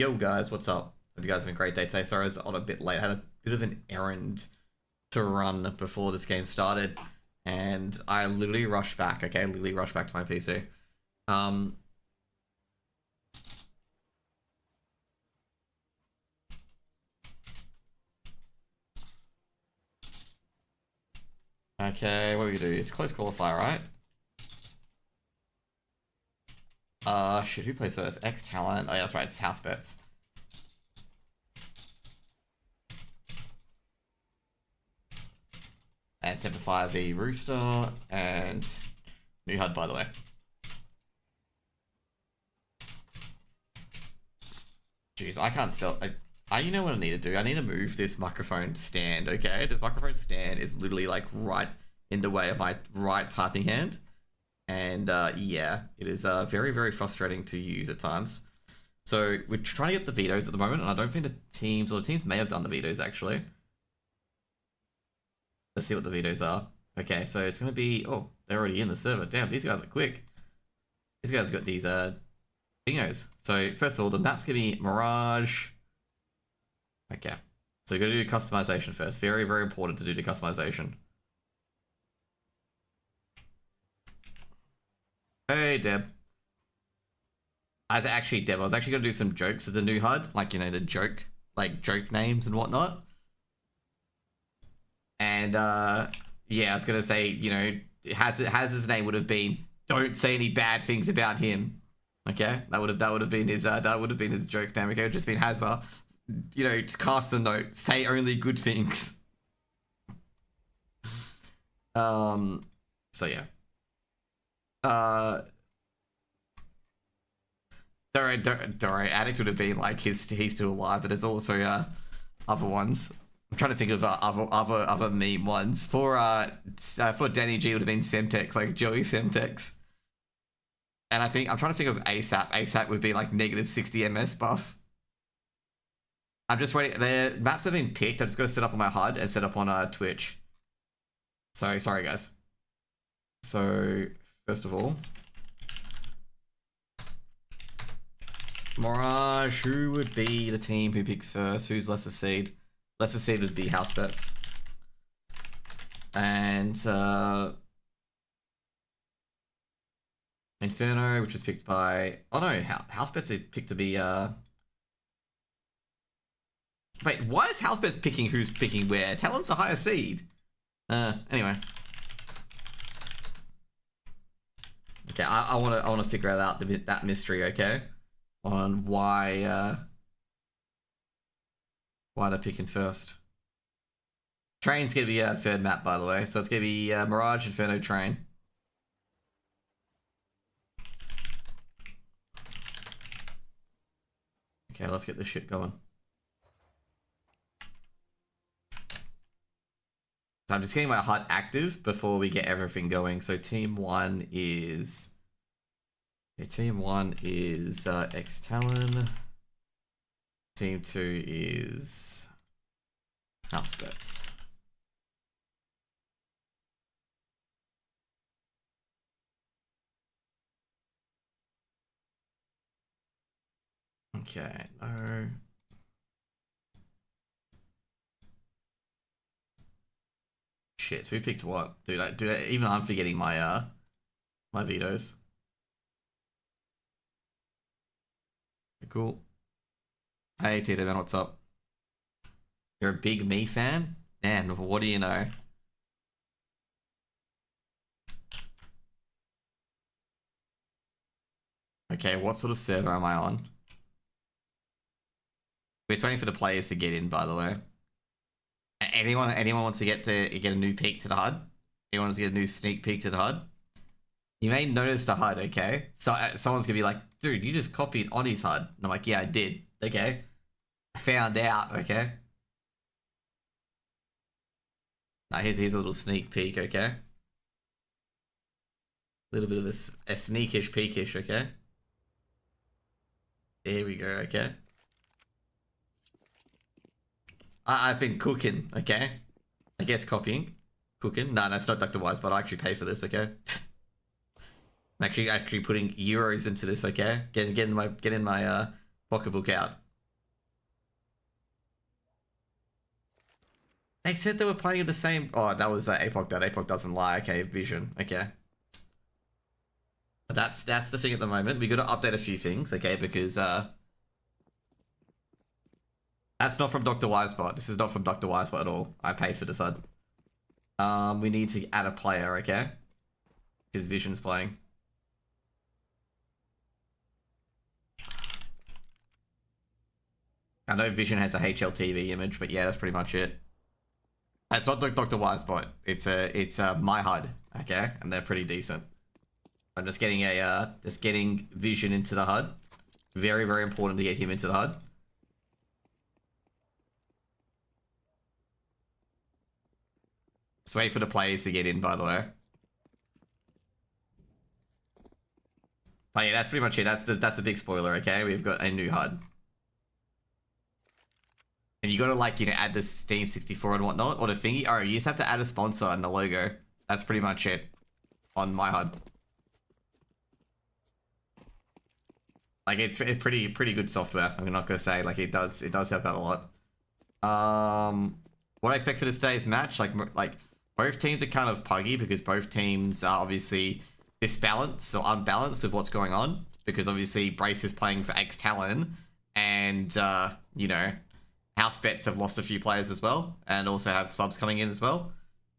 Yo guys, what's up? Hope you guys have a great day today. Sorry I was on a bit late. I had a bit of an errand to run before this game started, and I literally rushed back, okay? Literally rushed back to my PC. Okay, what do we do? It's close qualifier, right? Shit, who plays first? X Talent. Oh yeah, that's right, it's house bets. And 7-5 Rooster, and new HUD, by the way. Jeez, I can't spell. You know what I need to do? I need to move this microphone stand, okay? This microphone stand is literally like right in the way of my right typing hand. And yeah, it is very, very frustrating to use at times. So we're trying to get the vetoes at the moment, and I don't think the teams may have done the vetoes actually. Let's see what the vetoes are. Okay, so it's going to be... Oh, they're already in the server. Damn, these guys are quick. These guys have got these thingies. So first of all, the map's going to be Mirage. Okay, so you've got to do customization first. Very, very important to do the customization. Hey, Deb. Deb, I was actually going to do some jokes with the new HUD. Like, you know, the joke names and whatnot. And, yeah, I was going to say, you know, his name would have been, don't say any bad things about him. Okay? That would have been his joke name. Okay? It would just been Hazza. You know, just cast a note. Say only good things. So yeah. Don't worry. Addict would have been like he's still alive, but there's also other ones. I'm trying to think of other meme ones. For Danny G, it would have been Semtex, like Joey Semtex. And I'm trying to think of ASAP. ASAP would be like -60 MS buff. I'm just waiting. The maps have been picked. I'm just going to set up on my HUD and set up on Twitch. So sorry guys. So first of all, Mirage, who would be the team who picks first? Who's lesser seed? Lesser seed would be house bets. And Inferno, which was picked by... Oh no, house bets is picked to be... Wait, why is house bets picking who's picking where? Talent's the higher seed. Anyway. Okay, I want to figure out that mystery, okay? On why they're picking first. Train's gonna be a third map, by the way, so it's gonna be Mirage, Inferno, Train. Okay, let's get this shit going. So I'm just getting my HUD active before we get everything going. So team 1 is... Okay, team 1 is X-Talon. Team 2 is house bets. Okay, no. Shit, who picked what? Dude, even I'm forgetting my my vetoes. Cool. Hey Tito Man, what's up? You're a big me fan? Man, what do you know? Okay, what sort of server am I on? We're just waiting for the players to get in, by the way. Anyone wants to get a new peek to the HUD? Anyone wants to get a new sneak peek to the HUD? You may notice the HUD, okay? So someone's gonna be like, dude, you just copied Oni's HUD. And I'm like, yeah, I did. Okay. I found out, okay? Now here's a little sneak peek, okay? A little bit of a sneakish peekish, okay? There we go, okay? I've been cooking, okay? I guess copying. Cooking. No, that's not Dr. Wise, but I actually pay for this, okay? I'm actually putting euros into this, okay? Getting my pocketbook out. They said they were playing the same. Oh, that was Apoc. That Apoc doesn't lie. Okay, Vision. Okay. But that's the thing at the moment. We got to update a few things, okay? Because that's not from Dr. Wisebot. This is not from Dr. Wisebot at all. I paid for this HUD. We need to add a player, okay? Because Vision's playing. I know Vision has a HLTV image, but yeah, that's pretty much it. It's not Dr. Wisebot. It's my HUD, okay? And they're pretty decent. I'm just getting getting Vision into the HUD. Very, very important to get him into the HUD. Just wait for the players to get in, by the way. But yeah, that's pretty much it. That's the big spoiler, okay? We've got a new HUD. And you gotta, like, you know, add the Steam 64 and whatnot, or the thingy. Oh, you just have to add a sponsor and the logo. That's pretty much it on my HUD. Like, it's pretty good software. I'm not gonna say, like, it does help out a lot. What I expect for this day's match, like both teams are kind of puggy because both teams are obviously disbalanced or unbalanced with what's going on. Because obviously Brace is playing for X Talon, and you know, House Bets have lost a few players as well, and also have subs coming in as well.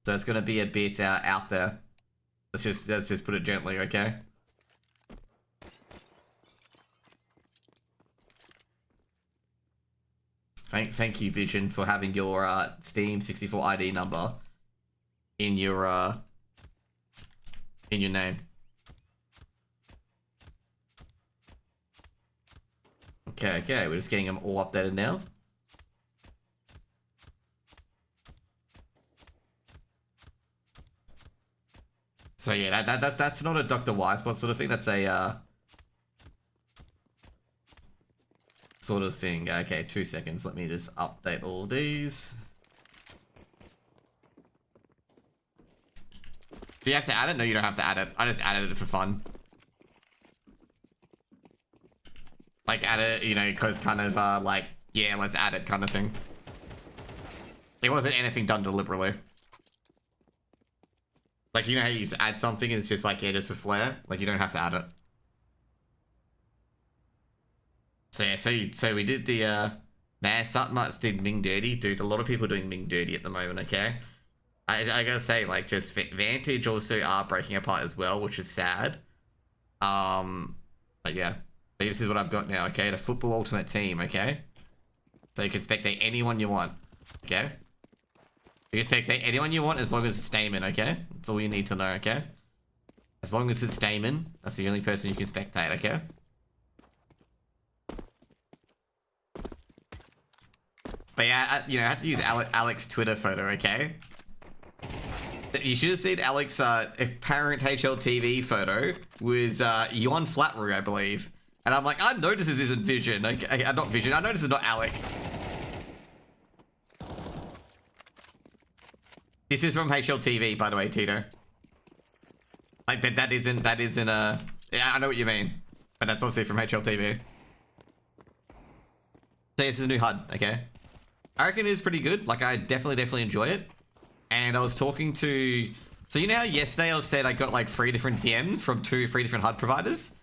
So it's gonna be a bit out there. Let's just put it gently, okay? Thank you, Vision, for having your Steam 64 ID number in your name. Okay, we're just getting them all updated now. So yeah, that's not a Dr. Wisebot sort of thing. That's a sort of thing. Okay, 2 seconds. Let me just update all these. Do you have to add it? No, you don't have to add it. I just added it for fun. Like, add it, you know, because kind of, like, yeah, let's add it kind of thing. It wasn't anything done deliberately. Like, you know how you just add something and it's just like, yeah, just for flair? Like, you don't have to add it. So yeah, so we did the, man, Startmarts did Ming Dirty. Dude, a lot of people are doing Ming Dirty at the moment, okay? I gotta say, like, just Vantage also are breaking apart as well, which is sad. But yeah. But this is what I've got now, okay? The Football Ultimate Team, okay? So you can spectate anyone you want, okay? You can spectate anyone you want as long as it's Stamen, okay? That's all you need to know, okay? As long as it's Stamen, that's the only person you can spectate, okay? But yeah, you know, I had to use Alex's Twitter photo, okay? You should have seen Alex's apparent HLTV photo was Yon Flatroo, I believe. And I'm like, I know this isn't Vision. Okay, not Vision. I know this is not Alec. This is from HLTV, by the way, Tito. Like that isn't a. Yeah, I know what you mean, but that's obviously from HLTV. So this is a new HUD, okay? I reckon it is pretty good. Like, I definitely enjoy it. And I was talking to... So you know how yesterday I said I got like 3 different DMs from 3 different HUD providers?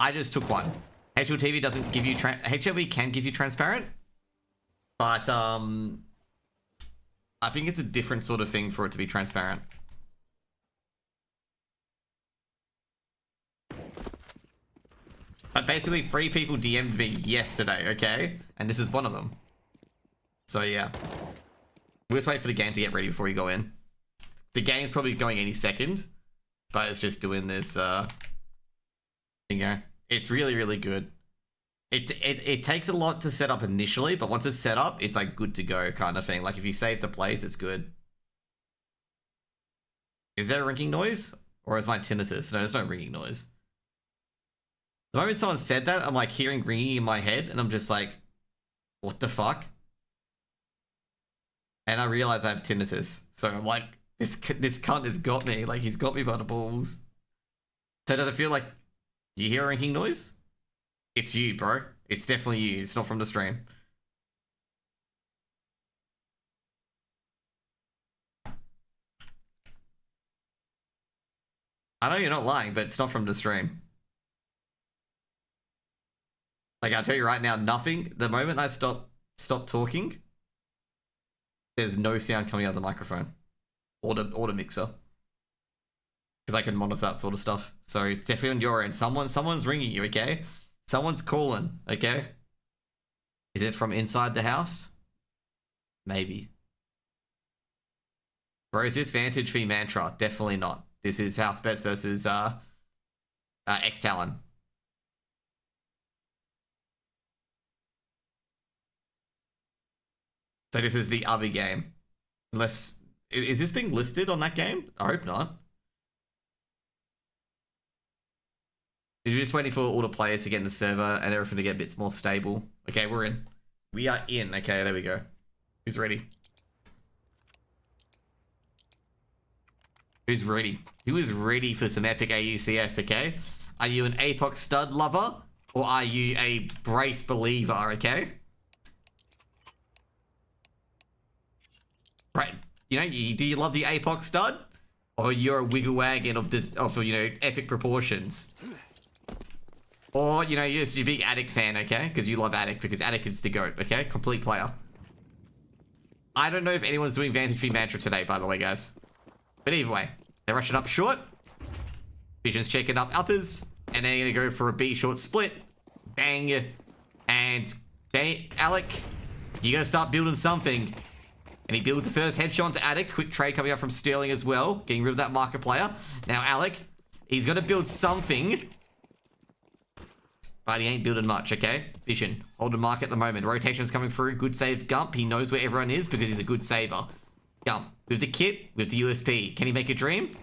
I just took one. HLTV doesn't give you... HLV can give you transparent. But, I think it's a different sort of thing for it to be transparent. But basically 3 people DM'd me yesterday, okay? And this is one of them. So yeah. We'll just wait for the game to get ready before you go in. The game's probably going any second. But it's just doing this, you know. It's really good. It takes a lot to set up initially, but once it's set up, it's like good to go kind of thing. Like if you save the plays, it's good. Is there a ringing noise? Or is my tinnitus? No, there's no ringing noise. The moment someone said that, I'm like hearing ringing in my head, and I'm just like, what the fuck? And I realize I have tinnitus. So I'm like, this cunt has got me. Like, he's got me by the balls. So does it feel like you hear a ringing noise? It's you, bro. It's definitely you. It's not from the stream. I know you're not lying, but it's not from the stream. Like, I'll tell you right now, nothing. The moment I stop talking, there's no sound coming out of the microphone. Or the mixer. Because I can monitor that sort of stuff. So it's definitely on your end. Someone's ringing you, okay? Someone's calling, okay? Is it from inside the house? Maybe. Bro, is this Vantage v Mantra? Definitely not. This is House Bets versus X-Talon. So this is the other game. Unless... Is this being listed on that game? I hope not. You're just waiting for all the players to get in the server and everything to get a bit more stable. Okay, we're in. We are in. Okay, there we go. Who's ready? Who's ready? Who is ready for some epic AUCS, okay? Are you an APOC stud lover? Or are you a brace believer, okay? Right. You know, do you love the APOC stud? Or you're a wiggle wagon of this, you know, epic proportions? Or, you know, you're just a big Addict fan, okay? Because you love Addict, because Addict is the GOAT, okay? Complete player. I don't know if anyone's doing Vantage v Mantra today, by the way, guys. But either way, they're rushing up short. Vision's checking up uppers. And they're going to go for a B short split. Bang. And Alec, you got to start building something. And he builds the first headshot to Addict. Quick trade coming up from Sterling as well. Getting rid of that marker player. Now Alec, he's going to build something. But he ain't building much, okay? Vision, holding mark at the moment. Rotation's coming through. Good save, Gump. He knows where everyone is because he's a good saver. Gump, with the kit, with the USP. Can he make a dream?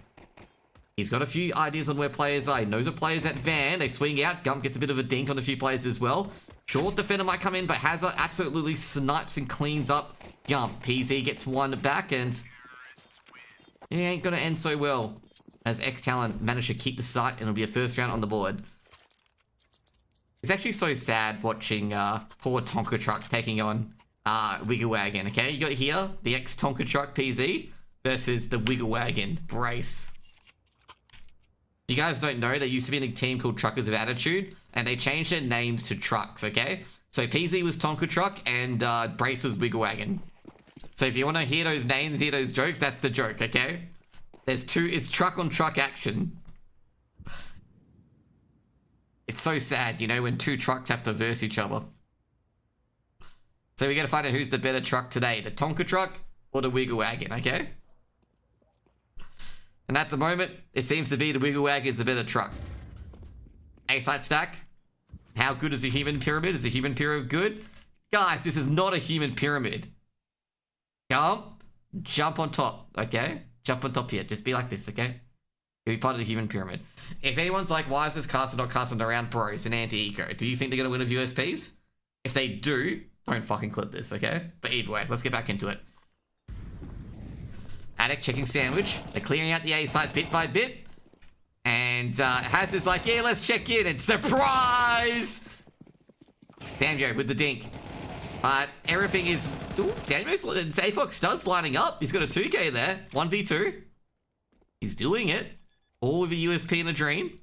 He's got a few ideas on where players are. He knows what players at Van. They swing out. Gump gets a bit of a dink on a few players as well. Short defender might come in, but Hazard absolutely snipes and cleans up Gump. PZ gets one back, and it ain't gonna end so well as X-Talon managed to keep the site, and it'll be a first round on the board. It's actually so sad watching poor Tonka Truck taking on Wiggle Wagon, okay? You got here the ex-Tonka Truck PZ versus the Wiggle Wagon Brace. If you guys don't know, there used to be a team called Truckers of Attitude, and they changed their names to Trucks, okay? So PZ was Tonka Truck, and Brace was Wiggle Wagon. So if you want to hear those names and hear those jokes, that's the joke, okay? It's truck on truck action. It's so sad, you know, when two trucks have to verse each other. So we gotta find out who's the better truck today, the Tonka Truck or the Wiggle Wagon, okay? And at the moment, it seems to be the Wiggle Wagon is the better truck. A-site stack. How good is the human pyramid? Is the human pyramid good? Guys, this is not a human pyramid. Jump on top, okay? Jump on top here. Just be like this, okay? You'll be part of the human pyramid. If anyone's like, why is this caster not casting around, bro? It's an anti-eco. Do you think they're going to win with USPs? If they do, don't fucking clip this, okay? But either way, let's get back into it. Addict checking sandwich. They're clearing out the A site bit by bit. And Hazard's like, yeah, let's check in. And surprise! Damjo with the dink. But everything is... Ooh, Damjo's APOC studs lining up. He's got a 2k there. 1v2. He's doing it. All with a USP and a dream.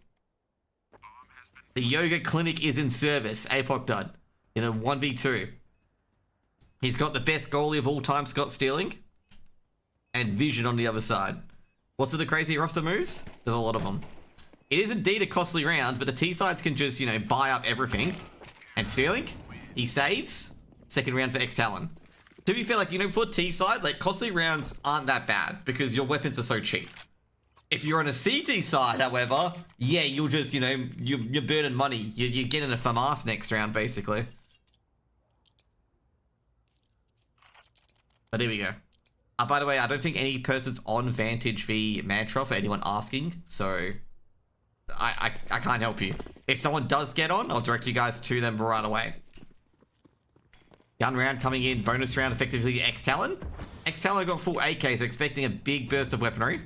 The yoga clinic is in service. APOC dud. In a 1v2. He's got the best goalie of all time, Scott Sterling. And Vision on the other side. What's with the crazy roster moves? There's a lot of them. It is indeed a costly round, but the T-sides can just, you know, buy up everything. And Sterling, he saves. Second round for X-Talon. To be fair, like, you know, for T-side, like, costly rounds aren't that bad because your weapons are so cheap. If you're on a CT side, however, yeah, you'll just, you know, you're burning money. You're getting a FAMAS next round, basically. But here we go. By the way, I don't think any person's on Vantage v Mantra for anyone asking, so I can't help you. If someone does get on, I'll direct you guys to them right away. Gun round coming in, bonus round effectively X-Talon. X-Talon got full AK, so expecting a big burst of weaponry.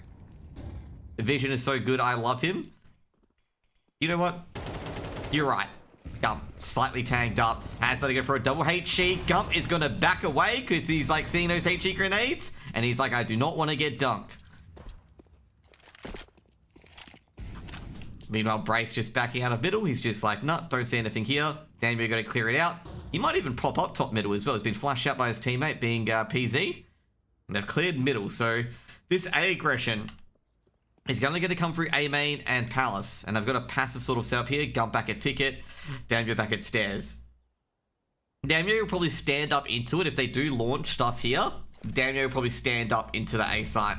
The vision is so good, I love him. You know what? You're right. Gump, slightly tanked up. Has to go for a double HE. Gump is going to back away because he's like seeing those HE grenades. And he's like, I do not want to get dunked. Meanwhile, Brace just backing out of middle. He's just like, nah, don't see anything here. Daniel got to clear it out. He might even pop up top middle as well. He's been flashed out by his teammate being PZ. And they've cleared middle. So this A aggression is only going to come through A main and Palace. And they've got a passive sort of setup here. Gump back at Ticket. Daniel back at Stairs. Daniel will probably stand up into it if they do launch stuff here. Daniel will probably stand up into the A site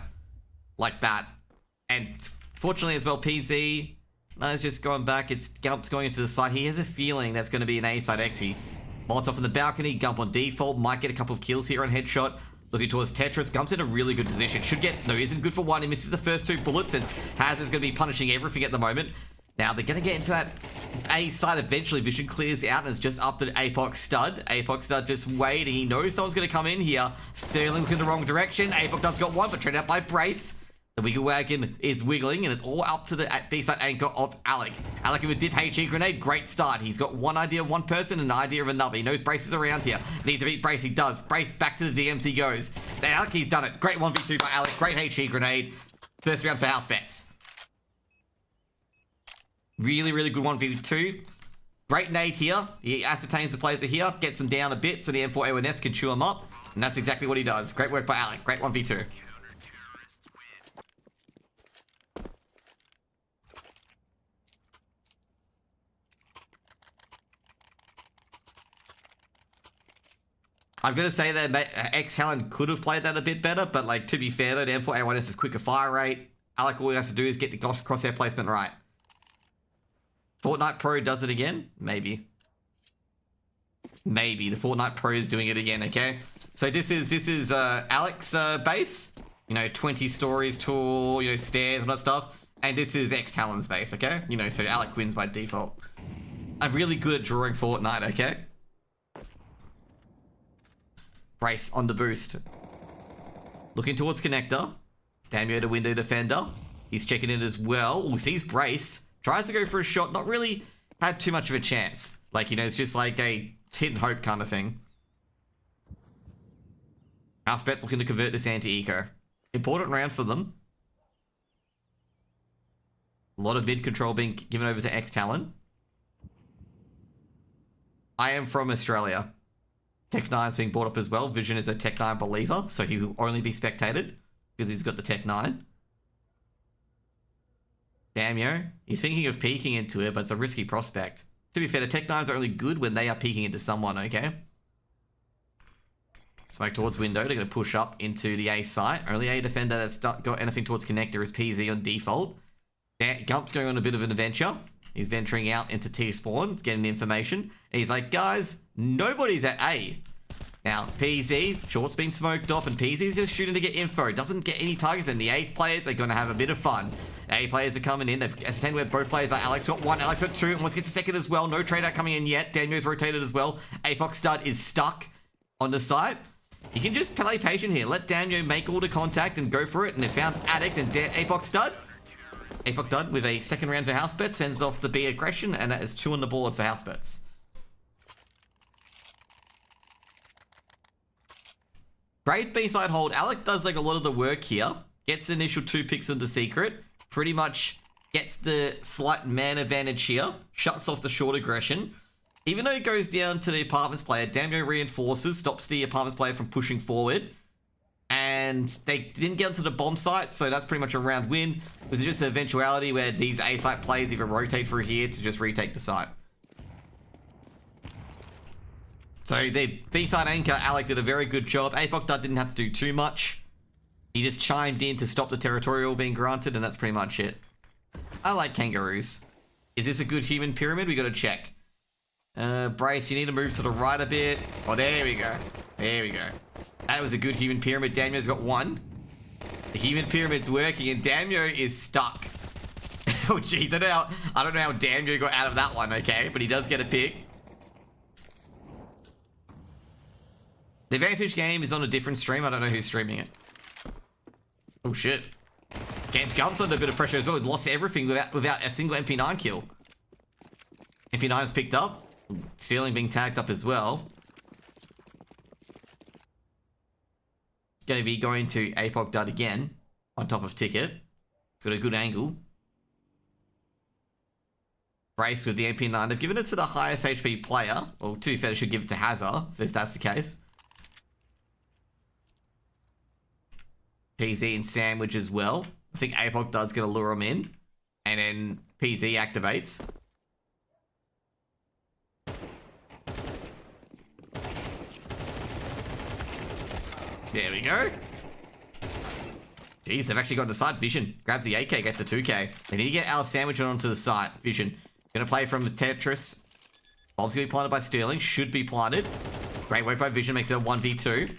like that. And fortunately as well, PZ... No, it's just going back. It's Gump's going into the side. He has a feeling that's going to be an A-side Exy. Molotov in the balcony. Gump on default. Might get a couple of kills here on headshot. Looking towards Tetris. Gump's in a really good position. Should get... No, isn't good for one. He misses the first 2 bullets. And Haz is going to be punishing everything at the moment. Now, they're going to get into that A side eventually. Vision clears out and is just up to Apoc Stud. Apoc Stud just waiting. He knows someone's going to come in here. Sterling looking in the wrong direction. Apoc Stud's got one, but traded out by Brace. The wiggle wagon is wiggling, and it's all up to the B-side anchor of Alec. Alec with a dip HE grenade, great start. He's got one idea of one person and an idea of another. He knows Brace is around here. Needs to beat Brace, he does. Brace back to the DMs he goes. Then Alec, he's done it. Great 1v2 by Alec, great HE grenade. First round for house bets. Really, really good 1v2. Great nade here. He ascertains the players are here, gets them down a bit so the M4A1S can chew them up. And that's exactly what he does. Great work by Alec, great 1v2. I'm going to say that X-Helen could have played that a bit better, but like to be fair though, the M4A1S is quicker fire rate. Alec, all he has to do is get the crosshair placement right. Fortnite Pro does it again? Maybe. Maybe. The Fortnite Pro is doing it again, okay? So this is Alec's base. You know, 20 stories tall, you know, stairs and that stuff. And this is X-Talon's base, okay? You know, so Alec wins by default. I'm really good at drawing Fortnite, okay? Brace on the boost. Looking towards connector. Damio to window defender. He's checking in as well. Oh, sees Brace. Tries to go for a shot. Not really had too much of a chance. Like, you know, it's just like a hit and hope kind of thing. House Bet's looking to convert this anti-eco. Important round for them. A lot of mid control being given over to X-Talon. I am from Australia. Tech9's being brought up as well. Vision is a Tech9 believer, so he will only be spectated because he's got the Tech9. Damio, he's thinking of peeking into it, but it's a risky prospect. To be fair, the Tech9s are only good when they are peeking into someone, okay? Smoke towards window. They're going to push up into the A site. Only A defender that's got anything towards connector is PZ on default. Gump's going on a bit of an adventure. He's venturing out into T-spawn, getting the information. And he's like, guys, nobody's at A. Now, PZ, short's been smoked off, and PZ's just shooting to get info. Doesn't get any targets, and the A players are going to have a bit of fun. A players are coming in. They've ascertained where both players are. Alex got one, Alex got two, and wants to get a second as well. No trade out coming in yet. Daniel's rotated as well. Apoc Stud is stuck on the site. You can just play patient here. Let Daniel make all the contact and go for it. And it's found Addict and Apoc Stud. Apoc Stud with a second round for house bets. Fends off the B aggression, and that is 2 on the board for house bets. Great B-side hold. Alec does like a lot of the work here. Gets the initial 2 picks on the secret. Pretty much gets the slight man advantage here. Shuts off the short aggression. Even though it goes down to the apartments player, Damio reinforces, stops the apartments player from pushing forward. And they didn't get onto the bomb site, so that's pretty much a round win. It was just an eventuality where these A site players even rotate through here to just retake the site. So the B-side anchor, Alec, did a very good job. Apoc didn't have to do too much. He just chimed in to stop the territorial being granted, and that's pretty much it. I like kangaroos. Is this a good human pyramid? We gotta check. Brace, you need to move to the right a bit. Oh, there we go. There we go. That was a good human pyramid. Damio's got 1. The human pyramid's working, and Damio is stuck. Oh, jeez. I don't know how Damio got out of that one, okay? But he does get a pick. The Vantage game is on a different stream. I don't know who's streaming it. Oh, shit. Gump's under a bit of pressure as well. He's lost everything without a single MP9 kill. MP9's picked up. Sterling being tagged up as well. Going to be going to Apoc Dud again on top of Ticket. Got a good angle. Brace with the MP9. They've given it to the highest HP player. Or to be fair, they should give it to Hazard, if that's the case. PZ and Sandwich as well. I think APOC does get to lure him in. And then PZ activates. There we go. Jeez, they've actually got the side. Vision grabs the AK, gets the 2K. They need to get our Sandwich onto the side. Vision gonna play from the Tetris. Bomb's gonna be planted by Sterling. Should be planted. Great work by Vision. Makes it a 1v2.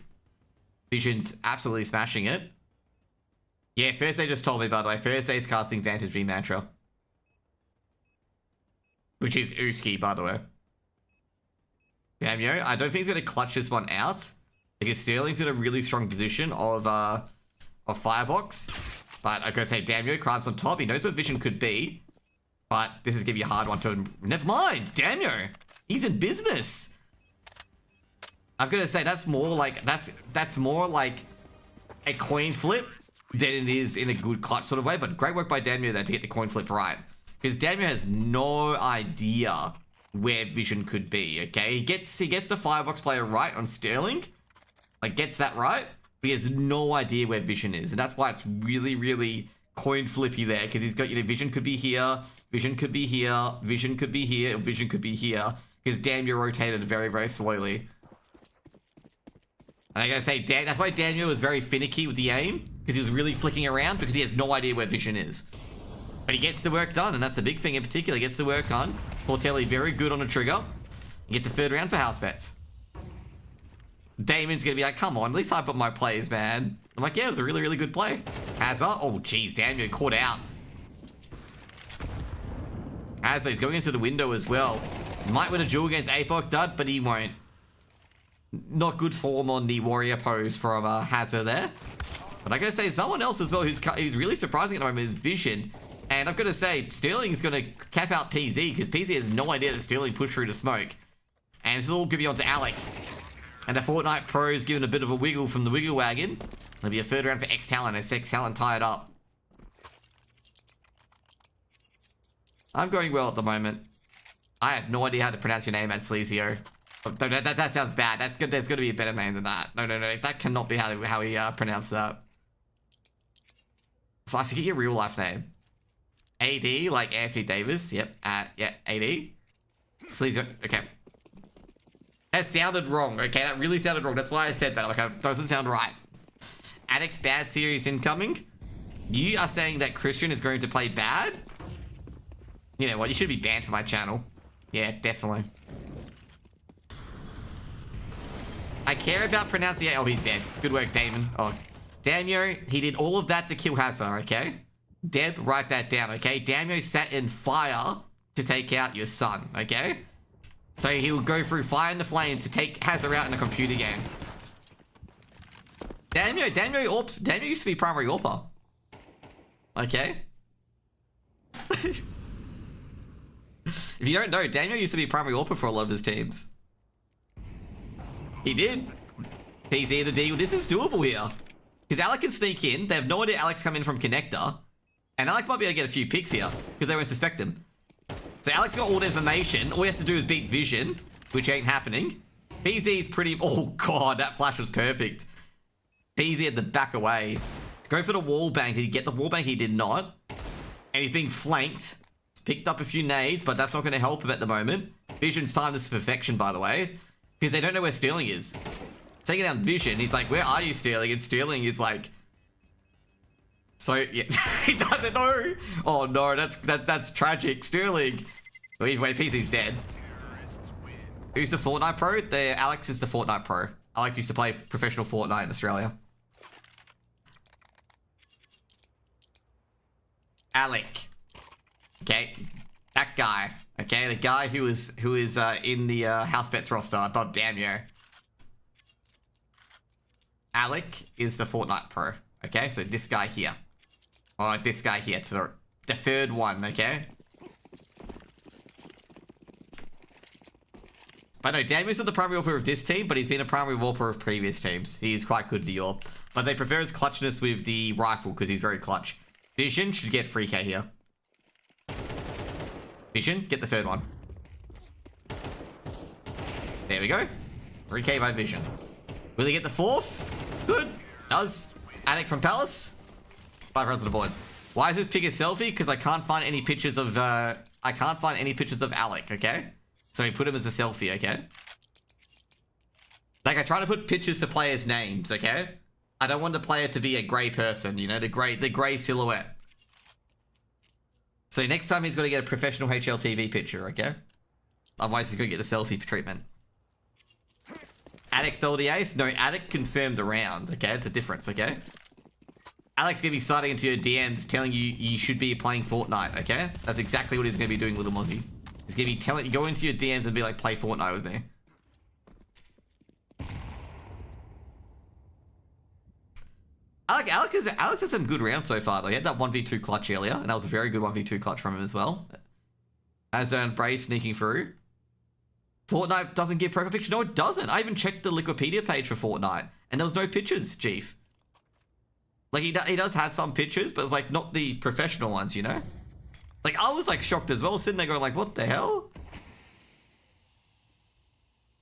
Vision's absolutely smashing it. Yeah, Thursday just told me, by the way. Thursday's casting Vantage v Mantra. Which is Uski, by the way. Damn, yo. I don't think he's gonna clutch this one out. Because Sterling's in a really strong position of Firebox. But I gotta say, Damio climbs on top. He knows what Vision could be. But this is gonna be a hard one to... Never mind, Damio. He's in business. I've gotta say, that's more like... That's more like a coin flip than it is in a good clutch sort of way. But great work by Damio there to get the coin flip right. Because Damio has no idea where Vision could be, okay? He gets the Firebox player right on Sterling. Like, gets that right, but he has no idea where Vision is. And that's why it's really, really coin flippy there. Because he's got, you know, Vision could be here, Vision could be here, Vision could be here, Vision could be here. Because Damio rotated very, very slowly. And I gotta say, that's why Damio was very finicky with the aim. Because he was really flicking around, because he has no idea where Vision is. But he gets the work done, and that's the big thing in particular. He gets the work done. Portelli very good on the trigger. He gets a third round for house bets. Damon's gonna be like, come on, at least hype up my plays, man. I'm like, yeah, it was a really, really good play. Hazard, oh jeez, Damio caught out. Hazard, he's going into the window as well. Might win a duel against APOC Dud, but he won't. Not good form on the warrior pose from Hazard there. But I gotta say, someone else as well who's really surprising at the moment is Vision. And I've gotta say, Sterling's gonna cap out PZ, because PZ has no idea that Sterling pushed through to smoke. And it's all gonna be onto Alec. And the Fortnite Pro is given a bit of a wiggle from the wiggle wagon. It'll be a third round for X-Talent as X-Talent tied up. I'm going well at the moment. I have no idea how to pronounce your name at Sleazio. That sounds bad. That's good. There's got to be a better name than that. No. That cannot be how he pronounced that. I forget your real life name. AD, like Anthony Davis. Yep. Yeah, AD. Sleazio. Okay. That sounded wrong, okay? That really sounded wrong. That's why I said that. Like, it doesn't sound right. Addict's bad series incoming. You are saying that Christian is going to play bad? You know what? You should be banned from my channel. Yeah, definitely. I care about pronunciation. Oh, he's dead. Good work, Damon. Oh, Damio, he did all of that to kill Hazard, okay? Deb, write that down, okay? Damio sat in fire to take out your son, okay? So he will go through fire and the flames to take Hazard out in a computer game. Damio used to be primary AWPer. Okay? If you don't know, Damio used to be primary AWPer for a lot of his teams. He did. PZ the D. This is doable here. Because Alec can sneak in. They have no idea Alec's come in from connector. And Alec might be able to get a few picks here. Because they won't suspect him. So Alex got all the information. All he has to do is beat Vision, which ain't happening. PZ's pretty... Oh, God, that flash was perfect. PZ had to back away. Go for the wall bank. Did he get the wall bank? He did not. And he's being flanked. He's picked up a few nades, but that's not going to help him at the moment. Vision's timed this to perfection, by the way. Because they don't know where Sterling is. Taking down Vision, he's like, where are you, Sterling? And Sterling is like... So, yeah, he doesn't know. Oh, no, that's tragic. Sterling. Wait, PC's dead. Who's the Fortnite pro? Alex is the Fortnite pro. Alex used to play professional Fortnite in Australia. Alec. Okay, that guy. Okay, the guy who is in the House Bets roster. God damn you. Alec is the Fortnite pro. Okay, so this guy here. Oh, this guy here. So the third one, okay? But no, Daniel's not the primary AWPer of this team, but he's been a primary AWPer of previous teams. He is quite good at the AWP. But they prefer his clutchness with the rifle because he's very clutch. Vision should get 3k here. Vision, get the third one. There we go. 3k by Vision. Will he get the fourth? Good. Does. Addict from Palace. 5 runs on the board. Why is this pick a selfie? Because I can't find any pictures of Alec, okay? So he put him as a selfie, okay? Like, I try to put pictures to players' names, okay? I don't want the player to be a grey person, you know, the grey silhouette. So next time he's got to get a professional HLTV picture, okay? Otherwise he's going to get the selfie treatment. Addict stole the ace? No, Addict confirmed the round, okay? It's a difference, okay? Alec's going to be sliding into your DMs telling you you should be playing Fortnite, okay? That's exactly what he's going to be doing, little Mozzie. He's going to be telling you, go into your DMs and be like, play Fortnite with me. Alex has some good rounds so far, though. He had that 1v2 clutch earlier, and that was a very good 1v2 clutch from him as well. Azone Bray sneaking through. Fortnite doesn't give profile picture. No, it doesn't. I even checked the Wikipedia page for Fortnite, and there was no pictures, Chief. Like, he does have some pictures, but it's, like, not the professional ones, you know? Like, I was, like, shocked as well, sitting there going, like, what the hell?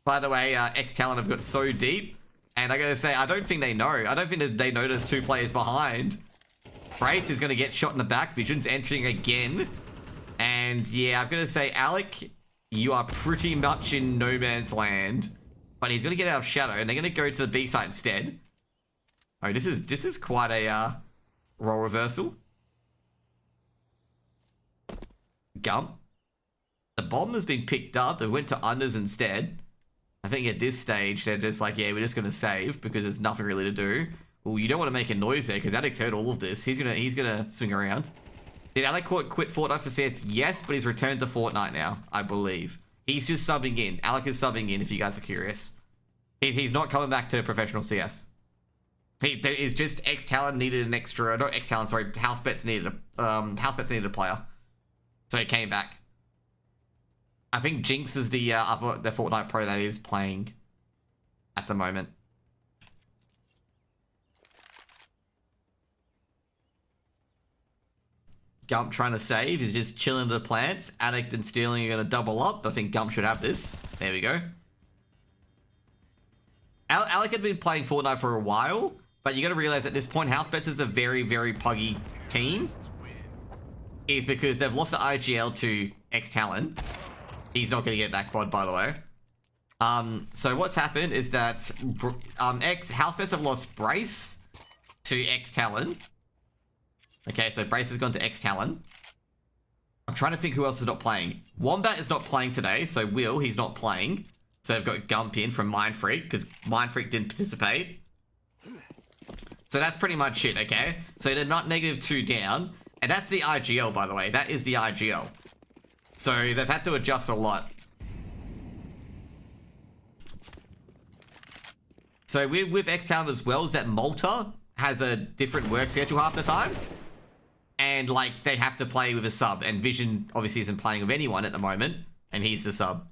By the way, X-Talent have got so deep. And I gotta say, I don't think they know. I don't think that they know there's 2 players behind. Brace is gonna get shot in the back. Vision's entering again. And yeah, I'm gonna say, Alec, you are pretty much in no man's land. But he's gonna get out of Shadow, and they're gonna go to the B site instead. Oh, this is quite a role reversal. Gump. The bomb has been picked up. They went to unders instead. I think at this stage, they're just like, yeah, we're just going to save because there's nothing really to do. Well, you don't want to make a noise there because Alec's heard all of this. He's gonna swing around. Did Alec quit Fortnite for CS? Yes, but he's returned to Fortnite now, I believe. He's just subbing in. Alec is subbing in if you guys are curious. He's not coming back to professional CS. There is just X-Talent needed an extra, not X-Talent, sorry, Housebets needed a player. So he came back. I think Jinx is the Fortnite pro that is playing at the moment. Gump trying to save. He's just chilling the plants. Addict and Stealing are going to double up. I think Gump should have this. There we go. Alec had been playing Fortnite for a while, but you got to realize at this point, Housebets is a very, very puggy team. Is because they've lost the IGL to X-Talent. He's not going to get that quad, by the way. So what's happened is that Housebets have lost Brace to X-Talent. Okay, so Brace has gone to X-Talent. I'm trying to think who else is not playing. Wombat is not playing today, so he's not playing. So they've got Gump in from Mindfreak, because Mindfreak didn't participate. So that's pretty much it, okay? So they're not -2 down. And that's the IGL, by the way. That is the IGL. So they've had to adjust a lot. So with X-Talent as well, is that Malta has a different work schedule half the time. And like they have to play with a sub. And Vision obviously isn't playing with anyone at the moment. And he's the sub.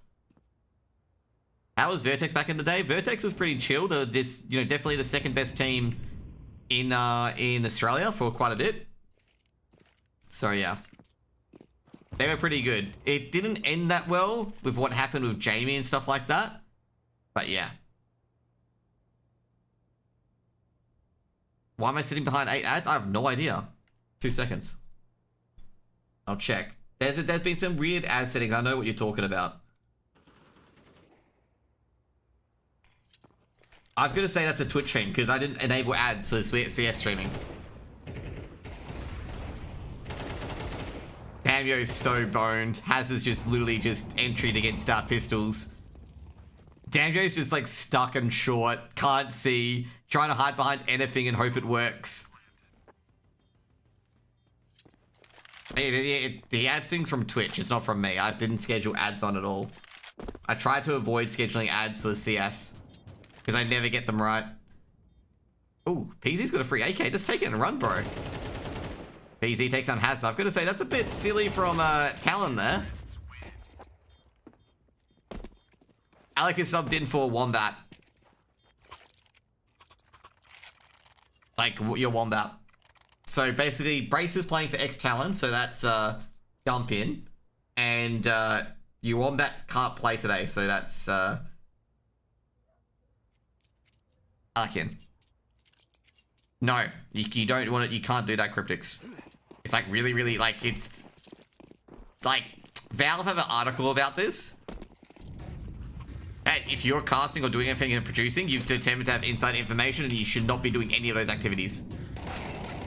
How was Vertex back in the day? Vertex was pretty chill. Definitely the second best team in Australia for quite a bit. So yeah. They were pretty good. It didn't end that well with what happened with Jamie and stuff like that. But yeah. Why am I sitting behind 8 ads? I have no idea. 2 seconds. I'll check. There's been some weird ad settings. I know what you're talking about. I've got to say that's a Twitch thing because I didn't enable ads for CS streaming. Camio's so boned. Haz is just literally just entry against pistols. Damio's just like stuck and short, can't see, trying to hide behind anything and hope it works. The ad thing's from Twitch, it's not from me. I didn't schedule ads on at all. I tried to avoid scheduling ads for CS because I never get them right. Ooh, PZ's got a free AK. Just take it and run, bro. PZ takes on Haz. I've got to say, that's a bit silly from Talon there. Alec is subbed in for Wombat. Like, your Wombat. So basically, Brace is playing for X-Talon, so that's Gump in. And you wombat can't play today, so that's Arkin. No, you don't want it. You can't do that, Cryptics. It's like really like it's like Valve have an article about this. That if you're casting or doing anything and producing, you've determined to have inside information and you should not be doing any of those activities.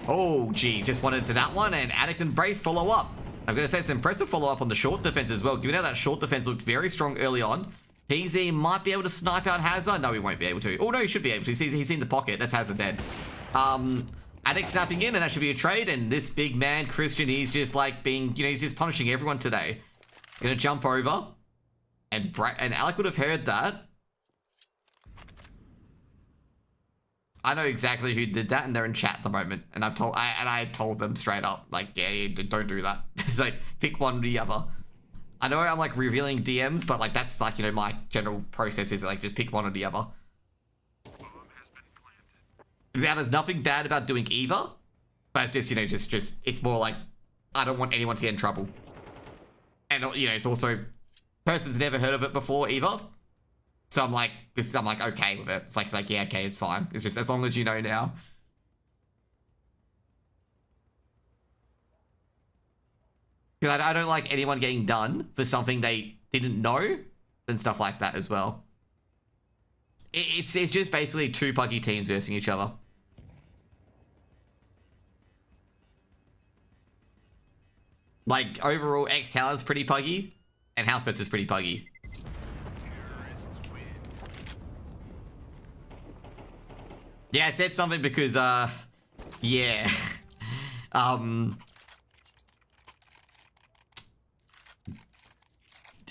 Oh, geez, just wanted to that one, and Addict and Brace follow up. I'm going to say it's an impressive follow up on the short defense as well, given how that short defense looked very strong early on. PZ might be able to snipe out Hazard. No, he won't be able to. Oh, no, he should be able to. He's in the pocket. That's Hazard dead. Addict snapping in, and that should be a trade, and this big man, Christian, he's just like being, you know, he's just punishing everyone today. He's going to jump over. And Alec would have heard that. I know exactly who did that, and they're in chat at the moment. And I told them straight up, like, yeah, don't do that. Like, pick one or the other. I know I'm like revealing DMs, but like that's like, you know, my general process is like just pick one or the other. There's nothing bad about doing either, but just, you know, just it's more like I don't want anyone to get in trouble. And you know, it's also person's never heard of it before either. So I'm like, okay with it. It's like, yeah, okay, it's fine. It's just as long as you know now. Because I don't like anyone getting done for something they didn't know and stuff like that as well. It's just basically two puggy teams versing each other. Like, overall, X-Talon's pretty puggy, and Housepets is pretty puggy. Yeah, I said something because, yeah.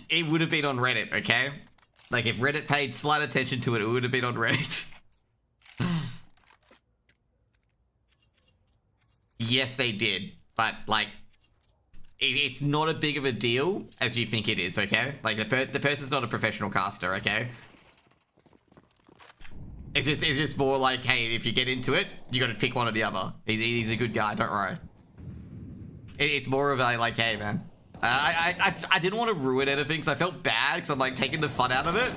It would have been on Reddit, okay? Like, if Reddit paid slight attention to it, it would have been on Reddit. Yes, they did, but, like, it's not as big of a deal as you think it is, okay? Like, the person's not a professional caster, okay? It's just more like, hey, if you get into it, you got to pick one or the other. He's a good guy, don't worry. It's more of a, like, hey, man. I didn't want to ruin anything because I felt bad because I'm, like, taking the fun out of it.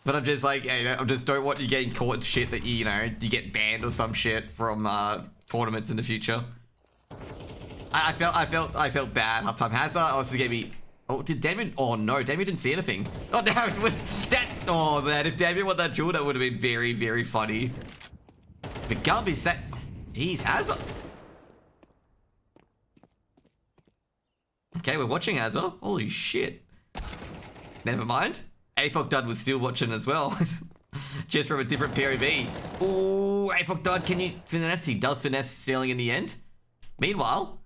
But I'm just like, hey, I just don't want you getting caught in shit that you know, you get banned or some shit from tournaments in the future. I felt bad halftime. Hazard also gave me. Oh, did Damien? Oh no, Damien didn't see anything. Oh no, that. Oh man, if Damien won that duel, that would have been very, very funny. The gun be set. Jeez, Hazard. Okay, we're watching Hazard. Holy shit. Never mind. Apoc Dud was still watching as well. Just from a different POV. Oh, Apoc Dud, can you finesse? He does finesse Sterling in the end. Meanwhile,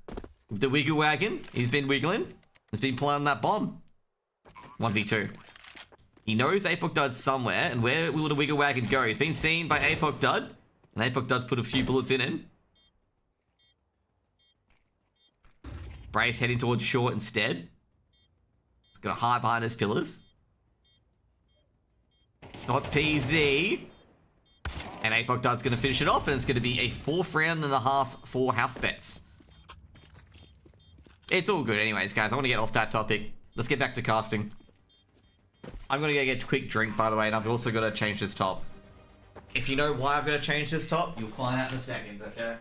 the wiggle wagon, he's been wiggling. Has been planting that bomb. 1v2. He knows Apoc Dud's somewhere, and where will the wiggle wagon go? He's been seen by Apoc Dud, and Apoc Dud's put a few bullets in him. Brace heading towards short instead. He's gonna hide behind his pillars. Spots PZ. And Apoc Dud's gonna finish it off, and it's gonna be a 4th round and a half for Housepets. It's all good anyways, guys. I want to get off that topic. Let's get back to casting. I'm going to go get a quick drink, by the way, and I've also got to change this top. If you know why I've got to change this top, you'll find out in a second, okay?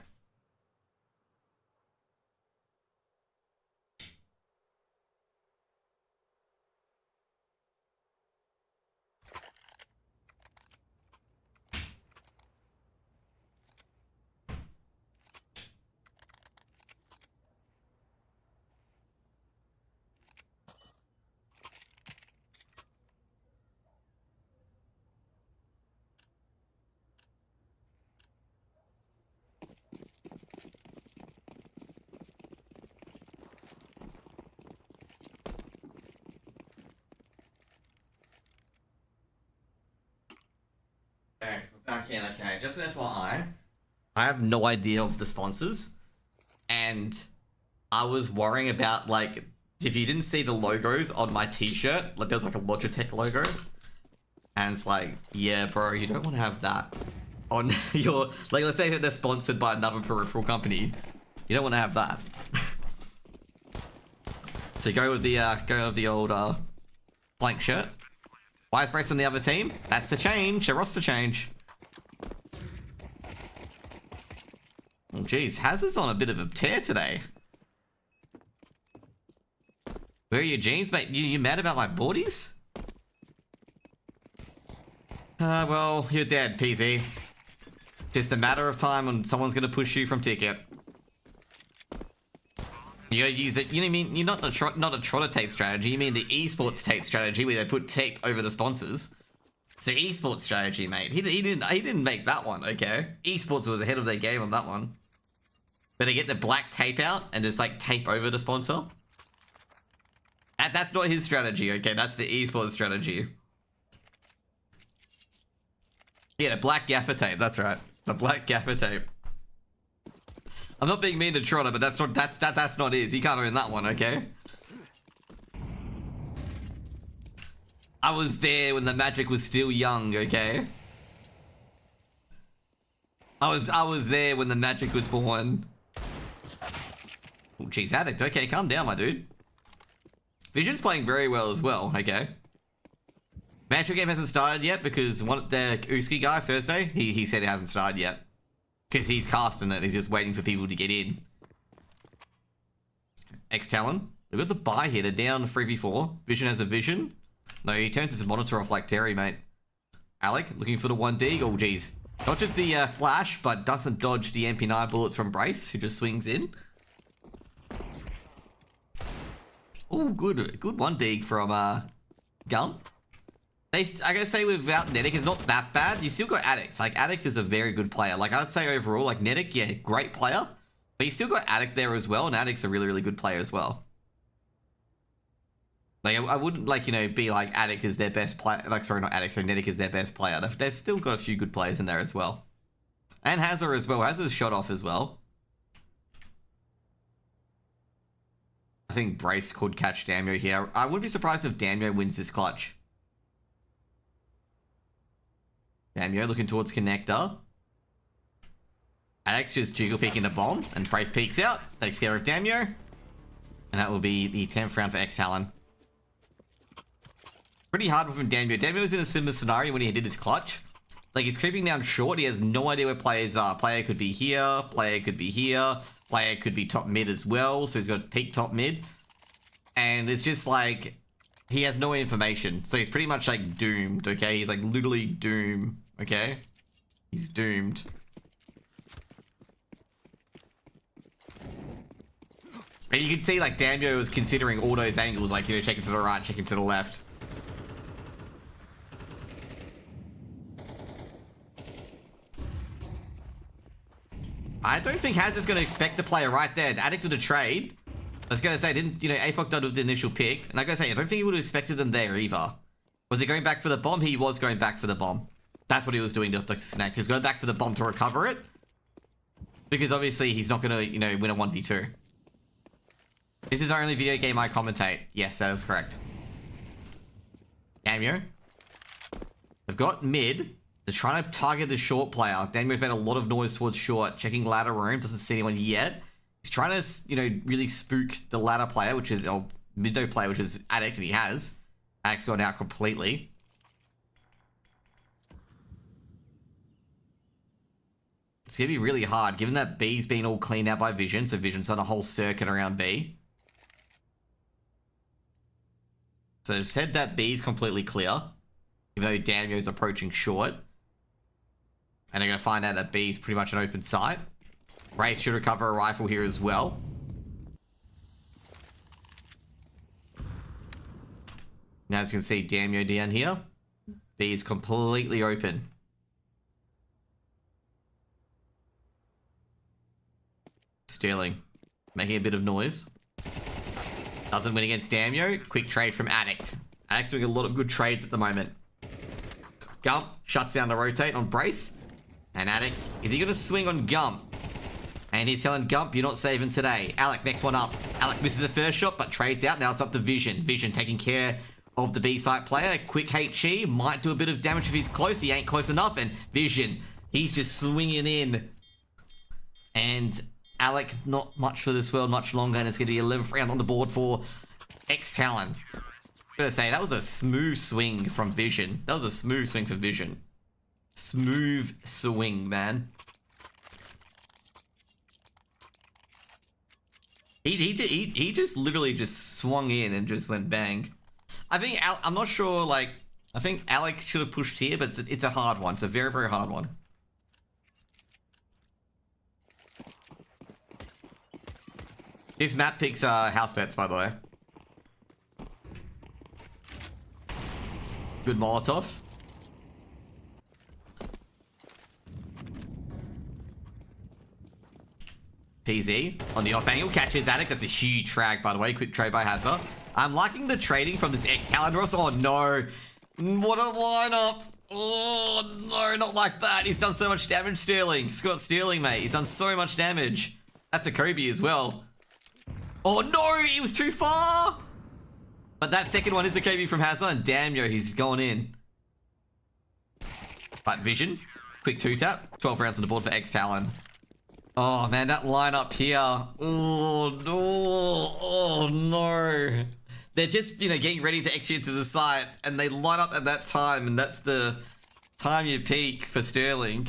Okay, just an FYI, I have no idea of the sponsors, and I was worrying about, like, if you didn't see the logos on my t-shirt, like, there's like a Logitech logo, and it's like, yeah, bro, you don't want to have that on your, like, let's say that they're sponsored by another peripheral company, you don't want to have that. So go with the old blank shirt. Why is Brace on the other team? That's the change, a roster change. Oh geez, Hazard's on a bit of a tear today. Where are your jeans, mate? You mad about my boardies? Well, you're dead, PZ. Just a matter of time when someone's gonna push you from ticket. You gotta use it. You know what I mean? You're not a Trotter tape strategy. You mean the esports tape strategy where they put tape over the sponsors. It's the esports strategy, mate. He didn't make that one. Okay, esports was ahead of their game on that one. Better get the black tape out and just like tape over the sponsor. That's not his strategy. Okay, that's the esports strategy. Yeah, the black gaffer tape. That's right. The black gaffer tape. I'm not being mean to Trotter, but that's not his. He can't own that one, okay? I was there when the magic was still young, okay? I was there when the magic was born. Oh, jeez, Addict. Okay, calm down, my dude. Vision's playing very well as well, okay? Mantra game hasn't started yet because the Uski guy, Thursday, he said it hasn't started yet. Because he's casting it, he's just waiting for people to get in. X-Talon. They've got the buy here, they're down 3v4. Vision has a vision. No, he turns his monitor off like Terry, mate. Alec, looking for the 1D. Oh, geez. Not just the flash, but doesn't dodge the MP9 bullets from Brace, who just swings in. Oh, good 1D from Gum. I gotta say without Nedic, it's not that bad. You still got Addict. Like, Addict is a very good player. Like, I'd say overall, like, Nedic, yeah, great player. But you still got Addict there as well, and Addict's a really, really good player as well. Like, I wouldn't, like, you know, be like Addict is their best player. Like, sorry, not Addict, sorry, Nedic is their best player. They've still got a few good players in there as well. And Hazard as well. Hazard's shot off as well. I think Brace could catch Damio here. I wouldn't be surprised if Damio wins this clutch. Damio looking towards connector. Alex just jiggle peeking the bomb, and Brace peeks out, takes care of Damio. And that will be the 10th round for X-Talon. Pretty hard from Damio. Damio was in a similar scenario when he did his clutch. Like, he's creeping down short, he has no idea where players are. Player could be here, player could be here, player could be top mid as well, so he's got peak top mid. And it's just like, he has no information, so he's pretty much like doomed, okay? He's like literally doomed, okay? He's doomed. And you can see like Damio was considering all those angles, like, you know, checking to the right, checking to the left. I don't think Hazard's going to expect the player right there. The Addict with a trade. I was going to say, didn't, you know, APOC done with the initial pick. And I got to say, I don't think he would have expected them there either. Was he going back for the bomb? He was going back for the bomb. That's what he was doing, just like Snack. He's going back for the bomb to recover it. Because obviously he's not going to, you know, win a 1v2. This is our only video game I commentate. Yes, that is correct. Damio. They've got mid. They're trying to target the short player. Damio's made a lot of noise towards short. Checking ladder room. Doesn't see anyone yet. He's trying to, you know, really spook the ladder player, which is, or mid-no player, which is Addict, and he has. Addict's gone out completely. It's going to be really hard, given that B's been all cleaned out by Vision, so Vision's done a whole circuit around B. So they've said that B's completely clear, even though Damio's approaching short. And they're going to find out that B's pretty much an open site. Brace should recover a rifle here as well. Now as you can see, Damio down here. B is completely open. Sterling making a bit of noise. Doesn't win against Damio. Quick trade from Addict. Addict's doing a lot of good trades at the moment. Gump shuts down the rotate on Brace. And Addict, is he going to swing on Gump? And he's telling Gump, you're not saving today. Alec, next one up. Alec misses a first shot, but trades out. Now it's up to Vision. Vision taking care of the B-site player. Quick HE might do a bit of damage if he's close. He ain't close enough. And Vision, he's just swinging in. And Alec, not much for this world, much longer. And it's going to be 11th round on the board for X-Talon. Gonna say, that was a smooth swing from Vision. That was a smooth swing for Vision. Smooth swing, man. He just literally just swung in and just went bang. I think, I'm not sure, like, I think Alec should have pushed here, but it's a hard one. It's a very, very hard one. This map picks house bets, by the way. Good Molotov. PZ on the off angle, catches Attic. That's a huge frag, by the way. Quick trade by Hazard. I'm liking the trading from this X-Talon Ross. Oh no. What a lineup. Oh no, not like that. He's done so much damage, Sterling. Scott Sterling, mate. He's done so much damage. That's a Kobe as well. Oh no, he was too far. But that second one is a Kobe from Hazard. And damn, yo, he's going in. But Vision. Quick 2-tap. 12 rounds on the board for X-Talon. Oh man, that lineup here. Oh no. Oh no. They're just, you know, getting ready to execute to the site, and they line up at that time, and that's the time you peak for Sterling.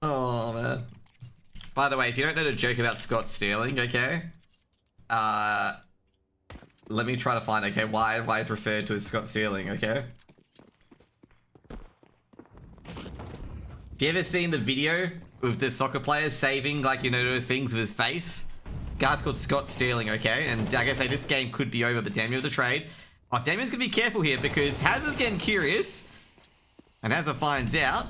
Oh man. By the way, if you don't know the joke about Scott Sterling, okay? Let me try to find, okay, why it's referred to as Scott Sterling, okay? Have you ever seen the video with the soccer player saving, like, you know, those things with his face? Guy's called Scott Sterling, okay? And like I say, this game could be over, but Daniel's a trade. Oh, Daniel's gonna be careful here because Hazard's getting curious. And Hazard finds out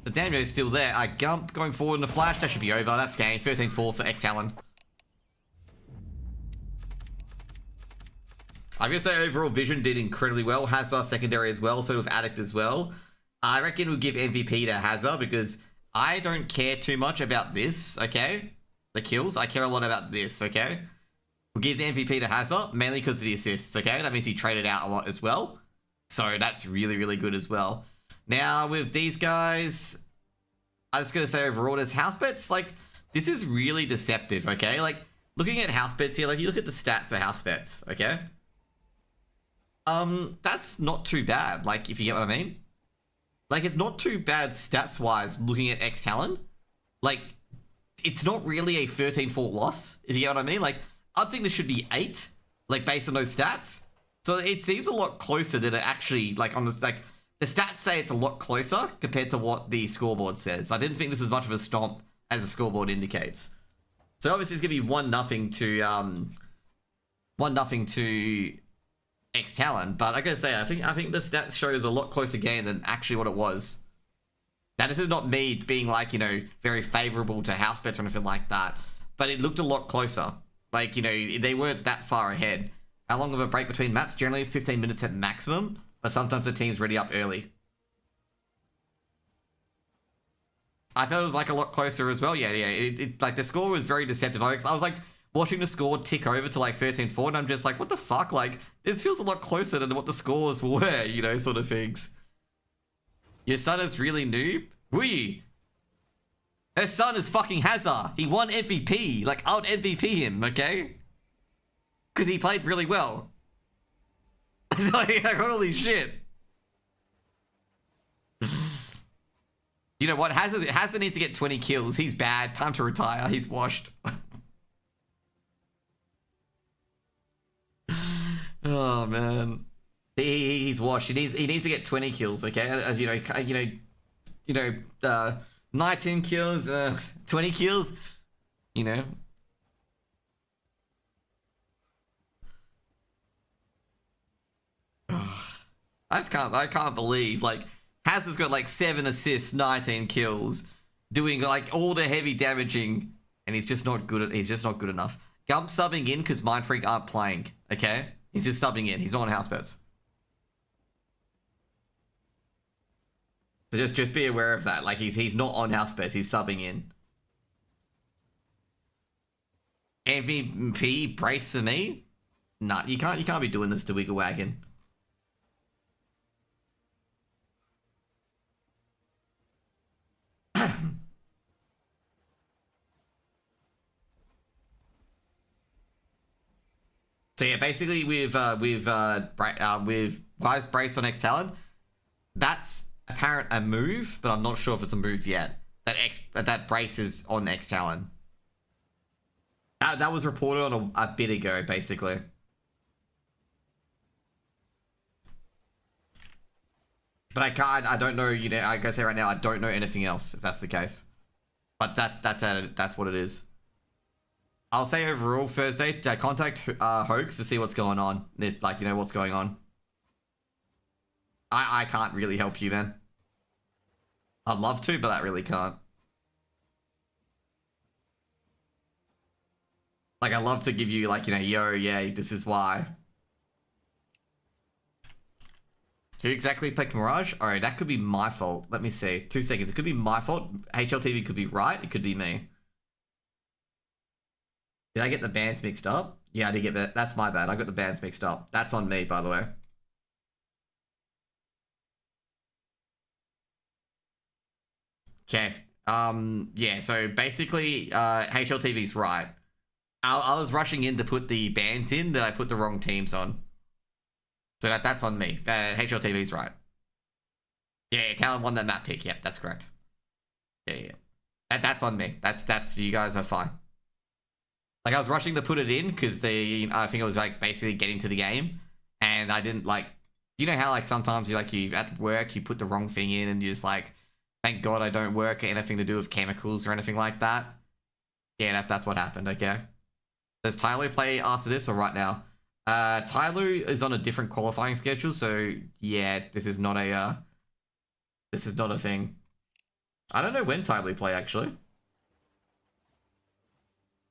the Daniel's still there. Gump going forward in the flash. That should be over. That's game. 13-4 for X-Talon. I'm gonna say overall Vision did incredibly well. Hazard secondary as well, so with Addict as well. I reckon we'll give MVP to Hazard because I don't care too much about this, okay? The kills. I care a lot about this, okay? We'll give the MVP to Hazard, mainly because of the assists, okay? That means he traded out a lot as well. So that's really, really good as well. Now, with these guys, I was going to say overall, there's house bets. Like, this is really deceptive, okay? Like, looking at house bets here, like, you look at the stats for house bets, okay? That's not too bad, like, if you get what I mean. Like, it's not too bad stats-wise looking at X-Talon. Like, it's not really a 13-4 loss, if you get what I mean. Like, I'd think this should be 8, like, based on those stats. So it seems a lot closer than it actually, like, on this, like, the stats say it's a lot closer compared to what the scoreboard says. I didn't think this was much of a stomp as the scoreboard indicates. So obviously it's going to be 1-0 to, 1-0 to X-Talon. But I gotta say, I think the stats shows a lot closer game than actually what it was. Now, this is not me being like, you know, very favorable to house bets or anything like that. But it looked a lot closer. Like, you know, they weren't that far ahead. How long of a break between maps? Generally, it's 15 minutes at maximum. But sometimes the team's ready up early. I felt it was, like, a lot closer as well. Yeah. Like, the score was very deceptive. I was, like, watching the score tick over to, like, 13-4. And I'm just like, what the fuck? Like, this feels a lot closer than what the scores were, you know, sort of things. Your son is really noob? Wee. Her son is fucking Hazard. He won MVP. Like, I would MVP him, okay? Because he played really well. Like, holy shit. You know what? Hazard needs to get 20 kills. He's bad. Time to retire. He's washed. Oh, man. He's washed. He needs to get 20 kills, okay? As you know, 19 kills, 20 kills, you know. I can't believe, like, Hazard's got like 7 assists, 19 kills, doing like all the heavy damaging, and he's just not good enough. Gump subbing in because Mindfreak aren't playing, okay? He's just subbing in. He's not on house bets. So just be aware of that. Like, he's not on house bets. He's subbing in. MVP brace for me? Nah, you can't be doing this to Wiggle Wagon. So yeah, basically with Wise Brace on X Talon, that's apparent a move, but I'm not sure if it's a move yet. That Brace is on X Talon. That was reported on a bit ago, basically. But I don't know, you know, like I say right now, I don't know anything else, if that's the case. But that's what it is. I'll say overall, Thursday, contact Hoax to see what's going on. If, like, you know, what's going on. I can't really help you, man. I'd love to, but I really can't. Like, I love to give you, like, you know, yo, yeah, this is why. Who exactly picked Mirage? Alright, that could be my fault. Let me see. 2 seconds. It could be my fault. HLTV could be right. It could be me. Did I get the bands mixed up? Yeah, I did get that. That's my bad. I got the bands mixed up. That's on me, by the way. Okay. Yeah, so basically, HLTV's right. I was rushing in to put the bands in that I put the wrong teams on. So that's on me. HLTV's right. Yeah, Talon won that map pick. Yep, that's correct. Yeah. That's on me. That's you guys are fine. Like, I was rushing to put it in because I think it was like basically getting to the game, and I didn't like, you know how like sometimes you at work you put the wrong thing in and you just like, thank God I don't work or anything to do with chemicals or anything like that. Yeah, that's what happened. Okay. Does Tyloo play after this or right now? Tyloo is on a different qualifying schedule, so yeah, this is not a thing. I don't know when Tyloo play actually.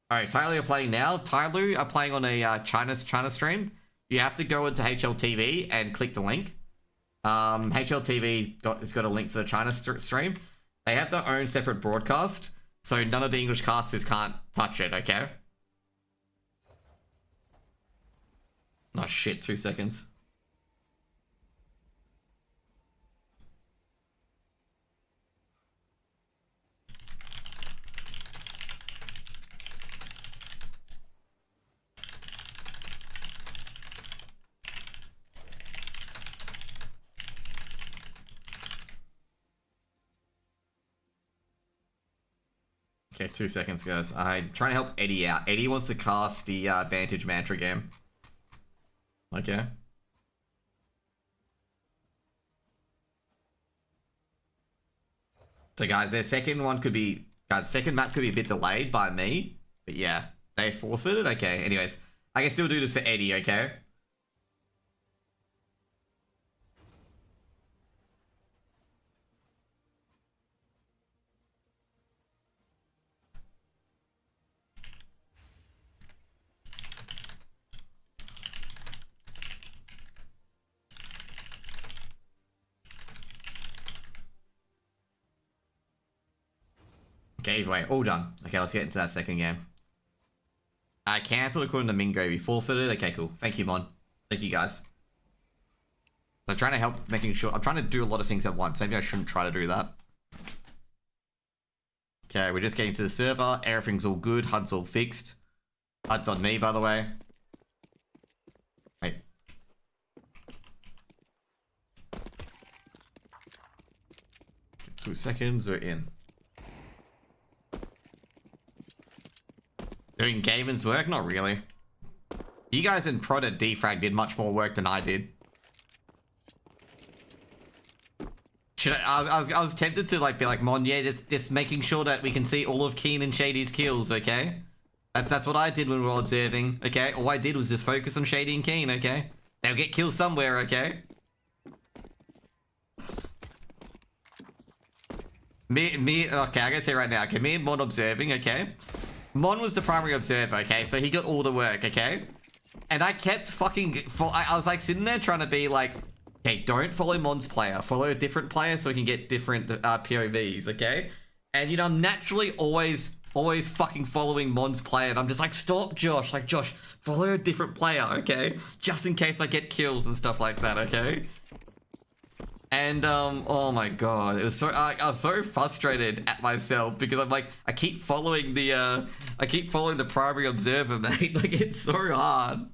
Alright, Tyloo are playing now. Tyloo are playing on a China stream. You have to go into HLTV and click the link. HLTV has got a link for the China stream. They have their own separate broadcast, so none of the English casters can't touch it, okay? Oh shit, 2 seconds. Okay, 2 seconds, guys. I'm trying to help Eddie out. Eddie wants to cast the Vantage Mantra game. Okay. So, guys, their second one could be... Guys, second map could be a bit delayed by me. But, yeah. They forfeited? Okay, anyways. I can still do this for Eddie, okay? Okay, either way, all done. Okay, let's get into that second game. I cancelled according to Mingo. We forfeited. Okay, cool. Thank you, Mon. Thank you, guys. So I'm trying to help making sure... I'm trying to do a lot of things at once. Maybe I shouldn't try to do that. Okay, we're just getting to the server. Everything's all good. HUD's all fixed. HUD's on me, by the way. Wait. Okay, 2 seconds. We're in. Doing Gavin's work? Not really. You guys in Prod at Defrag did much more work than I did. I was tempted to like be like, Mon, yeah, just making sure that we can see all of Keen and Shady's kills, okay? That's what I did when we were observing, okay? All I did was just focus on Shady and Keen, okay? They'll get kills somewhere, okay? Okay, I gotta say right now, okay, me and Mon observing, okay? Mon was the primary observer, okay? So he got all the work, okay? And I kept I was like sitting there trying to be like, okay, don't follow Mon's player. Follow a different player so we can get different POVs, okay? And, you know, I'm naturally always fucking following Mon's player. And I'm just like, stop, Josh. Like, Josh, follow a different player, okay? Just in case I get kills and stuff like that, okay? And, oh my god, it was so, I was so frustrated at myself because I'm like, I keep following the primary observer, mate. Like, it's so hard.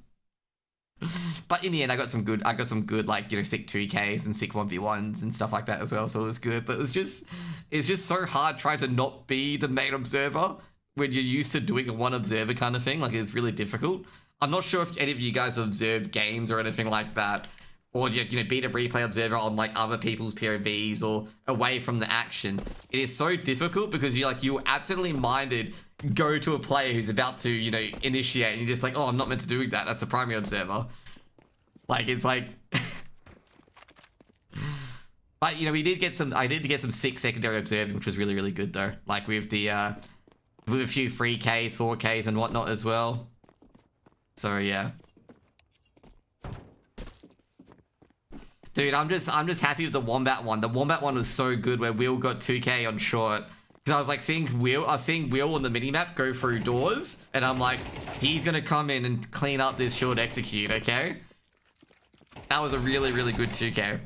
But in the end, I got some good like, you know, sick 2Ks and sick 1v1s and stuff like that as well. So it was good. But it's just so hard trying to not be the main observer when you're used to doing a one observer kind of thing. Like, it's really difficult. I'm not sure if any of you guys have observed games or anything like that, or you know, be the replay observer on like other people's POVs or away from the action. It is so difficult because you're absolutely minded go to a player who's about to, you know, initiate, and you're just like, oh, I'm not meant to do that. That's the primary observer. Like, it's like. But you know, I did get some sick secondary observing, which was really, really good though. Like with the with a few 3Ks, 4Ks, and whatnot as well. So yeah. Dude, I'm just happy with the Wombat one. The Wombat one was so good where Will got 2K on short. Because I was like seeing Will on the minimap go through doors, and I'm like, he's gonna come in and clean up this short execute, okay? That was a really, really good 2K.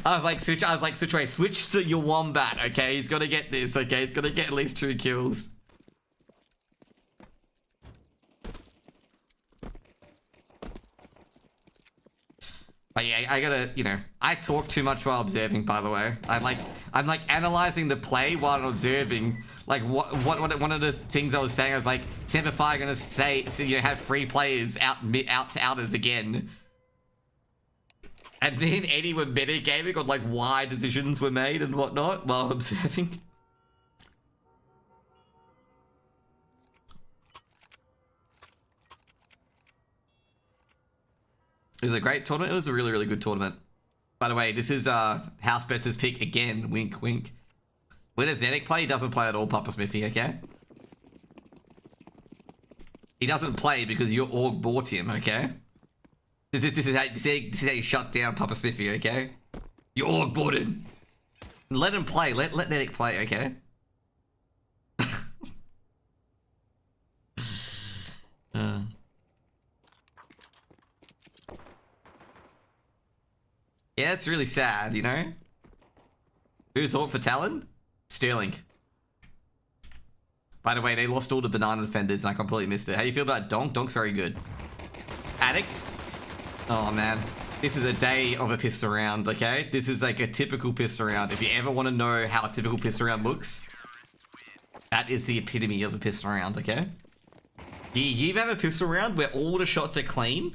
I was like, switch to your Wombat, okay? He's gonna get this, okay? He's gonna get at least 2 kills. But yeah, I gotta, you know, I talk too much while observing, by the way. I'm like analyzing the play while I'm observing. Like one of the things I was saying, I was like, Semperfi gonna say, so you have 3 players outers again. And then Eddie were metagaming on like why decisions were made and whatnot while observing. It was a great tournament. It was a really, really good tournament. By the way, this is House Bets' pick again. Wink, wink. When does Nedek play? He doesn't play at all, Papa Smithy, okay? He doesn't play because your org bought him, okay? This is how you shut down Papa Smithy, okay? Your org bought him. Let him play. Let Nedek play, okay? Yeah, it's really sad, you know? Who's all for Talon? Sterling. By the way, they lost all the banana defenders and I completely missed it. How do you feel about Donk? Donk's very good. Addicts? Oh man. This is a day of a pistol round, okay? This is like a typical pistol round. If you ever want to know how a typical pistol round looks, that is the epitome of a pistol round, okay? Do you ever have a pistol round where all the shots are clean?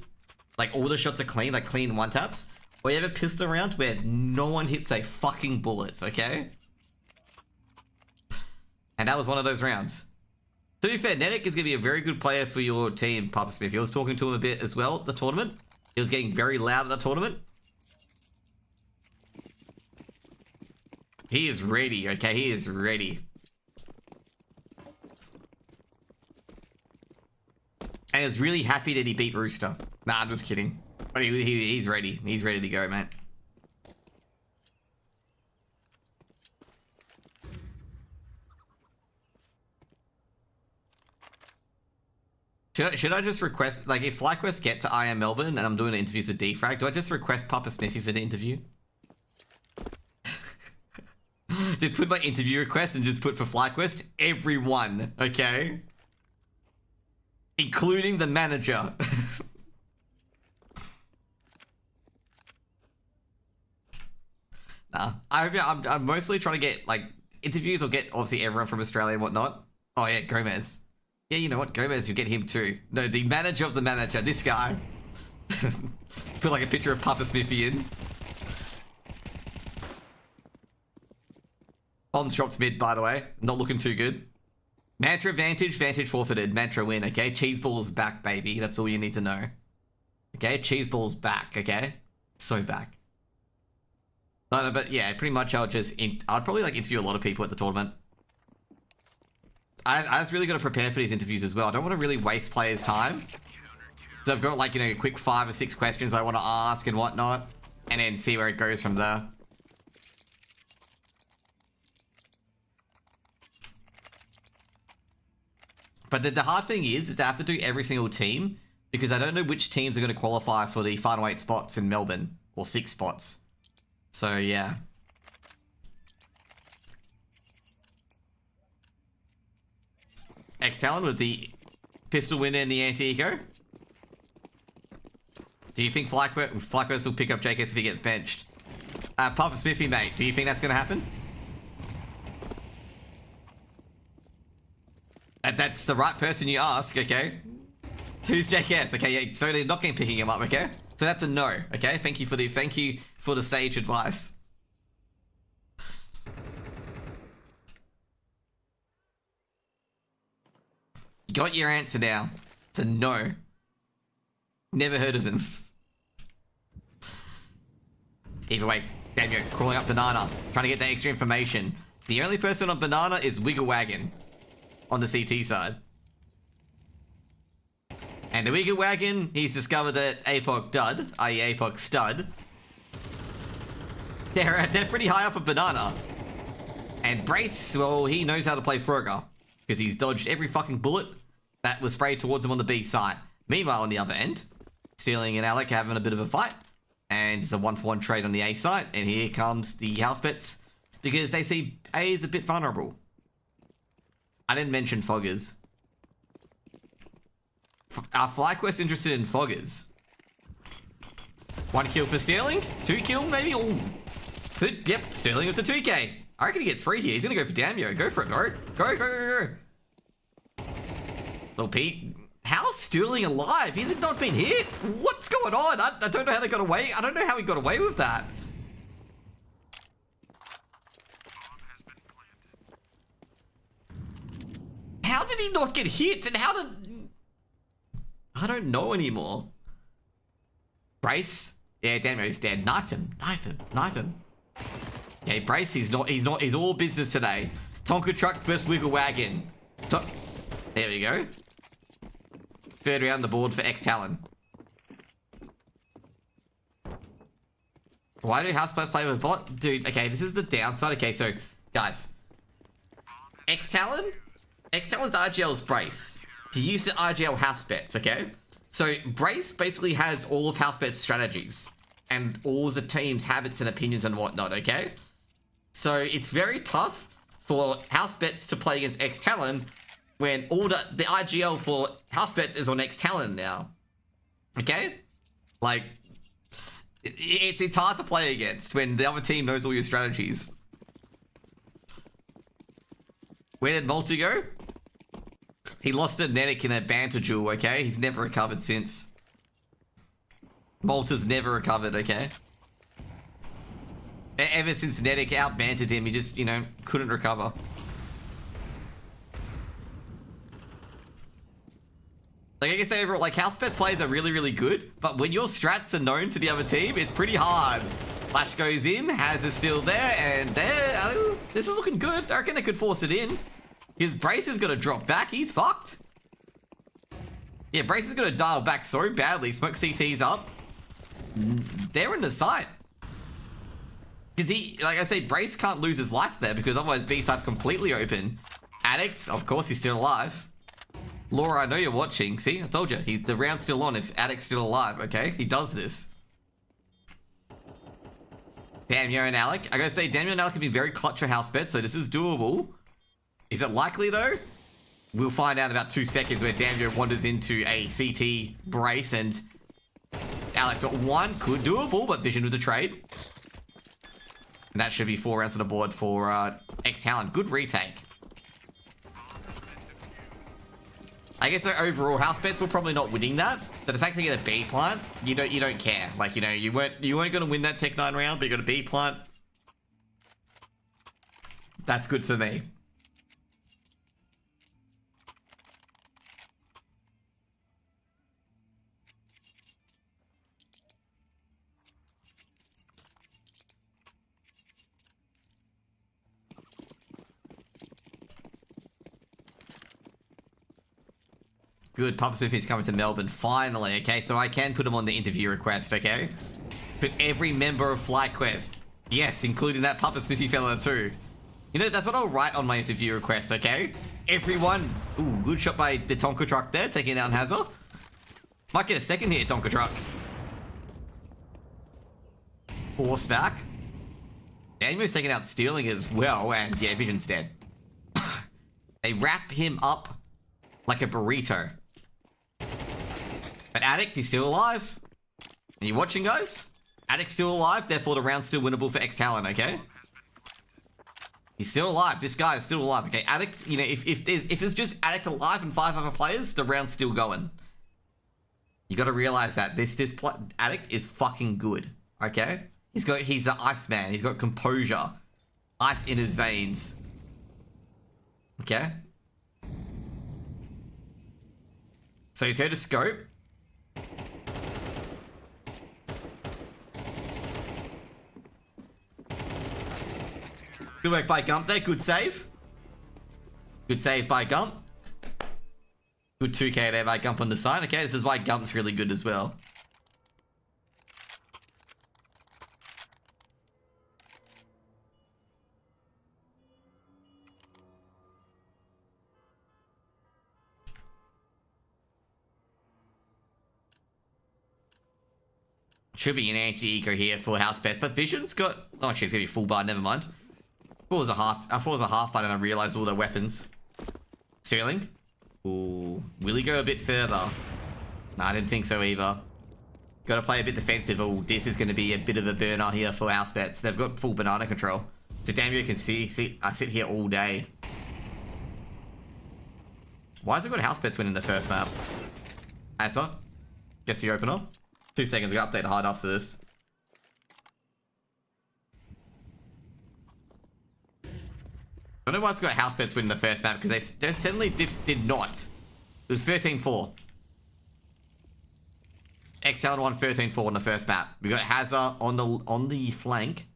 Like all the shots are clean, like clean one taps? Or you have a pistol round where no one hits a fucking bullets, okay? And that was one of those rounds. To be fair, Nedek is going to be a very good player for your team, Papa Smith. I was talking to him a bit as well at the tournament. He was getting very loud at the tournament. He is ready, okay? He is ready. And I was really happy that he beat Rooster. Nah, I'm just kidding. But he's ready. He's ready to go, man. Should I just request, like, if FlyQuest get to IM Melbourne and I'm doing interviews with Defrag, do I just request Papa Smithy for the interview? Just put my interview request and just put for FlyQuest everyone, okay? Including the manager. Nah, I'm mostly trying to get, like, interviews or get, obviously, everyone from Australia and whatnot. Oh, yeah, Gomez. Yeah, you know what? Gomez, you get him too. No, the manager of the manager, this guy. Put, like, a picture of Papa Smithy in. Bombs dropped mid, by the way. Not looking too good. Mantra Vantage, Vantage forfeited. Mantra win, okay? Cheeseball's back, baby. That's all you need to know. Okay? Cheeseball's back, okay? So back. No, but yeah, pretty much I'd probably like interview a lot of people at the tournament. I was really going to prepare for these interviews as well. I don't want to really waste players' time. So I've got like, you know, a quick 5 or 6 questions I want to ask and whatnot. And then see where it goes from there. But the hard thing is I have to do every single team. Because I don't know which teams are going to qualify for the final 8 spots in Melbourne. Or 6 spots. So, yeah. X-Talon with the pistol winner and the anti-eco. Do you think FlyQuest will pick up JKS if he gets benched? Papa Smithy, mate, do you think that's going to happen? That's the right person you ask, okay? Who's JKS? Okay, yeah, so they're not going to picking him up, okay? So that's a no, okay? Thank you for the sage advice. Got your answer now. It's a no. Never heard of him. Either way, Daniel crawling up Banana, trying to get that extra information. The only person on Banana is Wiggle Wagon on the CT side. And the Wiggle Wagon, he's discovered that APOC Dud, i.e. APOC Stud, they're pretty high up a Banana. And Brace, well, he knows how to play Frogger, because he's dodged every fucking bullet that was sprayed towards him on the B site. Meanwhile, on the other end, Stealing and Alec having a bit of a fight. And it's a 1-for-1 trade on the A site. And here comes the house bets, because they see A is a bit vulnerable. I didn't mention Foggers. Are FlyQuest interested in Foggers? 1 kill for Stealing? 2 kill maybe? Ooh. Yep, Stealing with the 2k. I reckon he gets free here. He's gonna go for Damio. Go for it, bro. Go. Little Pete. How's Sterling alive? He's not been hit. What's going on? I don't know how they got away. I don't know how he got away with that. How did he not get hit? And how did... I don't know anymore. Brace. Yeah, Damio's dead. Knife him. Okay, Brace, he's all business today. Tonka Truck versus Wiggle Wagon. There we go. Third round the board for X-Talon. Why do Houseplayers play with bot? Dude, okay, this is the downside. Okay, so, guys. X-Talon's RGL's Brace. He used the RGL house bets, okay? So, Brace basically has all of house bets strategies. And all the team's habits and opinions and whatnot, okay? So, it's very tough for house bets to play against X-Talon when all the IGL for house bets is on X-Talon now. Okay? Like, it's hard to play against when the other team knows all your strategies. Where did Monte go? He lost to Nedic in a banter duel, okay? He's never recovered since. Malta's never recovered, okay? Ever since Nedic out-bantered him, he just, you know, couldn't recover. Like, I can say overall, like, house bets players are really, really good, but when your strats are known to the other team, it's pretty hard. Flash goes in, Haz is still there, and there, this is looking good. I reckon they could force it in. His Brace is gonna drop back, he's fucked. Yeah, Brace is gonna dial back so badly. Smoke CT's up. They're in the site. Because he, like I say, Brace can't lose his life there, because otherwise B site's completely open. Addict, of course he's still alive. Laura, I know you're watching. See, I told you, the round's still on if Addict's still alive, okay? He does this. Damio and Alec. I gotta say, Damio and Alec have been very clutch for house bets, so this is doable. Is it likely, though? We'll find out in about 2 seconds where Damio wanders into a CT Brace, and Alex got 1. Could doable, but Vision with the trade. And that should be 4 rounds on the board for X-Talon. Good retake. I guess overall house bets were probably not winning that, but the fact they get a B plant, you don't care. Like, you know, you weren't gonna win that Tech 9 round, but you got a B plant. That's good for me. Good, Papa Smithy's coming to Melbourne, finally, okay? So I can put him on the interview request, okay? Put every member of FlyQuest. Yes, including that Papa Smithy fella too. You know, that's what I'll write on my interview request, okay? Everyone. Ooh, good shot by the Tonka Truck there, taking down Hazard. Might get a second here, Tonka Truck. Horseback. Daniel's taking out Stealing as well, and yeah, Vision's dead. They wrap him up like a burrito. But Addict, he's still alive. Are you watching, guys? Addict's still alive, therefore the round's still winnable for X-Talon, okay? He's still alive. This guy is still alive, okay? Addict, you know, if there's just Addict alive and 5 other players, the round's still going. You gotta realize that this Addict is fucking good, okay? He's the Iceman. He's got composure. Ice in his veins. Okay? So he's here to scope. Good work by Gump there. Good save. Good save by Gump. Good 2k there by Gump on the side. Okay, this is why Gump's really good as well. Should be an anti-eco here for house bets, but Vision's got... Oh, actually, it's going to be full bar, never mind. I thought it was a half bar and I realized all their weapons. Sterling? Ooh. Will he go a bit further? Nah, I didn't think so either. Got to play a bit defensive. Oh, this is going to be a bit of a burner here for house bets. They've got full banana control. So damn you can see I sit here all day. Why has it got house bets winning the first map? Asa gets the opener. 2 seconds, I gotta update the hide after this. I don't know why it's got house bets winning the first map, because they suddenly did not. It was 13-4. X-Talon won 13-4 on the first map. We got Hazard on the flank.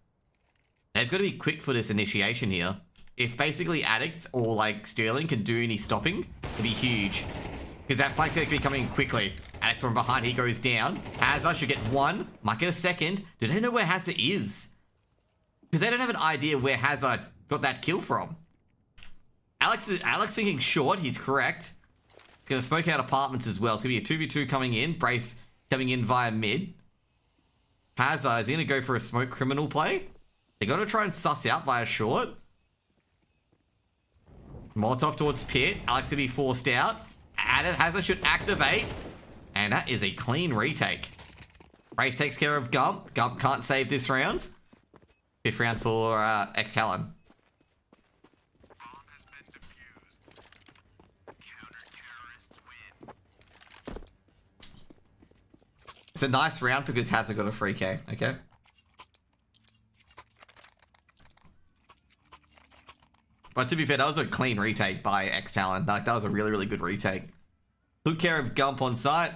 They've got to be quick for this initiation here. If basically Addicts or like Sterling can do any stopping, it'd be huge. Because that flank's going to be coming quickly. Addict from behind, he goes down. Hazard should get 1. Might get a second. Do they know where Hazard is? Because they don't have an idea where Hazard got that kill from. Alex thinking short. He's correct. He's going to smoke out apartments as well. It's going to be a 2v2 coming in. Brace coming in via mid. Hazard is going to go for a smoke criminal play. They're going to try and suss out via short. Molotov towards pit. Alex to be forced out. Hazard should activate. And that is a clean retake. Brace takes care of Gump. Gump can't save this round. 5th round for X-Talon. It's a nice round because Hazard got a free K, okay? But to be fair, that was a clean retake by X-Talon. Like, that was a really, really good retake. Took care of Gump on site.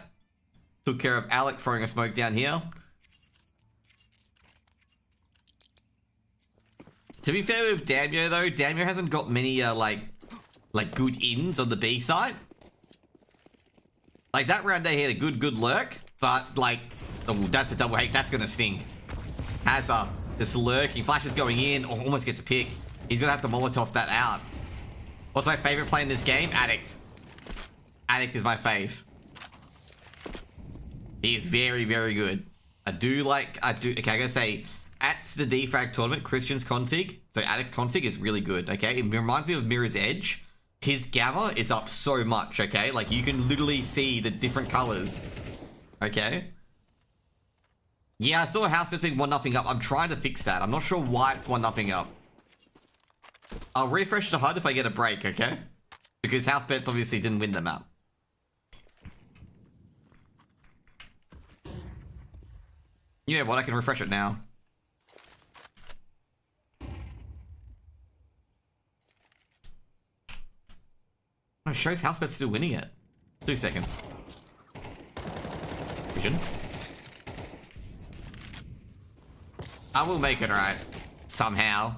Took care of Alec throwing a smoke down here. To be fair with Damio though, Damio hasn't got many like good ins on the B side. Like that round they had a good lurk, but like, oh, that's a double hake. That's gonna sting. Hazard just lurking. Flash is going in. Oh, almost gets a pick. He's gonna have to Molotov that out. What's my favorite play in this game? Addict. Addict is my fave. He is very, very good. Okay, I gotta say, at the defrag tournament, Christian's config, so Addict's config is really good, okay? It reminds me of Mirror's Edge. His gamma is up so much, okay? Like, you can literally see the different colors, okay? Yeah, I saw House Bets being 1-0 up. I'm trying to fix that. I'm not sure why it's 1-0 up. I'll refresh the HUD if I get a break, okay? Because House Bets obviously didn't win the map. You know what? I can refresh it now. Oh, it shows House Bet's still winning it. 2 seconds. Vision. I will make it right. Somehow.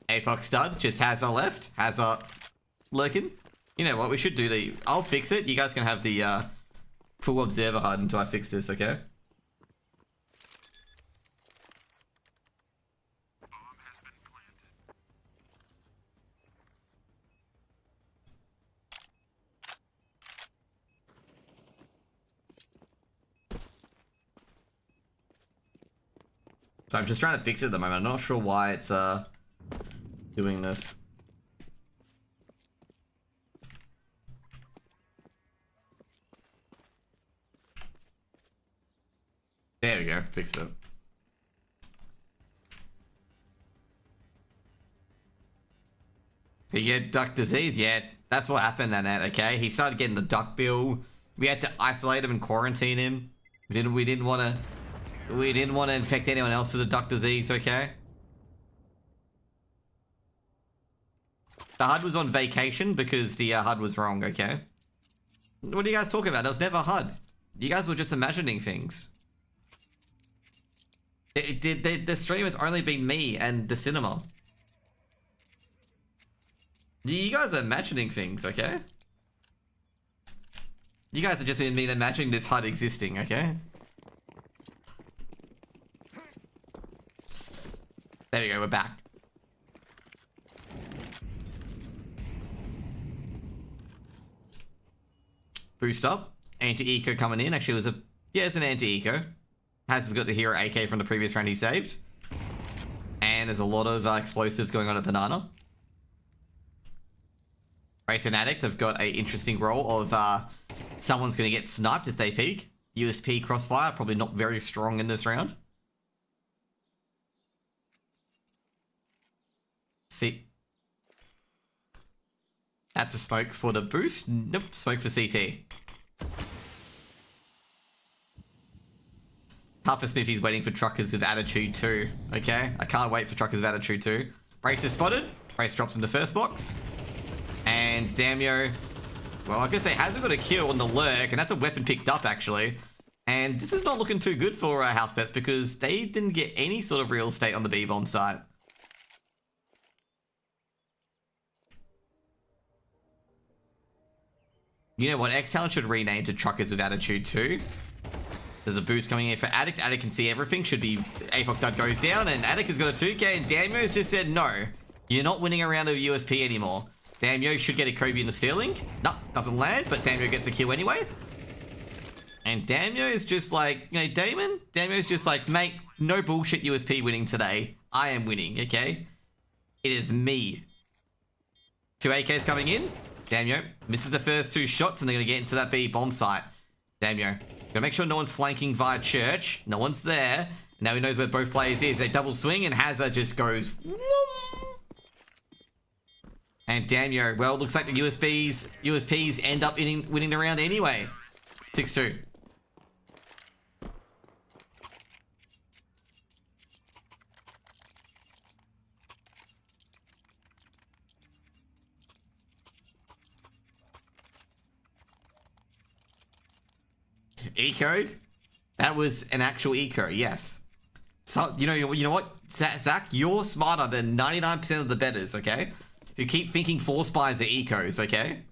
Apox stud just has a left. Has a lurking. You know what? We should do I'll fix it. You guys can have the full observer HUD until I fix this, okay? So I'm just trying to fix it at the moment. I'm not sure why it's doing this. There we go. Fixed it. He get duck disease? Yeah, that's what happened, Annette, okay? He started getting the duck bill. We had to isolate him and quarantine him. We didn't want to infect anyone else with the duck disease, okay? The HUD was on vacation because the HUD was wrong, okay? What are you guys talking about? There was never HUD. You guys were just imagining things. The stream has only been me and the cinema. You guys are imagining things, okay? You guys have just been imagining this HUD existing, okay? There we go, we're back. Boost up. Anti-eco coming in. Actually, it was it's an anti-eco. Has got the hero AK from the previous round he saved. And there's a lot of explosives going on at Banana. Race and Addict have got an interesting role of someone's going to get sniped if they peek. USP Crossfire, probably not very strong in this round. See. That's a smoke for the boost. Nope, smoke for CT. Papa Smithy's waiting for truckers with attitude too. Okay, I can't wait for truckers with attitude too. Brace is spotted. Brace drops in the first box. And Damio, well, I guess he hasn't got a kill on the lurk, and that's a weapon picked up actually. And this is not looking too good for House Pets because they didn't get any sort of real estate on the B-bomb site. You know what? X-Talent should rename to Truckers with Attitude too. There's a boost coming in for Addict. Addict can see everything. Should be APOC Dud goes down, and Addict has got a 2k, and Damio's just said no. You're not winning a round of USP anymore. Damio should get a Kobe and a Sterling. No, doesn't land, but Damio gets a kill anyway. And Damio is just like, you know, Damio's just like, mate, no bullshit USP winning today. I am winning, okay? It is me. 2 AKs coming in. Damio misses the first 2 shots, and they're going to get into that B bomb site. Damio, gotta make sure no one's flanking via church. No one's there. Now he knows where both players is. They double swing, and Hazard just goes... And Damio, well, looks like the USPs end up winning the round anyway. 6-2. E-code? That was an actual E-code, yes. So, you know what, Zach? You're smarter than 99% of the bettors, okay? You keep thinking force buys are ecos, okay?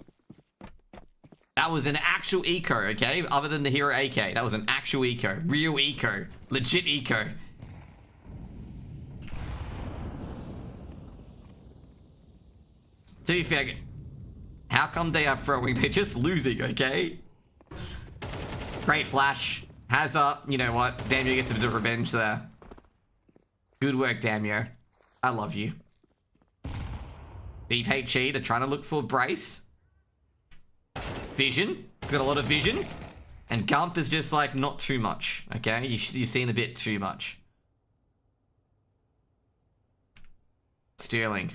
That was an actual eco, okay? Other than the hero AK, that was an actual eco. Real eco. Legit eco. To be fair, how come they are throwing? They're just losing, okay? Great flash. Hazard, you know what? Damio gets a bit of revenge there. Good work, Damio. I love you. Deep HE, they're trying to look for Brace. Vision. It's got a lot of vision. And Gump is just like, not too much. Okay? You've seen a bit too much. Sterling.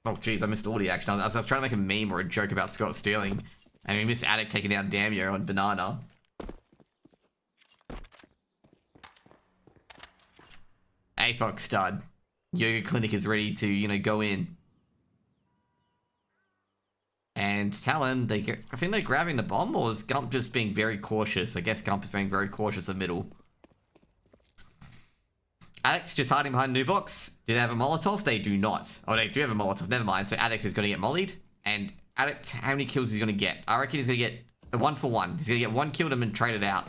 Oh, jeez, I missed all the action. I was trying to make a meme or a joke about Scott Sterling. And we missed Addict taking down Damio on Banana. APOC stud. Yoga Clinic is ready to, you know, go in. And Talon, I think they're grabbing the bomb, or is Gump just being very cautious? I guess Gump is being very cautious in middle. Alex just hiding behind new box. Do they have a Molotov? They do not. Oh, they do have a Molotov. Never mind. So Alex is going to get mollied. And Alex, how many kills is he going to get? I reckon he's going to get a 1-for-1. He's going to get 1 kill and trade it out.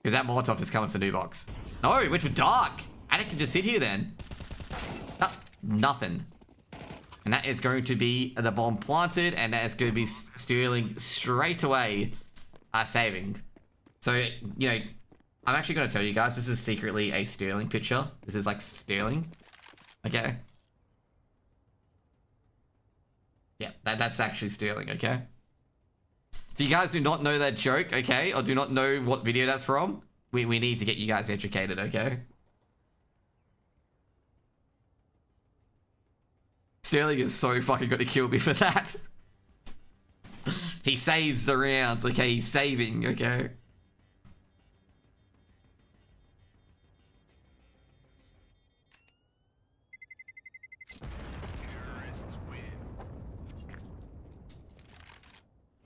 Because that Molotov is coming for new box. No, he went for dark. Alex can just sit here then. No, nothing. And that is going to be the bomb planted. And that is going to be Sterling straight away saving. So, you know... I'm actually going to tell you guys, this is secretly a Sterling picture. This is, like, Sterling. Okay? Yeah, that's actually Sterling, okay? If you guys do not know that joke, okay, or do not know what video that's from, we need to get you guys educated, okay? Sterling is so fucking gonna kill me for that. He saves the rounds, okay? He's saving, okay?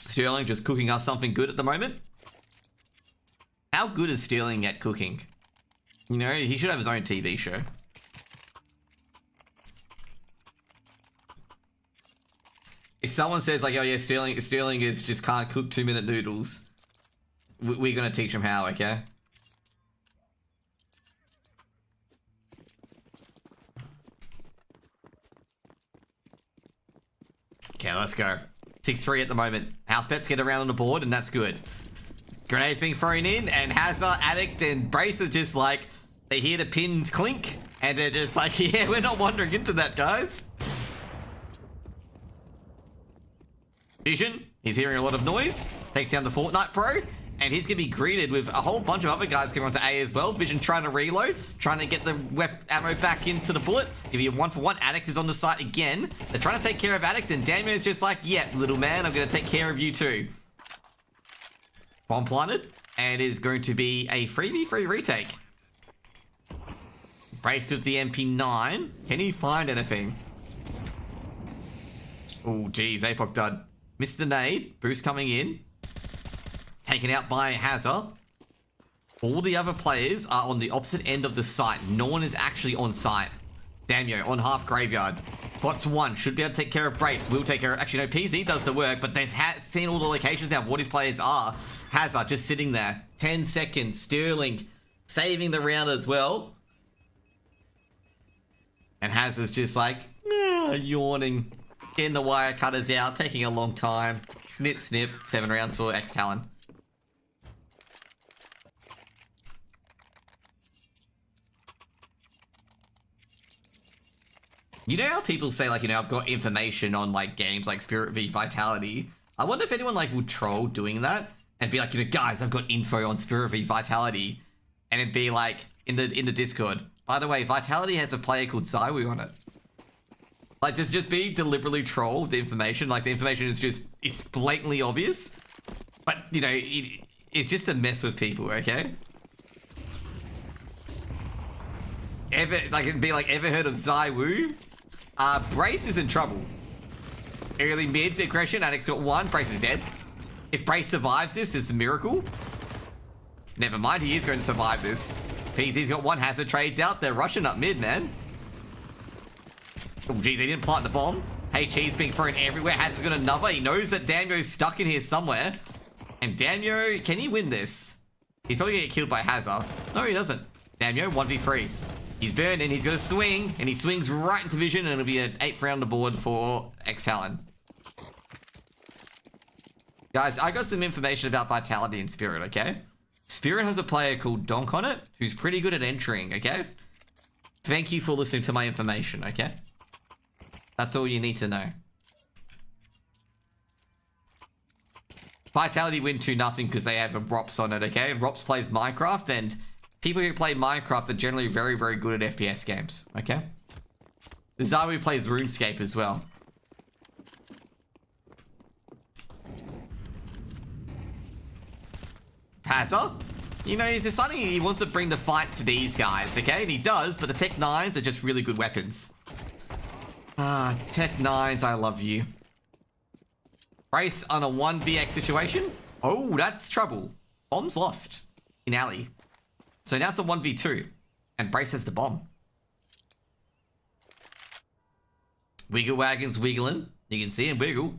Sterling just cooking us something good at the moment. How good is Sterling at cooking? You know, he should have his own TV show. If someone says like, oh yeah, Sterling is just can't cook 2-minute noodles, we're gonna teach him how, okay? Okay, let's go. 6-3 at the moment. House bets get around on the board, and that's good. Grenades being thrown in, and Hazard, Addict, and Brace are just like, they hear the pins clink, and they're just like, yeah, we're not wandering into that, guys. Vision, he's hearing a lot of noise, takes down the Fortnite Pro, and he's going to be greeted with a whole bunch of other guys coming onto A as well. Vision trying to reload, trying to get the ammo back into the bullet. Give you a 1-for-1. Addict is on the site again. They're trying to take care of Addict, and Damio's just like, yeah, little man, I'm going to take care of you too. Bomb planted, and is going to be a 3v3 retake. Brace with the MP9. Can he find anything? Oh, geez, Apoc dud. Missed the nade. Boost coming in. Taken out by Hazard. All the other players are on the opposite end of the site. No one is actually on site. Damio on half graveyard. Spots one. Should be able to take care of Brace. Will take care of... Actually, no, PZ does the work, but they've seen all the locations now of what his players are. Hazard just sitting there. 10 seconds. Sterling saving the round as well. And Hazard's just like, yawning. Getting the wire cutters out. Taking a long time. Snip, snip. 7 rounds for X-Talon. You know how people say, like, you know, I've got information on, like, games like Spirit v Vitality. I wonder if anyone, like, would troll doing that and be like, you know, guys, I've got info on Spirit v Vitality. And it'd be like, in the Discord, by the way, Vitality has a player called Zywoo on it. Like, just be deliberately trolled the information. Like, the information is just, it's blatantly obvious. But, you know, it's just a mess with people, okay? It'd be like, ever heard of Zywoo? Brace is in trouble. Early mid aggression, Addict's got 1. Brace is dead. If Brace survives this, it's a miracle. Never mind, he is going to survive this. PZ's got 1. Hazard trades out. They're rushing up mid, man. Oh, geez, they didn't plant the bomb. HE's being thrown everywhere. Hazard's got another. He knows that Damio's stuck in here somewhere. And Damio, can he win this? He's probably going to get killed by Hazard. No, he doesn't. Damio, 1v3. He's burning, he's going to swing, and he swings right into Vision, and it'll be an 8th round on the board for X-Talon. Guys, I got some information about Vitality and Spirit, okay? Spirit has a player called Donk on it, who's pretty good at entering, okay? Thank you for listening to my information, okay? That's all you need to know. Vitality win 2-0 because they have a Rops on it, okay? Rops plays Minecraft, and people who play Minecraft are generally very, very good at FPS games, okay? The Zywoo plays RuneScape as well. Pazza, you know, he's deciding he wants to bring the fight to these guys, okay? And he does, but the Tech 9s are just really good weapons. Tech 9s, I love you. Brace on a 1vx situation. Oh, that's trouble. Bomb's lost in alley. So now it's a 1v2. And Brace has the bomb. Wiggle Wagon's wiggling. You can see him wiggle.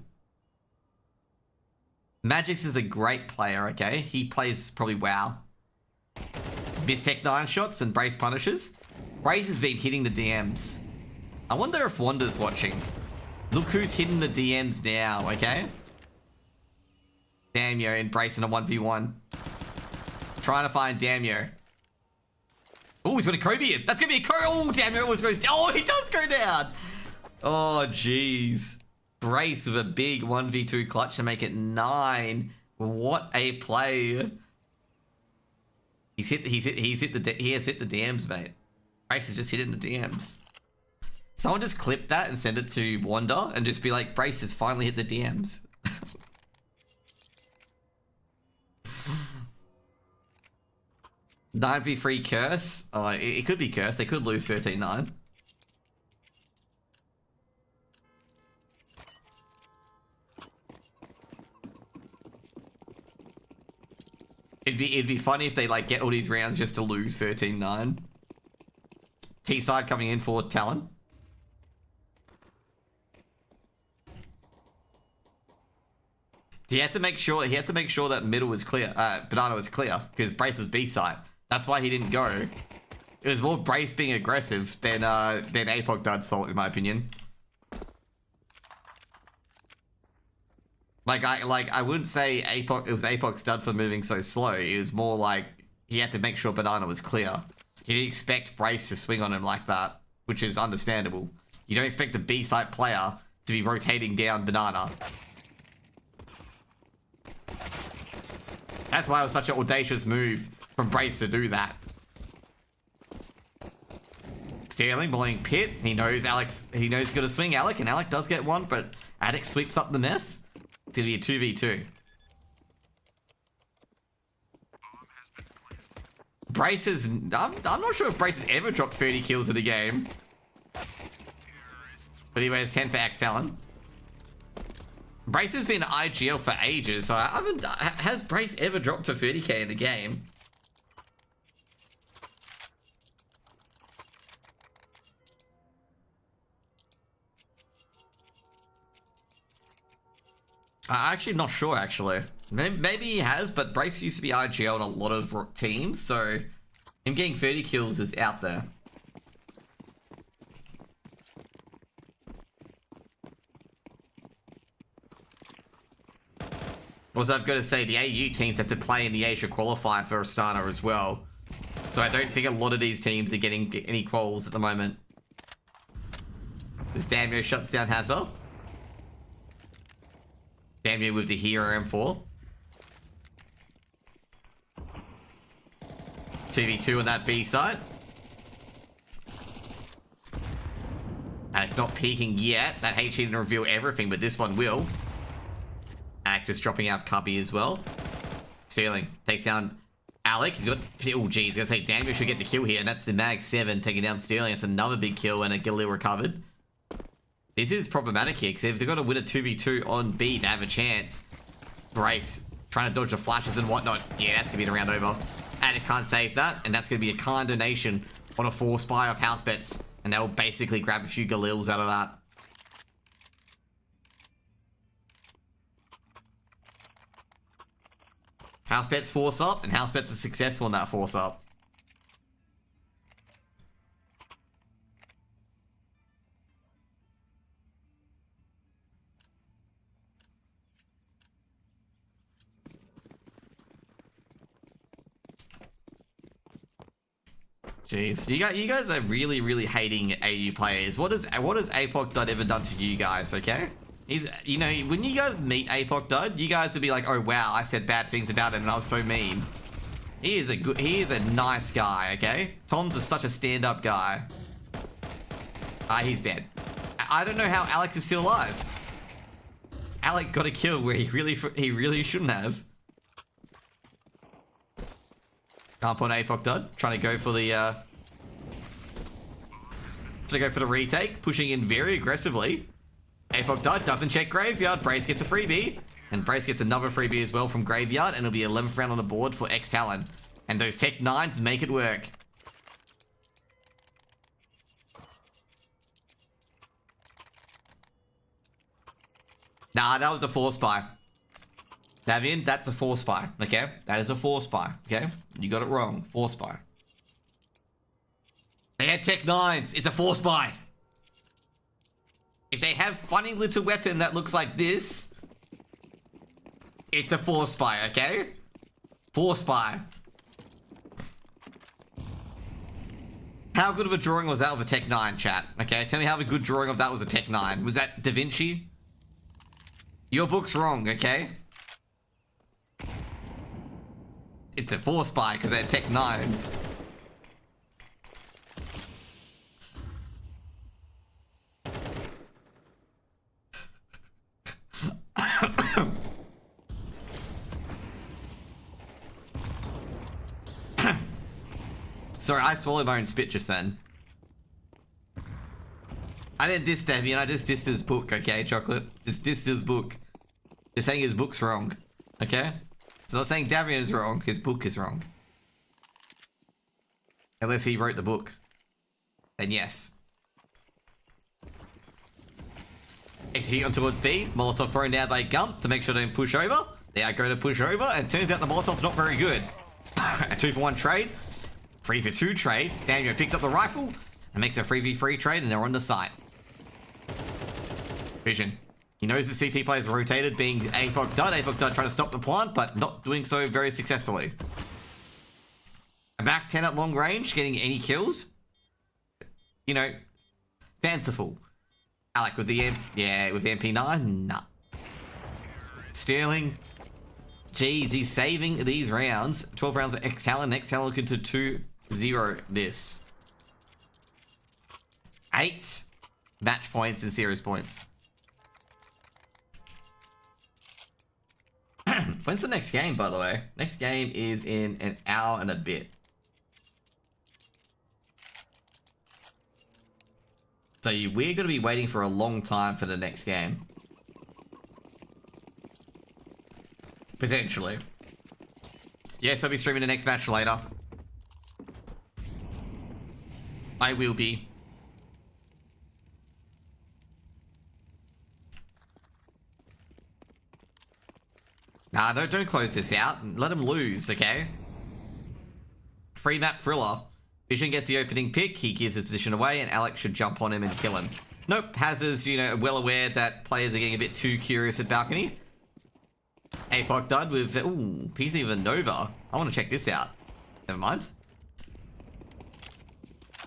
Magix is a great player, okay? He plays probably WoW. Miss Tech 9 shots and Brace punishes. Brace has been hitting the DMs. I wonder if Wanda's watching. Look who's hitting the DMs now, okay? Damio and Brace in a 1v1. Trying to find Damio. Oh, he's got a Kobe in. That's going to be a Kobe. Oh, Damio almost goes down. Oh, he does go down. Oh, jeez. Brace with a big 1v2 clutch to make it 9. What a play. He has hit the DMs, mate. Brace has just hit in the DMs. Someone just clip that and send it to Wanda and just be like, Brace has finally hit the DMs. 9v3 curse. Oh, it could be cursed. They could lose 13-9. It'd be funny if they like get all these rounds just to lose 13-9. T side coming in for Talon. He had to make sure that middle was clear. Banana was clear because Brace was B side. That's why he didn't go. It was more Brace being aggressive than APOC Dud's fault, in my opinion. I wouldn't say APOC, it was APOC's dud for moving so slow. It was more like he had to make sure Banana was clear. He didn't expect Brace to swing on him like that, which is understandable. You don't expect a B-side player to be rotating down Banana. That's why it was such an audacious move from Brace to do that. Sterling bullying Pit. He knows he's gonna swing Alec, and Alec does get one, but Addict sweeps up the mess. It's gonna be a 2v2. Brace is... I'm not sure if Brace has ever dropped 30 kills in a game. But he wears 10 for Axe Talon. Brace has been IGL for ages, so has Brace ever dropped to 30k in the game? I'm actually not sure, actually. Maybe he has, but Brace used to be IGL in a lot of teams, so him getting 30 kills is out there. Also, I've got to say, the AU teams have to play in the Asia qualifier for Astana as well. So I don't think a lot of these teams are getting any quals at the moment. This Damio shuts down Hazard. Damio with the hero M4. 2v2 on that B side. And it's not peeking yet. That HE didn't reveal everything, but this one will. Actors dropping out of Cubby as well. Sterling takes down Alec. He's got... Oh, geez. He's going to say Damio should get the kill here. And that's the Mag 7 taking down Sterling. It's another big kill and a Galil recovered. This is problematic here, because if they're going to win a 2v2 on B to have a chance, Brace trying to dodge the flashes and whatnot, yeah, that's going to be the round over. And it can't save that, and that's going to be a kind donation on a 4 spy of house bets, and they'll basically grab a few Galils out of that. House bets force up, and house bets are successful in that force up. Jeez, you guys are really hating AU players. What has APOC Dud ever done to you guys? Okay, you know, when you guys meet APOC Dud, you guys will be like, oh wow, I said bad things about him and I was so mean. He is a nice guy. Okay, Tom's such a stand-up guy. He's dead. I don't know how Alex is still alive. Alec got a kill where he really shouldn't have. Up on APOC Dud, trying to go for the retake, pushing in very aggressively. APOC Dud doesn't check Graveyard. Brace gets a freebie, and Brace gets another freebie as well from Graveyard, and it'll be 11th round on the board for X Talon. And those Tech 9s make it work. Nah, that was a 4 spy. Davian, that's a 4 spy, okay? That is a 4 spy, okay? You got it wrong. 4 spy. They had Tech 9s. It's a 4 spy. If they have funny little weapon that looks like this, it's a 4 spy, okay? 4 spy. How good of a drawing was that of a Tech 9, chat? Okay, tell me how a good drawing of that was a Tech 9. Was that Da Vinci? Your book's wrong, okay? It's a force buy because they're Tech 9s. Sorry, I swallowed my own spit just then. I didn't diss Devian, I just dissed his book, okay, Chocolate? Just dissed his book. Just saying his book's wrong, okay? So I'm not saying Davian is wrong, his book is wrong. Unless he wrote the book. Then yes. Execute on towards B, Molotov thrown down by Gump to make sure they don't push over. They are going to push over, and turns out the Molotov's not very good. A 2-for-1 trade. 3-for-2 trade. Daniel picks up the rifle and makes a 3v3 trade, and they're on the site. Vision. He knows the CT players rotated, being APOC Dud. APOC Dud trying to stop the plant, but not doing so very successfully. A Mac 10 at long range, getting any kills. You know, fanciful. Alec with the with the MP9, nah. Sterling. Jeez, he's saving these rounds. 12 rounds of X-Talon. X-Talon looking to 2-0 this. 8 match points and series points. When's the next game, by the way? Next game is in an hour and a bit. So we're going to be waiting for a long time for the next game. Potentially. Yes, I'll be streaming the next match later. I will be. Nah, don't close this out. Let him lose, okay? Free map thriller. Vision gets the opening pick. He gives his position away, and Alex should jump on him and kill him. Nope. Hazard's, you know, well aware that players are getting a bit too curious at balcony. APOC Dud with... Ooh, PZ of a Nova. I want to check this out. Never mind.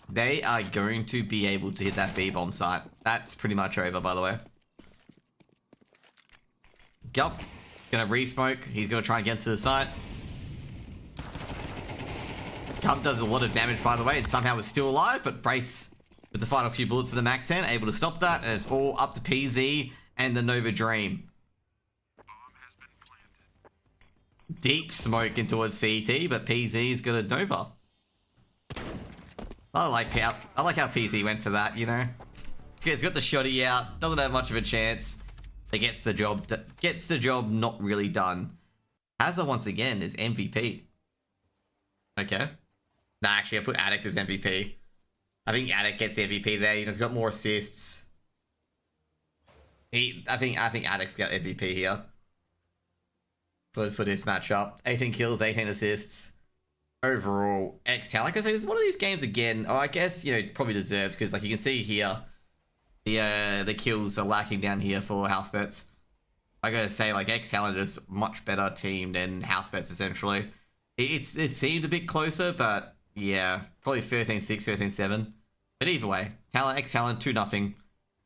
They are going to be able to hit that B-bomb site. That's pretty much over, by the way. Gulp. Gonna re-smoke. He's gonna try and get to the site. Gump does a lot of damage, by the way, and somehow is still alive, but Brace with the final few bullets to the Mac 10, able to stop that, and it's all up to PZ and the Nova Dream. Deep smoke in towards CT, but PZ's got a Nova. I like how PZ went for that, you know? He's got the shotty out, doesn't have much of a chance. It gets the job not really done. Hazard once again is MVP. Okay. Nah, actually I put Addict as MVP. I think Addict gets the MVP there. He's got more assists. I think Addict's got MVP here. For this matchup. 18 kills, 18 assists. Overall, X-Talon. Like I say, this is one of these games again. Oh, I guess, you know, probably deserves, because like you can see here, the kills are lacking down here for house bets. I gotta say, like, X-Talon is much better team than house bets, essentially. It seemed a bit closer, but yeah, probably 13-6, 13-7. But either way, X-Talon 2-0.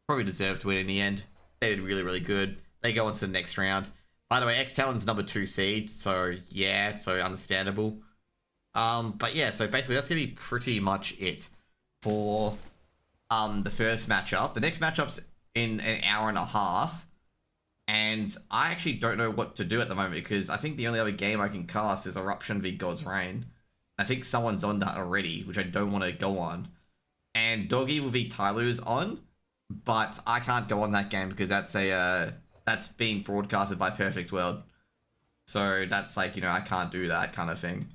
Probably deserved to win in the end. They did really, really good. They go on to the next round. By the way, X-Talon's number 2 seed, so yeah, so understandable. But yeah, so basically that's gonna be pretty much it for the first matchup. The next matchup's in an hour and a half, and I actually don't know what to do at the moment because I think the only other game I can cast is Eruption v God's Reign. I think someone's on that already, which I don't want to go on. And Dog Evil v Tyloo's on, but I can't go on that game because that's being broadcasted by Perfect World. So that's like, you know, I can't do that kind of thing.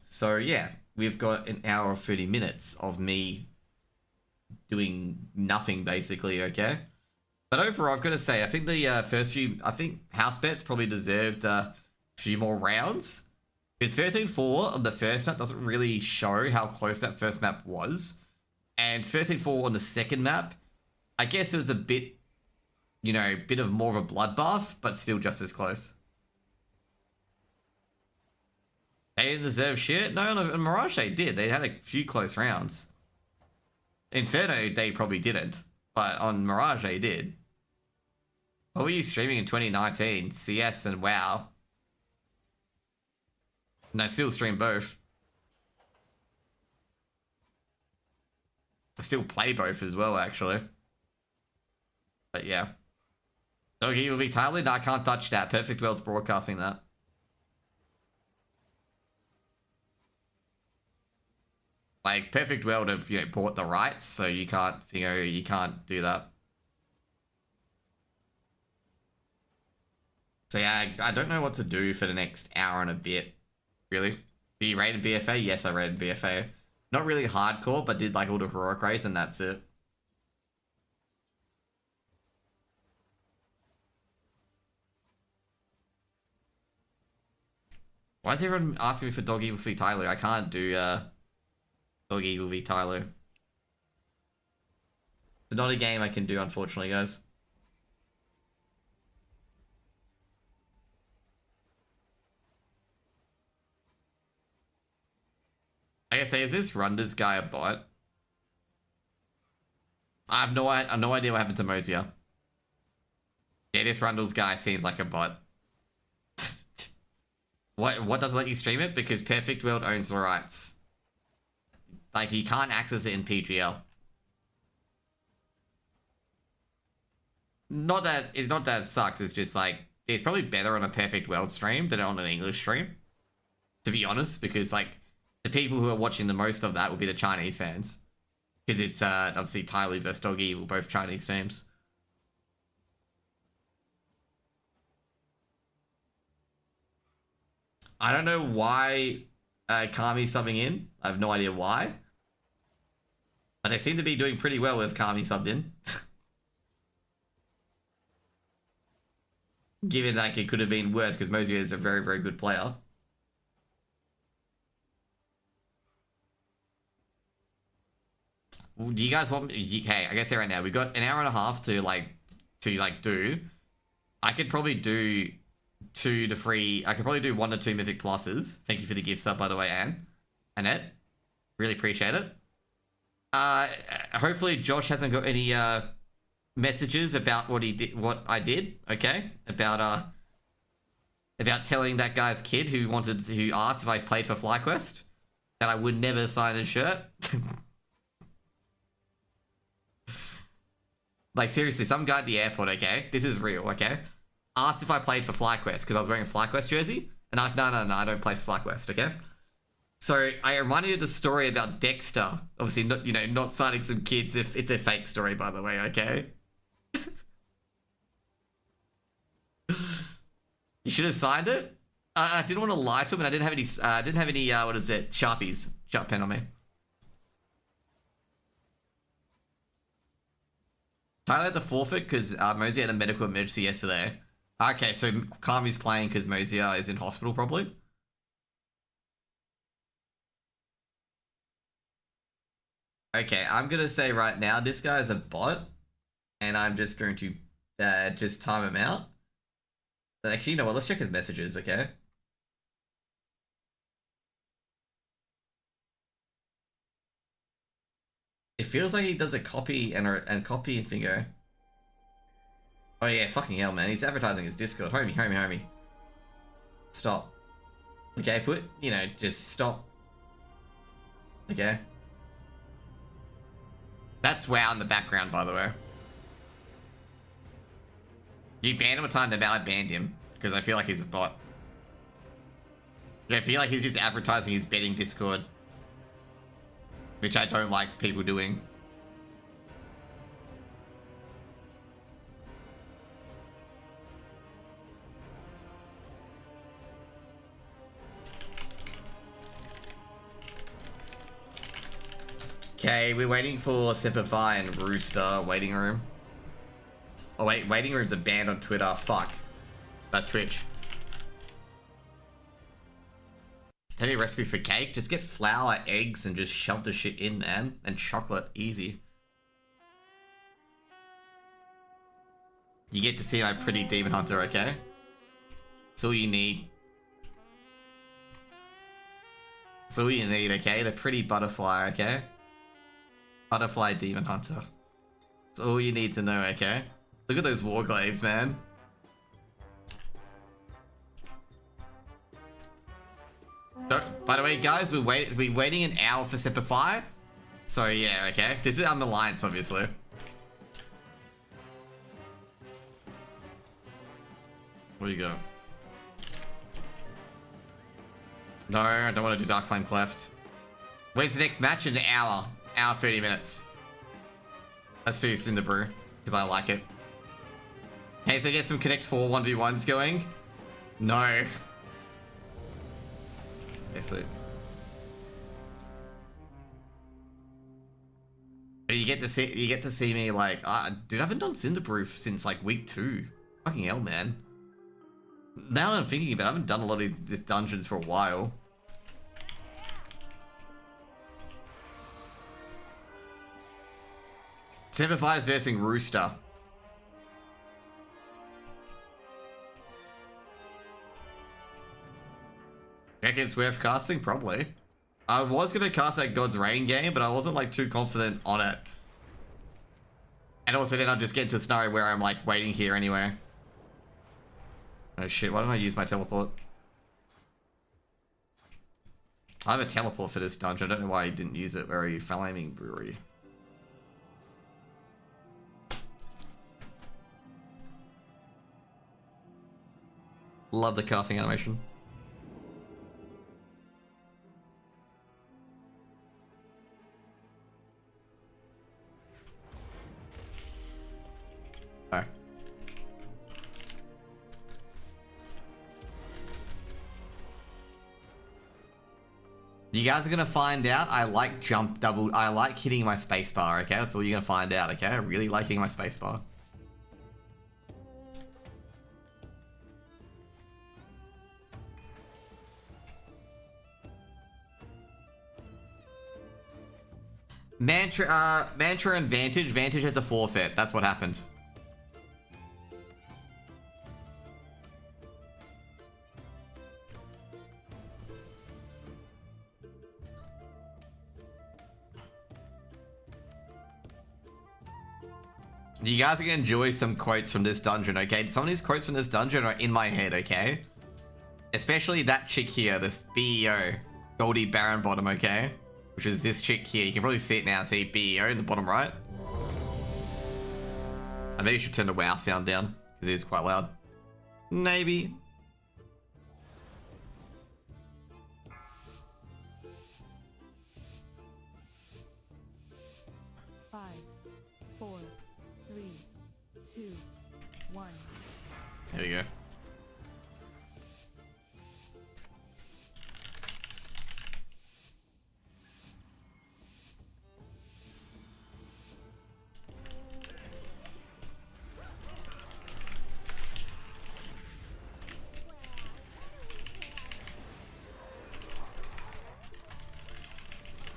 So yeah, we've got an hour of 30 minutes of me doing nothing basically, okay? But overall, I've got to say, I think the first few, I think house bets probably deserved a few more rounds. Because 13-4 on the first map doesn't really show how close that first map was. And 13-4 on the second map, I guess it was a bit, you know, bit of more of a bloodbath, but still just as close. They didn't deserve shit? No, on Mirage they did. They had a few close rounds. Inferno, they probably didn't. But on Mirage, they did. What were you streaming in 2019? CS and WoW. And I still stream both. I still play both as well, actually. But yeah. Doggy will be Tyler? No, I can't touch that. Perfect World's broadcasting that. Like, Perfect World have, you know, bought the rights, so you can't, you know, you can't do that. So yeah, I don't know what to do for the next hour and a bit, really. Do you rated BFA? Yes, I rated BFA. Not really hardcore, but did like all the heroic raids and that's it. Why is everyone asking me for Dog Evil v Tyler? I can't do Dog Evil v Tyler. It's not a game I can do, unfortunately, guys. I guess, is this Runder's guy a bot? I have no idea what happened to Mosier. Yeah, this Rundle's guy seems like a bot. What doesn't let you stream it? Because Perfect World owns the rights. Like, you can't access it in PGL. Not that it sucks, it's just like, it's probably better on a Perfect World stream than on an English stream. To be honest, because like, the people who are watching the most of that will be the Chinese fans. Because it's obviously Tyler vs Dog Evil, both Chinese teams. I don't know why Kami's subbing in. I have no idea why. But they seem to be doing pretty well with Kami subbed in. Given that it could have been worse, because Mosier is a very, very good player. Do you guys want me? Okay, I guess right now we've got an hour and a half to do. I could probably do 2 to 3. I could probably do 1 to 2 mythic pluses. Thank you for the gift sub, by the way, Annette. Really appreciate it. Hopefully Josh hasn't got any messages about what I did. Okay, about telling that guy's kid who asked if I played for FlyQuest that I would never sign his shirt. Like, seriously, some guy at the airport, okay? This is real, okay? Asked if I played for FlyQuest because I was wearing a FlyQuest jersey. And I'm like, no, I don't play for FlyQuest, okay? So, I reminded you of the story about Dexter. Obviously, not signing some kids if it's a fake story, by the way, okay? You should have signed it? I didn't want to lie to him, and I didn't have any, what is it, Sharpies. Sharp pen on me. Tyler had to forfeit because Mosier had a medical emergency yesterday. Okay, so Kami's playing because Mosier is in hospital, probably. Okay, I'm going to say right now, this guy is a bot. And I'm just going to just time him out. But actually, you know what? Let's check his messages, okay? It feels like he does a copy and copy and finger. Oh yeah, fucking hell, man. He's advertising his Discord. Homie. Stop. Okay, just stop. Okay. That's WoW in the background, by the way. You banned him a time, I banned him. Because I feel like he's a bot. I feel like he's just advertising his betting Discord. Which I don't like people doing. Okay, we're waiting for Simplify and Rooster waiting room. Oh wait, waiting rooms are banned on Twitter. Fuck. Twitch. Tell me a recipe for cake? Just get flour, eggs, and just shove the shit in, man. And chocolate. Easy. You get to see my pretty demon hunter, okay? That's all you need. That's all you need, okay? The pretty butterfly, okay? Butterfly demon hunter. That's all you need to know, okay? Look at those warglaives, man. So, by the way, guys, we're waiting an hour for Simplify. So yeah, okay. This is on Alliance, obviously. What do you got? No, I don't want to do Dark Flame Cleft. When's the next match? In an hour. Hour 30 minutes. Let's do Cinder Brew, because I like it. Okay, so get some Connect 4 1v1s going. No. Okay, sweet. You get to see me like, dude, I haven't done Cinder Brew since like week 2. Fucking hell, man. Now that I'm thinking about it, I haven't done a lot of these dungeons for a while. Simplifiers versus Rooster. Reckon it's worth casting? Probably. I was gonna cast that God's Reign game, but I wasn't like too confident on it. And also then I'll just get into a scenario where I'm like waiting here anyway. Oh shit, why don't I use my teleport? I have a teleport for this dungeon. I don't know why I didn't use it. Where are you? Flaming Brewery. Love the casting animation. Oh. You guys are gonna find out I like I like hitting my spacebar, okay? That's all you're gonna find out, okay? I really like hitting my spacebar. Mantra and Vantage. Vantage had to forfeit. That's what happened. You guys are gonna enjoy some quotes from this dungeon, okay? Some of these quotes from this dungeon are in my head, okay? Especially that chick here, this BEO, Goldie Baron Bottom, okay? Which is this chick here. You can probably see it now. See BEO in the bottom right. I maybe should turn the WoW sound down because it is quite loud. Maybe. There we go.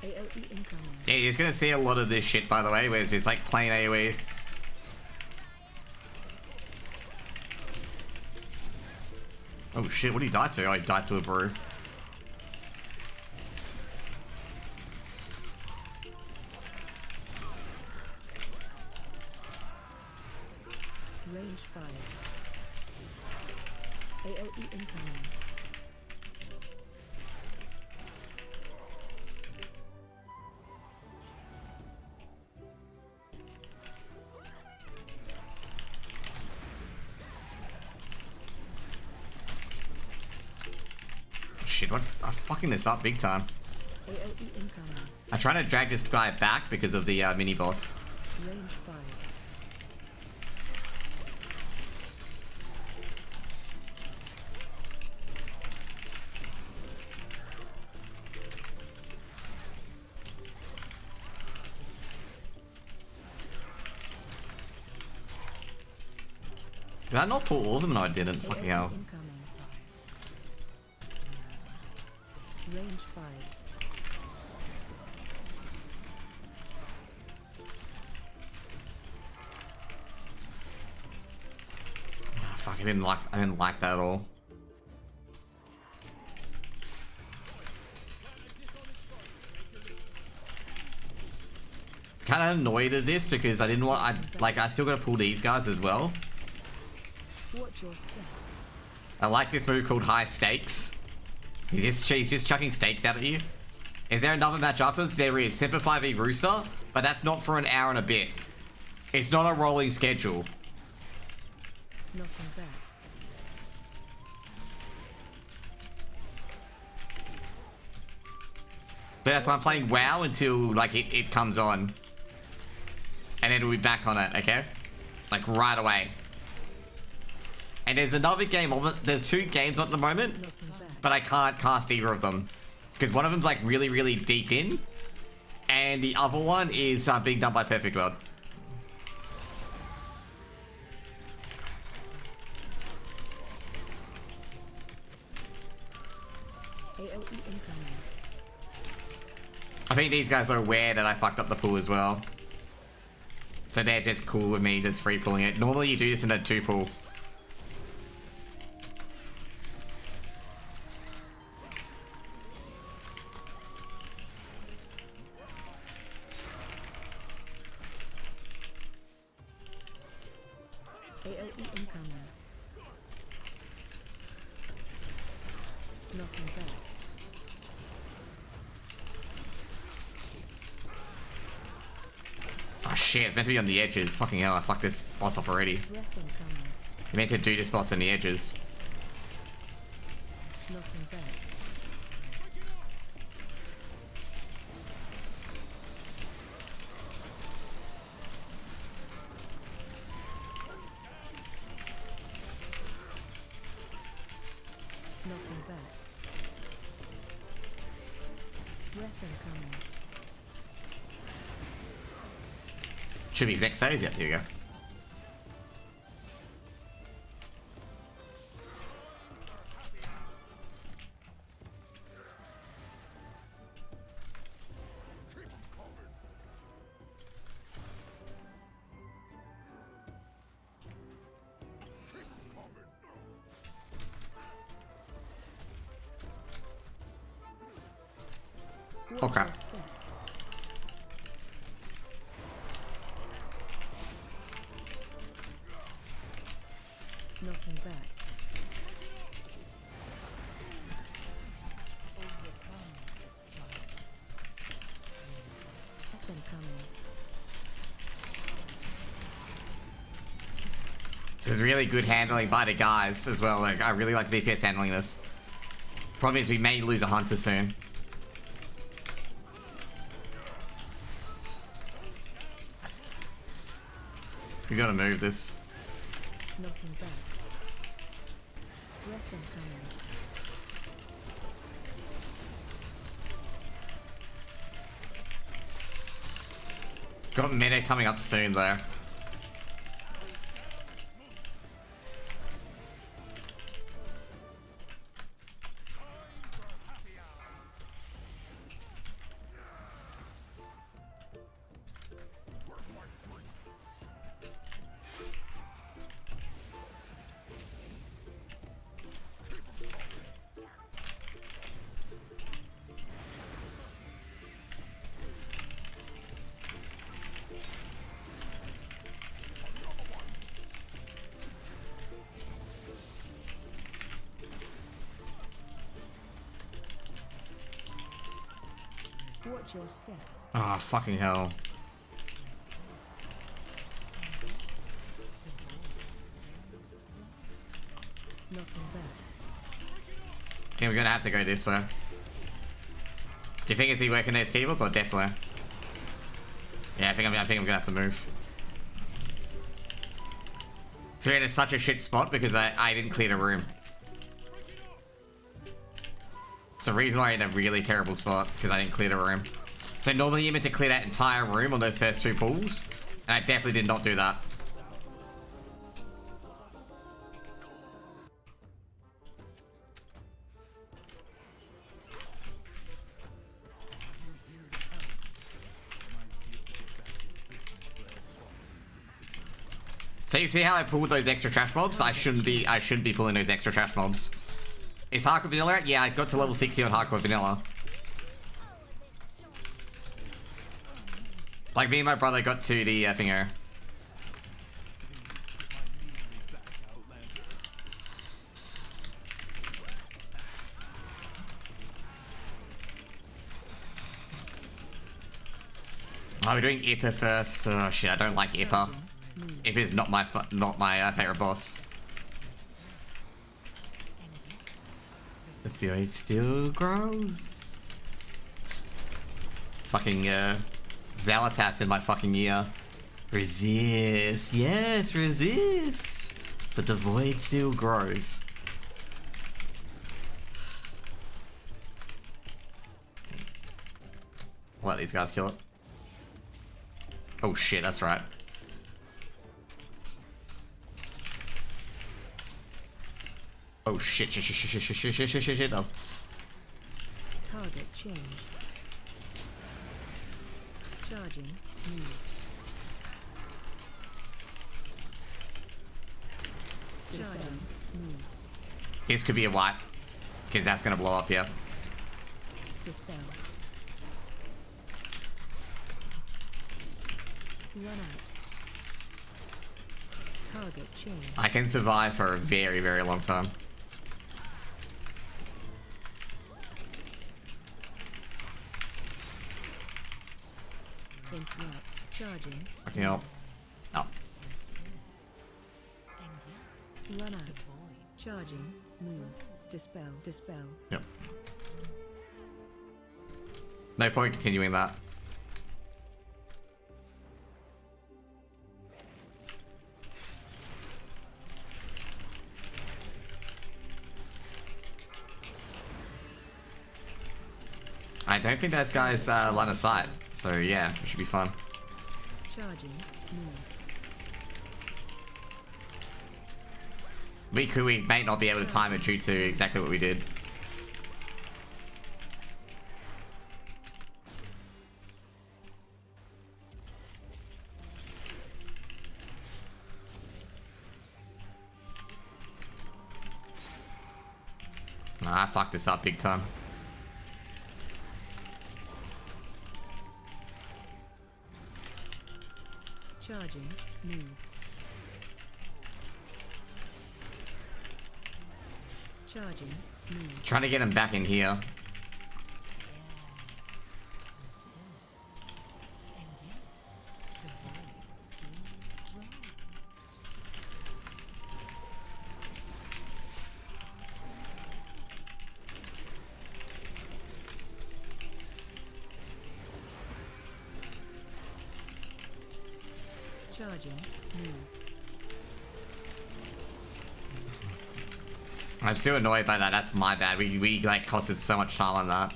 AoE incoming. Yeah, you're just gonna see a lot of this shit, by the way, where it's just like plain AoE. Oh shit, what do you die to? Oh, you died to a brew. Range 5. AoE incoming. Shit, what? I'm fucking this up big time. AoE incoming. I'm trying to drag this guy back because of the mini boss. Range 5. Did I not pull all of them? No, I didn't. Fucking hell. Range 5. Oh, fuck, I didn't like that at all. Kind of annoyed at this because I didn't want. I still got to pull these guys as well. Watch your step. I like this move called High Stakes. He's just chucking steaks out at you. Is there another match afterwards? There is. Simplify v Rooster, but that's not for an hour and a bit. It's not a rolling schedule. Nothing back. So that's why I'm playing WoW until like it comes on. And then we'll be back on it, okay? Like right away. And there's another game on it. There's 2 games at the moment, but I can't cast either of them. Because one of them's like really, really deep in. And the other one is being done by Perfect World. AOE incoming. I think these guys are aware that I fucked up the pool as well. So they're just cool with me just free pulling it. Normally you do this in a 2 pool. AOE incoming. Nothing back. Oh shit, it's meant to be on the edges. Fucking hell, I fucked this boss up already. Breath incoming. You meant to do this boss on the edges. Nothing back. Nothing back. Breath incoming. Should be his next phase. Yep, here we go. Watch Okay. your step. Nothing back. Breath incoming. There's really good handling by the guys as well. Like, I really like ZPS handling this. Problem is we may lose a hunter soon. We gotta move this. Nothing back. Breath incoming. Got meta coming up soon though. Watch your step. Ah, fucking hell. Nothing back. Okay, we're gonna have to go this way. Do you think it's me working those keyboards or definitely? Yeah, I think I'm gonna have to move. So we're in such a shit spot because I didn't clear the room. It's the reason why I'm in a really terrible spot, because I didn't clear the room. So normally you're meant to clear that entire room on those first 2 pools, and I definitely did not do that. So you see how I pulled those extra trash mobs? I shouldn't be pulling those extra trash mobs. Is Hardcore Vanilla out? Yeah, I got to level 60 on Hardcore Vanilla. Like me and my brother got to the thinger. Are we doing Ippa first? Oh shit, I don't like Ippa. Ippa's not my favorite boss. This video still grows. Fucking Zalatas in my fucking ear. Resist, yes, resist. But the void still grows. Let these guys kill it. Oh shit, that's right. Oh shit, shit. That was... Target change. Charging. Move. Charging. Move. This could be a wipe. Because that's gonna blow up here. Dispel. Run out. Target change. I can survive for a very, very long time. Interrupt. Charging. Fucking hell. No. Run out. Charging. Move. Dispel. Dispel. Yep. No point continuing that. I don't think those guys line of sight, so yeah, it should be fun. Charging. Move. We may not be able to time it due to exactly what we did. Nah, I fucked this up big time. Charging. Move. Charging. Move. Trying to get him back in here. Charging. Move. I'm still annoyed by that. That's my bad. We like costed so much time on that.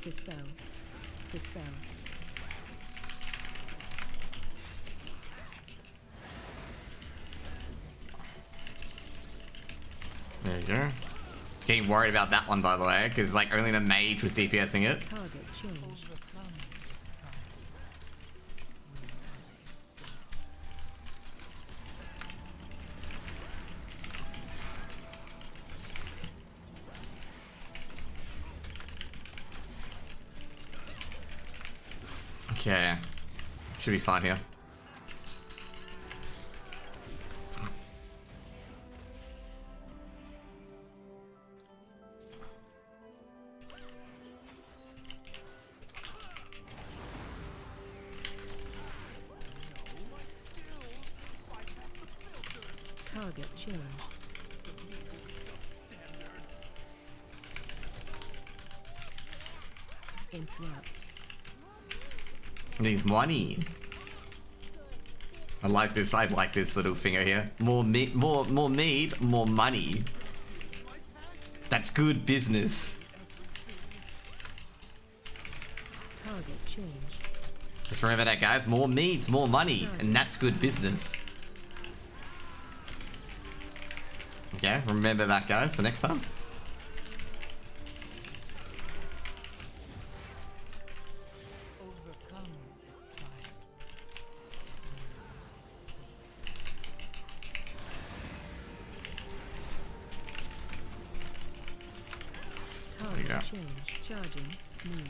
Dispel. Dispel. There you go. Just getting worried about that one, by the way, because like only the mage was DPSing it. Target change. Okay. Should be fine here. Target change. Interrupt. Need money. I like this. I like this little finger here. More meat, more meat, more money. That's good business. Target change. Just remember that, guys. More meat, more money, and that's good business. Okay, remember that, guys, for next time. Yeah. change. Charging. Move.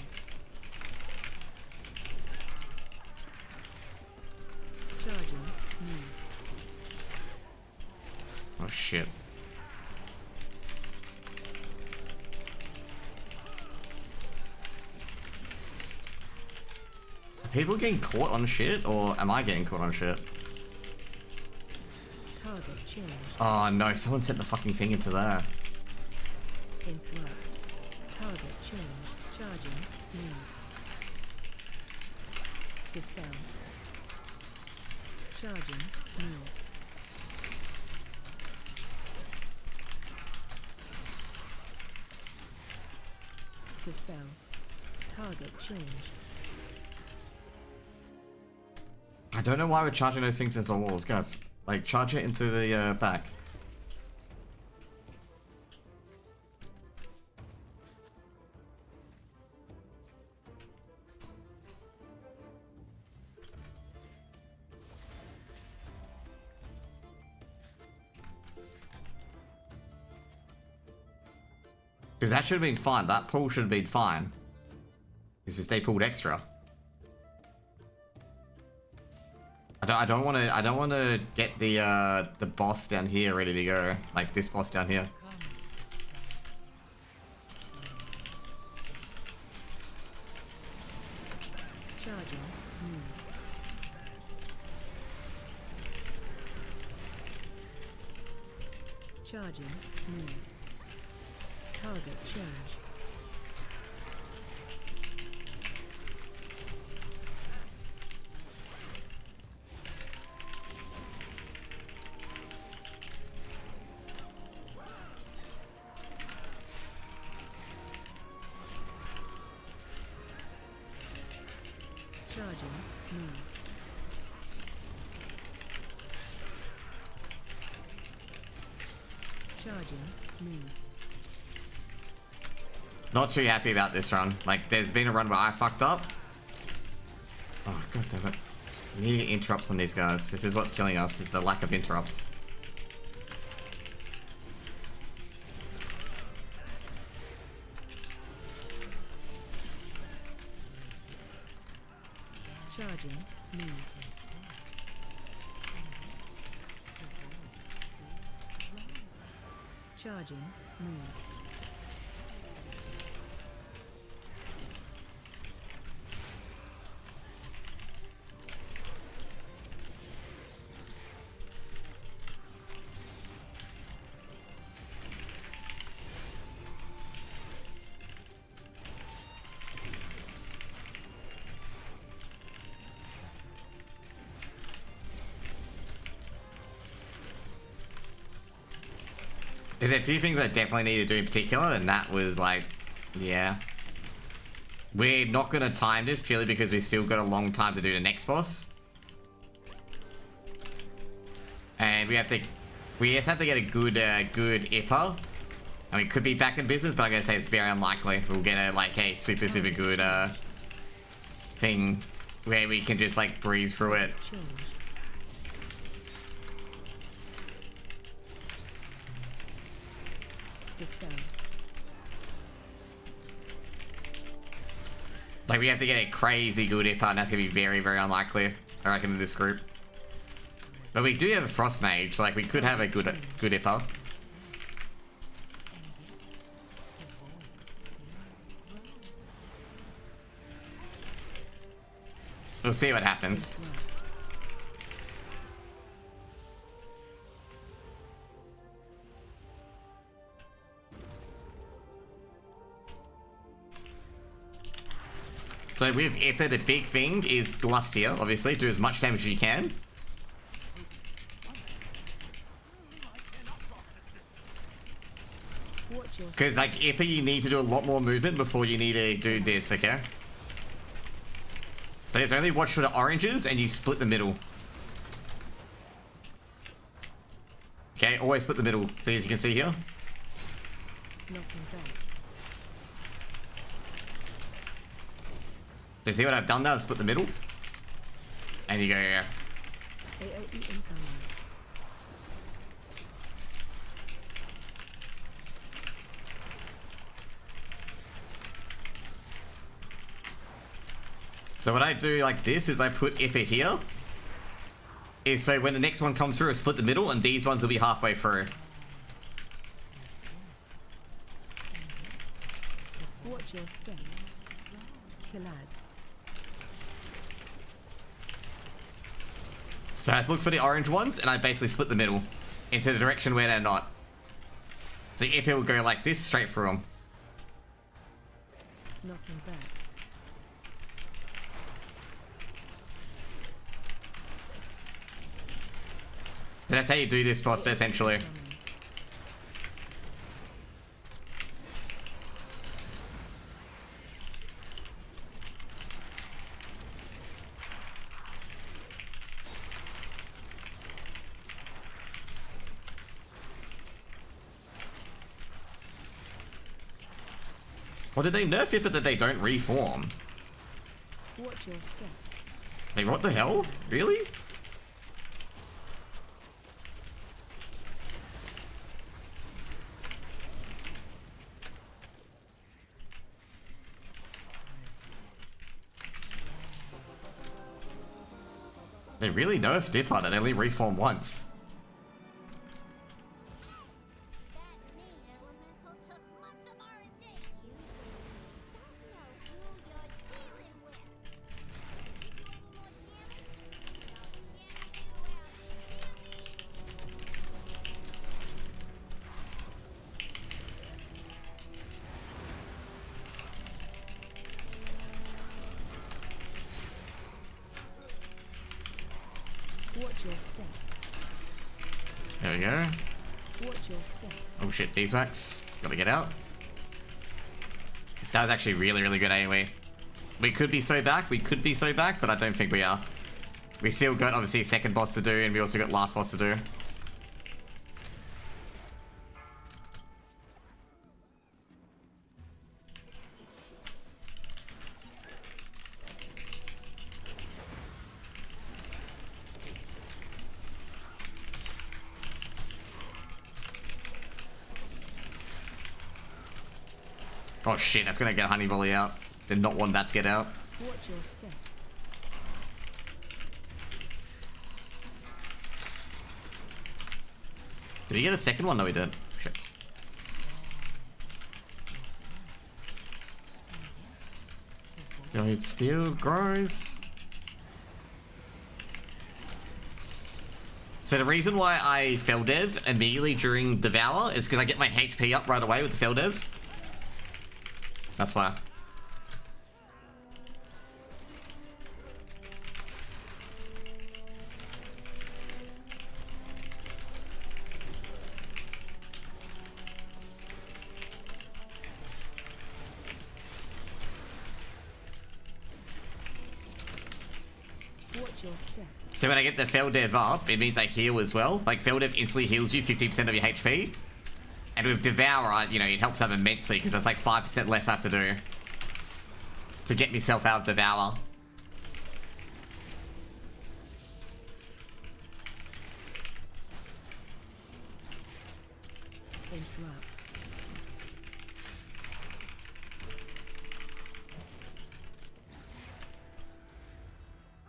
Charging. Move. Oh shit. Are people getting caught on shit, or am I getting caught on shit? Target change. Oh no, someone sent the fucking thing into there. Interrupt. Target change. Charging. Move. Dispel. Charging. Move. Dispel. Target change. I don't know why we're charging those things into the walls, guys. Like, charge it into the back. Because that should have been fine. That pull should have been fine. It's just they pulled extra. I don't want to get the boss down here ready to go, like this boss down here. Charging. Move. Charging. Move. Target change. Charging. Move. Charging. Move. Not too happy about this run. Like, there's been a run where I fucked up. Oh, god damn it. We need to get interrupts on these guys. This is what's killing us, is the lack of interrupts. Charging. Move. Charging. Move. There's a few things I definitely need to do in particular, and that was like, yeah. We're not going to time this purely because we've still got a long time to do the next boss. And we just have to get a good IPA. And we could be back in business, but I'm going to say it's very unlikely. We'll get a super good thing where we can just like breeze through it. Change. Dispel. Like, we have to get a crazy good IPA, and that's going to be very, very unlikely, I reckon, in this group. But we do have a Frost Mage, so like, we could have a good IPA. We'll see what happens. So with Ippa, the big thing is Glustier, obviously. Do as much damage as you can. Because, like, Ippa, you need to do a lot more movement before you need to do this, okay? So just only watch for the oranges and you split the middle. Okay, always split the middle. See, as you can see here. Knocking back. So see what I've done now? Split the middle. And you go, yeah. AOE incoming. So what I do like this is I put Ipper here. Is so when the next one comes through, I split the middle, and these ones will be halfway through. Watch your step. Killads. So I look for the orange ones, and I basically split the middle into the direction where they're not. So Ipper will go like this, straight through them. Knocking back. So that's how you do this boss, essentially. Well, did they nerf it but that they don't reform? Watch your step. Wait, what the hell? Really? They really nerfed Dipper that they only reform once. Watch your step. There we go. Watch your step. Oh shit, beeswax. Gotta get out. That was actually really, really good anyway. We could be so back, but I don't think we are. We still got, obviously, a second boss to do, and we also got last boss to do. Oh shit, that's gonna get Honey Volley out. Did not want that to get out. Watch your step. Did he get a second one? No, he didn't. Shit. No, it still grows. So the reason why I fell dev immediately during Devour is because I get my HP up right away with the fell dev. That's why. Watch your step. So when I get the fell dev up, it means I heal as well. Like fell dev instantly heals you 50% of your HP. And with Devour, you know, it helps out immensely because that's like 5% less I have to do to get myself out of Devour. Interrupt.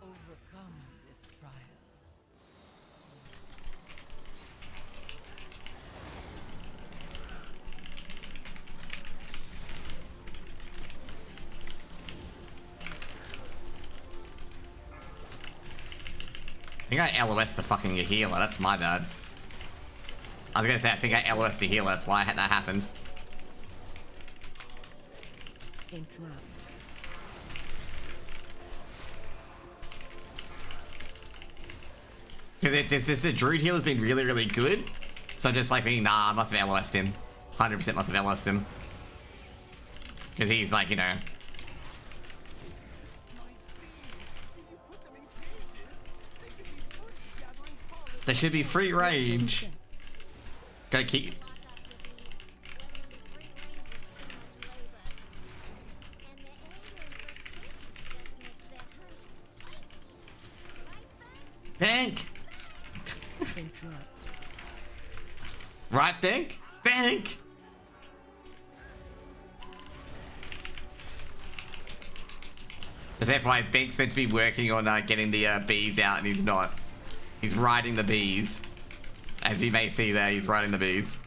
Overcome this trial. I think I LOS to fucking a healer, that's my bad. I was gonna say, I think I LOS to healer, that's why that happened. Interrupt. Because the Druid healer's been really, really good. So I'm just like thinking, nah, I must have LOS'd him. 100% must have LOS'd him. Because he's like, you know... There should be free range. Gotta keep... Bank! Interrupt. Right, Bank? Bank! As FYI, Benk's meant to be working on getting the bees out, and he's not. He's riding the bees. As you may see there, he's riding the bees.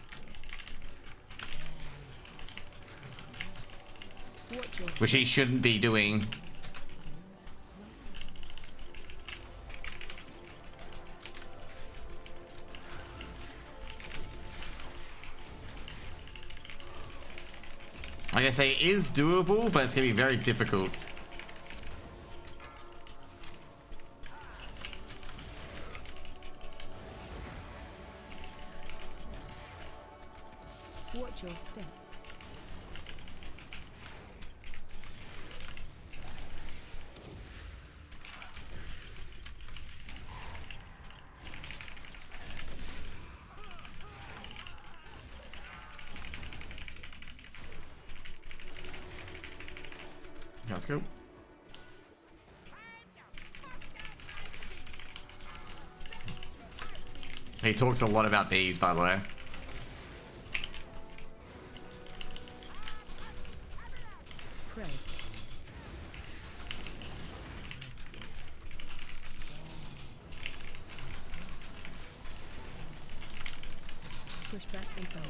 Which he shouldn't be doing. Like I say, it is doable, but it's going to be very difficult. Watch your step. Let's go. He talks a lot about bees, by the way. Spread. Push back and bound.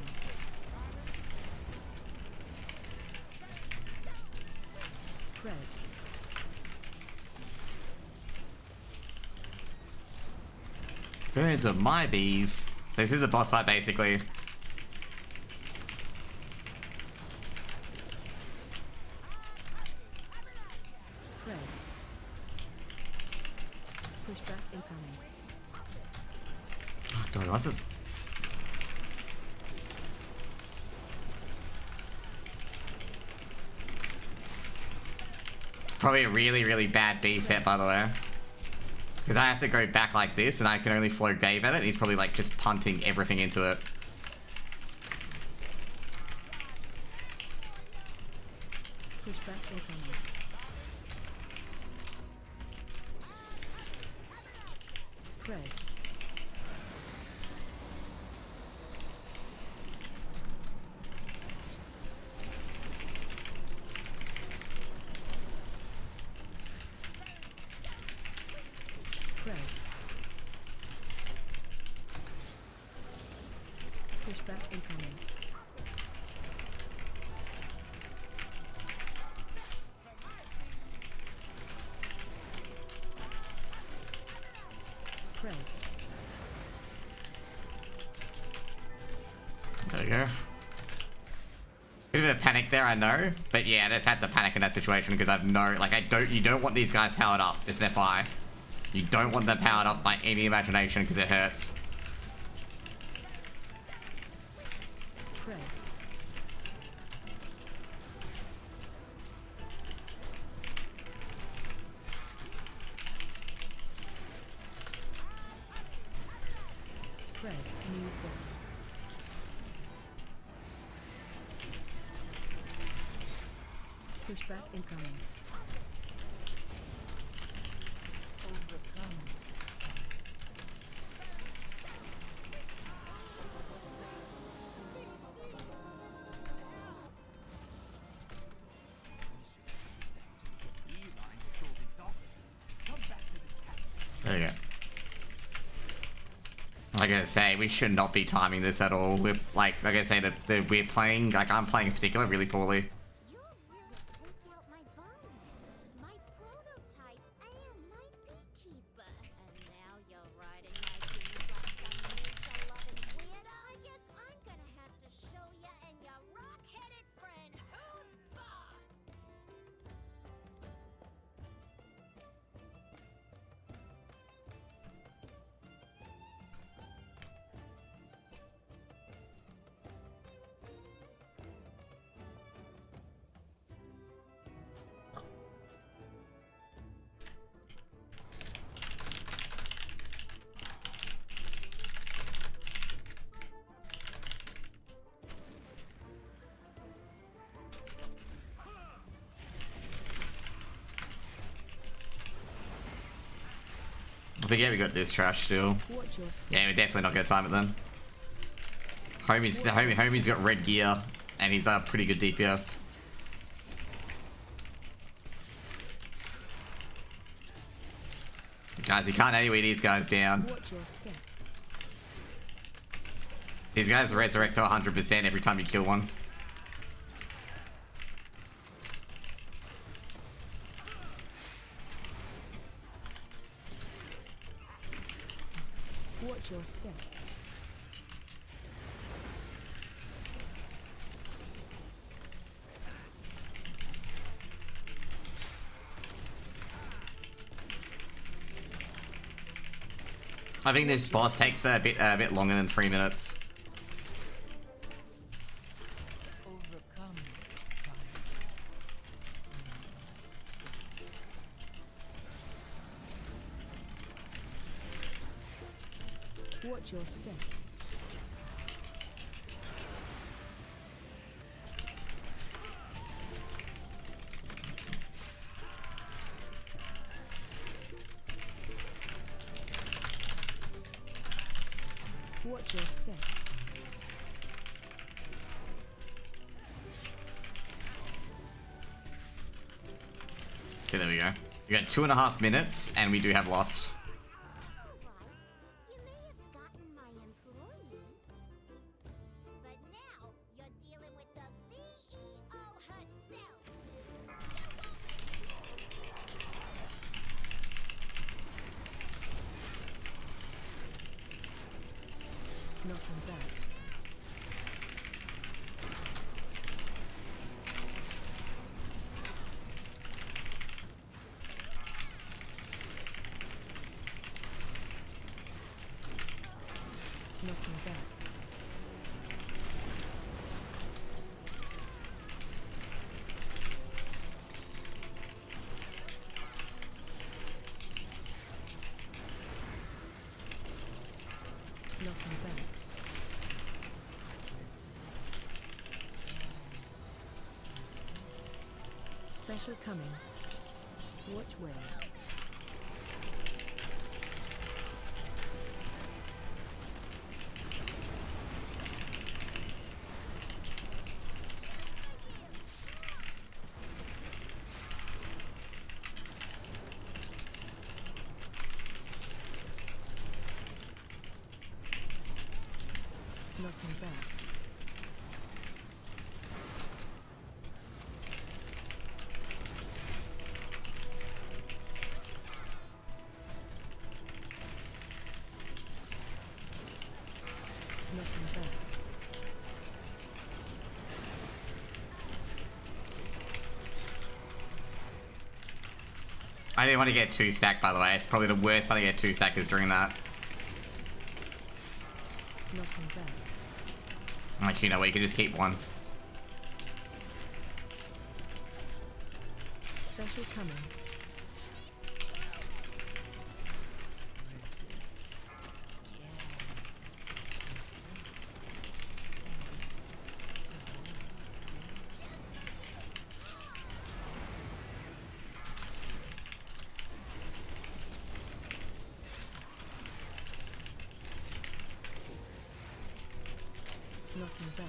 Spread. Birds of my bees. This is a boss fight, basically. Spread. Push back incoming. Oh god, what's this? Probably a really, really bad bee set, by the way. Because I have to go back like this, and I can only flow Gave at it. He's probably like just punting everything into it. Push back incoming. Spread. Spread. Push back incoming. Spread. There you go. Bit of a panic there, I know. But yeah, I just had to panic in that situation because I've no, like, you don't want these guys powered up. It's an FI. You don't want them powered up by any imagination because it hurts. Spread. Spread. New boss. Push back incoming. There you go. Like I say, we should not be timing this at all. We're like I say, we're playing, like I'm playing in particular, really poorly. You're really taking out my bone, my prototype, and my beekeeper. And now you're riding my bees like some nature-loving weirdo. I guess I'm gonna have to show ya and your rock-headed friend who's boss. I forget we got this trash still. Watch your step. Yeah, we're definitely not gonna time it then. Homie's got red gear, and he's pretty good DPS. guys. You can't anyway these guys down. Watch your step. These guys resurrect to 100% every time you kill one. Watch your step. I think this boss takes a bit longer than 3 minutes. Overcome this Watch your step. Watch your step. Okay, there we go. We got 2.5 minutes, and we do have lost. You may have gotten my employees, but now you're dealing with the BEO herself. Nothing back. Nothing back. Nothing back. Special coming. Watch where. Nothing back. Nothing back. I didn't want to get 2 stacked, by the way. It's probably the worst time to get 2 stackers during that. Nothing back. Like, you know what, you can just keep one. Special coming. Nothing back.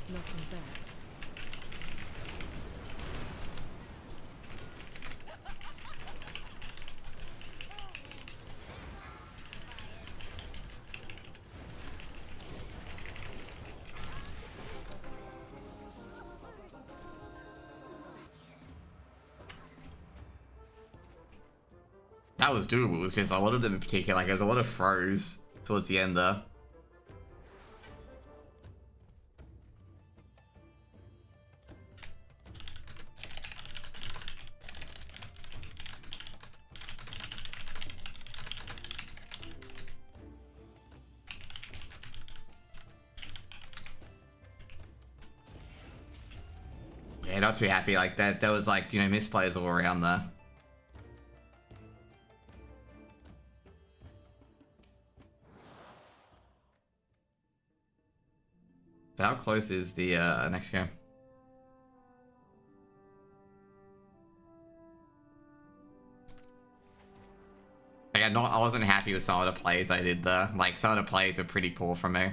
Nothing back. That was doable. It was just a lot of them in particular. Like, there's a lot of throws towards the end there. Yeah, not too happy like that. There was like, you know, misplays all around there. So how close is the next game? I got I wasn't happy with some of the plays I did there. Like, some of the plays were pretty poor from me.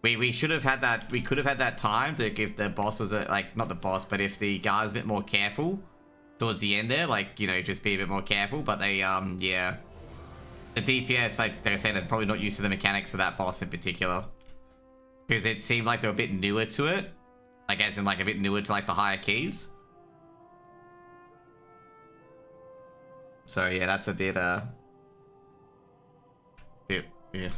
We should have had that, we could have had that time to give the boss was, like, not the boss, but if the guy was a bit more careful towards the end there, like, you know, just be a bit more careful, but they, yeah. The DPS, like they were saying, they're probably not used to the mechanics of that boss in particular. Because it seemed like they were a bit newer to it. Like, as in, like, a bit newer to, like, the higher keys. So, yeah, that's a bit, yeah.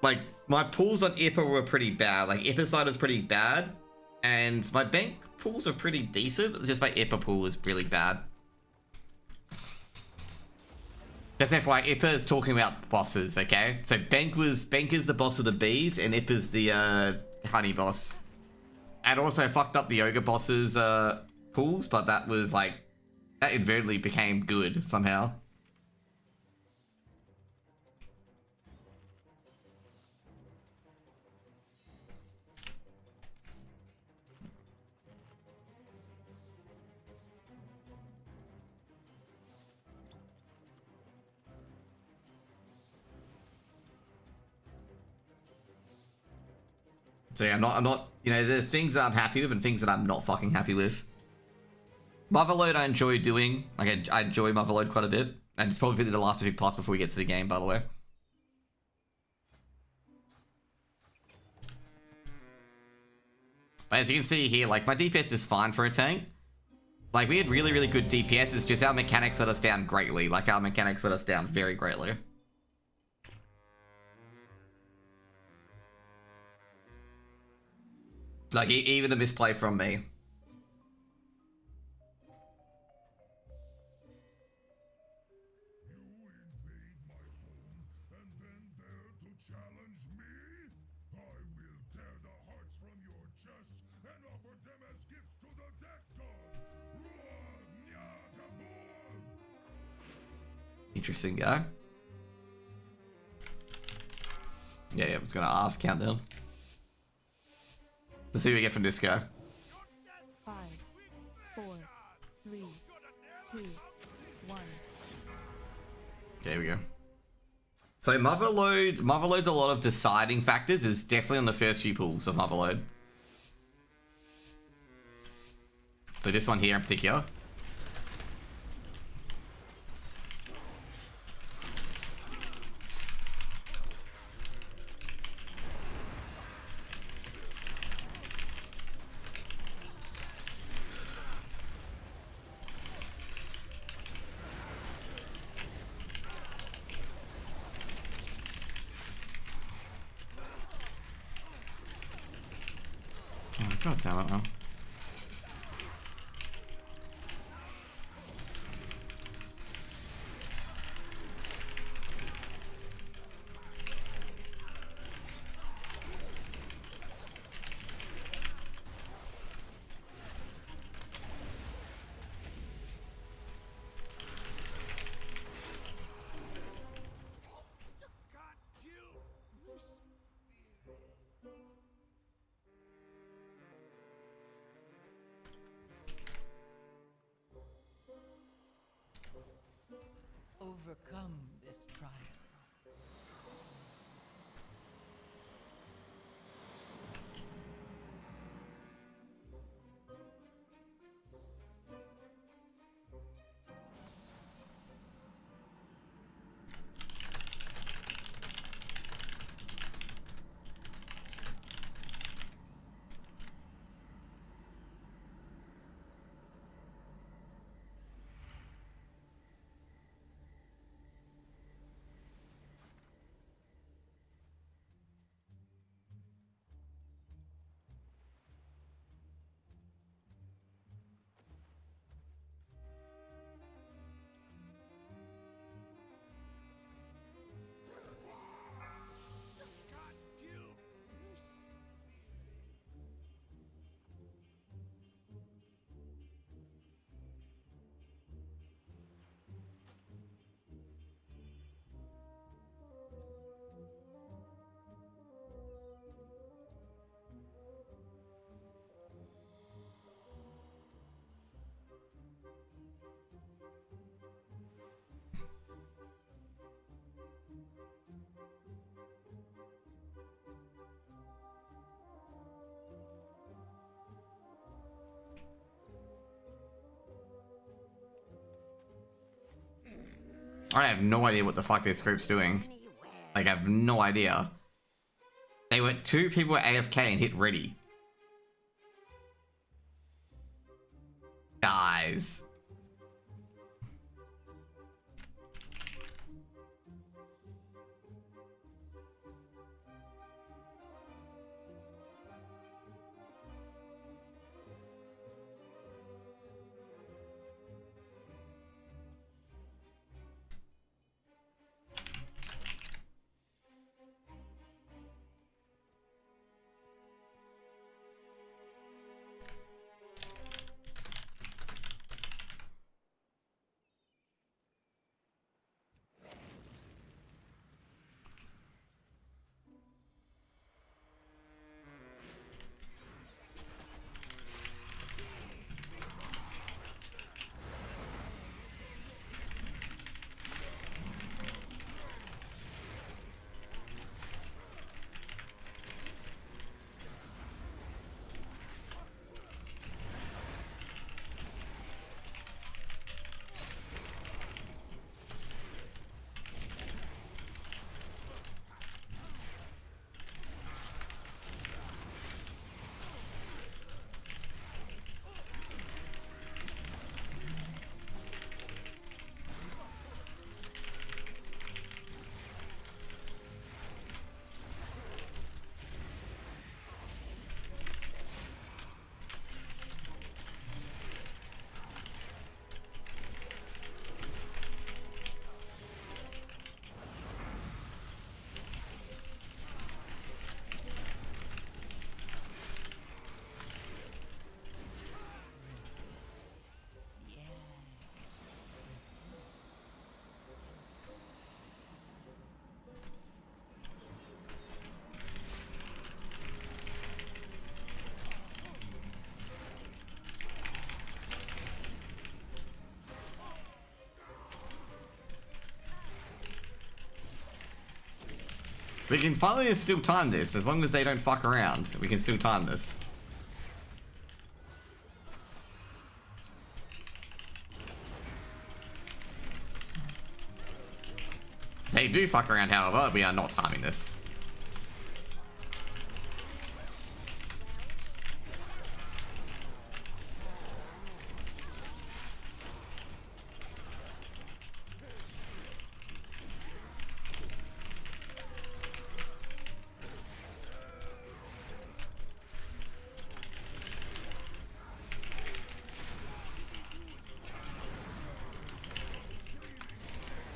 Like, my pulls on Ippa were pretty bad. Like, Ippa side was pretty bad. And my bank pulls are pretty decent. It's just my Ippa pull was really bad. Just FYI, Ippa is talking about bosses, okay? So Bank is the boss of the bees, and Ippa's the honey boss. And also fucked up the ogre boss's pulls, but that was like, that inadvertently became good somehow. So yeah, I'm not, you know, there's things that I'm happy with and things that I'm not fucking happy with. Motherload I enjoy doing. Like, I enjoy Motherload quite a bit. And it's probably the last big plus before we get to the game, by the way. But as you can see here, like, my DPS is fine for a tank. Like, we had really, really good DPS. It's just our mechanics let us down greatly. Like, our mechanics let us down very greatly. Like, even a misplay from me. Interesting guy. Yeah, I was gonna ask countdown. Let's see what we get from this guy. 5, 4, 3, 2, 1. There we go. So Motherload's a lot of deciding factors. Is definitely on the first few pulls of Motherload. So this one here in particular. God damn it, man. Overcome this trial. I have no idea what the fuck this group's doing. Like, I have no idea. They were 2 people AFK and hit ready. Guys. We can finally still time this, as long as they don't fuck around. We can still time this. They do fuck around, however, we are not timing this.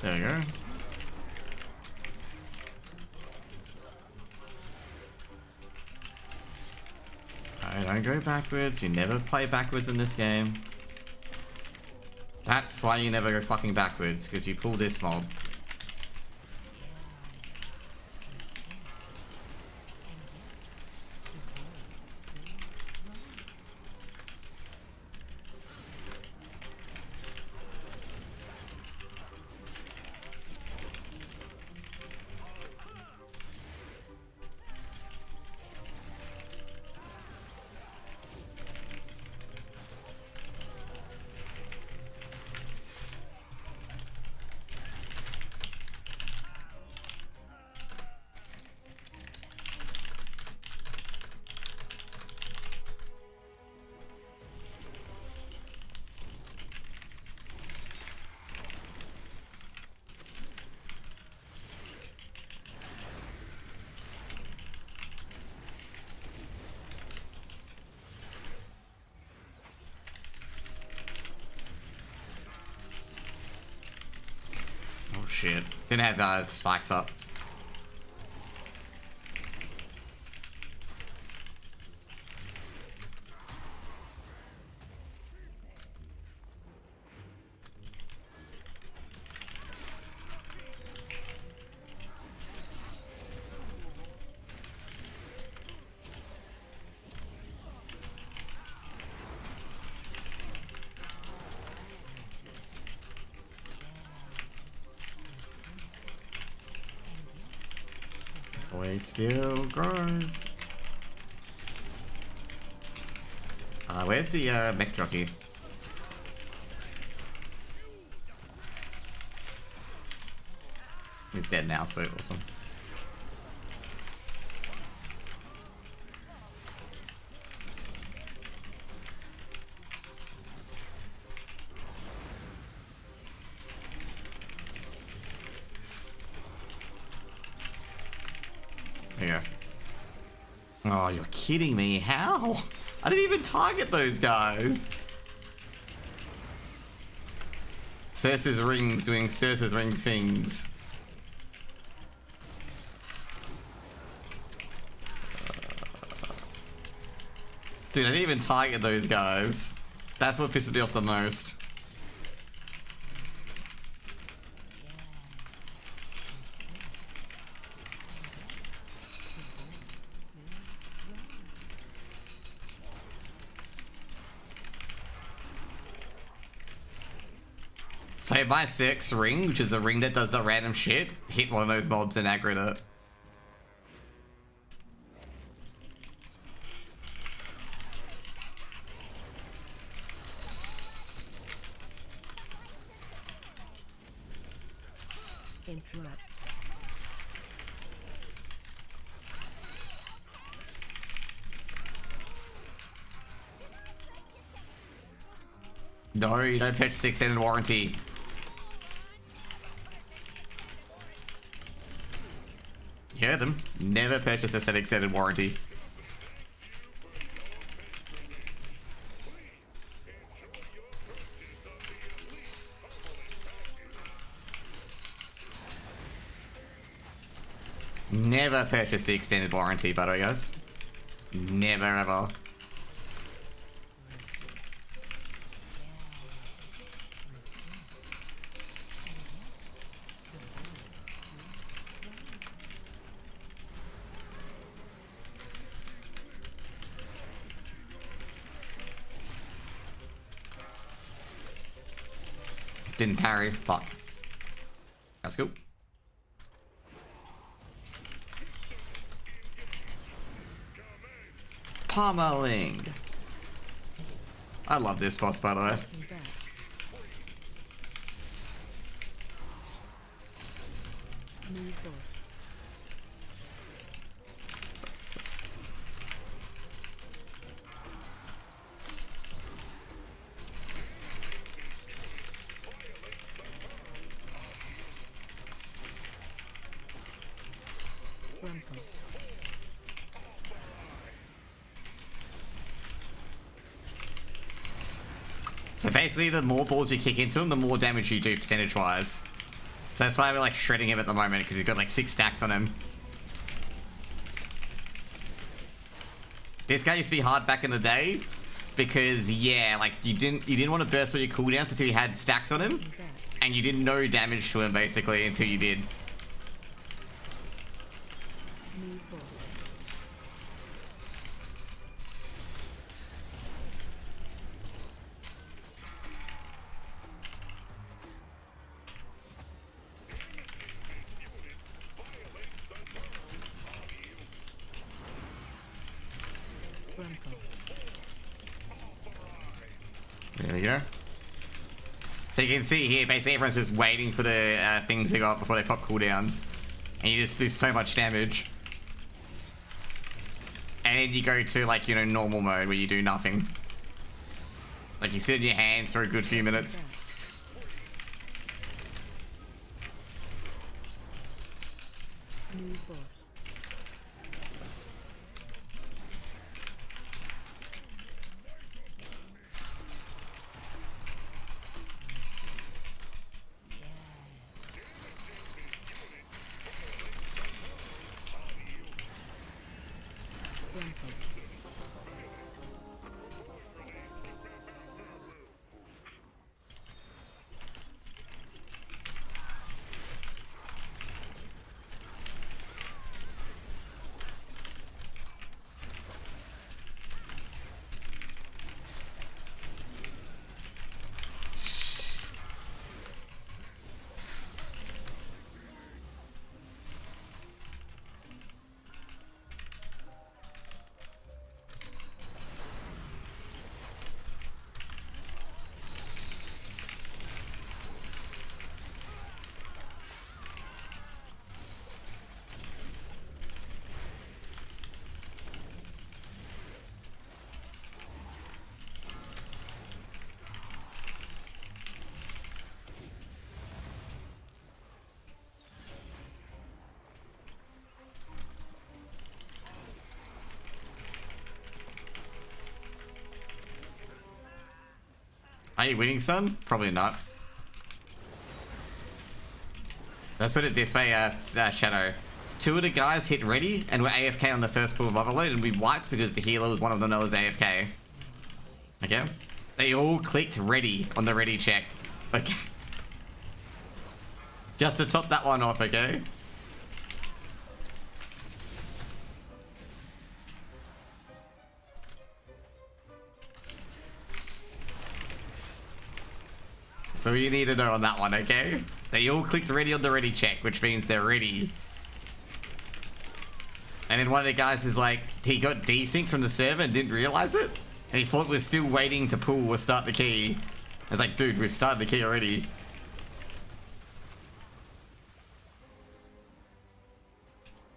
There we go. I don't go backwards. You never play backwards in this game. That's why you never go fucking backwards, because you pull this mob. Shit. Didn't have spikes up. It still grows. Where's the mech jockey? He's dead now, so awesome. There you go. Oh, you're kidding me. How? I didn't even target those guys. Cersei's rings doing Cersei's ring things. Dude, I didn't even target those guys. That's what pisses me off the most. So my 6 ring, which is a ring that does the random shit, hit one of those mobs and aggroed it. Interrupt. No, you don't purchase the extended warranty. You heard them. Never purchase this at extended warranty. Never purchase the extended warranty, by the way, guys. Never ever. Didn't parry. Fuck. That's cool. Pummeling. I love this boss, by the way. New boss. So basically, the more balls you kick into him, the more damage you do percentage-wise. So that's why we're like shredding him at the moment, because he's got like 6 stacks on him. This guy used to be hard back in the day, because yeah, like you didn't want to burst all your cooldowns until you had stacks on him, and you didn't know damage to him basically until you did. New boss. There we go. So you can see here, basically everyone's just waiting for the things to go up before they pop cooldowns. And you just do so much damage. And then you go to like, you know, normal mode where you do nothing. Like you sit in your hands for a good few minutes. New boss. Are you winning, son? Probably not. Let's put it this way, Shadow. 2 of the guys hit ready and were AFK on the first pool of overload, and we wiped because the healer was one of them that was AFK. Okay? They all clicked ready on the ready check. Okay. Just to top that one off, okay? So you need to know on that one, okay? They all clicked ready on the ready check, which means they're ready. And then one of the guys is like, he got desynced from the server and didn't realize it. And he thought we're still waiting to pull or start the key. I was like, dude, we've started the key already.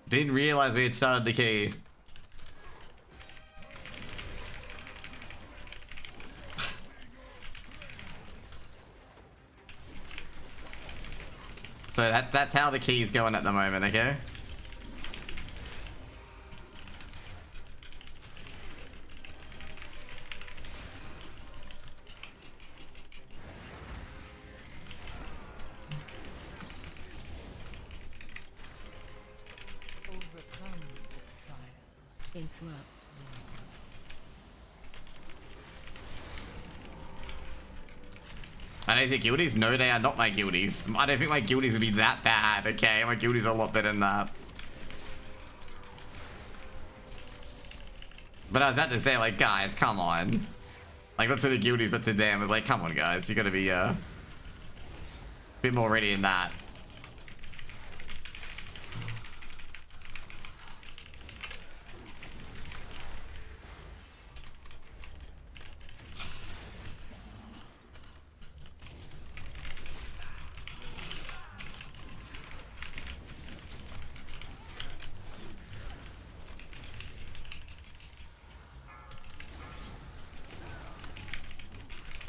Didn't realize we had started the key. So that's how the key's going at the moment, okay? Overcome this trial. Interrupt. I don't think guilties? No, they are not my guilties. I don't think my guilties would be that bad, okay? My guilties are a lot better than that. But I was about to say, like, guys, come on. Like, not to the guilties, but to them. It's like, come on, guys. You gotta be, a bit more ready in that.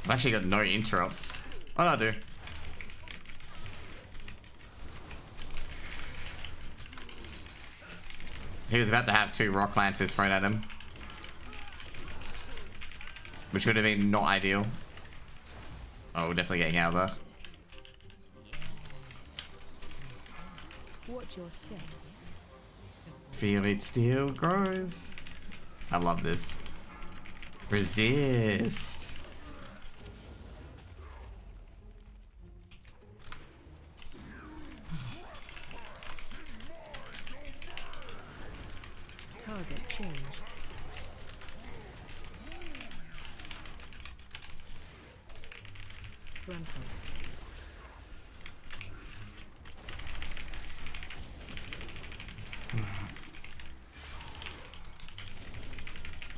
I've actually got no interrupts. Oh, no, I do. He was about to have 2 rock lances thrown at him. Which would have been not ideal. Oh, we're definitely getting out of there. Watch your step. Feel it still grows. I love this. Resist. Target changed. Frontal.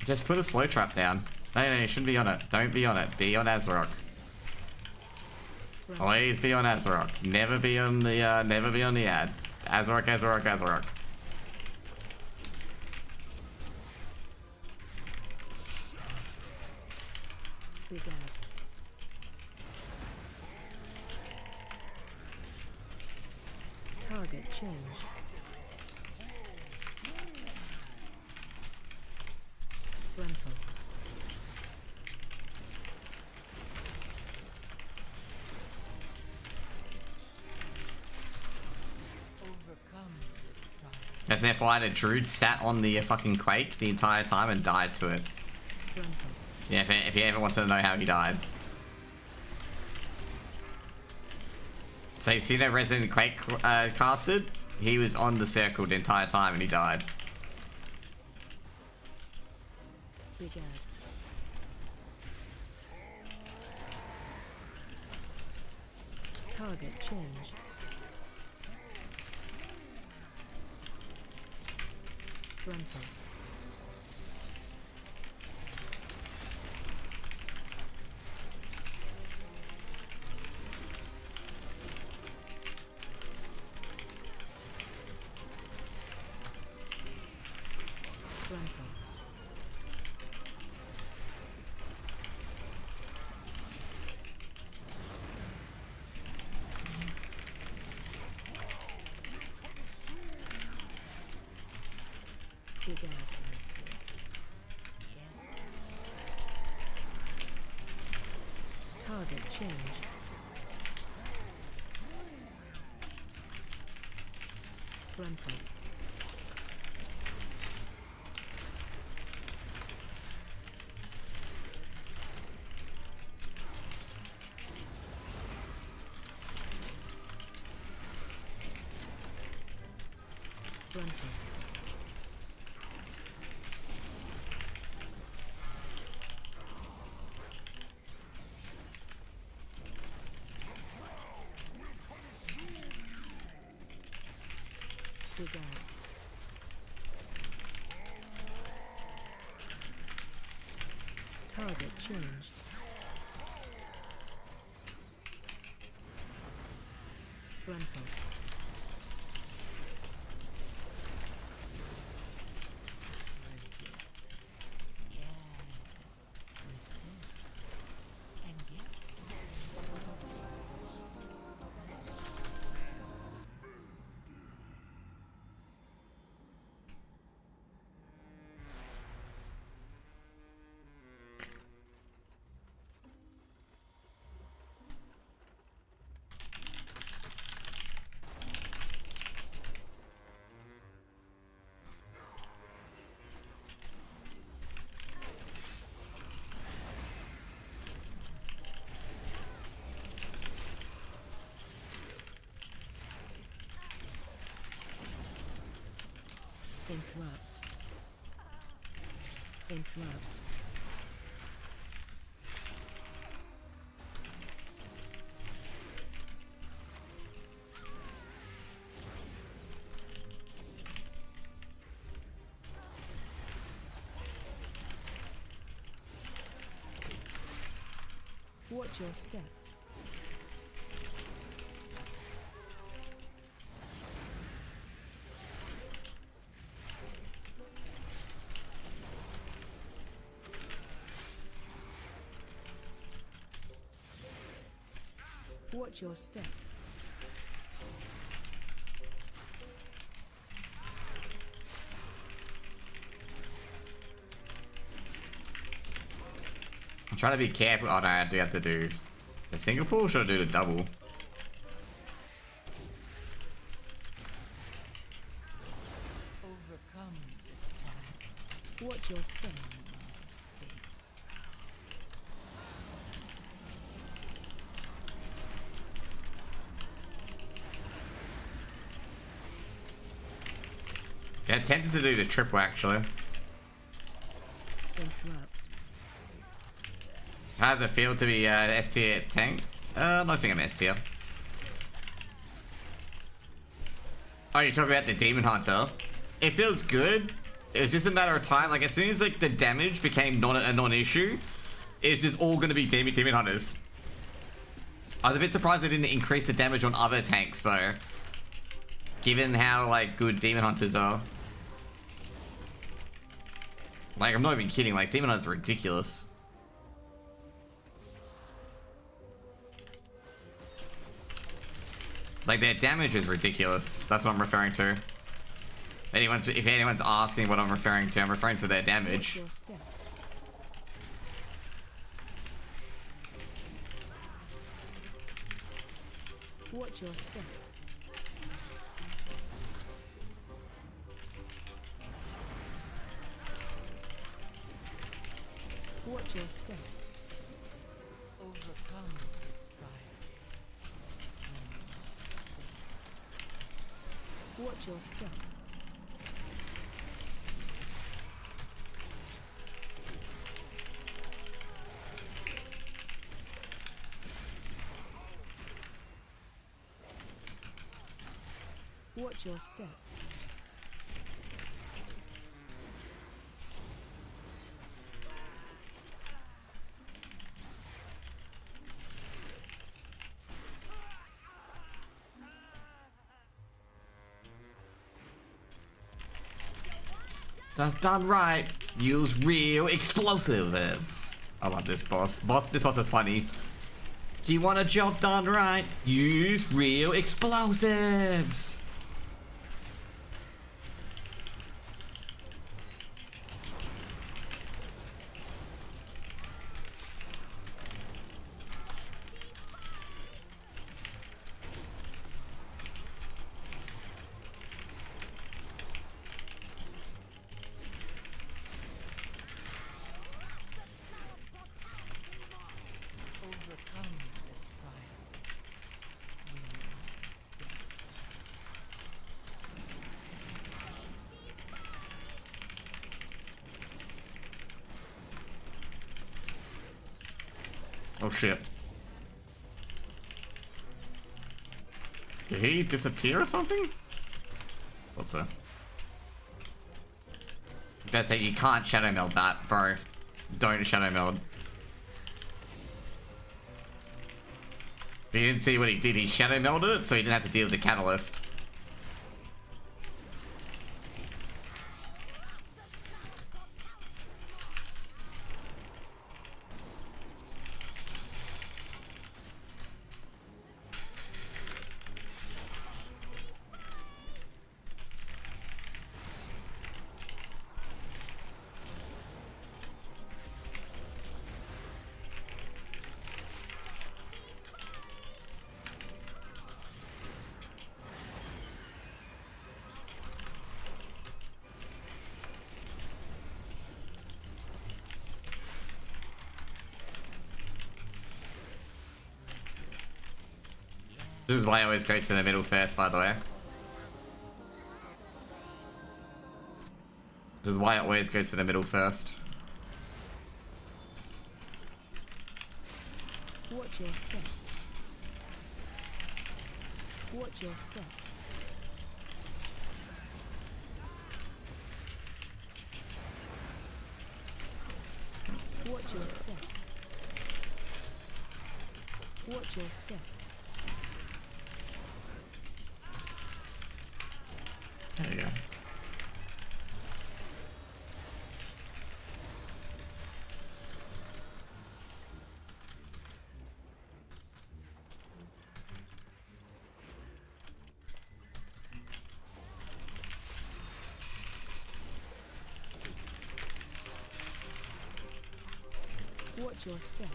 Just put a slow trap down. No, you shouldn't be on it. Don't be on it. Be on Azrock. Always be on Azrock. Never be on the ad. Azrock, Azrock, Azrock. Big ad. Target changed. Frontal. Overcome this trial. As an FYI, the Druid sat on the fucking Quake the entire time and died to it. Frontal. Yeah, if you ever wanted to know how he died. So you see that Resident Quake casted? He was on the circle the entire time and he died. Big ad. Target changed. Frontal. Frontal. Big ad. Target changed. Frontal. Frontal. Big out. Target changed. Frontal. Interrupt. Interrupt. Watch your step. Watch your step. I'm trying to be careful. Oh no, I do have to do the single pull, or should I do the double? Overcome this trial. Watch your step. Yeah, tempted to do the triple actually. Interrupt. How does it feel to be S tier tank? I think I'm S tier. Oh, you're talking about the Demon Hunter? It feels good. It's just a matter of time. Like as soon as like the damage became a non-issue, it's just all gonna be Demon Hunters. I was a bit surprised they didn't increase the damage on other tanks though, given how like good Demon Hunters are. Like I'm not even kidding. Like Demon Hunters are ridiculous. Like their damage is ridiculous. That's what I'm referring to. If anyone's asking what I'm referring to, I'm referring to their damage. Watch your step. Watch your step. Watch your step. Overcome this trial. Watch your step. Watch your step. That's done right. Use real explosives. I love this boss. This boss is funny. Do you want a job done right? Use real explosives. Oh shit. Did he disappear or something? Thought so. Best say you can't shadow meld that, bro. Don't shadow meld. But you didn't see what he did. He shadow melded it, so he didn't have to deal with the catalyst. This is why I always goes to the middle first, by the way. This is why it always goes to the middle first. Watch your step. Watch your step. Watch your step. Watch your step. There you go. Watch your step.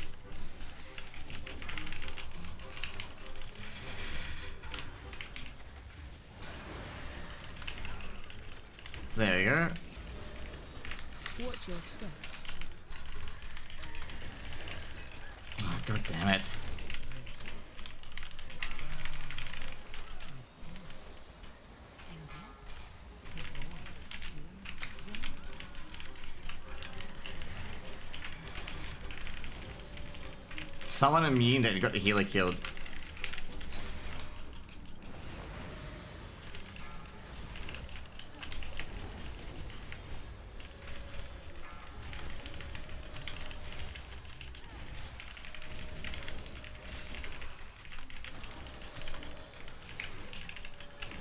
There you go. Watch your step. Oh, god damn it. Someone immune that got the healer killed.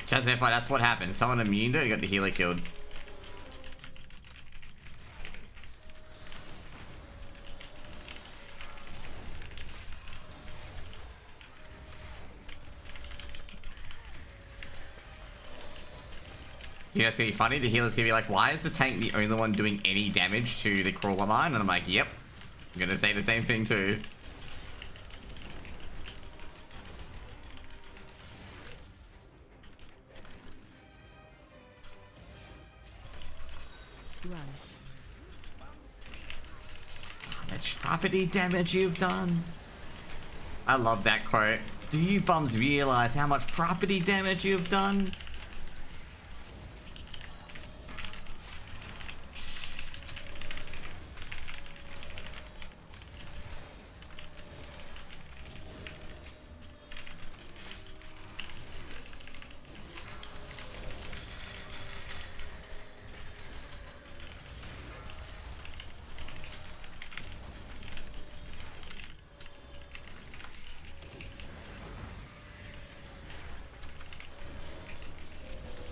Just FYI, that's what happened. Someone immune it, got the healer killed. You know, it's gonna be funny. The healer's gonna be like, why is the tank the only one doing any damage to the crawler mine? And I'm like, yep. I'm gonna say the same thing too. Run. How much property damage you've done. I love that quote. Do you bums realize how much property damage you've done?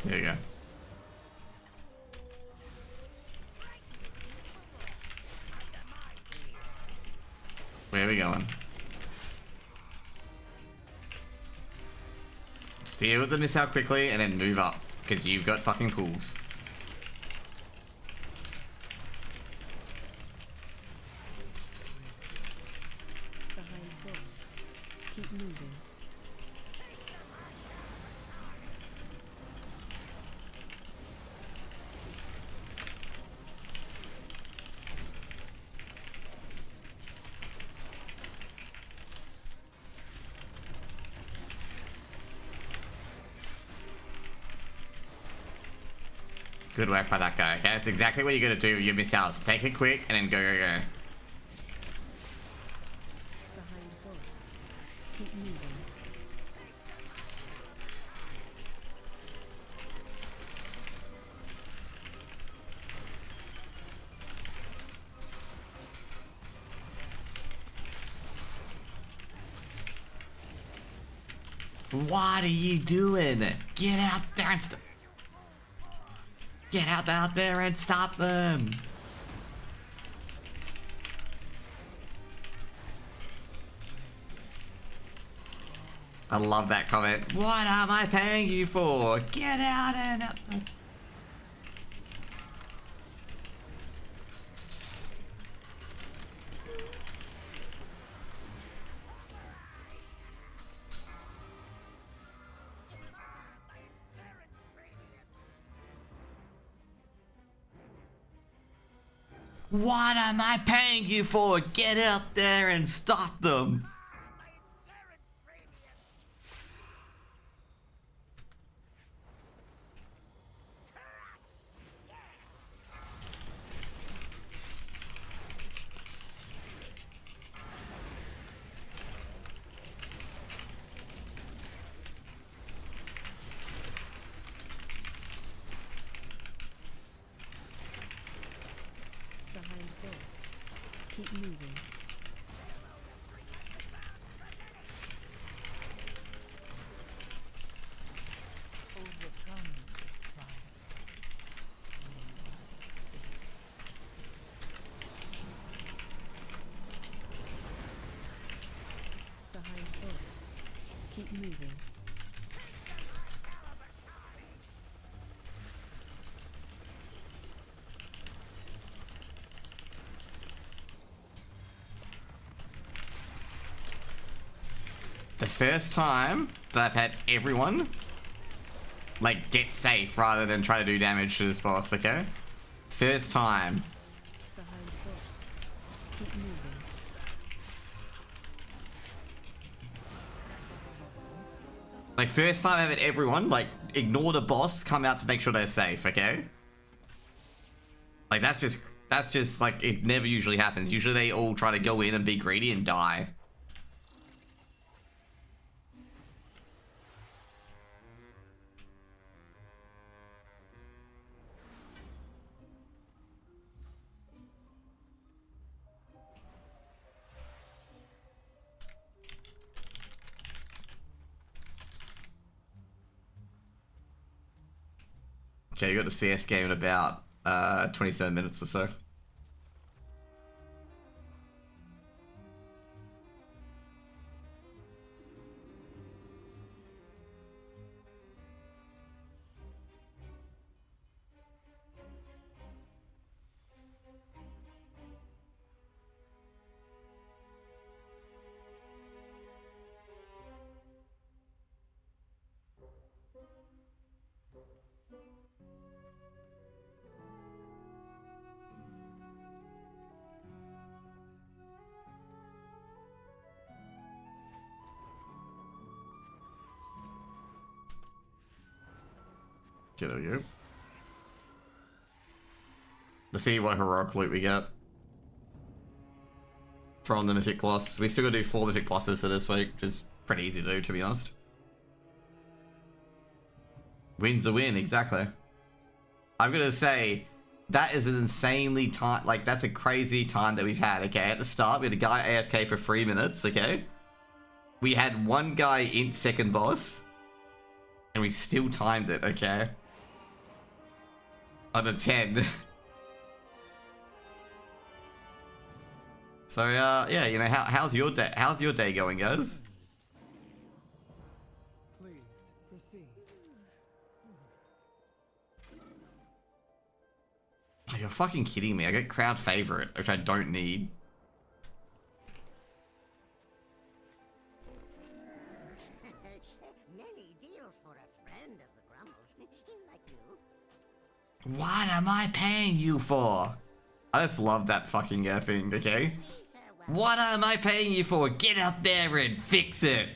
There you go. Where are we going? Just deal with the missile quickly and then move up, because you've got fucking pools. Behind boss. Keep moving. Good work by that guy, okay? That's exactly what you gotta do with your missiles. Take it quick and then go, go, go. What are you doing? Get out there and get out there and stop them. I love that comment. What am I paying you for? Get out and... What am I paying you for? Get out there and stop them. Behind boss. Keep moving. Overcome this trial. Behind boss. Keep moving. The first time that I've had everyone like get safe rather than try to do damage to this boss, okay? First time. Behind boss. Keep moving. Like first time I've had everyone like ignore the boss, come out to make sure they're safe, okay? Like that's just like it never usually happens. Usually they all try to go in and be greedy and die. Okay, you got the CS game in about 27 minutes or so. Okay, there we go. Let's see what heroic loot we get from the Mythic Plus. We still gotta do 4 Mythic Pluses for this week, which is pretty easy to do, to be honest. Win's a win, exactly. I'm gonna say, that is an insanely time, like, that's a crazy time that we've had, okay? At the start, we had a guy AFK for 3 minutes, okay? We had one guy in second boss, and we still timed it, okay? On a 10. So, yeah, you know, how's your day? How's your day going, guys? Please proceed. Oh, you're fucking kidding me. I get crowd favorite, which I don't need. Many deals for a friend of the Grumbles, like you. What am I paying you for? I just love that fucking thing, okay? What am I paying you for? Get out there and fix it!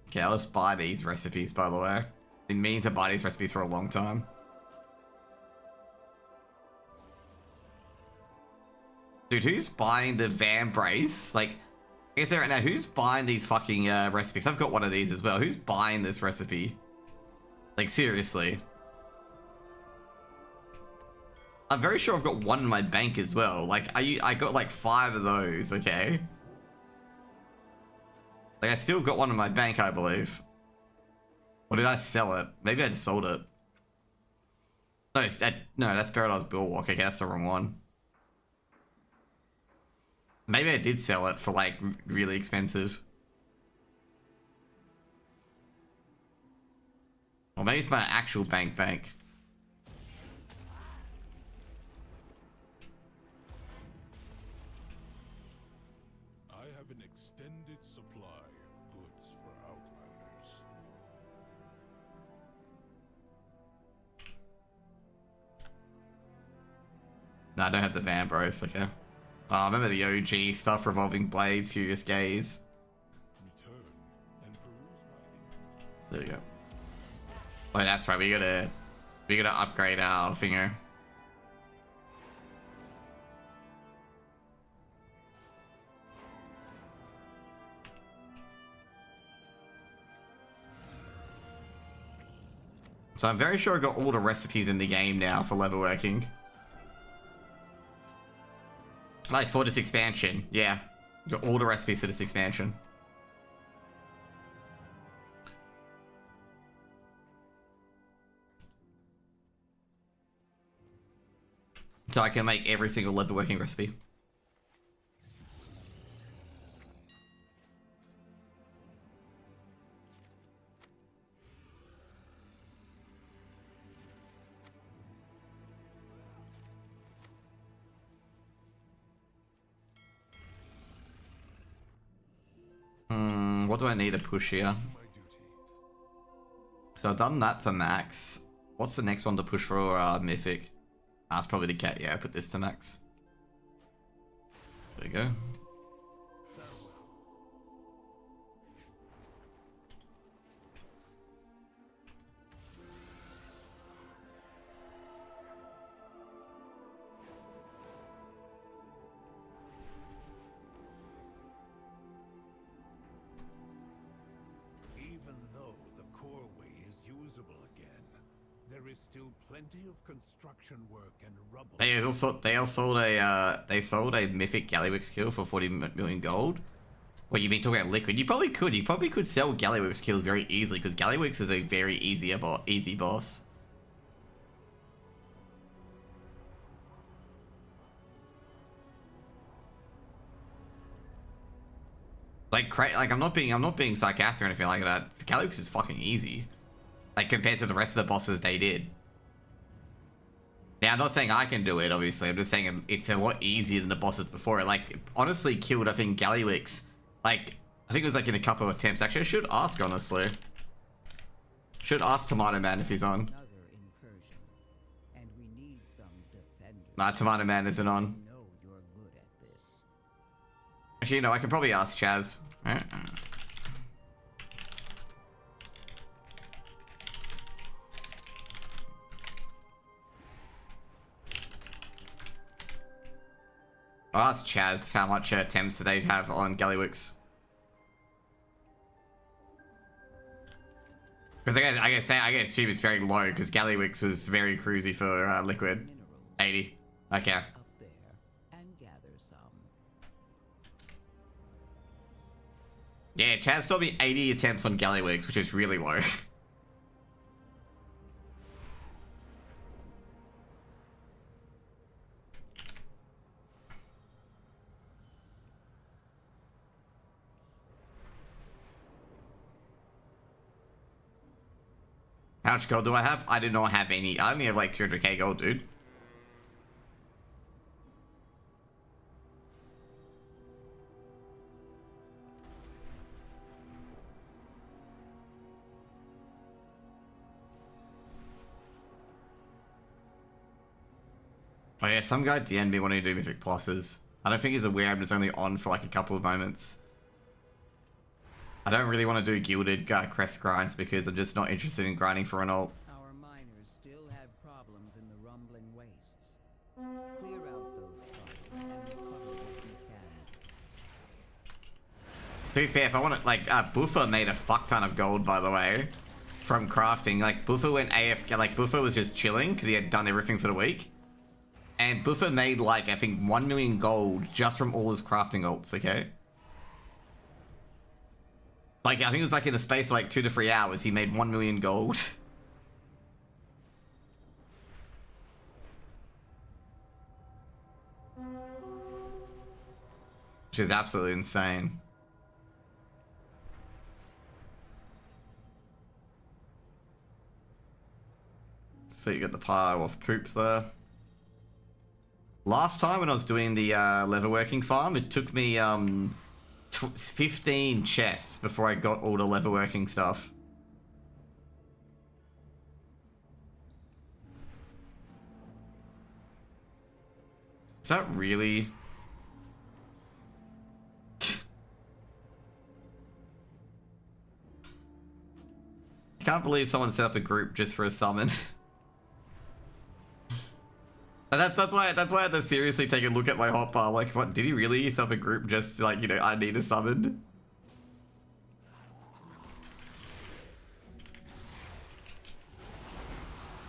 Okay, I'll just buy these recipes, by the way. I've been meaning to buy these recipes for a long time. Dude, who's buying the Van Brace? Like, I guess right now, who's buying these fucking recipes? I've got one of these as well. Who's buying this recipe? Like, seriously. I'm very sure I've got one in my bank as well. Like, I got like 5 of those, okay? Like, I still got one in my bank, I believe. Or did I sell it? Maybe I just sold it. No, no, that's Paradise Bulwark. Okay, that's the wrong one. Maybe I did sell it for like really expensive. Or maybe it's my actual bank. I have an extended supply of goods for Outlanders. No, I don't have the Van Bros, okay. Oh, I remember the OG stuff, Revolving Blades, Furious Gaze. Return and peruse my There you go. Oh, that's right, we gotta upgrade our finger. So I'm very sure I got all the recipes in the game now for level working. Like for this expansion, yeah. Got all the recipes for this expansion. So I can make every single level working recipe. What do I need to push here? So I've done that to max. What's the next one to push for mythic? That's probably the cat. Yeah, I put this to max. There you go. Even though the core way is usable again, there is still plenty of construction work and rubble. They sold a mythic Gallywix skill for 40 million gold. Well, you've been talking about liquid. You probably could sell Gallywix kills very easily because Gallywix is a very easy boss. Like I'm not being sarcastic or anything like that. Gallywix is fucking easy. Like compared to the rest of the bosses they did. Yeah, I'm not saying I can do it, obviously. I'm just saying it's a lot easier than the bosses before it. Like, honestly killed, I think, Gallywix. Like, I think it was like in a couple of attempts. Actually, I should ask, honestly. Should ask Tomato Man if he's on. Another incursion, and we need some defenders. Nah, Tomato Man isn't on. I know you're good at this. Actually, you know, I can probably ask Chaz. I'll ask Chaz how much attempts they have on Gallywix. Because I guess assume it's very low because Gallywix was very cruisy for liquid. Minerals 80. Okay. up there and gather some. Yeah, Chaz told me 80 attempts on Gallywix, which is really low. How much gold do I have? I do not have any. I only have like 200k gold, dude. Oh yeah, some guy DM'd me wanting to do Mythic Pluses. I don't think he's aware I'm just only on for like a couple of moments. I don't really want to do gilded crest grinds because I'm just not interested in grinding for an ult. Our miners still have problems in the rumbling wastes. Clear out those spots and recover what you can. To be fair, if I want to, like, Buffer made a fuck ton of gold, by the way, from crafting. Like, Buffer went AFK, like, Buffer was just chilling because he had done everything for the week. And Buffer made, like, I think 1 million gold just from all his crafting ults, okay? Like, I think it was, like, in a space of, like, 2 to 3 hours, he made 1 million gold. Which is absolutely insane. So you got the pile of poops there. Last time when I was doing the leatherworking farm, it took me 15 chests before I got all the leatherworking stuff. Is that really? I can't believe someone set up a group just for a summon. And that's why I had to seriously take a look at my hotbar. Like, what, did he really set up a group just like, you know, I need a summon?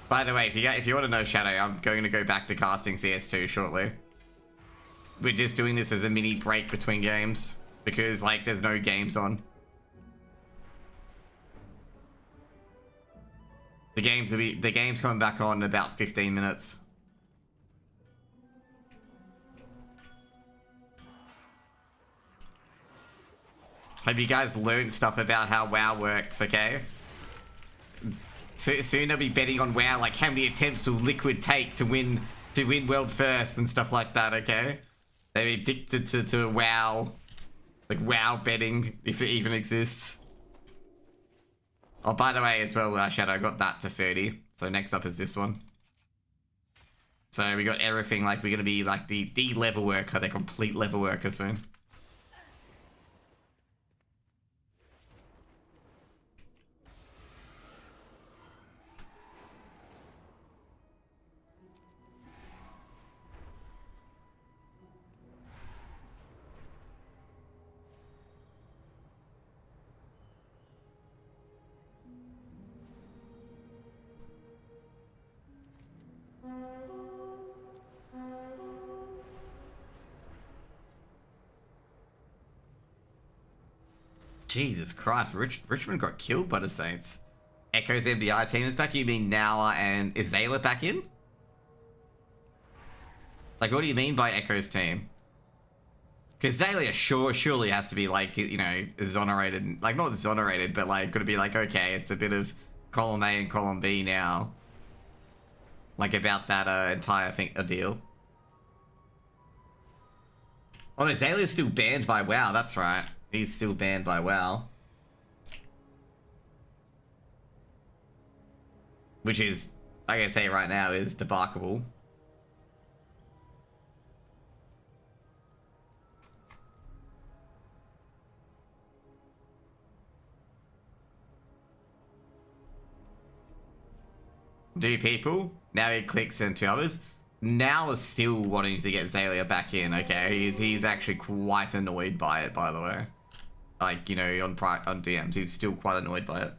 By the way, if you want to know Shadow, I'm going to go back to casting CS2 shortly. We're just doing this as a mini break between games because like there's no games on. The game's coming back on in about 15 minutes. Hope you guys learned stuff about how WoW works, okay? So, soon they'll be betting on WoW, like how many attempts will Liquid take to win world first and stuff like that, okay? They'll be addicted to WoW, like WoW betting, if it even exists. Oh, by the way, as well, Shadow, I got that to 30. So next up is this one. So we got everything, like we're gonna be like the level worker, the complete level worker soon. Jesus Christ, Richmond got killed by the Saints. Echo's MDI team is back. You mean Nowa and is Zayla back in? Like, what do you mean by Echo's team? Because Zayla surely has to be like, you know, exonerated. Like, not exonerated, but like, gonna be like, okay, it's a bit of column A and column B now. Like, about that entire thing, a deal. Oh no, Zayla's still banned by WoW, that's right. He's still banned by WoW. Which is, like I say right now, is debarkable. Do people? Now he clicks into others. Now is still wanting to get Zalia back in, okay? He's actually quite annoyed by it, by the way. Like, you know, on DMs, he's still quite annoyed by it.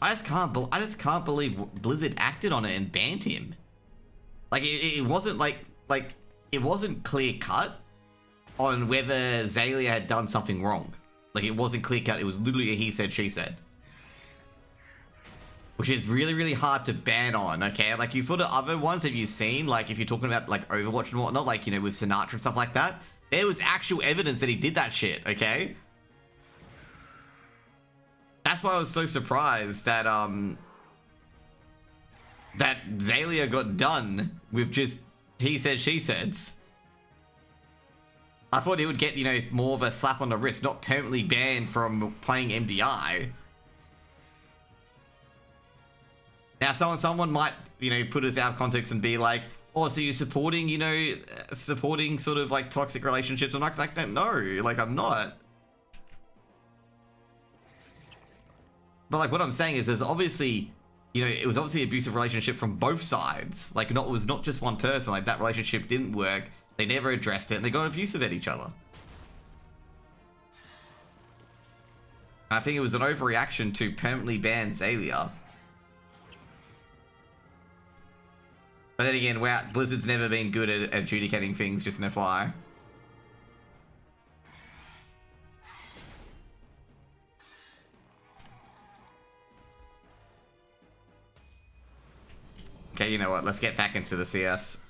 I just can't believe Blizzard acted on it and banned him. Like it wasn't like it wasn't clear cut on whether Zalia had done something wrong. Like it wasn't clear cut. It was literally a he said she said, which is really, really hard to ban on. Okay, like you for the other ones have you seen, like if you're talking about like Overwatch and whatnot, like, you know, with Sinatra and stuff like that, there was actual evidence that he did that shit. Okay. That's why I was so surprised that that Zalia got done with just he said she says. I thought he would get, you know, more of a slap on the wrist, not permanently banned from playing MDI. Now someone might, you know, put us out of context and be like, oh, so you're supporting, you know, supporting sort of like toxic relationships? I'm like that. No, like I'm not. But like what I'm saying is there's obviously, you know, it was obviously an abusive relationship from both sides. Like it was not just one person. Like that relationship didn't work. They never addressed it and they got abusive at each other. I think it was an overreaction to permanently ban Zalia. But then again, wow, Blizzard's never been good at adjudicating things, just an FYI. Okay, you know what? Let's get back into the CS.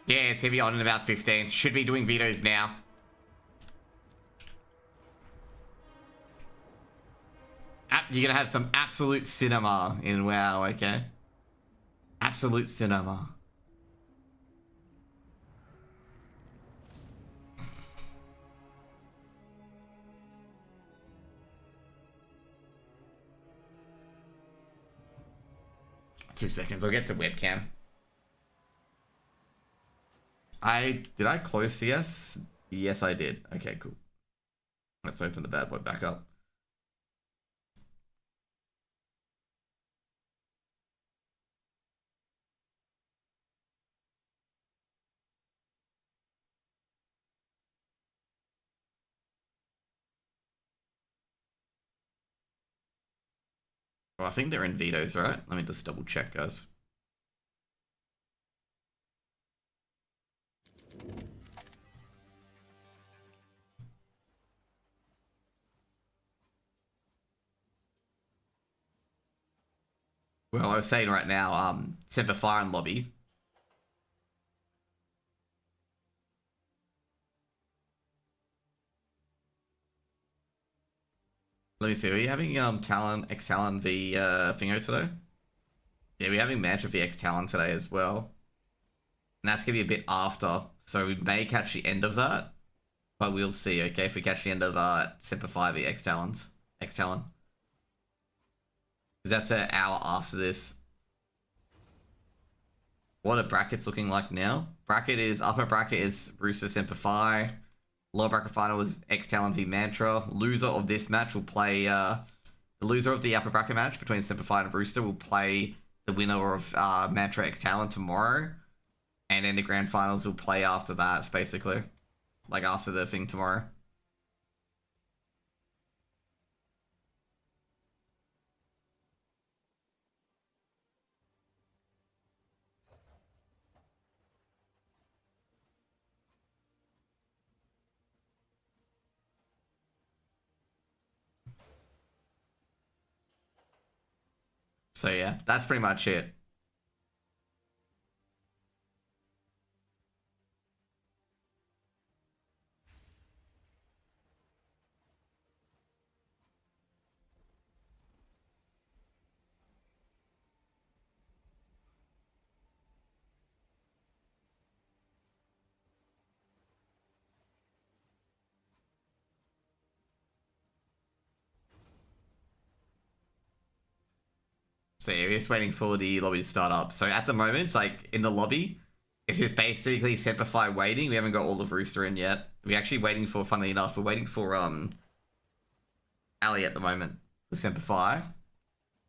Yeah, it's gonna be on in about 15. Should be doing vetoes now. You're gonna have some absolute cinema in WoW, okay? Absolute cinema. Two seconds, I'll get to webcam. Did I close CS? Yes, I did. Okay, cool. Let's open the bad boy back up. Oh, I think they're in vetoes, right? Let me just double check, guys. Well, I was saying right now, Semper Fire in lobby. Let me see, are we having Talon, X-Talon v Thingo today? Yeah, we're having Mantra v X-Talon today as well. And that's gonna be a bit after, so we may catch the end of that. But we'll see, okay, if we catch the end of Semper Fire v X-Talon. Because that's an hour after this. What are brackets looking like now? Upper bracket is Rooster Semper Fi. Lower bracket final is X-Talon v Mantra. Loser of this match will play, the loser of the upper bracket match between Semper Fi and Rooster will play the winner of Mantra X-Talon tomorrow. And then the grand finals will play after that, basically. Like after the thing tomorrow. So yeah, that's pretty much it. So yeah, we're just waiting for the lobby to start up. So at the moment, it's like in the lobby, it's just basically Semper Fi waiting. We haven't got all of Rooster in yet. We're actually waiting for, funnily enough, we're waiting for Ali at the moment for Semper Fi.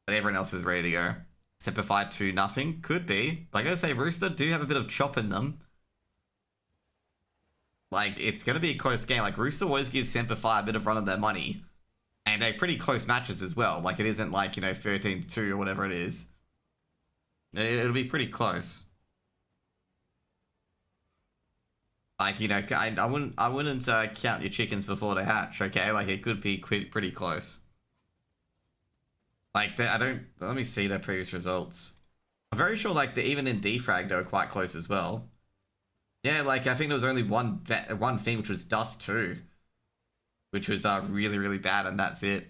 But everyone else is ready to go. Semper Fi 2 nothing. Could be. But I gotta say, Rooster do have a bit of chop in them. Like, it's gonna be a close game. Like, Rooster always gives Semper Fi a bit of run of their money. And they're pretty close matches as well. Like, it isn't like, you know, 13-2 or whatever it is. It'll be pretty close. Like, you know, I wouldn't count your chickens before they hatch, okay? Like, it could be pretty close. Like, let me see their previous results. I'm very sure, like, even in defrag, they were quite close as well. Yeah, like, I think there was only one thing, which was Dust 2. Which was really, really bad, and that's it.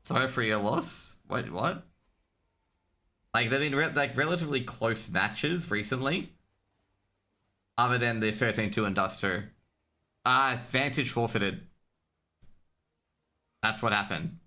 So for your loss? Wait, what? Like, they've been like relatively close matches recently. other than the 13-2 and Dust 2. Vantage forfeited. That's what happened.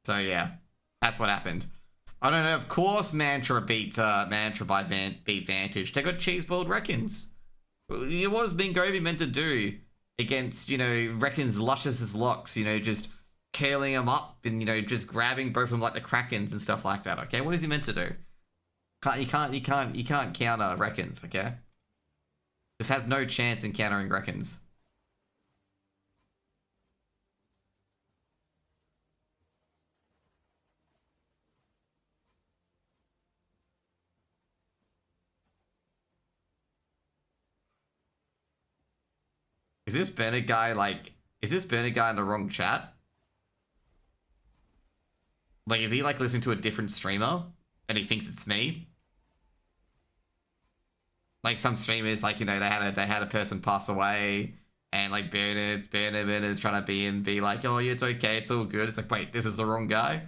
So yeah, that's what happened. I don't know. Of course, Mantra beat Mantra by beat Vantage. They got cheeseboiled Reckons. What is Bingovi meant to do against, you know, Reckons luscious as locks? You know, just curling them up and, you know, just grabbing both of them like the Krakens and stuff like that. Okay, what is he meant to do? You can't counter Reckons. Okay, this has no chance in countering Reckons. Is this Bernard guy like? Is this Bernard guy in the wrong chat? Like, is he like listening to a different streamer and he thinks it's me? Like some streamers, like, you know, they had a person pass away, and like Bernard's trying to be like, oh yeah, it's okay, it's all good. It's like, wait, this is the wrong guy.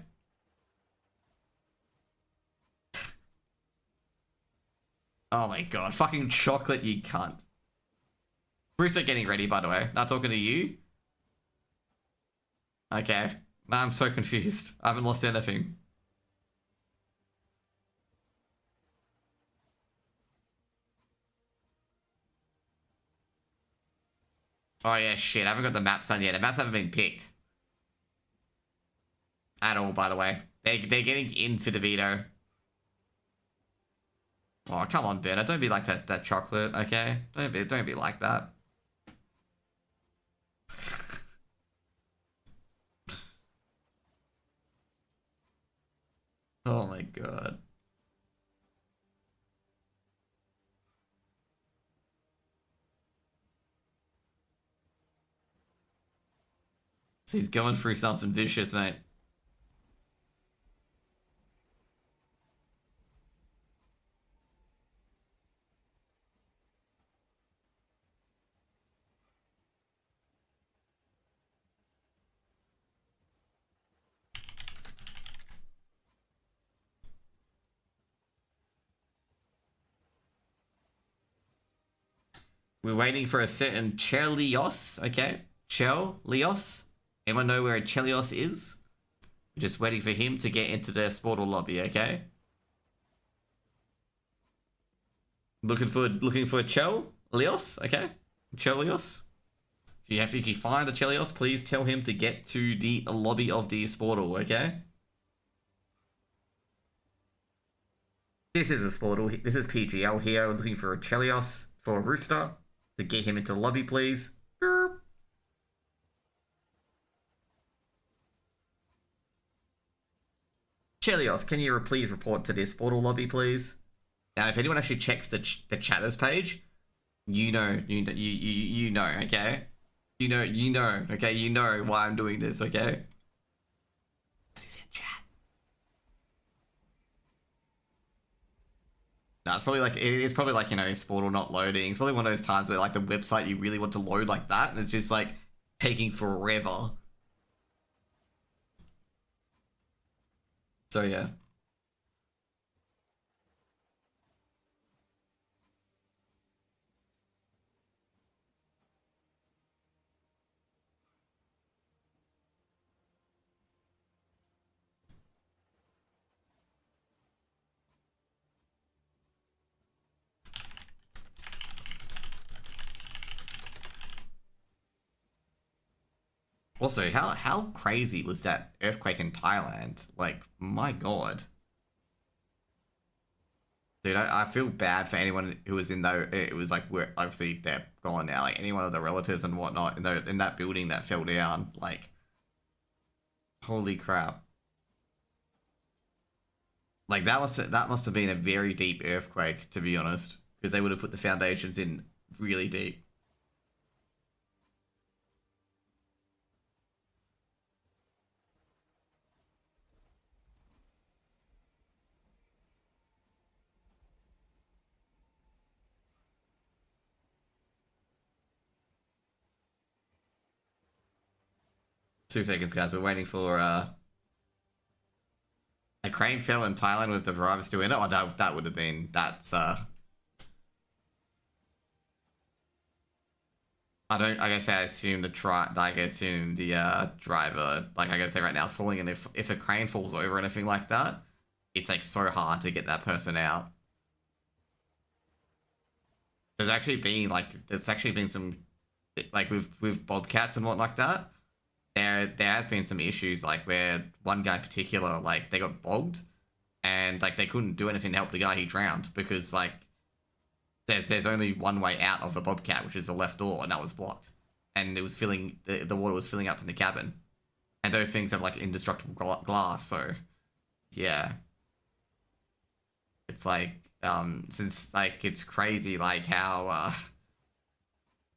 Oh my god, fucking chocolate, you cunt. Bruce are getting ready, by the way. Not talking to you? Okay. Now I'm so confused. I haven't lost anything. Oh yeah, shit. I haven't got the maps done yet. The maps haven't been picked. At all, by the way. They're getting in for the veto. Oh, come on, Bernard. Don't be like that chocolate, okay? Don't be like that. Oh my god. So he's going through something vicious, mate. We're waiting for a certain Chelios, okay? Chelios? Anyone know where a Chelios is? We're just waiting for him to get into the Sportal lobby, okay? Looking for Chelios, okay? Chelios. If you find a Chelios, please tell him to get to the lobby of the Sportal, okay? This is a Sportal. This is PGL here. We're looking for a Chelios for a Rooster. To get him into the lobby, please. Burp. Chelios, can you please report to this Portal lobby, please? Now, if anyone actually checks the chatters page, you know, okay? You know, okay? You know why I'm doing this, okay? Because he's in chat. No, it's probably like, you know, Sportal not loading. It's probably one of those times where like the website you really want to load like that, and it's just like taking forever. So yeah. Also, how crazy was that earthquake in Thailand? Like, my god. Dude, I feel bad for anyone who was in though. It was like, we're obviously they're gone now. Like any one of the relatives and whatnot in that building that fell down. Like, holy crap! Like that must have been a very deep earthquake, to be honest, because they would have put the foundations in really deep. 2 seconds, guys. We're waiting for a crane fell in Thailand with the driver still in it. Oh, that would have been I guess I assume the driver, like I guess say right now is falling, and if a crane falls over or anything like that, it's like so hard to get that person out. There's actually been some, like with bobcats and what like that. There has been some issues, like where one guy in particular, like they got bogged, and like they couldn't do anything to help the guy. He drowned because like there's only one way out of a bobcat, which is the left door, and that was blocked, and it was filling the water was filling up in the cabin, and those things have like indestructible glass, so yeah, it's like since like it's crazy like how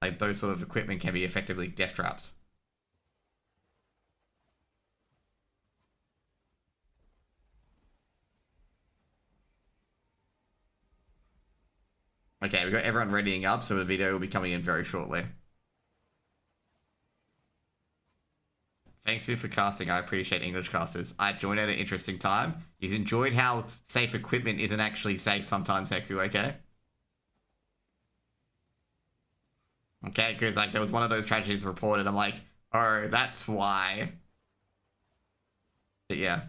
like those sort of equipment can be effectively death traps. Okay, we've got everyone readying up, so the video will be coming in very shortly. Thanks you for casting. I appreciate English casters. I joined at an interesting time. You've enjoyed how safe equipment isn't actually safe sometimes, Heku, okay? Okay, because like there was one of those tragedies reported. I'm like, oh, that's why. But yeah.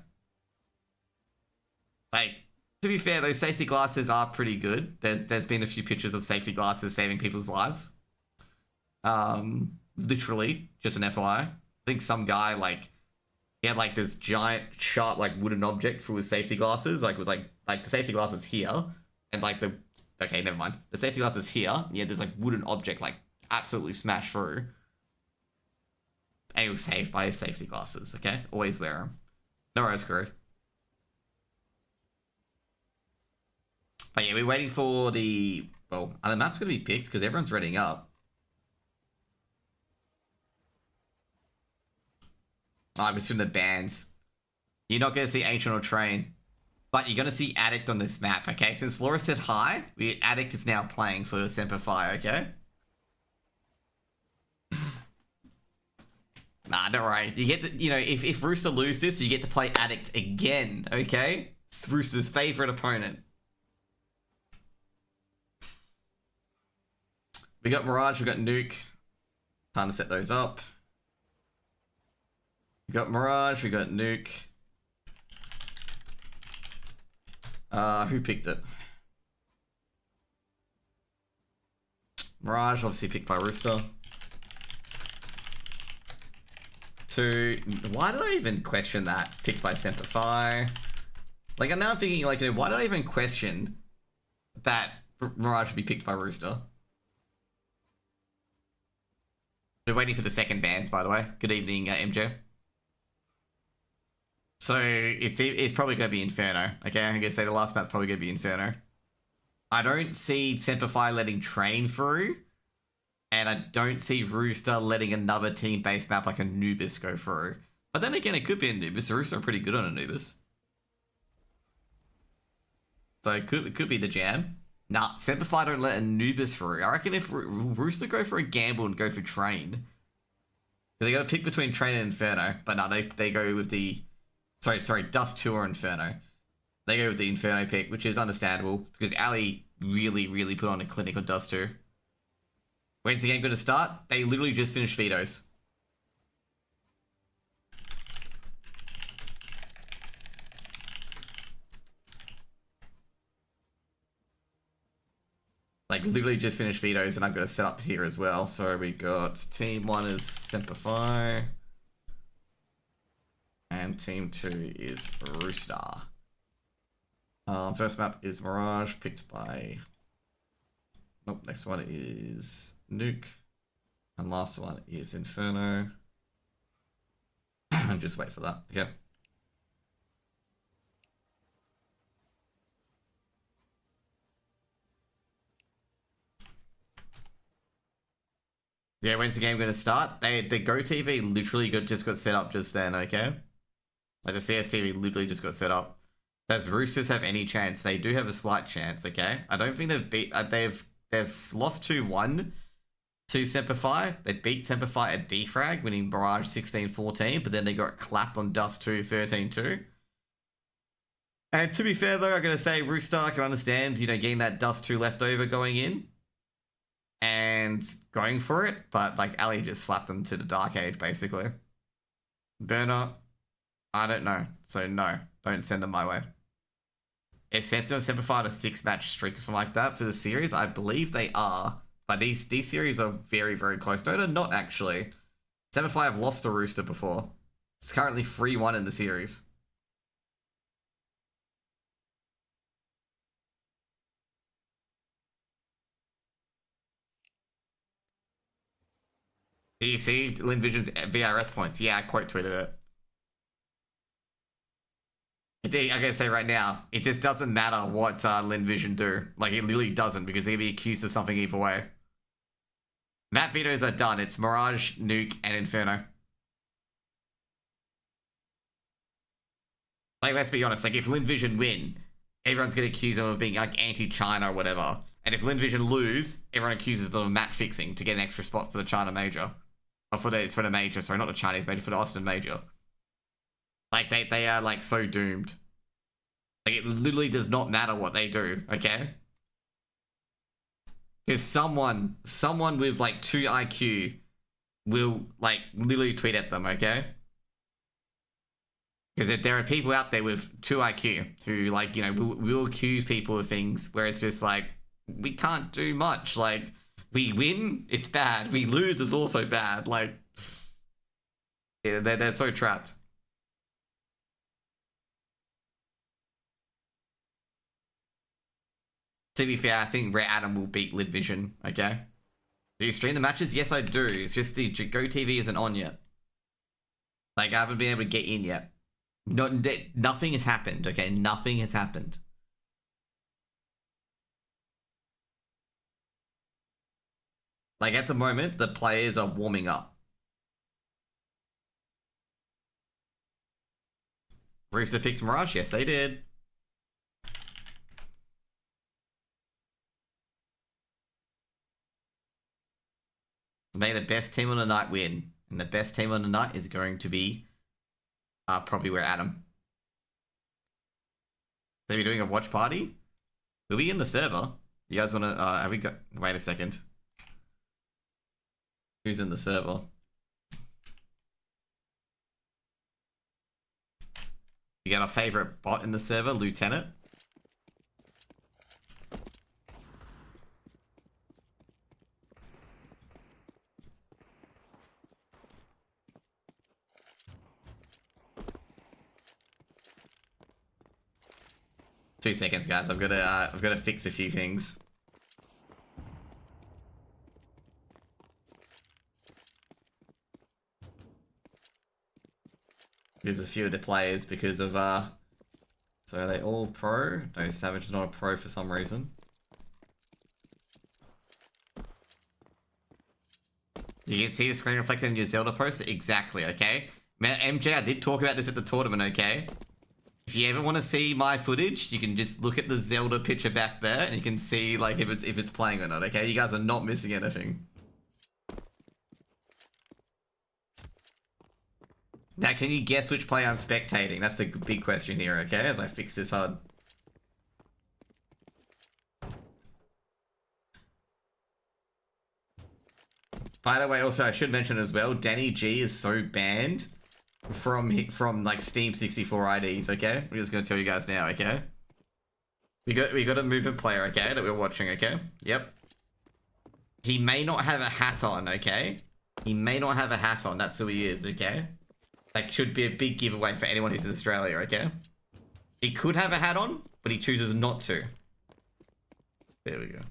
Like, to be fair, those safety glasses are pretty good. There's been a few pictures of safety glasses saving people's lives. Literally, just an FYI. I think some guy, like, he had, like, this giant, sharp, like, wooden object through his safety glasses. Like, it was, like the safety glasses here. And, like, okay, never mind. The safety glasses here. Yeah, there's, like, wooden object, like, absolutely smashed through. And he was saved by his safety glasses, okay? Always wear them. No worries, crew. But yeah, we're waiting for the... Well, and the map's going to be picked because everyone's readying up. I'm assuming the bands. You're not going to see Ancient or Train. But you're going to see Addict on this map, okay? Since Laura said hi, Addict is now playing for Semper Fi, okay? Nah, don't worry. You get to, you know, if Rooster loses this, you get to play Addict again, okay? It's Rooster's favorite opponent. We got Mirage, we got Nuke. Time to set those up. We got Mirage, we got Nuke. Who picked it? Mirage, obviously picked by Rooster. 2. Why did I even question that? Picked by Semper Fi. Like, now I'm thinking, like, why did I even question that Mirage would be picked by Rooster? We're waiting for the second bands, by the way. Good evening, MJ. So, it's probably going to be Inferno. Okay, I'm going to say the last map's probably going to be Inferno. I don't see Semper Fi letting Train through. And I don't see Rooster letting another team-based map like Anubis go through. But then again, it could be Anubis. Rooster are pretty good on Anubis. So it could be the jam. Nah, Semper Fi don't let Anubis through. I reckon if Rooster go for a gamble and go for Train, because they got to pick between Train and Inferno. But no, they go with the... Sorry, Dust 2 or Inferno. They go with the Inferno pick, which is understandable, because Ali really put on a clinic on Dust 2. When's the game going to start? They literally just finished Veto's. Like, literally just finished Veto's, and I'm going to set up here as well. So we got Team 1 is Semper Fi. And Team 2 is Rooster. First map is Mirage, picked by... Nope, next one is Nuke. And last one is Inferno. And just wait for that. Okay. Yeah, when's the game going to start? The Go TV literally just got set up just then, okay? Like the CSTV literally just got set up. Does Roosters have any chance? They do have a slight chance, okay? I don't think they've beat... They've lost 2-1 to Semper Fi. They beat Semper Fi at defrag, winning Barrage 16-14, but then they got clapped on Dust 2 13-2. And to be fair though, I'm going to say Rooster, I can understand, you know, getting that Dust 2 leftover going in and going for it, but like Ali just slapped them to the Dark Age basically. Burner, I don't know, so no, don't send them my way. It sets them Semper Fi a 6-match streak or something like that for the series. I believe they are, but these series are very, very close. No, they're not actually. Semper Fi have lost to Rooster before. It's currently 3-1 in the series. Do you see Lin Vision's VRS points? Yeah, I quote tweeted it. I gotta say right now, it just doesn't matter what Lin Vision do. Like, it literally doesn't, because they'll be accused of something either way. Map vetoes are done. It's Mirage, Nuke, and Inferno. Like, let's be honest, like, if Lin Vision win, everyone's gonna accuse them of being, like, anti-China or whatever. And if Lin Vision lose, everyone accuses them of match fixing to get an extra spot for the China Major. Or for the Major, sorry, not the Chinese Major, for the Austin Major. Like, they are, like, so doomed. Like, it literally does not matter what they do, okay? Because someone with, like, 2 IQ will, like, literally tweet at them, okay? Because there are people out there with 2 IQ who, like, you know, will accuse people of things where it's just, like, we can't do much. Like, we win, it's bad. We lose is also bad. Like, yeah, they're so trapped. To be fair, I think Rare Adam will beat Lid Vision, okay? Do you stream the matches? Yes, I do. It's just the Go TV isn't on yet. Like, I haven't been able to get in yet. Nothing has happened, okay? Nothing has happened. Like, at the moment, the players are warming up. Rooster picks Mirage? Yes, they did. May the best team on the night win. And the best team on the night is going to be probably Where Adam. So we're doing a watch party? Will we in the server? You guys want to... have we got... Wait a second. Who's in the server? You got our favorite bot in the server, Lieutenant. Two seconds, guys. I've got to fix a few things. With a few of the players because of so are they all pro? No, Savage is not a pro for some reason. You can see the screen reflected in your Zelda post? Exactly, okay? Man, MJ, I did talk about this at the tournament, okay? If you ever want to see my footage, you can just look at the Zelda picture back there and you can see like if it's playing or not, okay? You guys are not missing anything. Now, can you guess which play I'm spectating? That's the big question here, okay? As I fix this HUD. By the way, also, I should mention as well, Danny G is so banned from like Steam 64 IDs, okay? I'm just gonna tell you guys now, okay? We got a movement player, okay, that we're watching, okay? Yep. He may not have a hat on, okay? He may not have a hat on, that's who he is, okay? That should be a big giveaway for anyone who's in Australia, okay? He could have a hat on, but he chooses not to. There we go.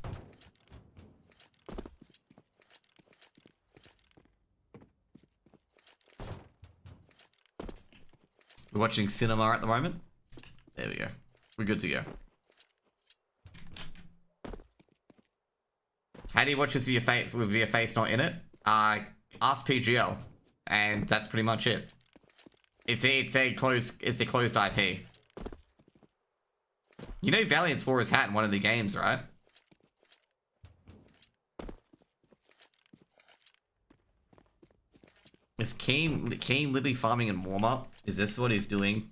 We're watching cinema at the moment. There we go. We're good to go. How do you watch this with your face not in it? Ask PGL, and that's pretty much it. It's a closed IP. You know Valiant's wore his hat in one of the games, right? Is Keen literally farming in warm-up? Is this what he's doing?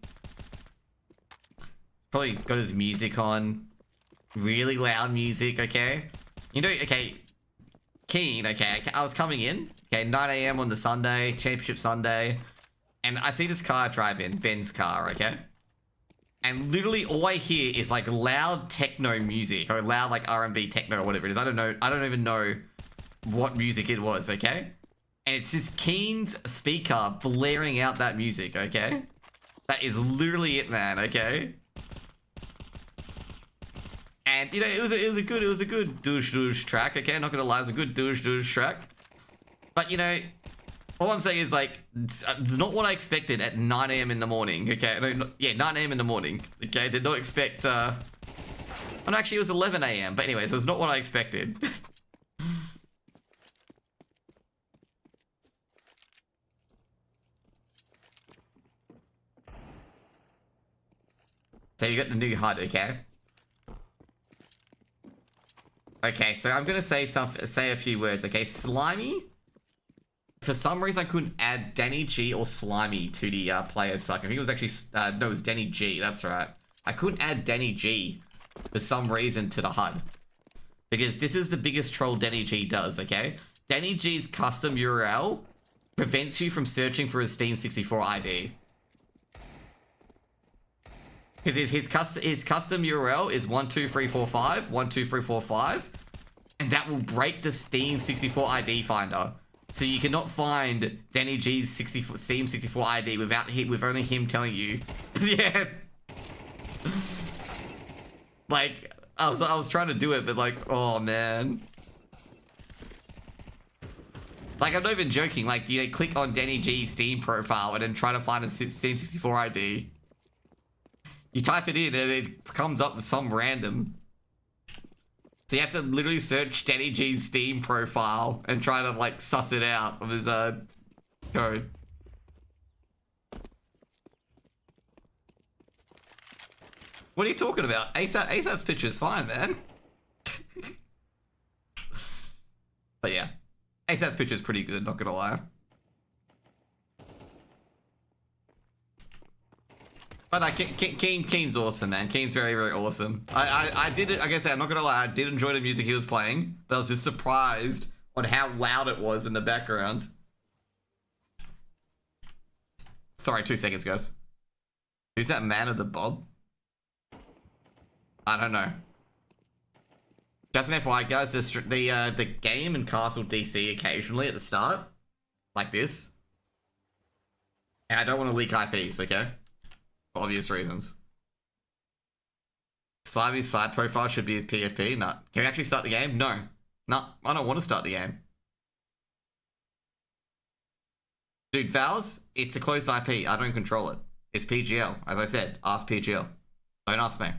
Probably got his music on. Really loud music, okay? You know, okay. Keen, okay. I was coming in, okay, 9 AM on the Sunday, Championship Sunday. And I see this car drive in, Ben's car, okay? And literally all I hear is like loud techno music or loud like R&B techno or whatever it is. I don't know. I don't even know what music it was, okay? And it's just Keen's speaker blaring out that music, okay? That is literally it, man, okay? And you know, it was a good douche track, okay? Not gonna lie, it was a good douche track. But you know, all I'm saying is like, it's not what I expected at 9 AM in the morning, okay? No, yeah, 9 AM in the morning, okay? Did not expect, oh, no, actually it was 11 AM, but anyways, it was not what I expected. So you got the new HUD, okay? Okay, so I'm gonna say a few words, okay? Slimy. For some reason, I couldn't add Danny G or Slimy to the players. Fuck, I think it was actually no, it was Danny G. That's right. I couldn't add Danny G for some reason to the HUD because this is the biggest troll Danny G does. Okay, Danny G's custom URL prevents you from searching for his Steam 64 ID. Because his custom URL is 12345 12345, and that will break the Steam 64 ID finder. So you cannot find Danny G's Steam 64 ID with only him telling you. Yeah. Like I was trying to do it, but like, oh man. Like I'm not even joking. Like you know, click on Danny G's Steam profile and then try to find a Steam 64 ID. You type it in and it comes up with some random. So you have to literally search Danny G's Steam profile and try to like suss it out of his code. What are you talking about? ASAP's picture is fine, man. But yeah, ASAP's picture is pretty good, not gonna lie. But Keen's awesome, man. Keen's very, very awesome. I did it, like I said, I'm not gonna lie, I did enjoy the music he was playing, but I was just surprised on how loud it was in the background. Sorry, 2 seconds, guys. Who's that man of the bob? I don't know. Just an FYI, guys, the game in Castle DC occasionally at the start, like this. And I don't want to leak IPs, okay? For obvious reasons. Slimy's side profile should be his PFP. No. Can we actually start the game? No. No, I don't want to start the game. Dude, Vals, it's a closed IP. I don't control it. It's PGL. As I said, ask PGL. Don't ask me.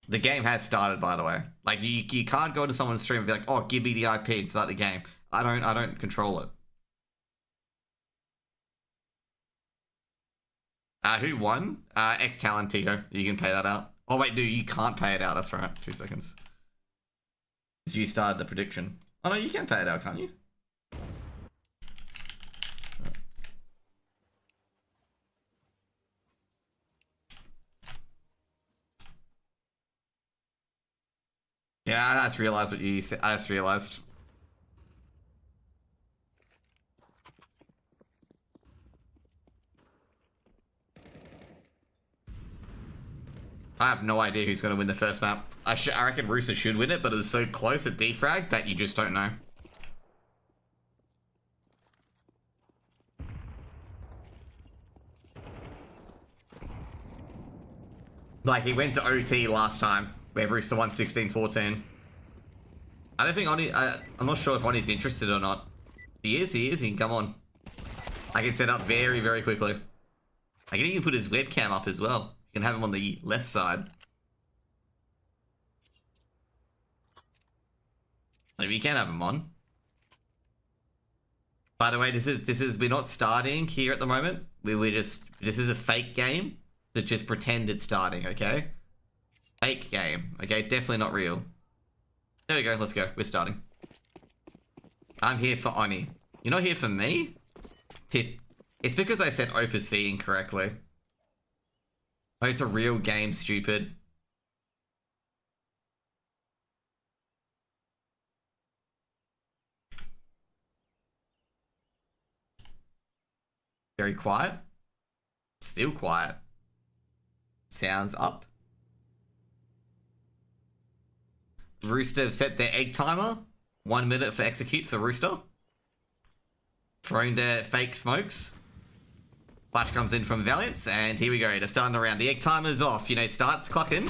The game has started, by the way. Like, you can't go to someone's stream and be like, oh, give me the IP and start the game. I don't control it. Who won? X-Talent Tito. You can pay that out. Oh, wait, no, you can't pay it out. That's right. 2 seconds. You started the prediction. Oh, no, you can pay it out, can't you? Yeah, I just realized what you said. I just realized. I have no idea who's going to win the first map. I reckon Rooster should win it, but it was so close at defrag that you just don't know. Like, he went to OT last time, where Rooster won 16-14. I don't think Oni... I'm not sure if Oni's interested or not. He is, he can come on. I can set up very, very quickly. I can even put his webcam up as well. You can have him on the left side. Maybe you can have him on. By the way, this is we're not starting here at the moment. We're just, this is a fake game to just pretend it's starting, okay? Fake game. Okay, definitely not real. There we go, let's go. We're starting. I'm here for Oni. You're not here for me? Tip. It's because I said Opus V incorrectly. Oh, it's a real game, stupid. Very quiet. Still quiet. Sounds up. Rooster have set their egg timer. 1 minute for execute for Rooster. Throwing their fake smokes. Flash comes in from Valiance, and here we go. They're starting around. The egg timer's off. You know, starts clocking.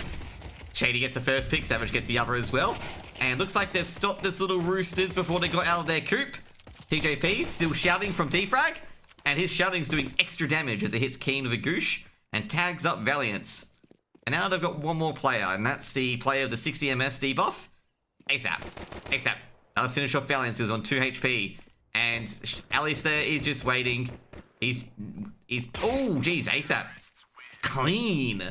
Shady gets the first pick. Savage gets the other as well. And looks like they've stopped this little Roosters before they got out of their coop. TJP still shouting from defrag. And his shouting's doing extra damage as it hits Keen with a goosh and tags up Valiance. And now they've got one more player, and that's the player of the 60 MS debuff. ASAP. ASAP. Now let's finish off Valiance, who's on 2 HP. And Alistair is just waiting. He's oh, geez, ASAP. Clean.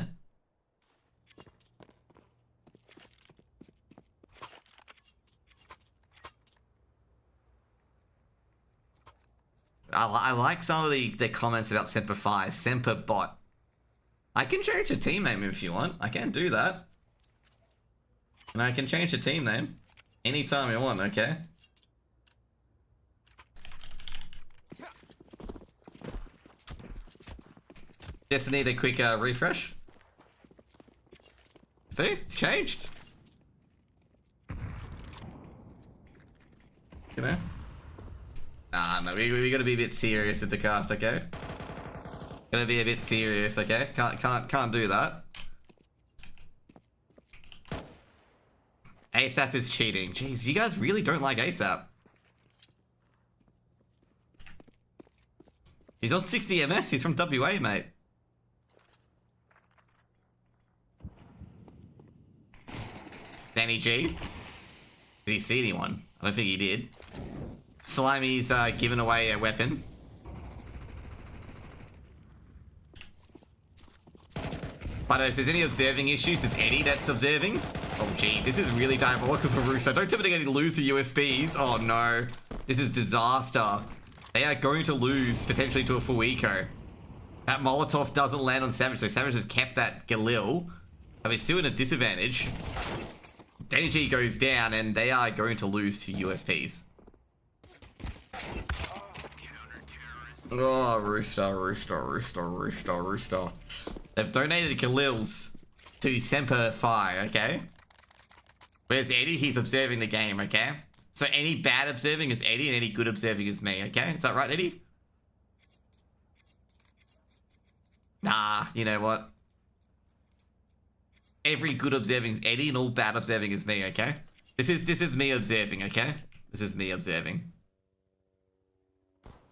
I like some of the comments about Semper Fi. Semper Bot. I can change the team name if you want. I can do that. And I can change the team name anytime you want, okay? Just need a quick refresh. See? It's changed. You know? No, we gotta be a bit serious with the cast, okay? Gotta be a bit serious, okay? Can't do that. ASAP is cheating. Jeez, you guys really don't like ASAP. He's on 60 MS, he's from WA, mate. Danny G. Did he see anyone? I don't think he did. Slimy's given away a weapon. But if there's any observing issues, it's Eddie that's observing. Oh gee, this is really diabolical for Russo. Don't tell me they're going to lose the USBs. Oh no. This is disaster. They are going to lose potentially to a full eco. That Molotov doesn't land on Savage, so Savage has kept that Galil. But he's still in a disadvantage. Danny G goes down and they are going to lose to USPs. Oh, Rooster. They've donated Galils to Semper Fi, okay? Where's Eddie? He's observing the game, okay? So any bad observing is Eddie and any good observing is me, okay? Is that right, Eddie? Nah, you know what? Every good observing is Eddie and all bad observing is me, okay? This is me observing, okay? This is me observing.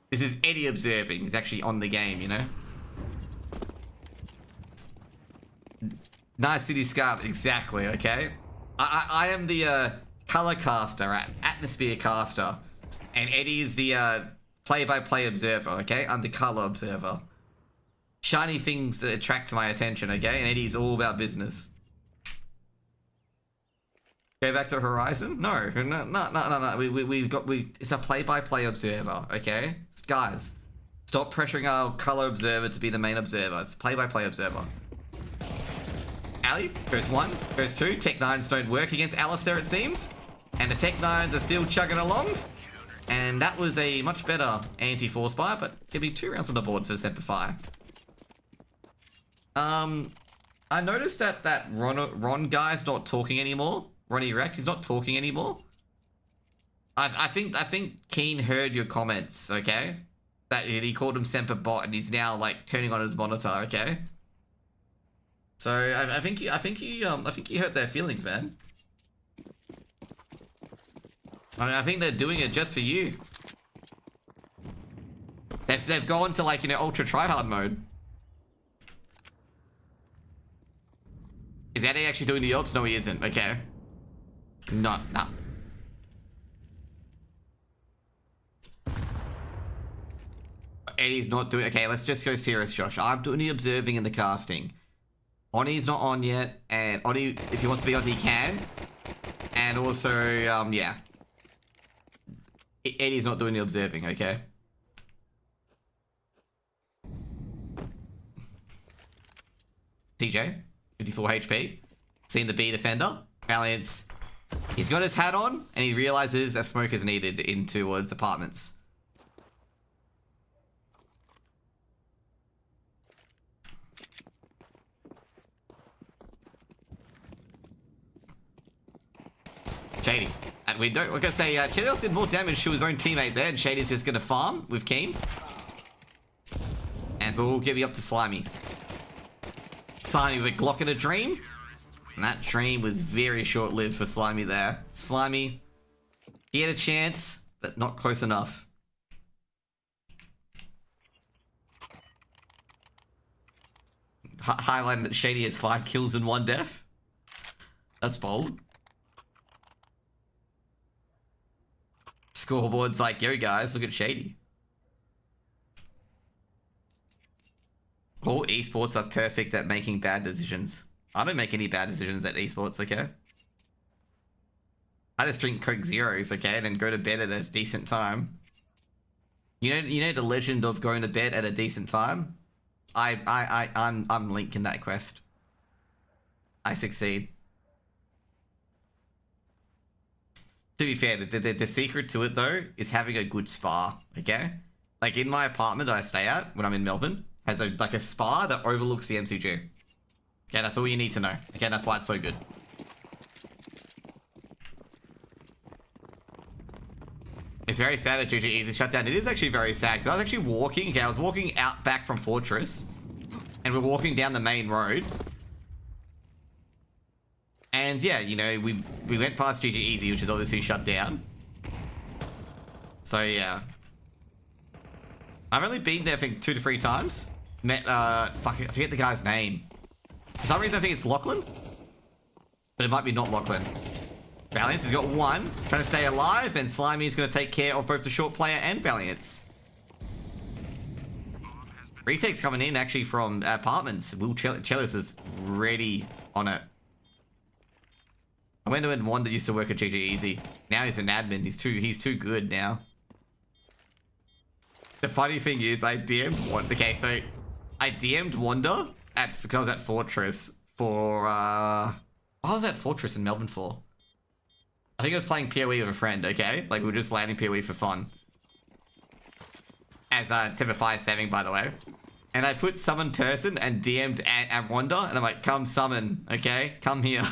This is Eddie observing. He's actually on the game, you know? Nice City Scarf, exactly, okay? I am the color caster, atmosphere caster. And Eddie is the play-by-play observer, okay? I'm the color observer. Shiny things attract my attention, okay? And Eddie's all about business. Go back to Horizon? No. It's a play-by-play observer, okay? Guys, stop pressuring our color observer to be the main observer. It's play-by-play observer. Ali goes 1, goes 2. Tech 9s don't work against Alistair, it seems. And the Tech 9s are still chugging along. And that was a much better anti-force buy, but there'll be 2 rounds on the board for Semper Fi. I noticed that Ron guy's not talking anymore. Ronnie Wreck, he's not talking anymore. I think Keen heard your comments, okay? That he called him Semper Bot and he's now like turning on his monitor, okay? So I think you hurt their feelings, man. I think they're doing it just for you. They've gone to like, you know, ultra tryhard mode. Is Eddie actually doing the ops? No, he isn't. Okay. No. Eddie's not doing... Okay, let's just go serious, Josh. I'm doing the observing and the casting. Oni's not on yet, and and Oni, if he wants to be on, he can. And also, yeah. Eddie's not doing the observing, okay? TJ, 54 HP. Seeing the B defender. Valiant's. He's got his hat on, and he realizes a smoke is needed in towards apartments. Shady. At window. We're gonna say, Chelios did more damage to his own teammate there, and Shady's just gonna farm with Keen. And so we'll give you up to Slimy. Slimy with a Glock and a Dream. And that dream was very short-lived for Slimy there. Slimy, he had a chance, but not close enough. Highlighting that Shady has 5 kills and 1 death. That's bold. Scoreboard's like, yo guys, look at Shady. All esports are perfect at making bad decisions. I don't make any bad decisions at esports, okay? I just drink Coke Zeros, okay, and then go to bed at a decent time. You know the legend of going to bed at a decent time? I'm Link in that quest. I succeed. To be fair, the secret to it though is having a good spa, okay? Like in my apartment that I stay at when I'm in Melbourne, has a spa that overlooks the MCG. Okay, that's all you need to know. Okay, that's why it's so good. It's very sad that GG Easy shut down. It is actually very sad because I was actually walking. Okay, I was walking out back from Fortress, and we're walking down the main road. And yeah, you know, we went past GG Easy, which is obviously shut down. So yeah, I've only been there I think 2 to 3 times. Met fuck, I forget the guy's name. For some reason I think it's Lachlan, but it might be not Lachlan. Valiance has got 1, trying to stay alive, and Slimy is going to take care of both the short player and Valiance. Retake's coming in actually from apartments. Will Chelios is ready on it. I went to when Wanda used to work at GG Easy. Now he's an admin. He's too good now. The funny thing is, I DM'd Wanda. Okay, so I DM'd Wanda because I was at Fortress for what was I at Fortress in Melbourne for? I think I was playing PoE with a friend. Okay, like we were just landing PoE for fun. As Semify saving, by the way. And I put summon person and DM'd at Wanda, and I'm like, come summon, okay, come here.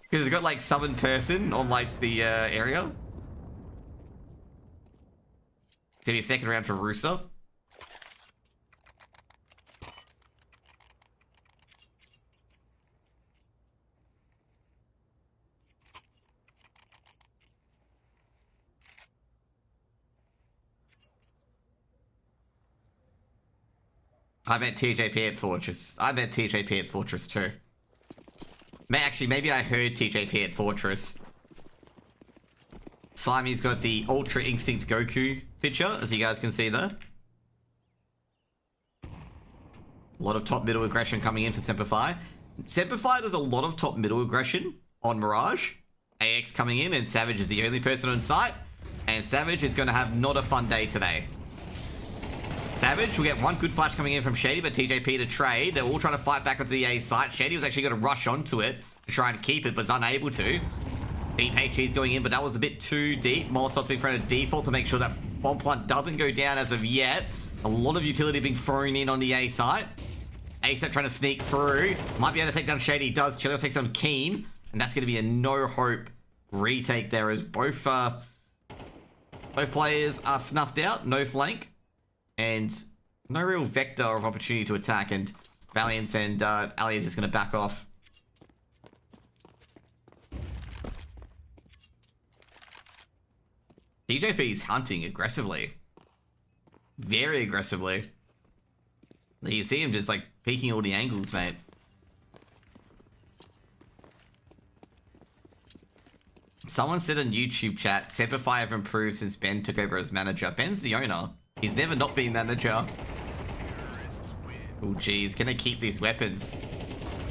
Because it's got like summon person on like the area. It's gonna be a second round for Rooster. I met TJP at Fortress. I met TJP at Fortress too. Actually, maybe I heard TJP at Fortress. Slimy's got the Ultra Instinct Goku picture, as you guys can see there. A lot of top middle aggression coming in for Semperfi. Semperfi does a lot of top middle aggression on Mirage. AX coming in, and Savage is the only person on site. And Savage is going to have not a fun day today. Savage will get 1 good flash coming in from Shady, but TJP to trade. They're all trying to fight back onto the A site. Shady was actually going to rush onto it to try and keep it, but is unable to. Deep HE's going in, but that was a bit too deep. Molotov's being thrown a default to make sure that bomb plant doesn't go down as of yet. A lot of utility being thrown in on the A site. A-Step trying to sneak through. Might be able to take down Shady. Does. Chelios takes on Keen. And that's going to be a no-hope retake there as both players are snuffed out. No flank. And no real vector of opportunity to attack. And Valiance and Ali are just going to back off. DJP's hunting aggressively. Very aggressively. You see him just like peeking all the angles, mate. Someone said in YouTube chat, Semperfi have improved since Ben took over as manager. Ben's the owner. He's never not been manager. Oh, geez. Can they keep these weapons?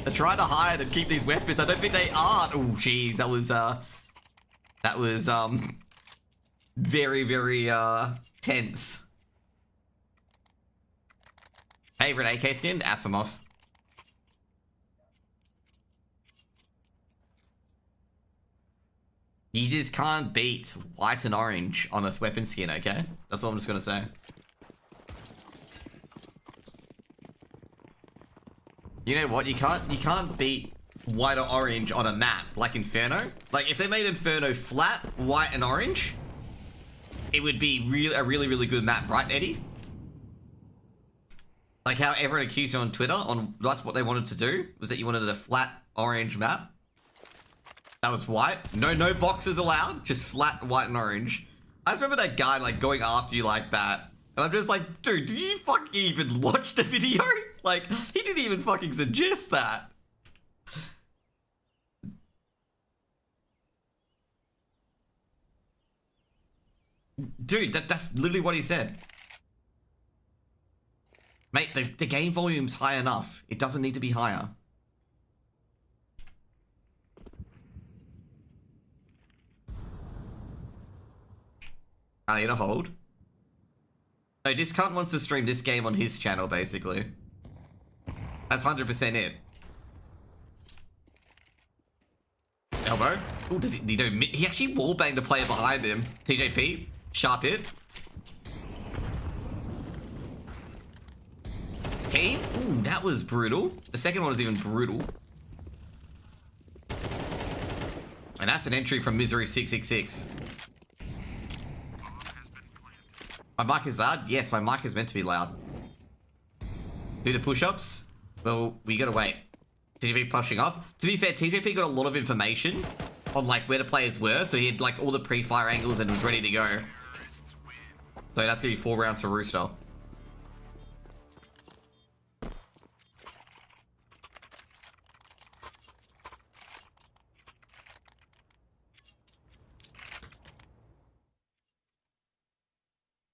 They're trying to hide and keep these weapons. I don't think they are. Oh, geez. That was very, very, tense. Favorite AK skin? Asimov. You just can't beat white and orange on a weapon skin, okay? That's all I'm just gonna say. You know what? You can't beat white or orange on a map like Inferno. Like if they made Inferno flat, white and orange, it would be a really good map, right, Eddie? Like how everyone accused you on Twitter on that's what they wanted to do, was that you wanted a flat orange map. That was white. No boxes allowed, just flat white and orange. I just remember that guy like going after you like that. And I'm just like, dude, did you fucking even watch the video? Like, he didn't even fucking suggest that. Dude, that's literally what he said. Mate, the game volume's high enough. It doesn't need to be higher. I need a hold. No, this cunt wants to stream this game on his channel, basically. That's 100% it. Elbow. Oh, does he do? He actually wallbanged the player behind him. TJP. Sharp hit. Okay. Ooh, that was brutal. The second one was even brutal. And that's an entry from Misery 666. My mic is loud? Yes, my mic is meant to be loud. Do the push-ups? Well, we gotta wait. TJP pushing off. To be fair, TJP got a lot of information on like where the players were, so he had like all the pre-fire angles and was ready to go. So that's gonna be 4 rounds for Rooster.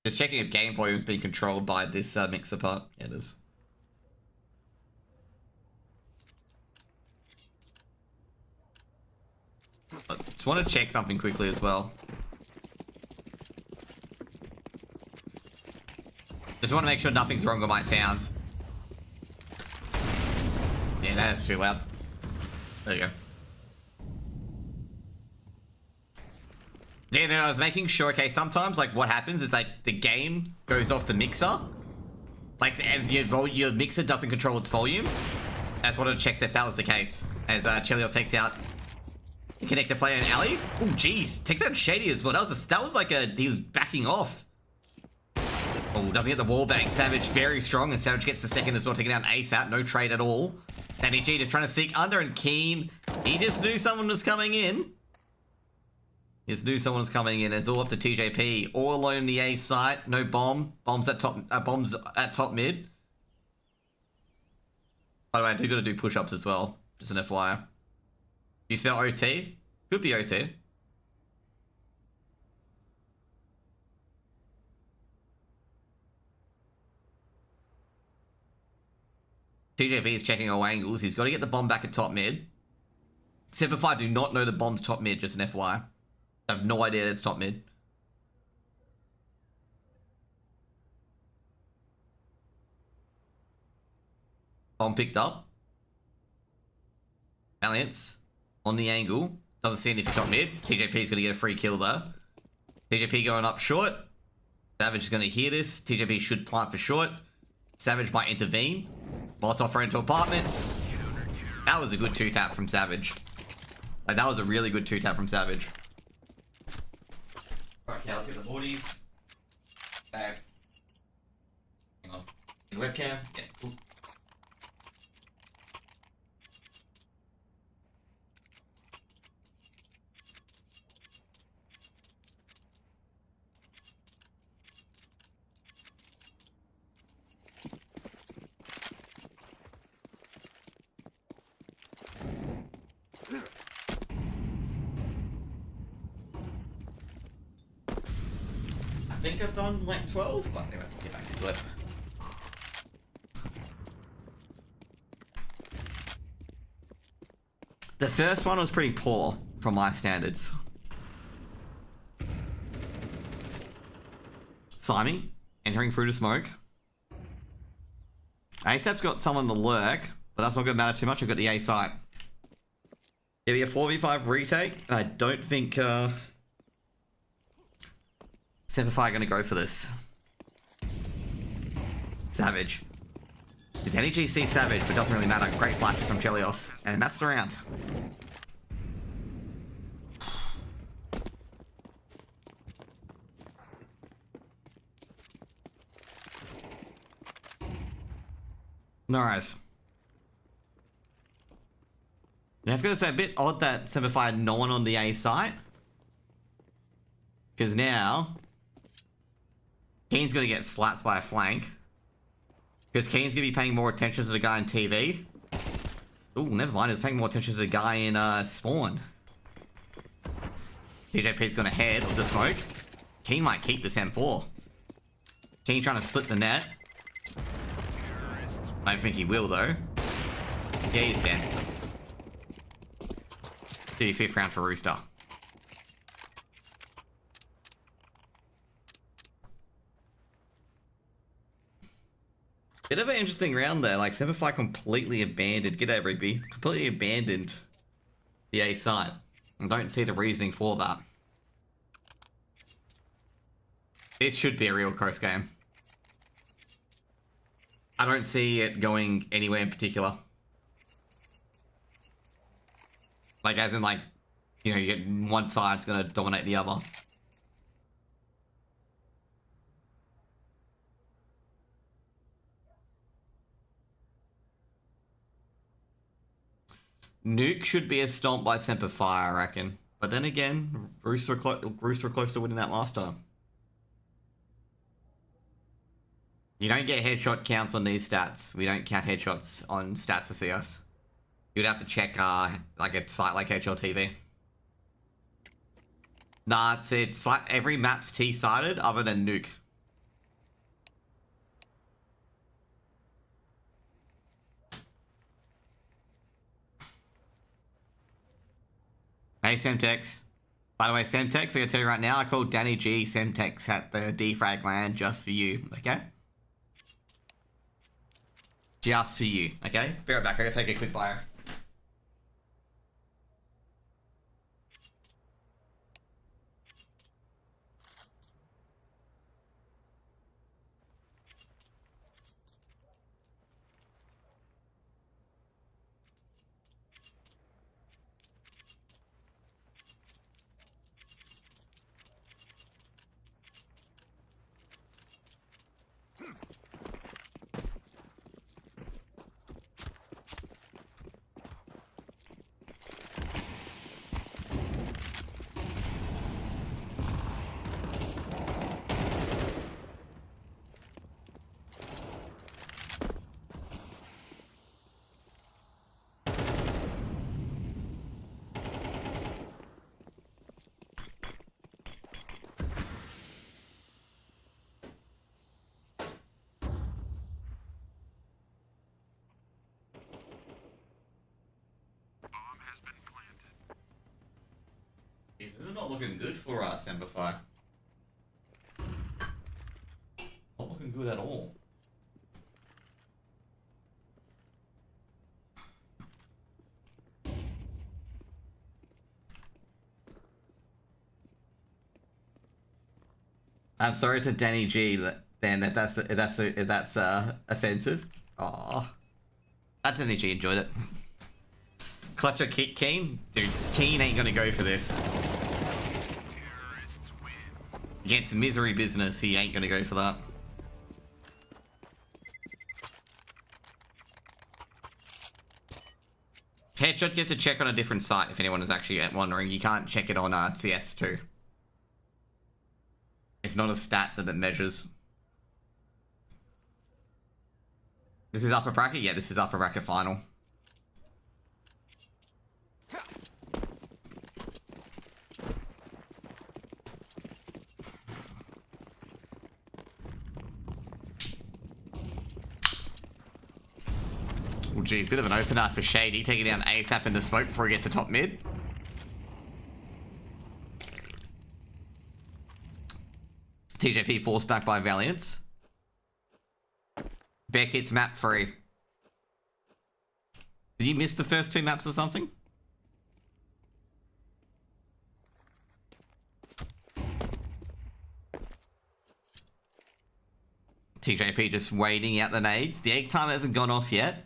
Just checking if game volume is being controlled by this mixer part. Yeah, it is. I just want to check something quickly as well. Just want to make sure nothing's wrong with my sound. Yeah, that's too loud. There you go. Yeah, no, I was making sure, okay, sometimes, like, what happens is, like, the game goes off the mixer. Like, and your mixer doesn't control its volume. I just wanted to check if that was the case. As Chelios takes out the connector player in alley. Oh, jeez. Takes out Shady as well. That was like a... He was backing off. Oh, doesn't get the wall bang. Savage very strong, and Savage gets the second as well, taking down ASAP. No trade at all. Danny G to trying to seek under, and Keen. He just knew someone was coming in. He just knew someone was coming in. It's all up to TJP. All alone in the A site. No bomb. Bombs at top mid. By the way, I do got to do push-ups as well. Just an FYI. You spell OT? Could be OT. TJP is checking all angles. He's got to get the bomb back at top mid. Simplify, do not know the bomb's top mid, just an FYI. I have no idea it's top mid. Bomb picked up. Alliance on the angle. Doesn't see anything top mid. TJP's going to get a free kill there. TJP going up short. Savage is going to hear this. TJP should plant for short. Savage might intervene. Molotov for into apartments. That was a good 2-tap from Savage. Like, that was a really good 2-tap from Savage. Okay, let's get the 40s. Back. Hang on. In webcam? Yeah, cool. I think I've done like 12, but anyway, let's see if I can do it. The first one was pretty poor from my standards. Simon, entering through the smoke. ASAP's got someone to lurk, but that's not going to matter too much. I've got the A site. It'll be a 4v5 retake. I don't think Semperfi are going to go for this. Savage. Did NEG see Savage, but it doesn't really matter. Great flashes from Chelios. And that's the round. No worries. Yeah, I've got to say, a bit odd that Semperfi had no one on the A site. Because now, Keen's going to get slapped by a flank. Because Keen's going to be paying more attention to the guy in TV. Ooh, never mind. He's paying more attention to the guy in Spawn. TJP's going to head of the smoke. Keen might keep this M4. Keen trying to slip the net. I don't think he will, though. Yeah, he's dead. Do your 5th round for Rooster. Bit of an interesting round there. Like, Semperfi completely abandoned. G'day, Rigby. Completely abandoned the A side. I don't see the reasoning for that. This should be a real close game. I don't see it going anywhere in particular. Like, as in, like, you know, you get one side's gonna dominate the other. Nuke should be a stomp by Semperfi, I reckon. But then again, Bruce were close to winning that last time. You don't get headshot counts on these stats. We don't count headshots on stats for CS. You'd have to check like a site like HLTV. Nah, it's like every map's T-sided other than Nuke. Hey, Semtex. By the way, Semtex, I gotta tell you right now, I called Danny G Semtex at the defrag land just for you, okay? Just for you, okay? Be right back, I gotta take a quick bio. This is not looking good for us, Semperfi. Not looking good at all. I'm sorry to Danny G then if that's offensive. Aw. Danny G enjoyed it. Clutcher kick Keen? Dude, Keen ain't gonna go for this. Against misery business, he ain't gonna go for that. Headshots you have to check on a different site if anyone is actually wondering. You can't check it on CS2. It's not a stat that it measures. This is upper bracket? Yeah, this is upper bracket final. Oh, geez, bit of an opener for Shady, taking down ASAP in the smoke before he gets to top mid. TJP forced back by Valiance. Beck hits map 3. Did you miss the first 2 maps or something? TJP just waiting out the nades. The egg timer hasn't gone off yet.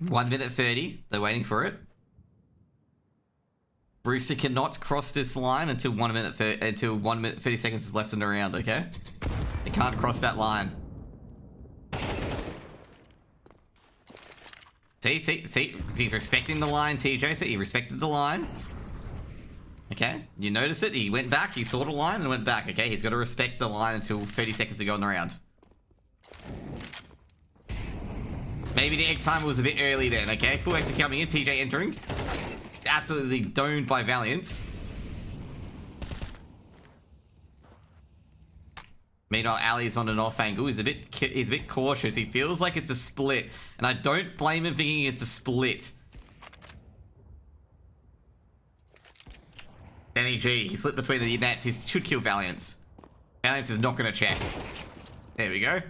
1 minute 30. They're waiting for it. Brewster cannot cross this line until 1 minute 30 seconds is left in the round, okay? They can't cross that line. See? He's respecting the line, TJ. See, he respected the line. Okay, you notice it. He went back, he saw the line and went back, okay? He's got to respect the line until 30 seconds to go in the round. Maybe the egg timer was a bit early then, okay? Full exit coming in, TJ entering. Absolutely domed by Valiance. Meanwhile, Ali's on an off angle. He's a bit cautious. He feels like it's a split, and I don't blame him thinking it's a split. Danny G, he slipped between the nets. He should kill Valiance. Valiance is not going to check. There we go.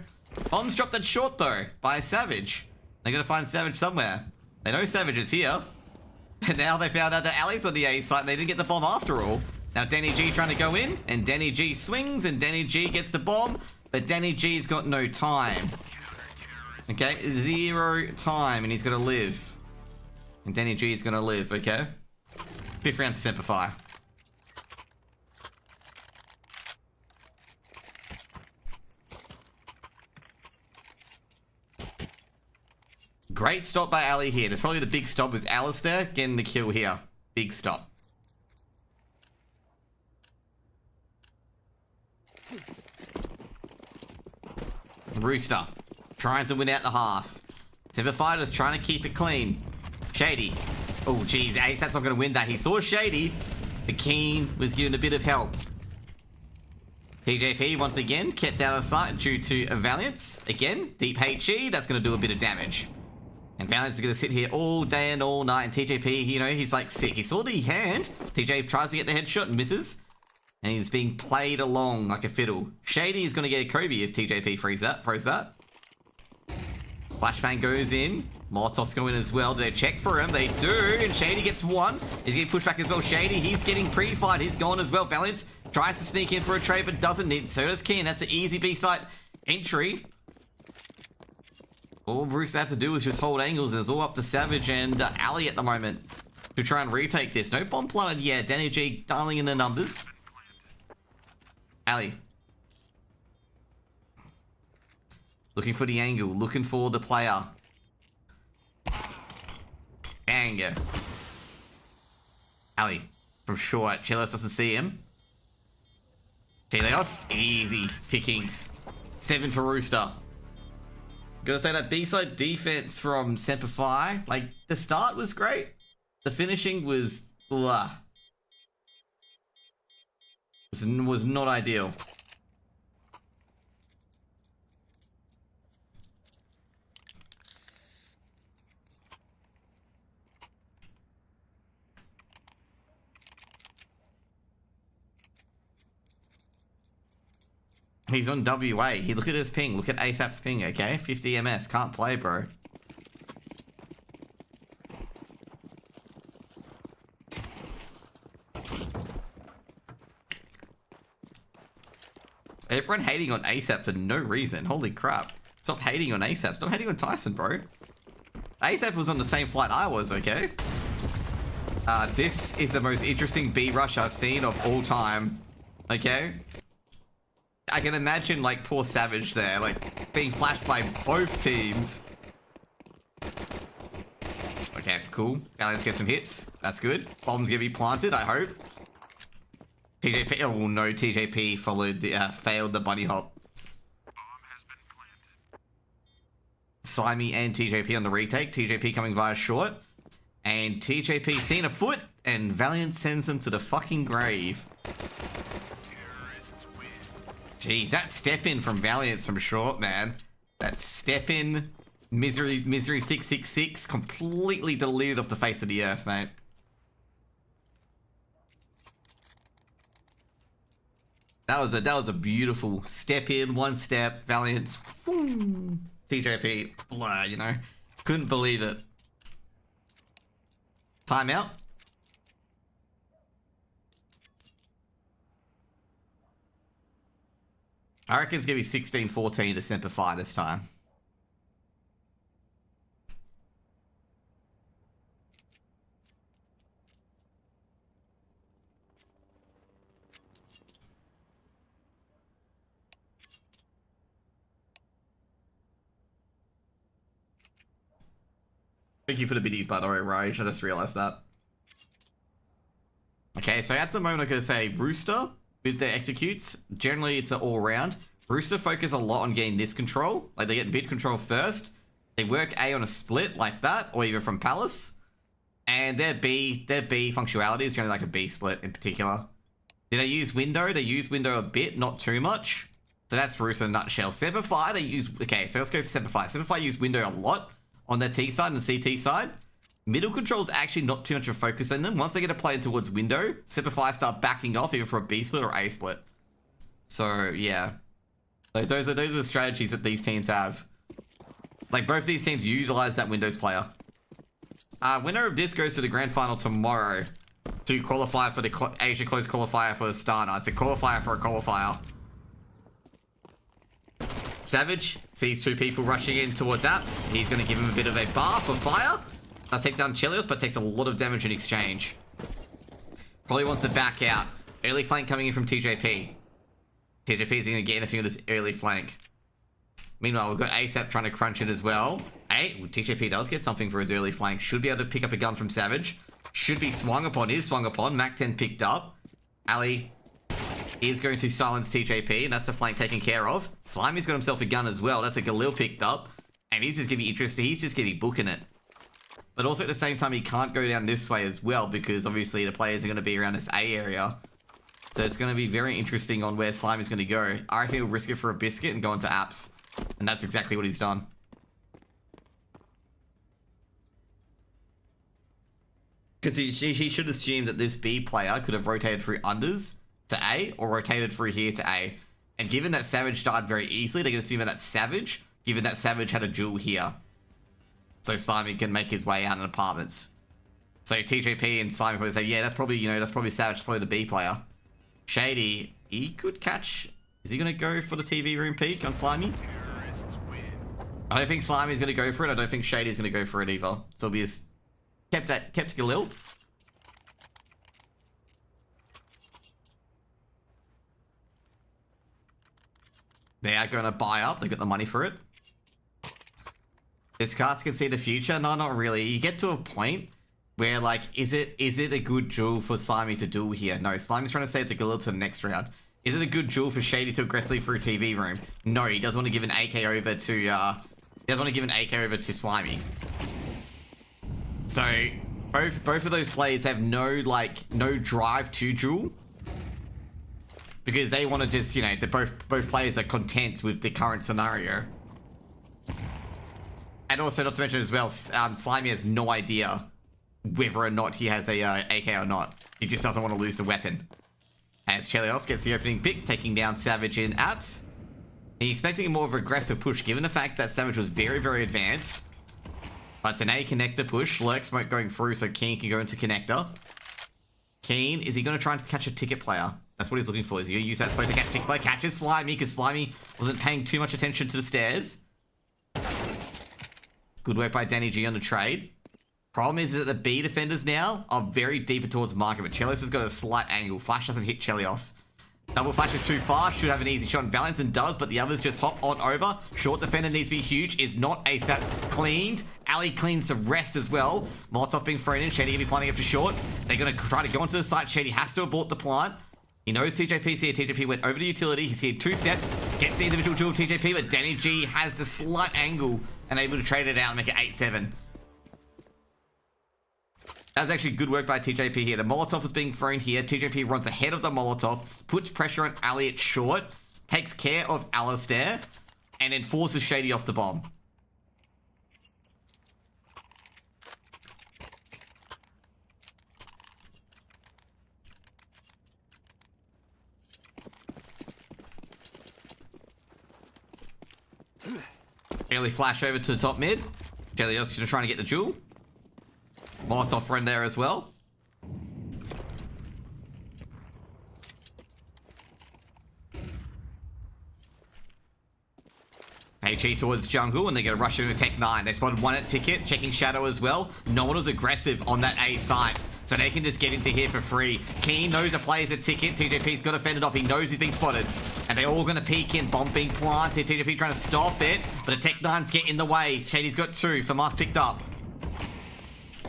Bomb's dropped that short though by Savage. They're going to find Savage somewhere. They know Savage is here. And now they found out that Ali's on the A site and they didn't get the bomb after all. Now Danny G trying to go in, and Danny G swings, and Danny G gets the bomb, but Danny G's got no time. Okay, 0 time, and he's gonna live. And Danny G's gonna live, okay? 5th round for Semper Fi. Great stop by Ali here. That's probably the big stop was Alistair getting the kill here. Big stop. Rooster trying to win out the half. Semper Fighter's trying to keep it clean. Shady. Oh, geez. ASAP's not going to win that. He saw Shady, but Keen was given a bit of help. TJP, once again, kept out of sight due to a Valiance. Again, deep HE. That's going to do a bit of damage. And Valiance is going to sit here all day and all night. And TJP, you know, he's like sick. He saw the hand. TJ tries to get the headshot and misses. And he's being played along like a fiddle. Shady is going to get a Kobe if TJP throws that. Flashbang goes in. Molotovs go in as well. Do they check for him? They do. And Shady gets one. He's getting pushed back as well. Shady, he's getting pre-fight. He's gone as well. Valiance tries to sneak in for a trade, but doesn't need. So does Keen. That's an easy B-site entry. All Bruce had to do was just hold angles. And it's all up to Savage and Ali at the moment to try and retake this. No bomb planted yet. Danny G dialing in the numbers. Ali. Looking for the angle. Looking for the player. Anger. Ali. From short. Chelos doesn't see him. Chelos. Easy pickings. 7 for Rooster. Gotta say that B-side defense from Semper Fi, like, the start was great. The finishing was blah. Was not ideal. He's on WA. He look at his ping. Look at ASAP's ping, okay? 50 MS. Can't play, bro. Everyone hating on ASAP for no reason. Holy crap. Stop hating on ASAP. Stop hating on Tyson, bro. ASAP was on the same flight I was, okay? This is the most interesting B rush I've seen of all time. Okay? I can imagine, like, poor Savage there, like, being flashed by both teams. Okay, cool. Now let's get some hits. That's good. Bomb's gonna be planted, I hope. TJP, oh no, TJP followed the, failed the bunny hop. Bomb has been planted. Slimy and TJP on the retake. TJP coming via short. And TJP seeing a foot, and Valiant sends them to the fucking grave. Terrorists win. Jeez, that step in from Valiant from short, man. That step in Misery 666 completely deleted off the face of the earth, mate. That was a beautiful step in, one step, Valiance, boom, TJP, blah, you know. Couldn't believe it. Timeout. I reckon it's going to be 16-14 to Simplify this time. Thank you for the biddies, by the way, Rage. I just realized that. Okay, so at the moment, I'm going to say Rooster with their executes. Generally, it's an all-round. Rooster focus a lot on getting this control. Like, they get mid control first. They work A on a split like that, or even from Palace. And their B functionality is generally like a B split in particular. Did they use window? They use window a bit, not too much. So that's Rooster in a nutshell. Semperfi, they use... Okay, so let's go for Semperfi. Semperfi use window a lot on their T side and the CT side. Middle control is actually not too much of a focus on them. Once they get a play towards window, Semperfi start backing off either for a B split or A split. So, yeah. Like, those are the strategies that these teams have. Like, both these teams utilize that Windows player. Winner of this goes to the grand final tomorrow to qualify for the Asia Closed Qualifier for Astana. It's a qualifier for a qualifier. Savage sees two people rushing in towards Apps. He's going to give him a bit of a bar for fire. Does take down Chelios, but takes a lot of damage in exchange. Probably wants to back out. Early flank coming in from TJP. TJP is going to get anything on this early flank. Meanwhile, we've got ASAP trying to crunch it as well. Hey, TJP does get something for his early flank. Should be able to pick up a gun from Savage. Should be swung upon. Is swung upon. Mac 10 picked up. Ali is going to silence TJP, and that's the flank taken care of. Slimy's got himself a gun as well. That's a Galil picked up. And he's just going to be interested. He's just going to be booking it. But also at the same time, he can't go down this way as well, because obviously the players are going to be around this A area. So it's going to be very interesting on where Slime is going to go. I reckon he'll risk it for a biscuit and go into Apps. And that's exactly what he's done. Because he should assume that this B player could have rotated through unders to A, or rotated through here to A. And given that Savage died very easily, they can assume that that's Savage, given that Savage had a duel here. So Slimy can make his way out in apartments. So TJP and Slimy would say, yeah, that's probably, you know, that's probably Savage, that's probably the B player. Shady, he could catch... Is he going to go for the TV room peek on Slimy? I don't think Slimy's going to go for it. I don't think Shady's going to go for it either. So it'll be kept Galil. They are going to buy up. They got the money for it. This cast can see the future. No, not really. You get to a point where, like, is it a good duel for Slimy to duel here? No, Slimy's trying to save the Galil to the next round. Is it a good duel for Shady to aggressively through TV room? No, he doesn't want to give an AK over to he doesn't want to give an AK over to Slimy. So both of those players have no drive to duel. Because they want to just, you know, both players are content with the current scenario. And also, not to mention as well, Slimy has no idea whether or not he has a AK or not. He just doesn't want to lose the weapon. As Chelios gets the opening pick, taking down Savage in Apps. He's expecting a more of an aggressive push, given the fact that Savage was very, very advanced. But it's an A connector push. Lurk smoke going through, so Keen can go into connector. Keen, is he going to try and catch a ticket player? That's what he's looking for. Is he going to use that smoke to catch a ticket player? Catches Slimy, because Slimy wasn't paying too much attention to the stairs. Good work by Danny G on the trade. Problem is that the B defenders now are very deeper towards market, but Chelios has got a slight angle. Flash doesn't hit Chelios. Double flash is too far. Should have an easy shot. Valence and does, but the others just hop on over. Short defender needs to be huge. Is not ASAP cleaned. Ali cleans the rest as well. Molotov being thrown in. Shady going to be planting it for short. They're going to try to go onto the site. Shady has to abort the plant. He knows TJP's here. TJP went over to utility. He's here 2 steps. Gets the individual duel TJP, but Danny G has the slight angle and able to trade it out and make it 8-7. That was actually good work by TJP here. The Molotov is being thrown here. TJP runs ahead of the Molotov, puts pressure on Ali at short, takes care of Alistair, and then forces Shady off the bomb. Early flash over to the top mid. Chelios trying to get the jewel. Molotov friend there as well. HE towards jungle, and they're going to rush into Tech 9. They spotted one at ticket, checking shadow as well. No one was aggressive on that A site, so they can just get into here for free. Keen knows the player's at ticket. TJP's got to fend it off. He knows he's being spotted. And they're all going to peek in. Bomb being planted. TJP trying to stop it, but a Tech 9's get in the way. Shady's got 2. FAMAS picked up.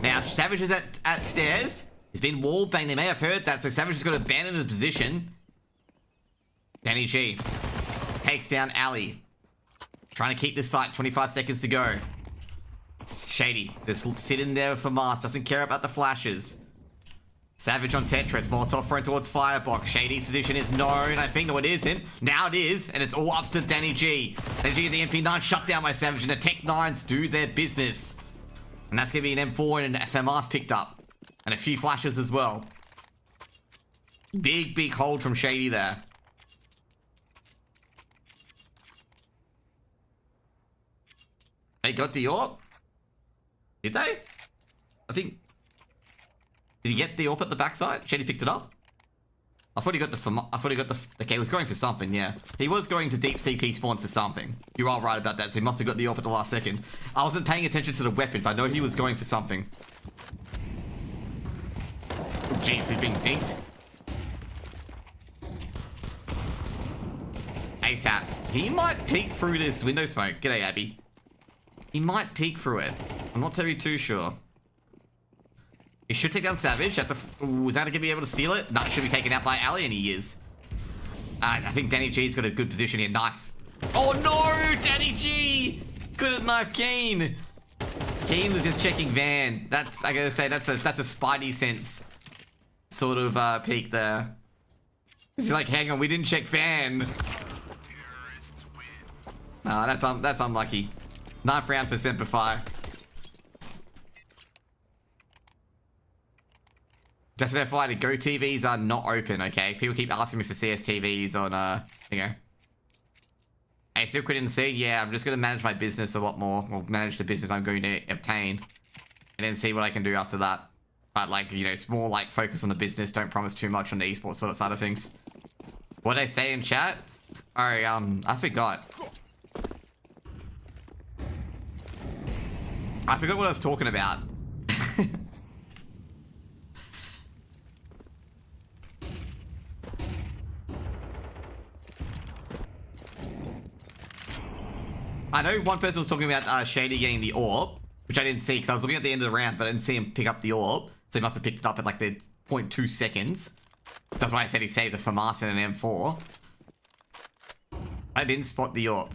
Now, Savage is at stairs. He's been wall banged. They may have heard that, so Savage has got to abandon his position. Danny G takes down Ali. Trying to keep this site, 25 seconds to go. Shady, just sitting there for Mars, doesn't care about the flashes. Savage on Tetris, Molotov front towards Firebox. Shady's position is known, I think. No, it isn't. Now it is, and it's all up to Danny G. Danny G, the MP9 shut down by Savage, and the Tech 9s do their business. And that's going to be an M4 and an FMR's picked up. And a few flashes as well. Big hold from Shady there. They got the AWP? Did they? I think... Did he get the AWP at the backside? Shady picked it up? I thought he got the... Okay, he was going for something, yeah. He was going to deep CT spawn for something. You are right about that, so he must have got the AWP at the last second. I wasn't paying attention to the weapons. I know he was going for something. Jeez, he's being dinked. ASAP. He might peek through this window smoke. G'day, Abby. He might peek through it. I'm not too sure. He should take down Savage. That's a... Ooh, is that going to be able to steal it? No, it should be taken out by Ali, and he is. I think Danny G's got a good position here. Knife. Oh no! Danny G! Couldn't knife Keen. Keen was just checking Van. That's... I gotta say, that's a Spidey sense sort of peek there. He's like, hang on, we didn't check Van. No, that's unlucky. Knife round for Semper Fi. Just an FYI, the Go TVs are not open, okay? People keep asking me for CS TVs on, you know. Hey, still quitting the C? Yeah, I'm just going to manage my business a lot more. Or manage the business I'm going to obtain. And then see what I can do after that. But, like, you know, it's more like focus on the business. Don't promise too much on the esports sort of side of things. What did I say in chat? Alright, I forgot. I forgot what I was talking about. I know one person was talking about Shady getting the AWP, which I didn't see because I was looking at the end of the round, but I didn't see him pick up the AWP. So he must have picked it up at like the 0.2 seconds. That's why I said he saved the FAMAS and an M4. I didn't spot the AWP.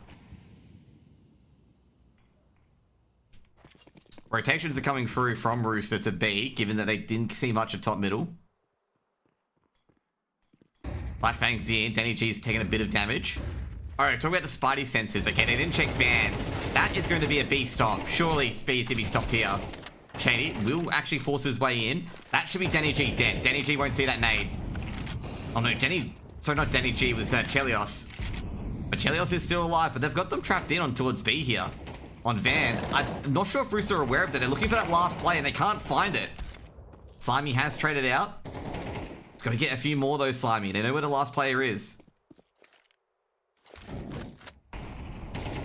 Rotations are coming through from Rooster to B, given that they didn't see much at top middle. Flashbang's in. Danny G's taking a bit of damage. Alright, talk about the Spidey sensors. Okay, they didn't check Van. That is going to be a B stop. Surely B's going to be stopped here. Shady will actually force his way in. That should be Danny G dead. Danny G won't see that nade. Oh no, So not Danny G, it was Chelios. But Chelios is still alive, but they've got them trapped in on towards B here. On Van. I'm not sure if Rooster are aware of that. They're looking for that last play and they can't find it. Slimy has traded out. It's got to get a few more though, Slimy. They know where the last player is.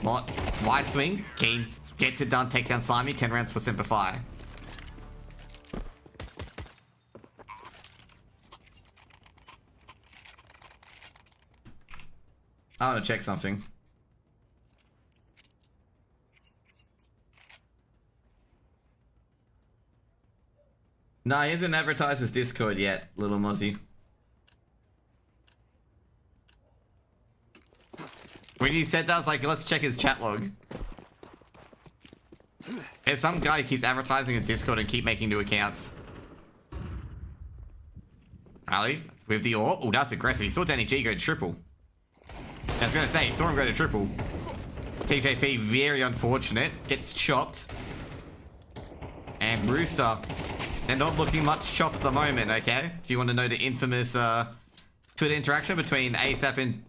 Wide swing. Keen gets it done. Takes down Slimy. 10 rounds for Semper Fi. I want to check something. No, he hasn't advertised his Discord yet, little Mozzie. When you said that, I was like, let's check his chat log. There's some guy who keeps advertising his Discord and keep making new accounts. Ali, with the AWP. Oh, that's aggressive. He saw Danny G go triple. I was going to say, he saw him go to triple. TJP, very unfortunate. Gets chopped. And Rooster, they're not looking much chopped at the moment, okay? If you want to know the infamous Twitter interaction between ASAP and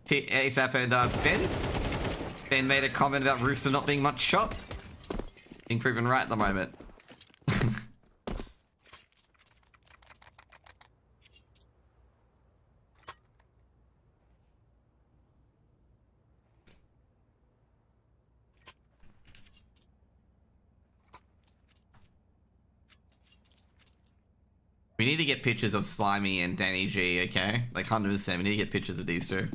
Ben. Ben made a comment about Rooster not being much shot. Being proven right at the moment. We need to get pictures of Slimy and Danny G, okay? Like 100%, we need to get pictures of these two.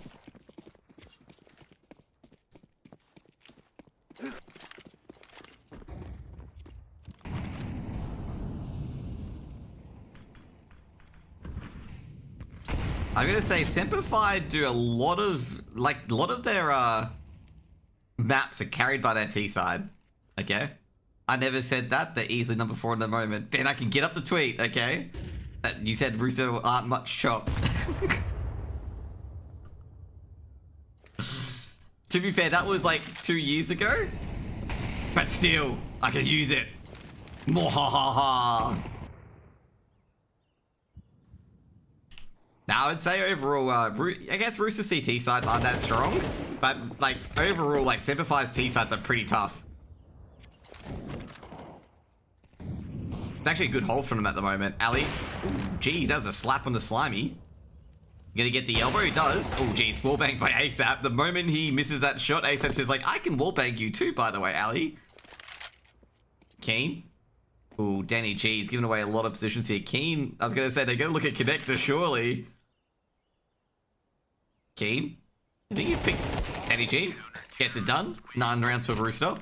I'm gonna say Semperfi do a lot of their maps are carried by their T side. Okay? I never said that. They're easily number 4 in the moment. Ben, I can get up the tweet, okay? You said Russo aren't much chop. To be fair, that was like 2 years ago. But still, I can use it. Mwahaha. Now, I'd say overall, I guess Rooster CT sides aren't that strong. But like overall, like Semperfi's T sides are pretty tough. It's actually a good hold from him at the moment. Ali. Ooh, geez, that was a slap on the Slimy. Gonna get the elbow? He does. Oh, geez, wallbang by ASAP. The moment he misses that shot, ASAP says like, I can wallbang you too, by the way, Ali. Keen. Ooh, Danny G. He's giving away a lot of positions here. Keen. I was gonna say, they're gonna look at connector, surely. Keen. I think he's picked Danny G. Gets it done. 9 rounds for Rooster.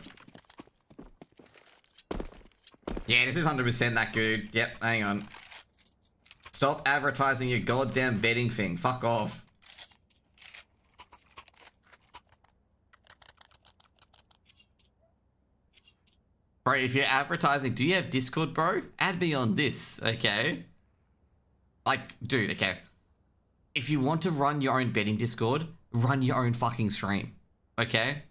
Yeah, this is 100% that good. Yep, hang on. Stop advertising your goddamn betting thing. Fuck off. Bro, if you're advertising, do you have Discord, bro? Add me on this, okay? Like, dude, okay. If you want to run your own betting Discord, run your own fucking stream, okay?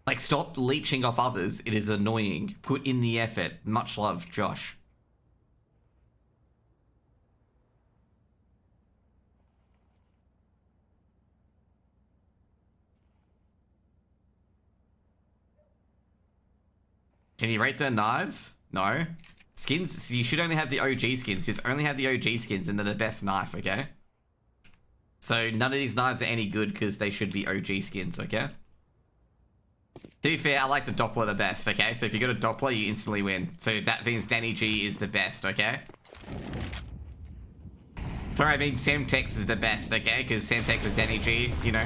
Like, stop leeching off others. It is annoying. Put in the effort. Much love, Josh. Can you rate their knives? No. Skins, you should only have the OG skins. Just only have the OG skins and they're the best knife, okay? So none of these knives are any good because they should be OG skins, okay? To be fair, I like the Doppler the best, okay? So if you got a Doppler, you instantly win. So that means Danny G is the best, okay? Sorry, I mean Semtex is the best, okay? Because Semtex is Danny G, you know?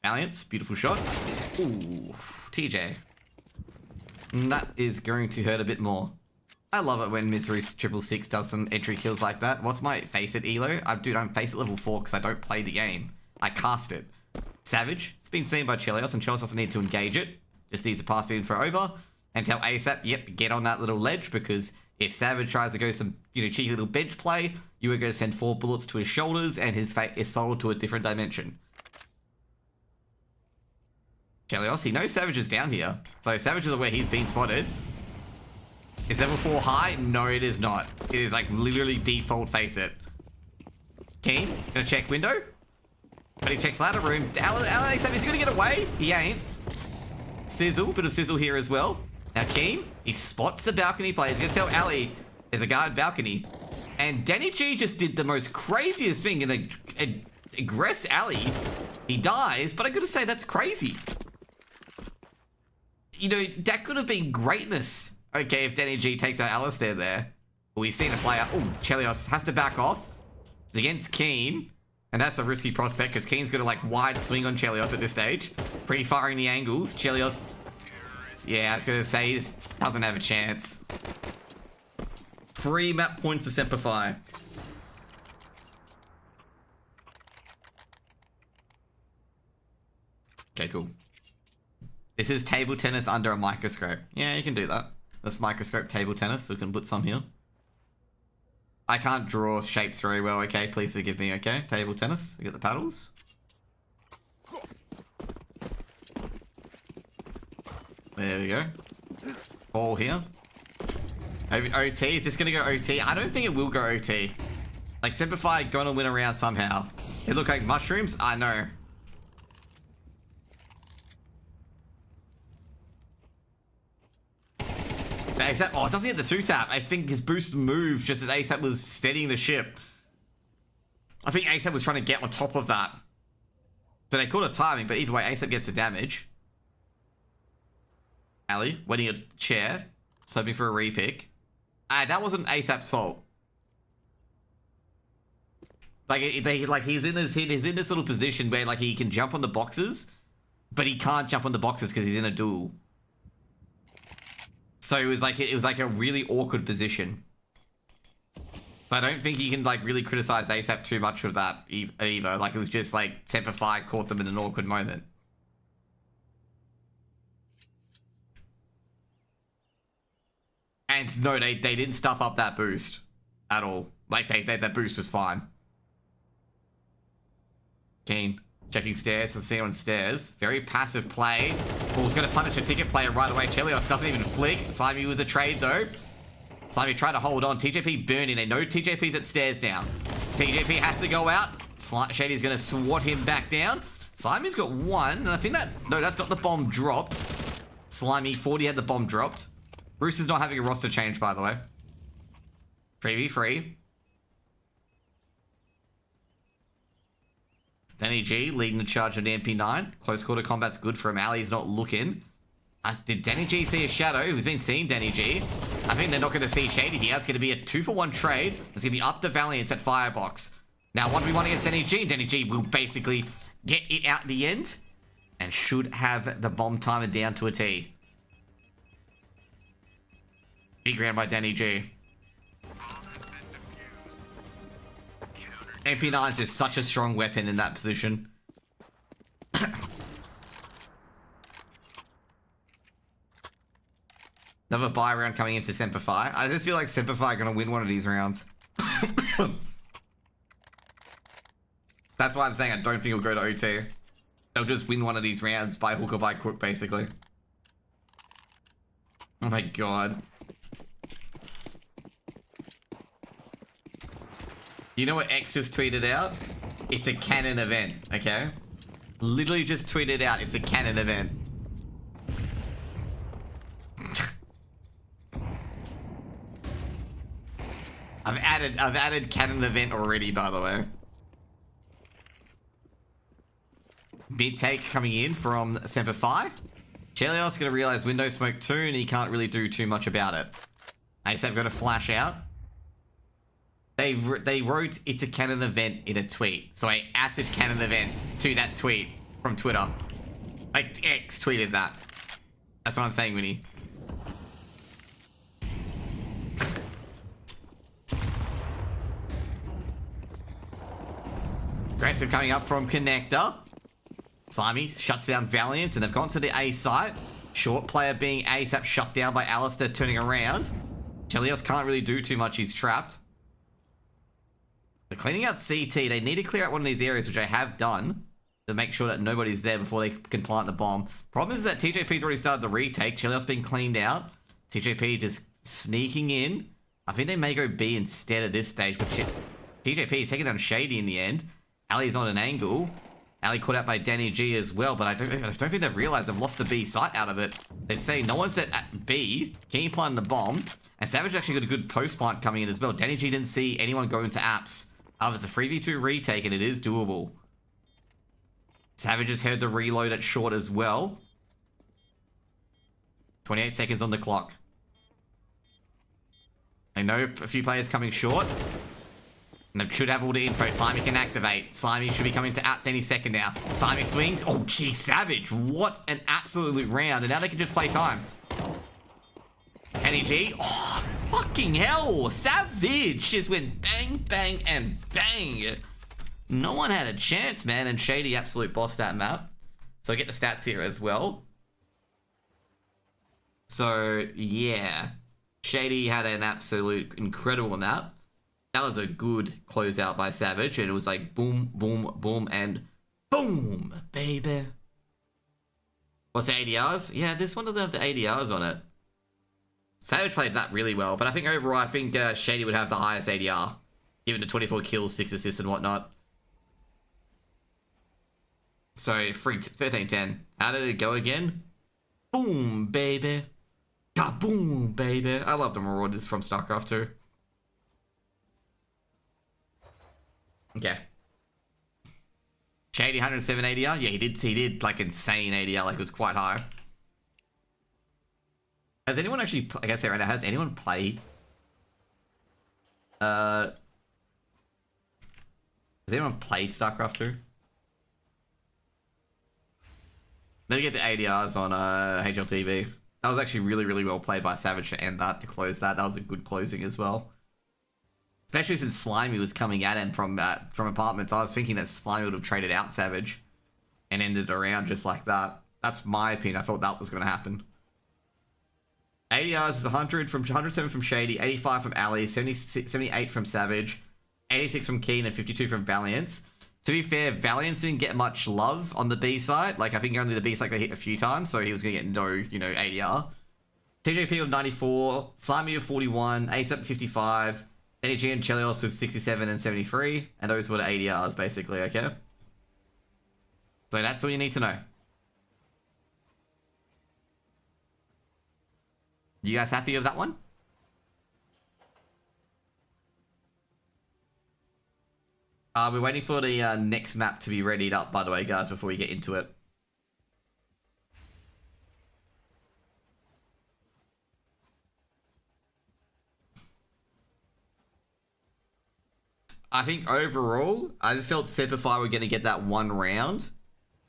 Valiance, beautiful shot. Ooh, TJ. That is going to hurt a bit more. I love it when Misery 666 does some entry kills like that. What's my face it elo? Dude, I'm face it level 4 because I don't play the game. I cast it. Savage. It's been seen by Chelios, and Chelios doesn't need to engage it. Just needs to pass the info over and tell ASAP, yep, get on that little ledge, because if Savage tries to go some, cheeky little bench play, you are going to send 4 bullets to his shoulders and his soul to a different dimension. Chelios, he knows Savage is down here. So Savage is where he's been spotted. Is level 4 high? No, it is not. It is like literally default face it. Keen, gonna check window. But he checks ladder room. ASAP, is he gonna get away? He ain't. Sizzle, bit of sizzle here as well. Now Keen, he spots the balcony player. He's gonna tell Ali there's a guard balcony. And Danny G just did the most craziest thing in aggress Ali. He dies, but I gotta say that's crazy. That could have been greatness. Okay, if Danny G takes out Alistair there. Well, we've seen a player. Oh, Chelios has to back off. It's against Keen. And that's a risky prospect because Keen's got a wide swing on Chelios at this stage. Pre-firing the angles. Chelios. Yeah, I was going to say, this doesn't have a chance. 3 map points to Semperfi. Okay, cool. This is table tennis under a microscope. Yeah, you can do that. Let's microscope table tennis, so we can put some here. I can't draw shapes very well, okay? Please forgive me, okay? Table tennis. We got the paddles. There we go. Ball here. OT, is this gonna go OT? I don't think it will go OT. Like, Simplify gonna win around somehow. It look like mushrooms? I know. ASAP, oh, it doesn't get the 2-tap. I think his boost moved just as ASAP was steadying the ship. I think ASAP was trying to get on top of that. So they called it timing, but either way, ASAP gets the damage. Ali, waiting a chair, hoping for a repick. That wasn't ASAP's fault. Like, he's in this little position where like he can jump on the boxes, but he can't jump on the boxes because he's in a duel. So it was like a really awkward position. I don't think you can like really criticize ASAP too much of that either. Like, it was just like Simplify caught them in an awkward moment. And no, they didn't stuff up that boost at all. Like, that boost was fine. Keen. Checking stairs and seeing on stairs. Very passive play. Ball's going to punish a ticket player right away. Chelios doesn't even flick. Slimy with a trade, though. Slimy trying to hold on. TJP burning. They know TJP's at stairs now. TJP has to go out. Shady's going to swat him back down. Slimy's got one. And I think that... No, that's not the bomb dropped. Slimy 40 had the bomb dropped. Bruce is not having a roster change, by the way. 3v3. Danny G leading the charge of the MP9. Close quarter combat's good for him. Ali's not looking. Did Danny G see a shadow? Who's been seeing Danny G? I think they're not going to see Shady here. It's going to be a 2-for-1 trade. It's going to be up to Valiance at Firebox. Now, 1v1 against Danny G. Danny G will basically get it out in the end and should have the bomb timer down to a T. Big round by Danny G. MP9 is just such a strong weapon in that position. Another buy round coming in for Simplify. I just feel like Simplify are going to win one of these rounds. That's why I'm saying I don't think it'll go to OT. They'll just win one of these rounds by hook or by crook, basically. Oh my god. You know what X just tweeted out? It's a canon event, okay? Literally just tweeted out, it's a canon event. I've added canon event already, by the way. Mid take coming in from Semper-Fi. Chelios gonna realize window smoke 2 and he can't really do too much about it. ASAP gonna flash out. They wrote it's a canon event in a tweet. So I added canon event to that tweet from Twitter. Like, X tweeted that. That's what I'm saying, Winnie. Aggressive coming up from Connector. Slimy shuts down Valiance and they've gone to the A site. Short player being ASAP shut down by Alistair turning around. Chelios can't really do too much, he's trapped. They're cleaning out CT. They need to clear out one of these areas, which I have done, to make sure that nobody's there before they can plant the bomb. Problem is that TJP's already started the retake. Chelios being cleaned out. TJP just sneaking in. I think they may go B instead at this stage, but TJP is taking down Shady in the end. Ali's on an angle. Ali caught out by Danny G as well, but I don't think they've realized they've lost the B site out of it. They say no one's at B. Can you plant the bomb? And Savage actually got a good post plant coming in as well. Danny G didn't see anyone go into apps. It's a 3v2 retake and it is doable. Savage has heard the reload at short as well. 28 seconds on the clock. They know a few players coming short. And they should have all the info. Slimy can activate. Slimy should be coming to apps any second now. Slimy swings. Oh, gee, Savage. What an absolute round. And now they can just play time. Kenny G. Oh, fucking hell. Savage just went bang, bang, and bang. No one had a chance, man. And Shady absolute bossed that map. So I get the stats here as well. So, yeah. Shady had an absolute incredible map. That was a good closeout by Savage. And it was like boom, boom, boom, and boom, baby. What's the ADRs? Yeah, this one doesn't have the ADRs on it. Savage played that really well, but I think overall, I think Shady would have the highest ADR, given the 24 kills, 6 assists, and whatnot. So, 13-10. How did it go again? Boom, baby. Kaboom, baby. I love the Marauders from StarCraft 2. Okay. Shady 107 ADR? Yeah, he did like insane ADR, like it was quite high. Has anyone actually, I guess right now, has anyone played? Has anyone played StarCraft 2? Let me get the ADRs on HLTV. That was actually really, really well played by Savage to end that, to close that. That was a good closing as well. Especially since Slimy was coming at him from apartments. I was thinking that Slimy would have traded out Savage and ended around just like that. That's my opinion. I thought that was going to happen. ADRs is 107 from Shady, 85 from Ali, 78 from Savage, 86 from Keen, and 52 from Valiance. To be fair, Valiance didn't get much love on the B side. Like, I think only the B side got hit a few times, so he was going to get no, ADR. TJP with 94, Slimy with 41, ASAP with 55, NEG and Chelios with 67 and 73, and those were the ADRs, basically, okay? So that's all you need to know. You guys happy with that one? We're waiting for the next map to be readied up, by the way, guys, before we get into it. I think overall, I just felt Sepify were going to get that one round,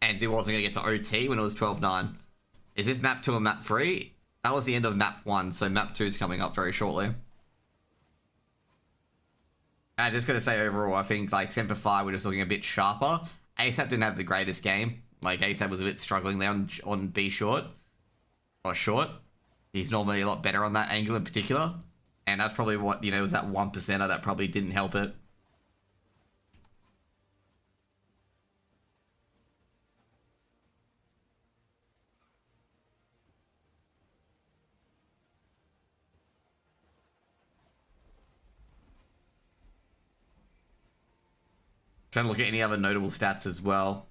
and it wasn't going to get to OT when it was 12-9. Is this map 2 or map 3? That was the end of map 1, so map 2 is coming up very shortly. I'm just going to say overall, I think like Semper were just looking a bit sharper. ASAP didn't have the greatest game. Like ASAP was a bit struggling there on B short. Or short. He's normally a lot better on that angle in particular. And that's probably what, was that 1%er that probably didn't help it. Trying to look at any other notable stats as well.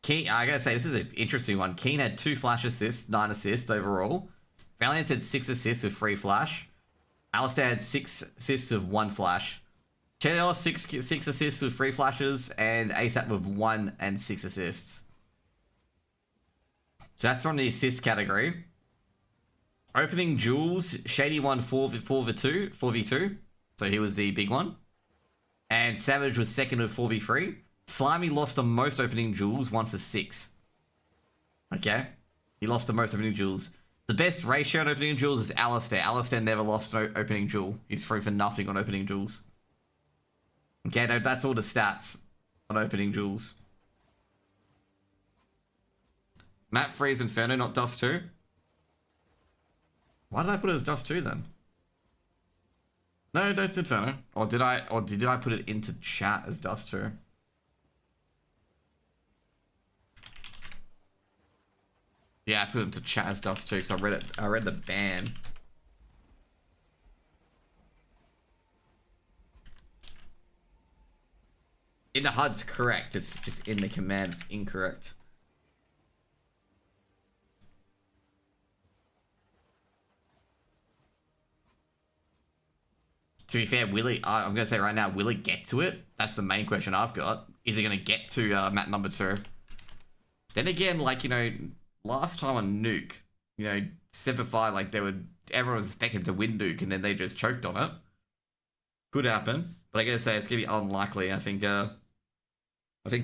Keen, I gotta say, this is an interesting one. Keen had 2 flash assists, 9 assists overall. Valiant had 6 assists with 3 flash. Alistair had 6 assists with 1 flash. Chelios 6 assists with 3 flashes, and ASAP with 1 and 6 assists. So that's from the assist category. Opening duels, Shady won 4v2. So he was the big one. And Savage was second with 4v3. Slimy lost the most opening duels, 1 for 6. Okay? He lost the most opening duels. The best ratio on opening duels is Alistair. Alistair never lost an opening duel. He's 3 for nothing on opening duels. Okay, that's all the stats on opening duels. Map 3 is Inferno, not Dust 2. Why did I put it as Dust 2 then? No, that's Inferno. Or did I put it into chat as Dust 2? Yeah, I put it into chat as Dust 2 because I read the ban. In the HUD's correct, it's just in the command it's incorrect. To be fair, will it, I'm going to say right now, will it get to it? That's the main question I've got. Is it going to get to map number 2? Then again, like, last time on Nuke, Semper like, everyone was expecting to win Nuke, and then they just choked on it. Could happen. But I gotta say, it's going to be unlikely. I think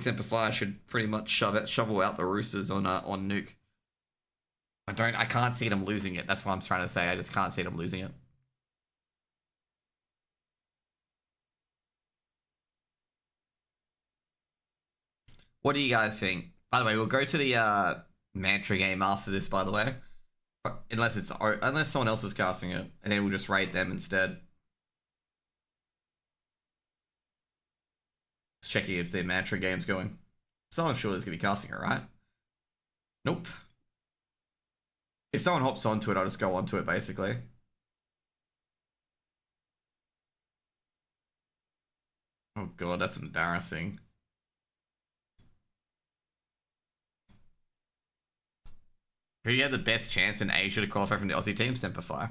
Semper should pretty much shovel out the Roosters on Nuke. I can't see them losing it. That's what I'm trying to say. I just can't see them losing it. What do you guys think? By the way, we'll go to the Mantra game after this, by the way. Unless someone else is casting it. And then we'll just raid them instead. Just checking if the Mantra game's going. Someone surely is going to be casting it, right? Nope. If someone hops onto it, I'll just go onto it, basically. Oh god, that's embarrassing. Who do you have the best chance in Asia to qualify from the Aussie team? Semperfi.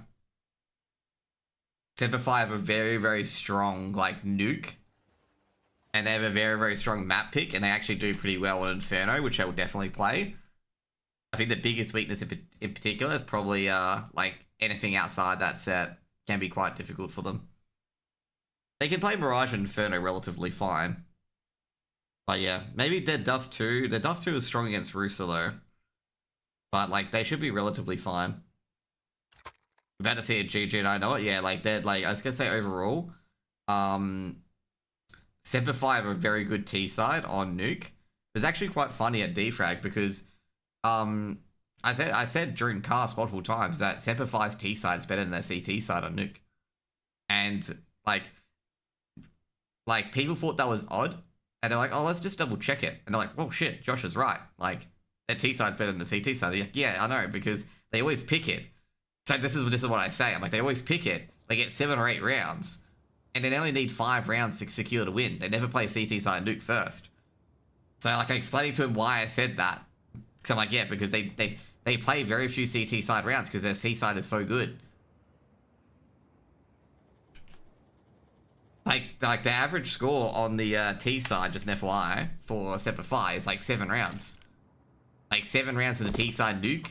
Semperfi have a very, very strong, like, nuke. And they have a very, very strong map pick, and they actually do pretty well on Inferno, which I will definitely play. I think the biggest weakness in particular is probably, like, anything outside that set can be quite difficult for them. They can play Mirage and Inferno relatively fine. But yeah, maybe Dead Dust 2. Dead Dust 2 is strong against Rusa, though. But, like, they should be relatively fine. About to see a GG, and I know it. Yeah, like, they're, like, I was gonna say overall, Semperfi have a very good T side on Nuke. It was actually quite funny at Defrag because, I said during cast multiple times that Semperfi's T side is better than their CT side on Nuke. And, like, people thought that was odd. And they're like, oh, let's just double check it. And they're like, oh shit, Josh is right. Like, their T side's better than the CT side. Like, yeah, I know, because they always pick it. So this is what I say. I'm like, they always pick it. They get 7 or 8 rounds. And they only need 5 rounds to secure the win. They never play CT side Nuke first. So, like, I'm explaining to him why I said that. Because I'm like, yeah, because they play very few CT side rounds because their C side is so good. Like the average score on the T side, just an FYI, for Semperfi is like 7 rounds. Like 7 rounds to the T side Nuke.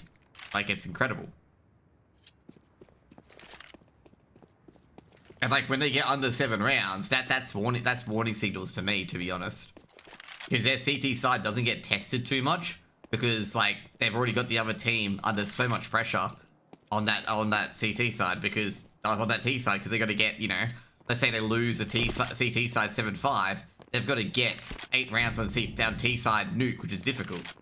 Like, it's incredible. And like when they get under 7 rounds, that's warning signals to me, to be honest. Because their CT side doesn't get tested too much because like they've already got the other team under so much pressure on that CT side because on that T side because they got to get, you know, let's say they lose a CT side 7-5, they've got to get 8 rounds on down T side Nuke, which is difficult.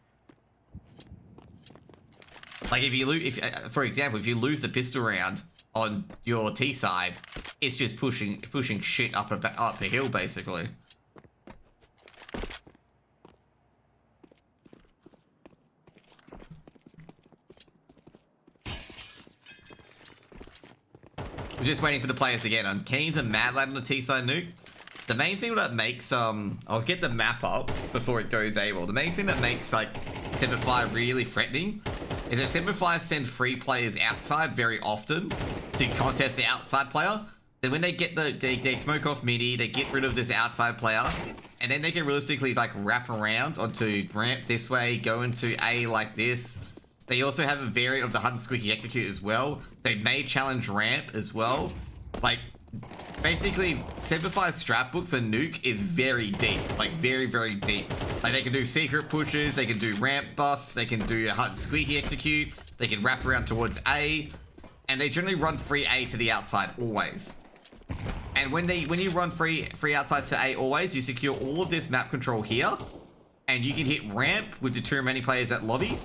Like if you lose, for example, if you lose the pistol round on your T side, it's just pushing shit up a hill basically. We're just waiting for the players to get on. Keens and Mad Lad on the T side Nuke. The main thing that makes I'll get the map up before it goes AWOL. The main thing that makes like Semperfi really threatening is that Semperfi send free players outside very often to contest the outside player. Then when they get they smoke off midi, they get rid of this outside player, and then they can realistically like wrap around onto ramp this way, go into A like this. They also have a variant of the Hunt and Squeaky Execute as well. They may challenge ramp as well. Like, basically, Semperfi's strat book for Nuke is very deep. Like, very, very deep. Like, they can do secret pushes, they can do ramp busts, they can do a Hunt and Squeaky Execute, they can wrap around towards A, and they generally run free A to the outside, always. And when you run free outside to A always, you secure all of this map control here, and you can hit ramp with deter many players at lobby,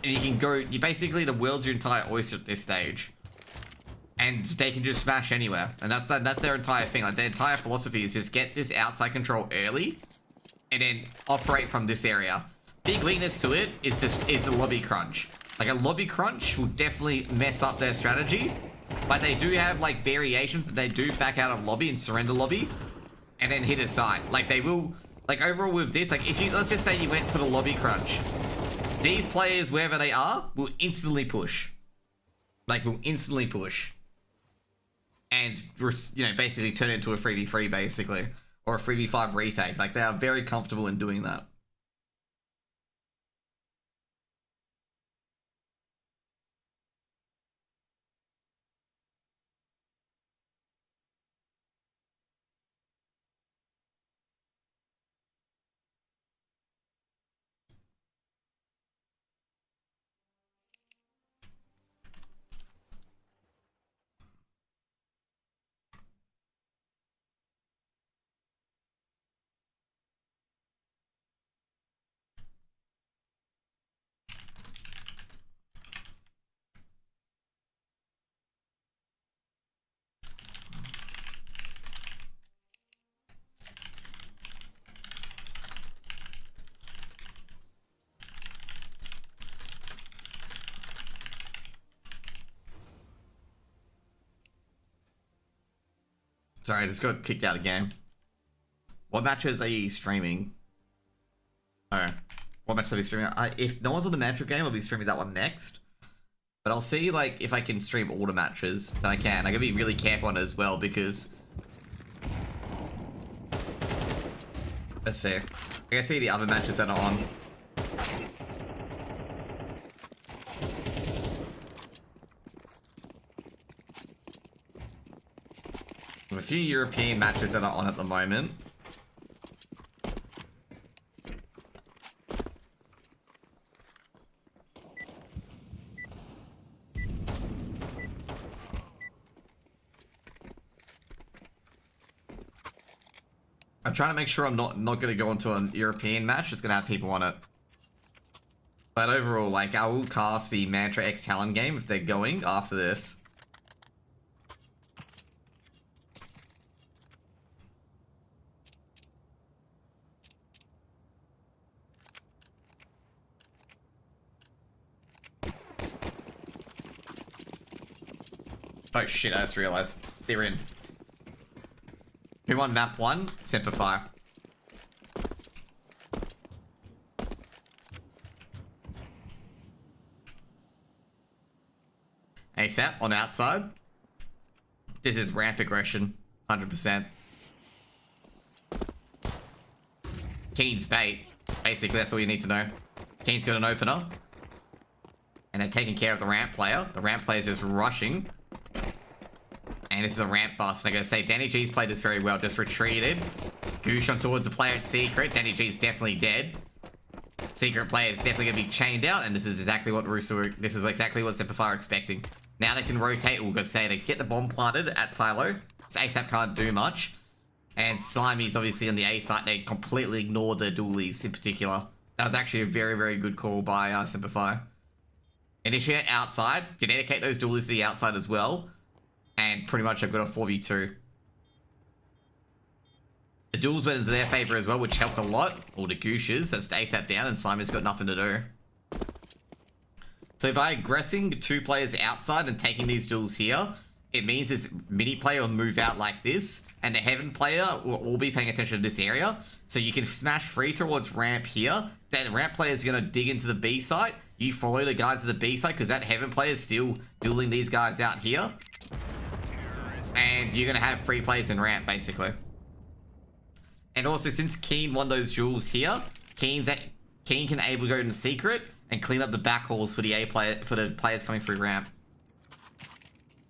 and you can go, basically the world's your entire oyster at this stage. And they can just smash anywhere. And that's their entire thing. Like, their entire philosophy is just get this outside control early, and then operate from this area. Big weakness to it is the lobby crunch. Like, a lobby crunch will definitely mess up their strategy, but they do have, like, variations that they do back out of lobby and surrender lobby, and then hit a side. Like, they will, like, overall with this, like, if you, let's just say you went for the lobby crunch, these players, wherever they are, will instantly push. Like, will instantly push. And, you know, basically turn it into a 3v3, basically. Or a 3v5 retake. Like, they are very comfortable in doing that. Sorry, I just got kicked out of the game. What matches are you streaming? Oh, what matches are we streaming? If no one's on the Mantra game, I'll be streaming that one next. But I'll see, like, if I can stream all the matches, then I can. I gotta be really careful on it as well, because... Let's see. I gotta see the other matches that are on. There's a few European matches that are on at the moment. I'm trying to make sure I'm not going to go into a European match. It's going to have people on it. But overall, like, I will cast the Mantra X Talon game if they're going after this. Oh shit, I just realized. They're in. Who won map 1? Simplify. ASAP on outside. This is ramp aggression. 100%. Keen's bait. Basically, that's all you need to know. Keen's got an opener. And they're taking care of the ramp player. The ramp player is just rushing. And this is a ramp bust. And I gotta say, Danny G's played this very well. Just retreated. Goosh on towards the player at Secret. Danny G's definitely dead. Secret player is definitely gonna be chained out. And this is exactly what this is exactly what Simplify are expecting. Now they can rotate. We'll go say they get the bomb planted at Silo. So ASAP can't do much. And Slimy's obviously on the A site. They completely ignored the dualies in particular. That was actually a very, very good call by Simplify. Initiate outside. Can dedicate those dualies to the outside as well. And pretty much I've got a 4v2. The duels went into their favor as well, which helped a lot. All the Gooshes, that's ASAP down, and Simon's got nothing to do. So by aggressing 2 players outside and taking these duels here, it means this mini player will move out like this, and the Heaven player will all be paying attention to this area. So you can smash free towards ramp here. Then the ramp player is going to dig into the B site. You follow the guy to the B site, because that Heaven player is still dueling these guys out here. And you're going to have free plays in ramp, basically. And also, since Keen won those duels here, Keen can able to go into Secret and clean up the backhauls for the A player, for the players coming through ramp.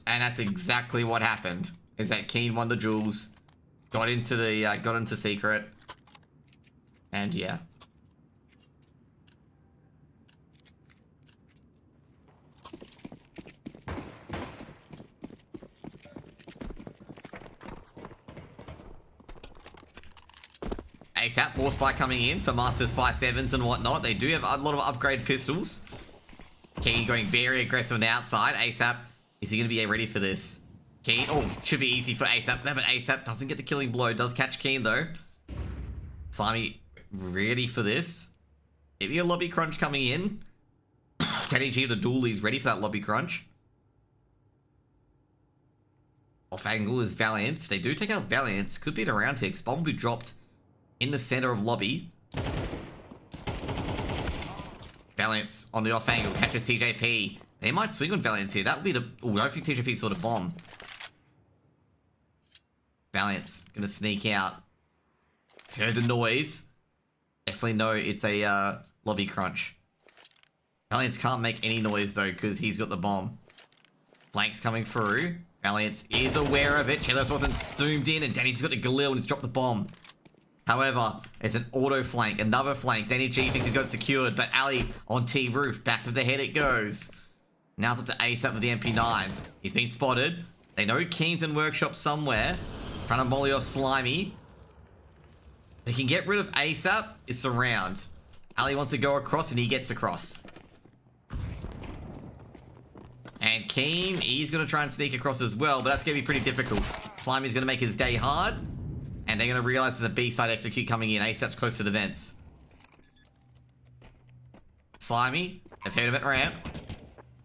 And that's exactly what happened. Is that Keen won the duels, got into Secret, and yeah. ASAP, Force Spike coming in for Masters 5.7s and whatnot. They do have a lot of upgraded pistols. Keen going very aggressive on the outside. ASAP, is he going to be ready for this? Keen, oh, should be easy for ASAP. No, but ASAP doesn't get the killing blow. Does catch Keen though. Slimy, ready for this. Maybe a lobby crunch coming in. Teddy G, the dualies, ready for that lobby crunch. Off angle is Valiance. If they do take out Valiance, could be the round ticks. Bomb will be dropped in the center of lobby. Valiance on the off angle catches TJP. They might swing on Valiance here. That would be the... Oh, I don't think TJP saw the bomb. Valiance gonna sneak out. Heard the noise. Definitely know it's a lobby crunch. Valiance can't make any noise though because he's got the bomb. Flank's coming through. Valiance is aware of it. Chelos wasn't zoomed in and Danny's got the Galil and he's dropped the bomb. However, it's an auto flank, another flank. Danny G thinks he's got it secured, but Ali on T roof, back of the head it goes. Now it's up to ASAP with the MP9. He's been spotted. They know Keen's in workshop somewhere. Trying to molly off Slimy. They can get rid of ASAP. It's the round. Ali wants to go across and he gets across. And Keen, he's going to try and sneak across as well, but that's going to be pretty difficult. Slimy's going to make his day hard. And they're going to realize there's a B-side execute coming in. ASAP's close to the vents. Slimy, they've heard him at ramp.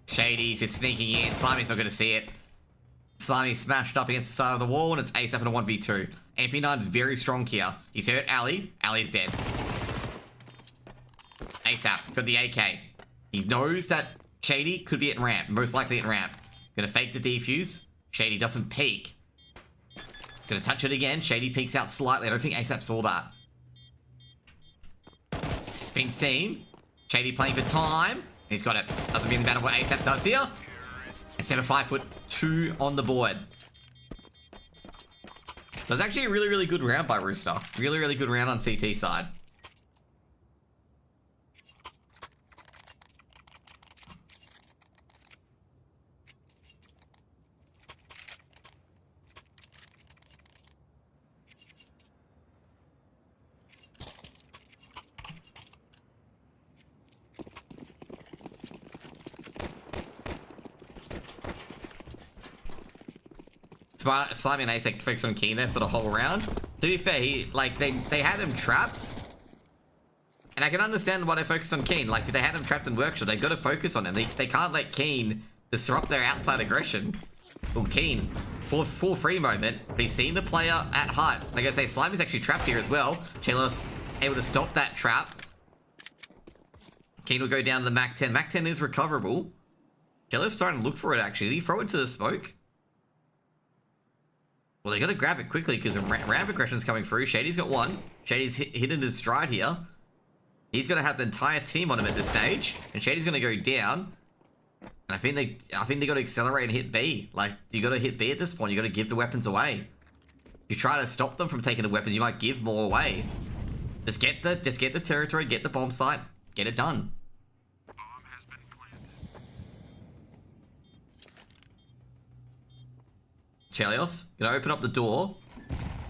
Shady's just sneaking in. Slimy's not going to see it. Slimy smashed up against the side of the wall, and it's ASAP in a 1v2. MP9's very strong here. He's hurt Ali. Ali's dead. ASAP, got the AK. He knows that Shady could be at ramp, most likely at ramp. Gonna fake the defuse. Shady doesn't peek. Gonna touch it again. Shady peeks out slightly. I don't think ASAP saw that. It's been seen. Shady playing for time. He's got it. Doesn't mean the matter what ASAP does here. And Semify put 2 on the board. It was actually a really, really good round by Rooster. Really, really good round on CT side. Slimy and ASAP focused on Keen there for the whole round. To be fair, they had him trapped. And I can understand why they focus on Keen. Like, if they had him trapped in Workshop, they've got to focus on him. They can't let Keen disrupt their outside aggression. Well, Keen, for free moment, he's seen the player at height. Like I say, Slimy's actually trapped here as well. Chelos able to stop that trap. Keen will go down to the Mac 10. Mac 10 is recoverable. Chelos trying to look for it, actually. Did he throw it to the smoke? Well, they got to grab it quickly because the ramp aggression's coming through. Shady's got one. Shady's hidden his stride here. He's going to have the entire team on him at this stage. And Shady's going to go down. And I think they got to accelerate and hit B. Like, you got to hit B at this point. You got to give the weapons away. If you try to stop them from taking the weapons, you might give more away. Just get the territory, get the bomb site, get it done. Chelios, gonna open up the door.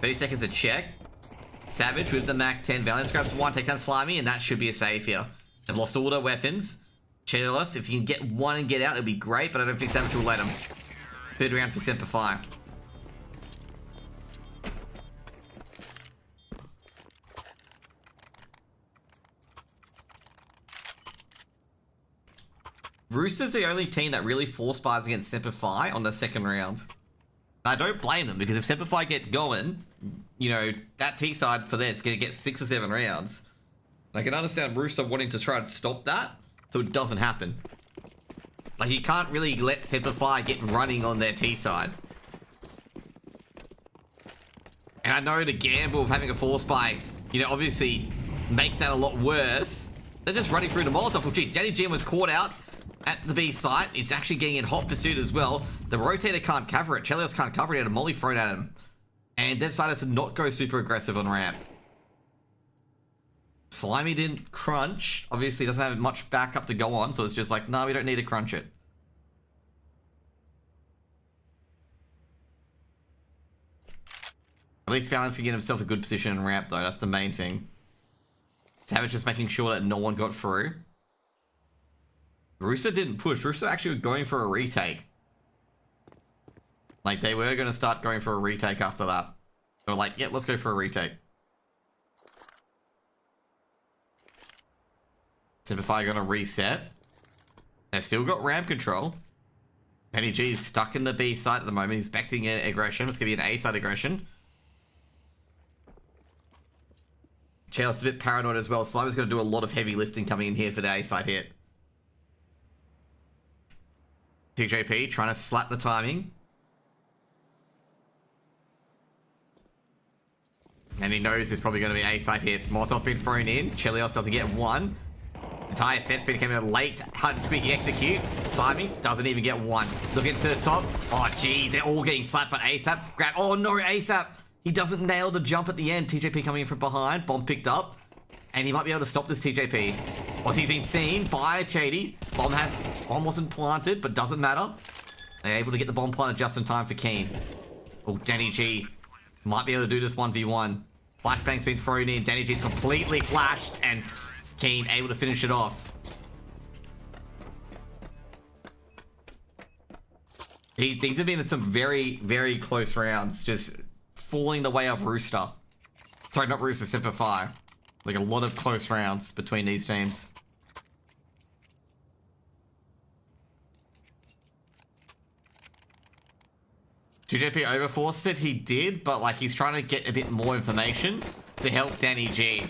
30 seconds to check. Savage with the Mac 10. Valiant grabs one, takes down Slimy, and that should be a save here. They've lost all their weapons. Chelios, if you can get one and get out, it'd be great, but I don't think Savage will let him. Third round for Semper Fi. Rooster's the only team that really force bars against Semper Fi on the second round. I don't blame them, because if Semper Fi get going, you know, that T side for them is going to get 6 or 7 rounds. I can understand Rooster wanting to try and stop that, so it doesn't happen. Like, you can't really let Semper Fi get running on their T side. And I know the gamble of having a force buy, you know, obviously makes that a lot worse. They're just running through the Molotov. Well, geez, Danny Jim was caught out at the B site. It's actually getting in hot pursuit as well. The rotator can't cover it. Chelios can't cover it. He had a molly thrown at him. And they've decided to not go super aggressive on ramp. Slimy didn't crunch. Obviously, doesn't have much backup to go on, so it's just like, no, we don't need to crunch it. At least Valiance can get himself a good position in ramp, though. That's the main thing. Savage just making sure that no one got through. Rooster didn't push. Rooster actually was going for a retake. Like, they were going to start going for a retake after that. They were like, yeah, let's go for a retake. Simplify going to reset. They've still got ramp control. Penny G is stuck in the B site at the moment. He's expecting an aggression. It's going to be an A side aggression. Chels's a bit paranoid as well. Slimer's going to do a lot of heavy lifting coming in here for the A side hit. TJP trying to slap the timing. And he knows there's probably going to be A side hit. Molotov been thrown in. Chelios doesn't get one. Entire set speed came in a late HUD squeaky execute. Slimy doesn't even get one. Looking to the top. Oh, geez, they're all getting slapped by ASAP. Grab. Oh, no, ASAP. He doesn't nail the jump at the end. TJP coming in from behind. Bomb picked up. And he might be able to stop this TJP. Or he's been seen by Shady. Bomb wasn't planted, but doesn't matter. They're able to get the bomb planted just in time for Keen. Oh, Danny G might be able to do this 1v1. Flashbang's been thrown in. Danny G's completely flashed, and Keen able to finish it off. These have been some very, very close rounds, just falling the way of Rooster. Sorry, not Rooster, Semper Fi. Like, a lot of close rounds between these teams. TJP overforced it, he did, but like he's trying to get a bit more information to help Danny G.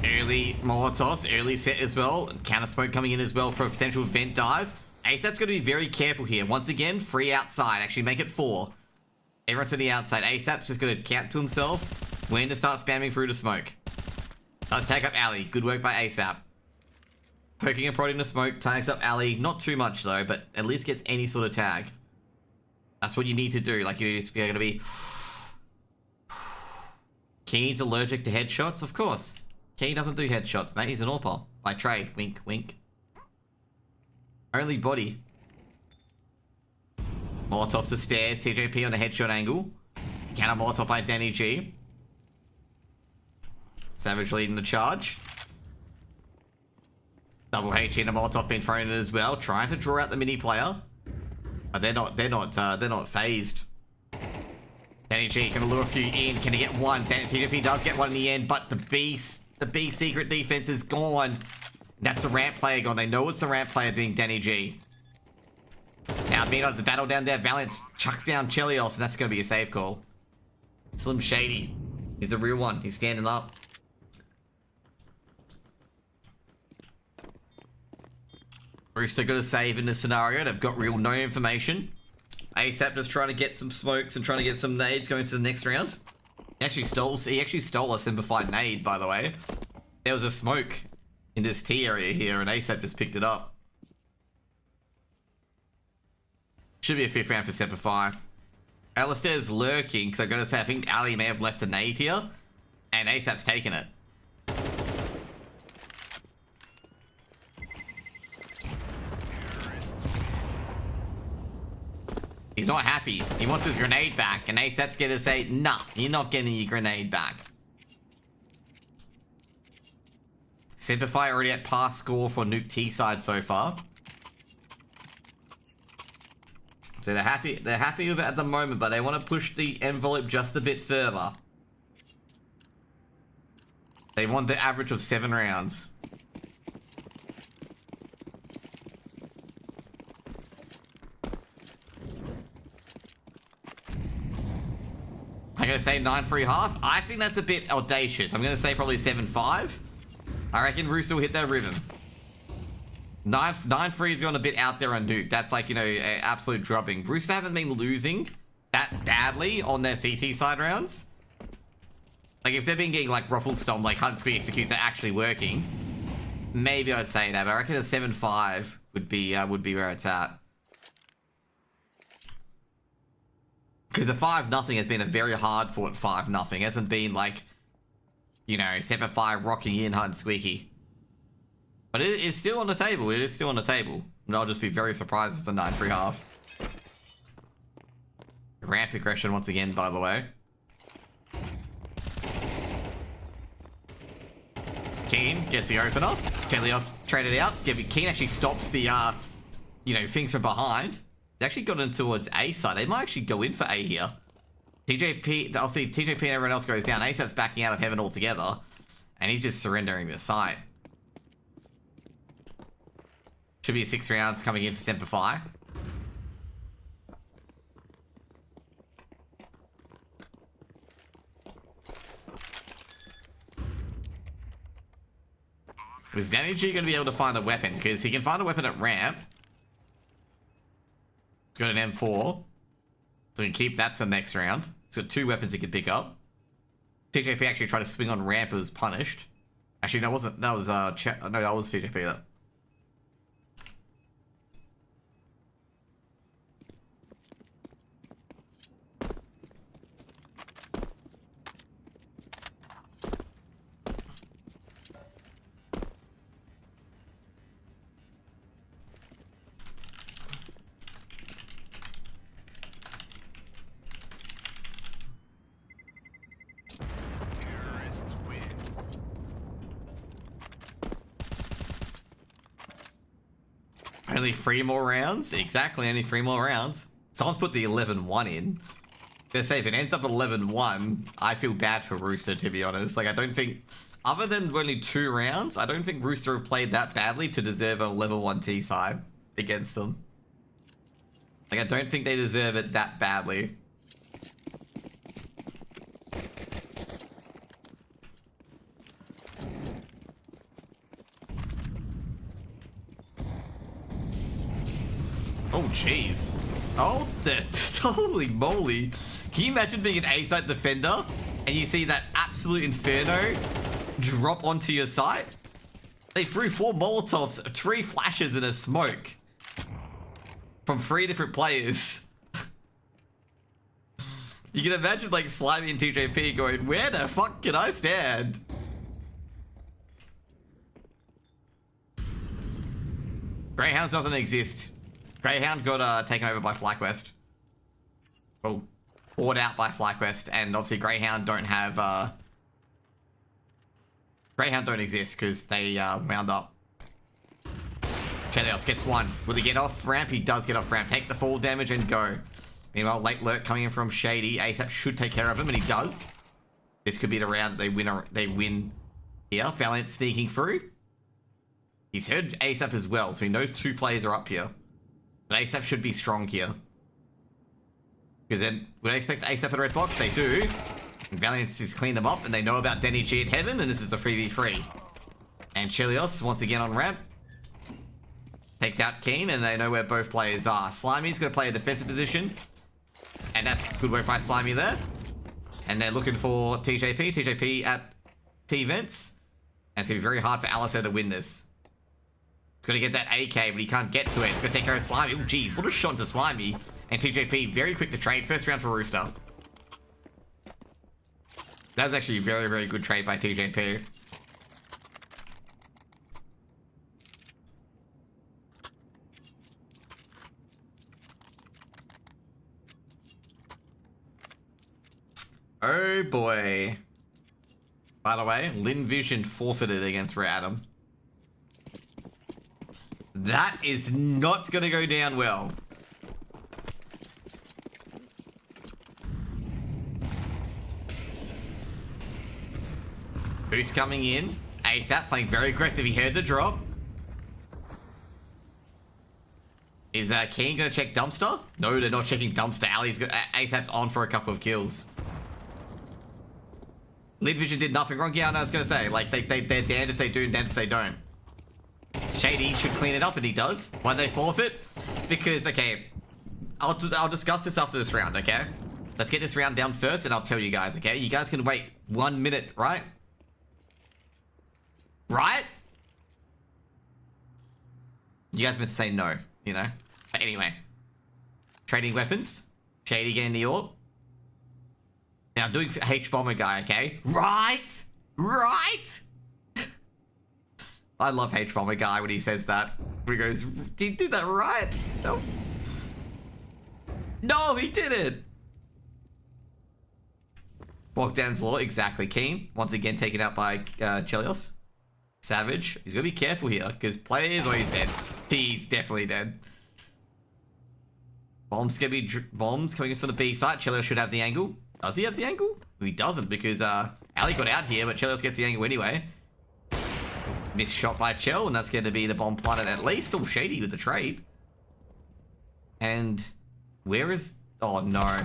Early Molotovs, early set as well. Counter smoke coming in as well for a potential vent dive. ASAP's got to be very careful here. Once again, free outside. Actually, make it 4. Everyone's to the outside. ASAP's just going to count to himself when to start spamming through to smoke. Let's take up alley. Good work by ASAP. Poking and prodding to smoke. Tags up alley. Not too much though, but at least gets any sort of tag. That's what you need to do. Like you're just going to be... Keen's allergic to headshots? Of course. Keen doesn't do headshots, mate. He's an AWPer. By trade. Wink, wink. Only body. Molotov to stairs. TJP on a headshot angle. Counter Molotov by Danny G. Savage leading the charge. Double H in a Molotov being thrown in as well, trying to draw out the mini player. But they're not phased. Danny G can lure a few in. Can he get one? TJP does get one in the end, but the B secret defense is gone. That's the ramp player gone. They know it's the ramp player being Danny G. Now, meanwhile, there's a battle down there. Valiant chucks down Chelios, and that's going to be a save call. Slim Shady. He's the real one. He's standing up. Rooster got a save in this scenario. They've got real no information. ASAP just trying to get some smokes and trying to get some nades going to the next round. He actually stole a simplified nade, by the way. There was a smoke in this T area here, and ASAP just picked it up. Should be a 5th round for Simplify. Alistair's lurking, because I gotta say, I think Ali may have left a nade here, and ASAP's taken it. He's not happy. He wants his grenade back, and ASAP's gonna say, nah, you're not getting your grenade back. Simplify already at pass score for Nuke T side so far. So they're happy with it at the moment, but they want to push the envelope just a bit further. They want the average of 7 rounds. I'm going to say 9-3-1/2. I think that's a bit audacious. I'm going to say probably 7-5. I reckon Rooster will hit that rhythm. 9-3's gone a bit out there on Nuke. That's like, you know, absolute drubbing. Rooster haven't been losing that badly on their CT side rounds. Like, if they've been getting, like, ruffled stomped, like, Hunt Squeak executes are actually working, maybe I'd say that. But I reckon a 7-5 would be where it's at. Because a 5-0 has been a very hard fought 5-0. It hasn't been, like, you know, Simplify rocking in Hunt Squeaky. But it is still on the table. It is still on the table. And I'll just be very surprised if it's a 9-3-1/2. Ramp aggression once again, by the way. Keen gets the opener. Chelios traded out. Keen actually stops the, you know, things from behind. They actually got in towards A side. They might actually go in for A here. TJP, I'll see TJP and everyone else goes down. ASAP's backing out of heaven altogether. And he's just surrendering the site. Should be 6 rounds coming in for Simplify. Is Danny G going to be able to find a weapon? Because he can find a weapon at ramp. He's got an M4. So he can keep that for the next round. He's got 2 weapons he can pick up. TJP actually tried to swing on ramp, was punished. Actually, that wasn't, that was, no, that was TJP. That. Only 3 more rounds? Exactly, only 3 more rounds. Someone's put the 11-1 in. Gonna say, if it ends up 11-1, I feel bad for Rooster, to be honest. Like, I don't think other than only 2 rounds, I don't think Rooster have played that badly to deserve a level 1 T side against them. Like, I don't think they deserve it that badly. Oh, jeez. Oh, holy moly. Can you imagine being an A-site defender and you see that absolute inferno drop onto your site? They threw 4 Molotovs, 3 flashes, and a smoke from 3 different players. You can imagine like Slimy and TJP going, where the fuck can I stand? Greyhounds doesn't exist. Greyhound got taken over by FlyQuest. Well, bought out by FlyQuest, and obviously Greyhound don't have Greyhound don't exist because they wound up. Chelios gets 1. Will he get off ramp? He does get off ramp. Take the fall damage and go. Meanwhile, late lurk coming in from Shady. ASAP should take care of him, and he does. This could be the round that they win here. Valiant sneaking through. He's heard ASAP as well, so he knows 2 players are up here. But ASAP should be strong here. Because then, would I expect ASAP in a red box? They do. And Valiant has cleaned them up, and they know about Denny G at Heaven, and this is the 3v3. And Chelios, once again on ramp, takes out Keen, and they know where both players are. Slimy's going to play a defensive position, and that's good work by Slimy there. And they're looking for TJP. TJP at T-Vents. And it's going to be very hard for Alistair to win this. He's going to get that AK, but he can't get to it. It's going to take care of Slimy. Oh, jeez. What a shot to Slimy. And TJP, very quick to trade. First round for Rooster. That was actually a very, very good trade by TJP. Oh boy. By the way, Lin Vision forfeited against Rare Adam. That is not going to go down well. Boost coming in. ASAP playing very aggressive. He heard the drop. Is Keen going to check Dumpster? No, they're not checking Dumpster. Ali's got ASAP's on for a couple of kills. Lid Vision did nothing wrong. Yeah, I was going to say, like, they're damned if they do, damned if they don't. Shady should clean it up, and he does. Why they forfeit? Because, okay, I'll discuss this after this round, okay? Let's get this round down first, and I'll tell you guys, okay? You guys can wait 1 minute, right? Right? You guys meant to say no, you know? But anyway. Trading weapons. Shady getting the orb. Now, I'm doing H-Bomber guy, okay? Right? Right? I love H-Bomber guy when he says that. When he goes, did he do that right? No. No, he didn't. Bogdan's Law, exactly. Keen, once again taken out by Chelios. Savage. He's got to be careful here, because players, oh, he's dead. He's definitely dead. Bombs gonna be bombs coming in from the B site. Chelios should have the angle. Does he have the angle? He doesn't, because Ali got out here, but Chelios gets the angle anyway. Missed shot by Chell, and that's going to be the bomb planted at least. Oh, Shady with the trade. And where is... Oh, no.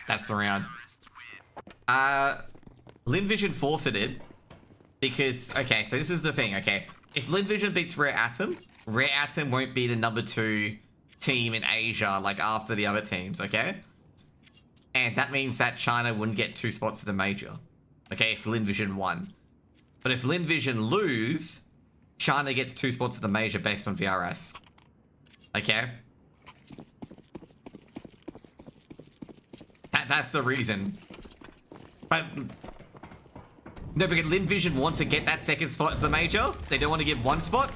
That's the round. Lin Vision forfeited because... Okay, so this is the thing, okay? If Lin Vision beats Rare Atom won't be the number 2 team in Asia, like, after the other teams, okay? And that means that China wouldn't get 2 spots to the major. Okay, if Lin Vision won. But if Lin Vision lose, China gets 2 spots to the major based on VRS. Okay? That's the reason. But... No, because Lin Vision want to get that 2nd spot at the major. They don't want to give 1 spot.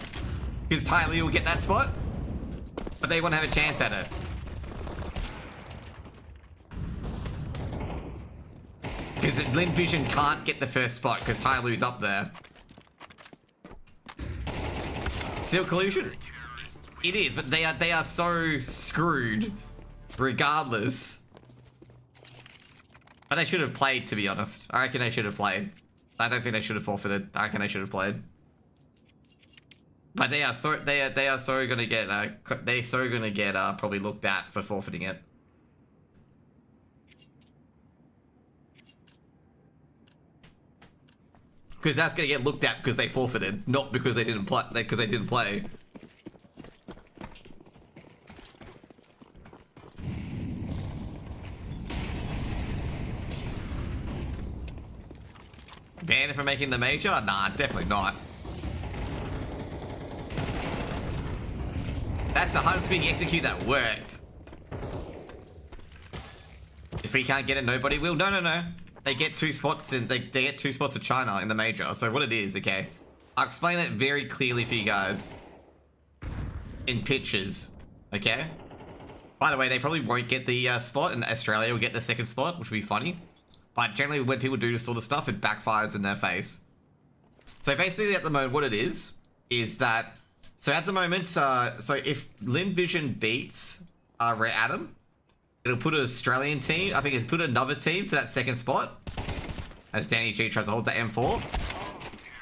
Because Tylee will get that spot. But they want to have a chance at it. Because Lin Vision can't get the 1st spot because Tylu's up there. Still collusion? It is, but they are so screwed regardless. But they should have played, to be honest. I reckon they should have played. I don't think they should have forfeited. I reckon they should have played. But they are so gonna get probably looked at for forfeiting it. Because that's gonna get looked at because they forfeited, not because they didn't play. Because they didn't play. Banned for making the major? Nah, definitely not. That's a Hunt's being execute that worked. If we can't get it, nobody will. No. They get 2 spots and they get 2 spots for China in the major. So what it is, okay? I'll explain it very clearly for you guys. In pictures, okay? By the way, they probably won't get the spot, and Australia will get the 2nd spot, which will be funny. But generally, when people do this sort of stuff, it backfires in their face. So basically, at the moment, what it is that... So at the moment, so if Lin Vision beats Red Atom, it'll put an Australian team, I think it's put another team to that 2nd spot. As Danny G tries to hold the M4.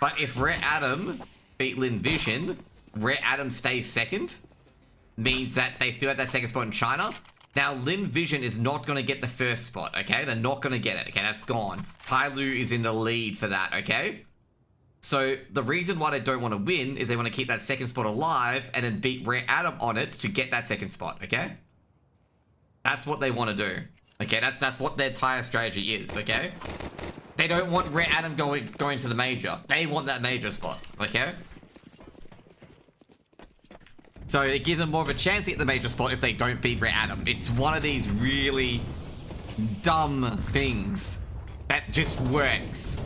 But if Red Atom beat Lin Vision, Red Atom stays 2nd. Means that they still have that 2nd spot in China. Now, Lin Vision is not going to get the 1st spot, okay? They're not going to get it, okay? That's gone. Tai Lu is in the lead for that, okay? So, the reason why they don't want to win is they want to keep that 2nd spot alive and then beat Rare Atom on it to get that 2nd spot, okay? That's what they want to do, okay? That's what their entire strategy is, okay? They don't want Rare Atom going to the major. They want that major spot, okay? So it gives them more of a chance to get the major spot if they don't beat Red Atom. It's one of these really dumb things that just works.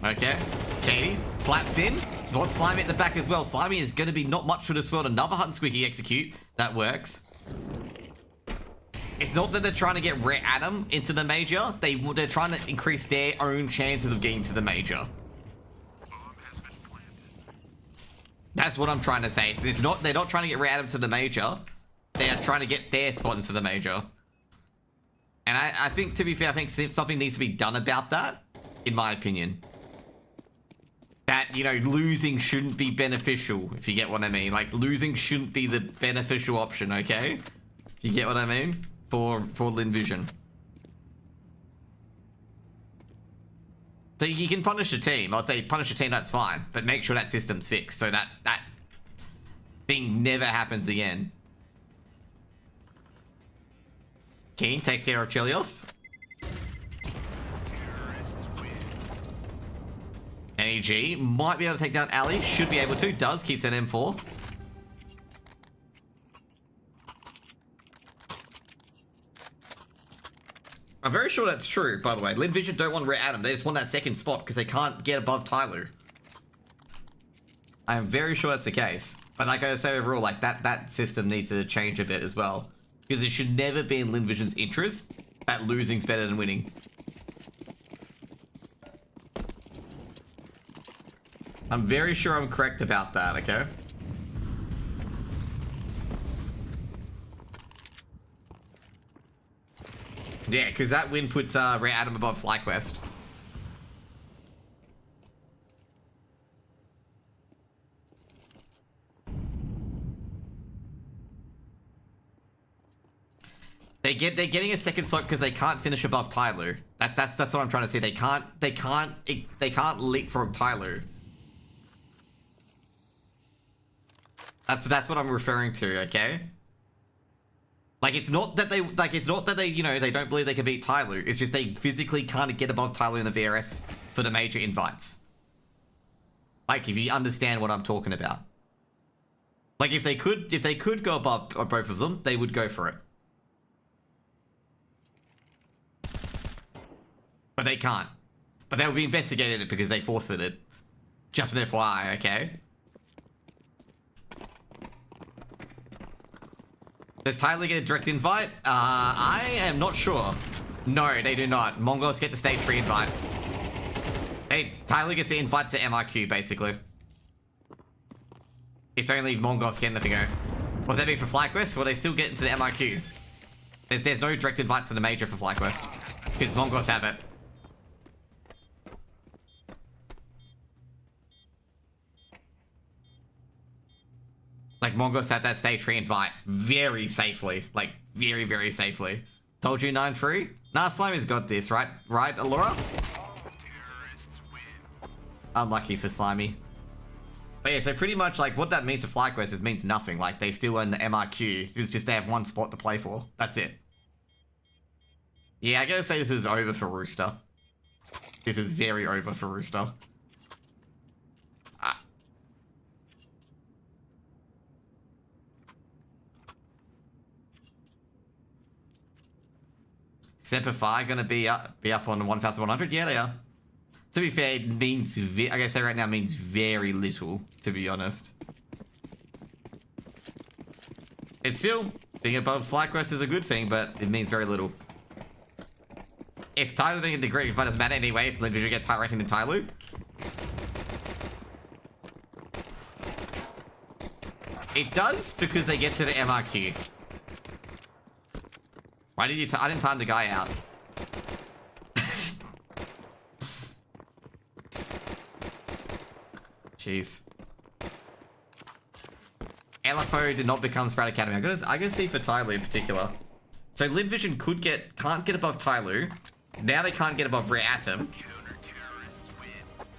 Okay, Katie slaps in. Got Slimy at the back as well. Slimy is going to be not much for this world. Another Hunt and Squeaky execute. That works. It's not that they're trying to get Red Atom into the major. They're trying to increase their own chances of getting to the major. That's what I'm trying to say. It's not, they're not trying to get Red Atom to the major. They are trying to get their spot into the major. And I think, to be fair, I think something needs to be done about that, in my opinion. That, you know, losing shouldn't be beneficial, if you get what I mean. Like, losing shouldn't be the beneficial option, okay? If you get what I mean? For Lin Vision. So you can punish a team. I'd say punish a team, that's fine. But make sure that system's fixed so that thing never happens again. Keen takes care of Chelios. NEG might be able to take down Ali. Should be able to. Does. Keeps an M4. I'm very sure that's true, by the way. Lin Vision don't want Red Atom. They just want that 2nd spot because they can't get above Tai Lu. I am very sure that's the case. But like I say overall, like that system needs to change a bit as well. Because it should never be in Lin Vision's interest that losing's better than winning. I'm very sure I'm correct about that, okay? Yeah, because that win puts Red Atom above FlyQuest. They're getting a 2nd slot because they can't finish above Tai Lu. That's what I'm trying to say. They can't leapfrog Tai Lu. That's what I'm referring to, okay? Like, it's not that they, you know, they don't believe they can beat Tai Lu. It's just they physically can't get above Tai Lu in the VRS for the major invites. Like, if you understand what I'm talking about. Like, if they could go above both of them, they would go for it. But they can't. But they will be investigated because they forfeited. Just an FYI, okay? Does Tai Lu get a direct invite? I am not sure. No, they do not. Mongols get the stage 3 invite. Hey, Tai Lu gets the invite to MRQ, basically. It's only Mongols getting the figure. What's that mean for FlyQuest? Well, they still get into the MRQ. There's no direct invites to the major for FlyQuest. Because Mongols have it. Like, Mongo's had that stage 3 invite very safely. Like, very, very safely. Told you 9-3? Nah, Slimy's got this, right? Right, Allura? Unlucky for Slimy. But yeah, so pretty much, like, what that means for FlyQuest is means nothing. Like, they still earn the MRQ. It's just they have one spot to play for. That's it. Yeah, I gotta say this is over for Rooster. This is very over for Rooster. Semper gonna be up on 1,100? Yeah, they are. To be fair, it means, I gotta say right now, means very little, to be honest. It's still, being above FlyQuest is a good thing, but it means very little. If Tyler didn't get the great, it doesn't matter anyway, if Linvision gets high ranking than Tyloo. It does, because they get to the MRQ. Why did you I didn't time the guy out. Jeez. LFO did not become Sprout Academy. I gotta see for Tyloo in particular. So Linvision can't get above Tyloo. Now they can't get above Rare Atom.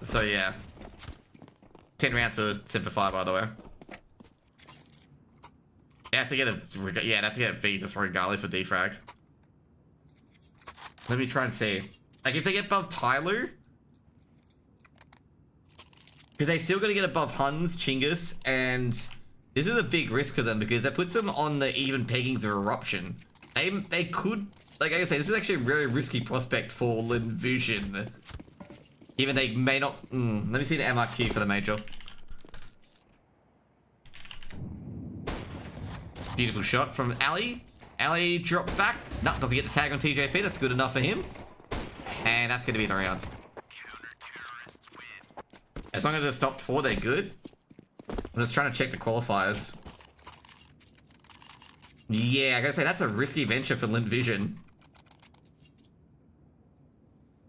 So yeah. 10 rounds to Simplify, by the way. They have to get a visa for Regali for defrag. Let me try and see. Like, if they get above Tyloo, because they still got to get above Huns, Chinggis, and this is a big risk for them because that puts them on the even peggings of Eruption. They could, like I say, this is actually a very risky prospect for Linvision. Even they may not. Let me see the MRQ for the major. Beautiful shot from Ali. Ali dropped back. No, doesn't get the tag on TJP. That's good enough for him. And that's going to be the round. As long as it's top 4, they're good. I'm just trying to check the qualifiers. Yeah, I gotta say, that's a risky venture for Linvision.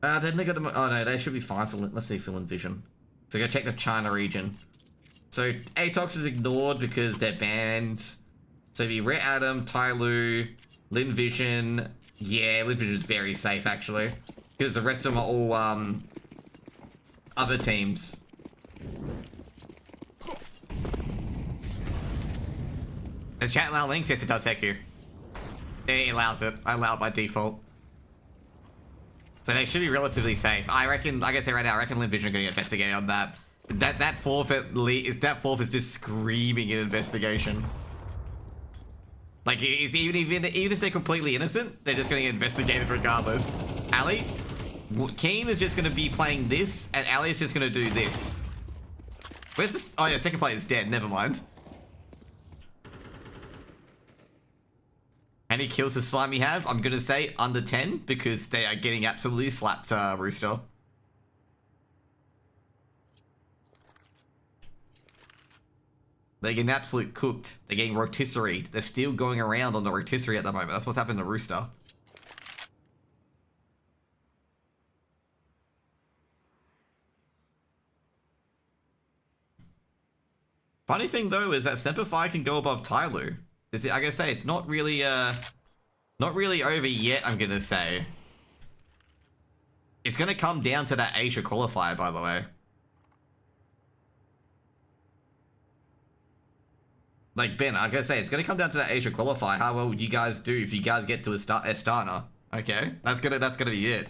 Then they got them. Oh no, they should be fine for let's see for Linvision. So go check the China region. So Atox is ignored because they're banned. So it'd be Rare Atom, Tyloo, Linvision. Yeah, Linvision is very safe actually. Because the rest of them are all other teams. Does chat allow links? Yes, it does, Heku. It allows it. I allow it by default. So they should be relatively safe. I reckon, like I say right now, I reckon Linvision are going to investigate on that. That fourth is just screaming in investigation. Like, even if they're completely innocent, they're just going to get investigated regardless. Ali, Keen is just going to be playing this, and Ali is just going to do this. Where's this? Oh yeah, second player is dead. Never mind. How many kills does Slimy have? I'm going to say under 10 because they are getting absolutely slapped, Rooster. They're getting absolute cooked. They're getting rotisseried. They're still going around on the rotisserie at the moment. That's what's happened to Rooster. Funny thing though is that Semperfi can go above Tyloo. Like I say, it's not really over yet, I'm gonna say. It's gonna come down to that Asia qualifier, by the way. Like, Ben, I gotta say, it's gonna come down to that Asia qualifier. How well you guys do if you guys get to Astana. Okay? That's gonna be it.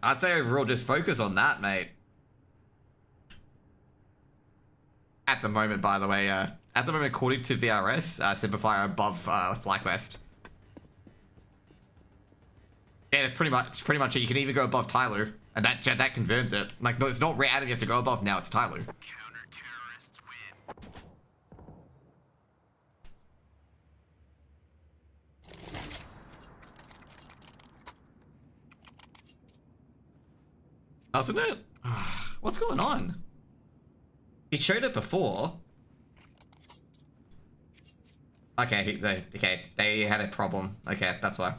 I'd say overall, just focus on that, mate. At the moment, by the way, according to VRS, Simplify are above FlyQuest. Yeah, it's pretty much it. You can either go above Tyloo, and that confirms it. Like, no, it's not Rare Atom you have to go above, now it's Tyloo. Counter-terrorists win. Doesn't it? What's going on? He showed it before. Okay, they had a problem. Okay, that's why.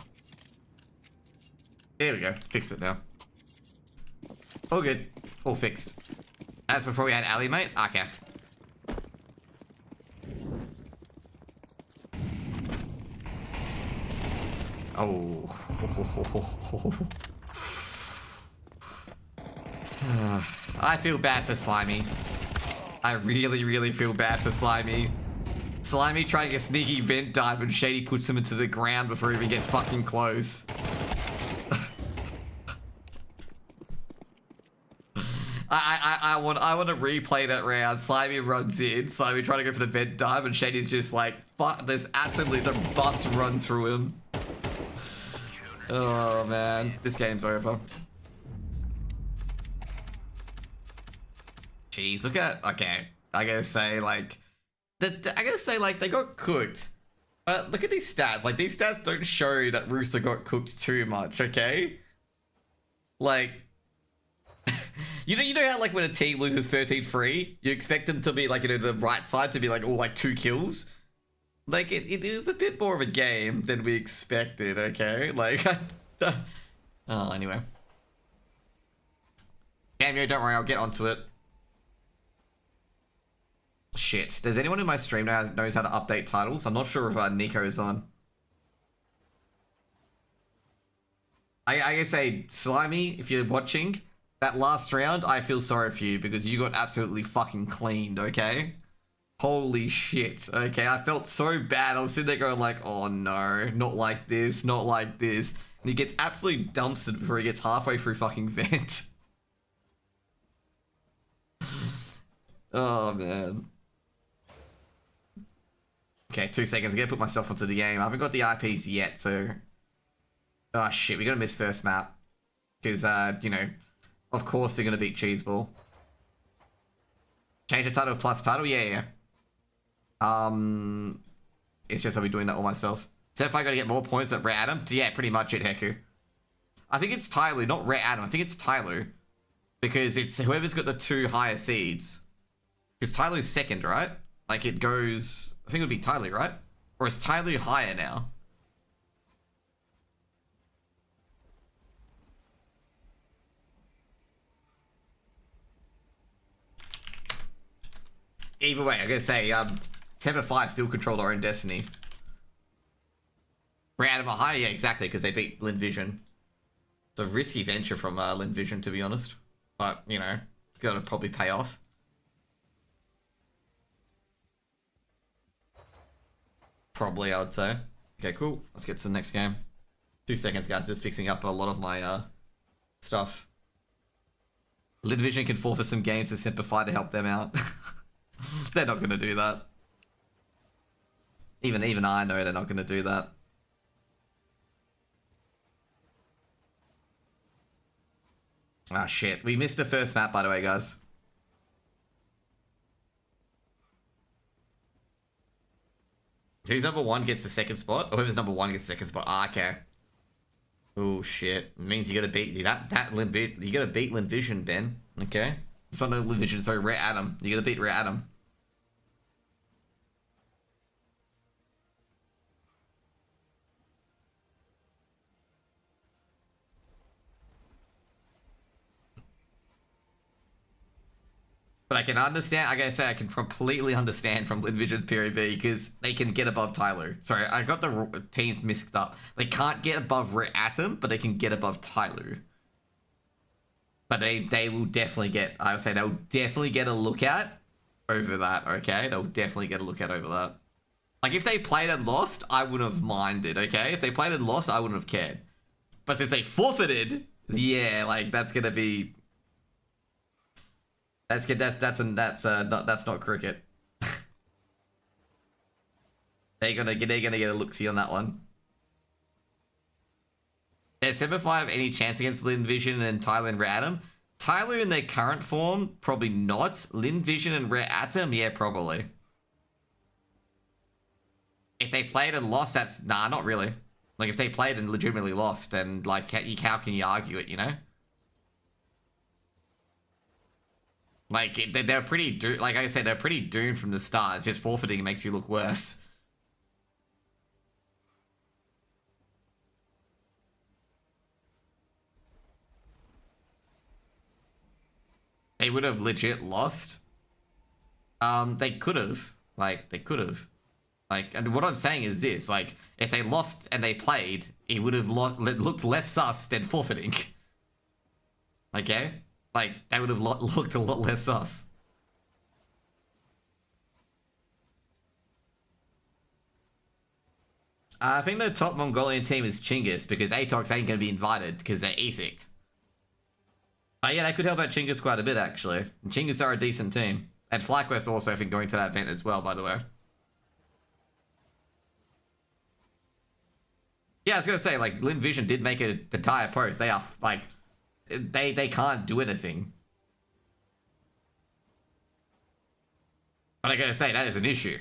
There we go. Fixed it now. All good. All fixed. That's before we had Ali, mate? Okay. Oh. I feel bad for Slimy. I really, really feel bad for Slimy. Slimy trying a sneaky vent dive and Shady puts him into the ground before he even gets fucking close. I want to replay that round. Slimy runs in. Slimy trying to go for the vent dive, and Shady's just like, fuck. There's absolutely the bus runs through him. Oh man, this game's over. Jeez, look at. Okay, I gotta say like, they got cooked. But look at these stats. Like these stats don't show that Rooster got cooked too much. Okay, like. You know how like when a team loses 13-3, you expect them to be like, you know, the right side to be like all like 2 kills? Like it is a bit more of a game than we expected, okay? Like, oh, anyway. Cameo, don't worry, I'll get onto it. Shit, does anyone in my stream knows how to update titles? I'm not sure if Nico is on. I gotta say, Slimy, if you're watching, that last round, I feel sorry for you because you got absolutely fucking cleaned, okay? Holy shit, okay? I felt so bad. I was sitting there going like, oh no, not like this, not like this. And he gets absolutely dumpstered before he gets halfway through fucking vent. Oh, man. Okay, 2 seconds. I gotta put myself onto the game. I haven't got the IPs yet, so... Oh shit, we're gonna miss first map. Because, you know... Of course they're going to beat Cheeseball. Change the title of plus title? Yeah. It's just I'll be doing that all myself. So if I got to get more points than Rare Adam? Yeah, pretty much it, Heku. I think it's Tyloo, not Rare Adam. I think it's Tyloo. Because it's whoever's got the 2 higher seeds. Because Tyloo's second, right? Like it goes... I think it would be Tyloo, right? Or is Tyloo higher now? Either way, I'm gonna say, Semper Fi still control their own destiny. Random are high, yeah, exactly, because they beat Lin Vision. It's a risky venture from Lin Vision, to be honest. But, you know, gotta probably pay off. Probably, I would say. Okay, cool. Let's get to the next game. 2 seconds, guys. Just fixing up a lot of my stuff. Lin Vision can forfeit some games to Semper Fi to help them out. They're not going to do that. Even I know they're not going to do that. Ah, shit. We missed the first map, by the way, guys. Who's number 1 gets the second spot? Or whoever's number 1 gets the second spot. Ah, okay. Oh, shit. It means you gotta beat... you gotta beat Lin Vision, Ben. Okay? It's not no Lin Vision, sorry, Rare Adam. You gotta beat Rare Adam. But I can understand, I gotta say, I can completely understand from Lin Vision's POV because they can get above Tyloo. Sorry, I got the teams mixed up. They can't get above Rare Atom, but they can get above Tyloo. But they will definitely get, I would say they'll definitely get a look at over that, okay? They'll definitely get a look at over that. Like, if they played and lost, I wouldn't have minded, okay? If they played and lost, I wouldn't have cared. But since they forfeited, yeah, like, that's gonna be... That's not cricket. they're gonna get a look-see on that one. Does Semper Fi have any chance against Lin Vision and Tyloo and Rare Atom? Tyloo in their current form, probably not. Lin Vision and Rare Atom, yeah, probably. If they played and lost, that's... Nah, not really. Like, if they played and legitimately lost, then, like, how can you argue it, you know? Like, they're pretty... like I said, they're pretty doomed from the start. Just forfeiting makes you look worse. they would have legit lost. They could have. Like, they could have. Like, and what I'm saying is this, like, if they lost and they played, it would have looked less sus than forfeiting. Okay? Like, they would have looked a lot less sus. I think the top Mongolian team is Chinggis, because Atox ain't going to be invited, because they're Esict. But yeah, they could help out Chinggis quite a bit, actually. And Chinggis are a decent team. And FlyQuest also, I think, going to that event as well, by the way. Yeah, I was going to say, like, Lin Vision did make an entire post. They are, like, they can't do anything. But I gotta say, that is an issue.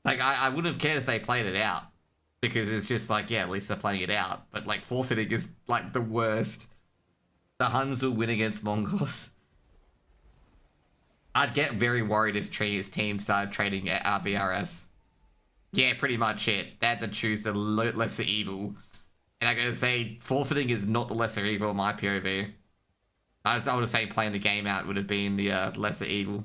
Like, I wouldn't have cared if they played it out. Because it's just like, yeah, at least they're playing it out. But, like, forfeiting is, like, the worst. The Huns will win against Mongols. I'd get very worried if his team started trading VRS. Yeah, pretty much it. They had to choose the lesser evil. And I gotta say, forfeiting is not the lesser evil in my POV. I would say playing the game out would have been the lesser evil.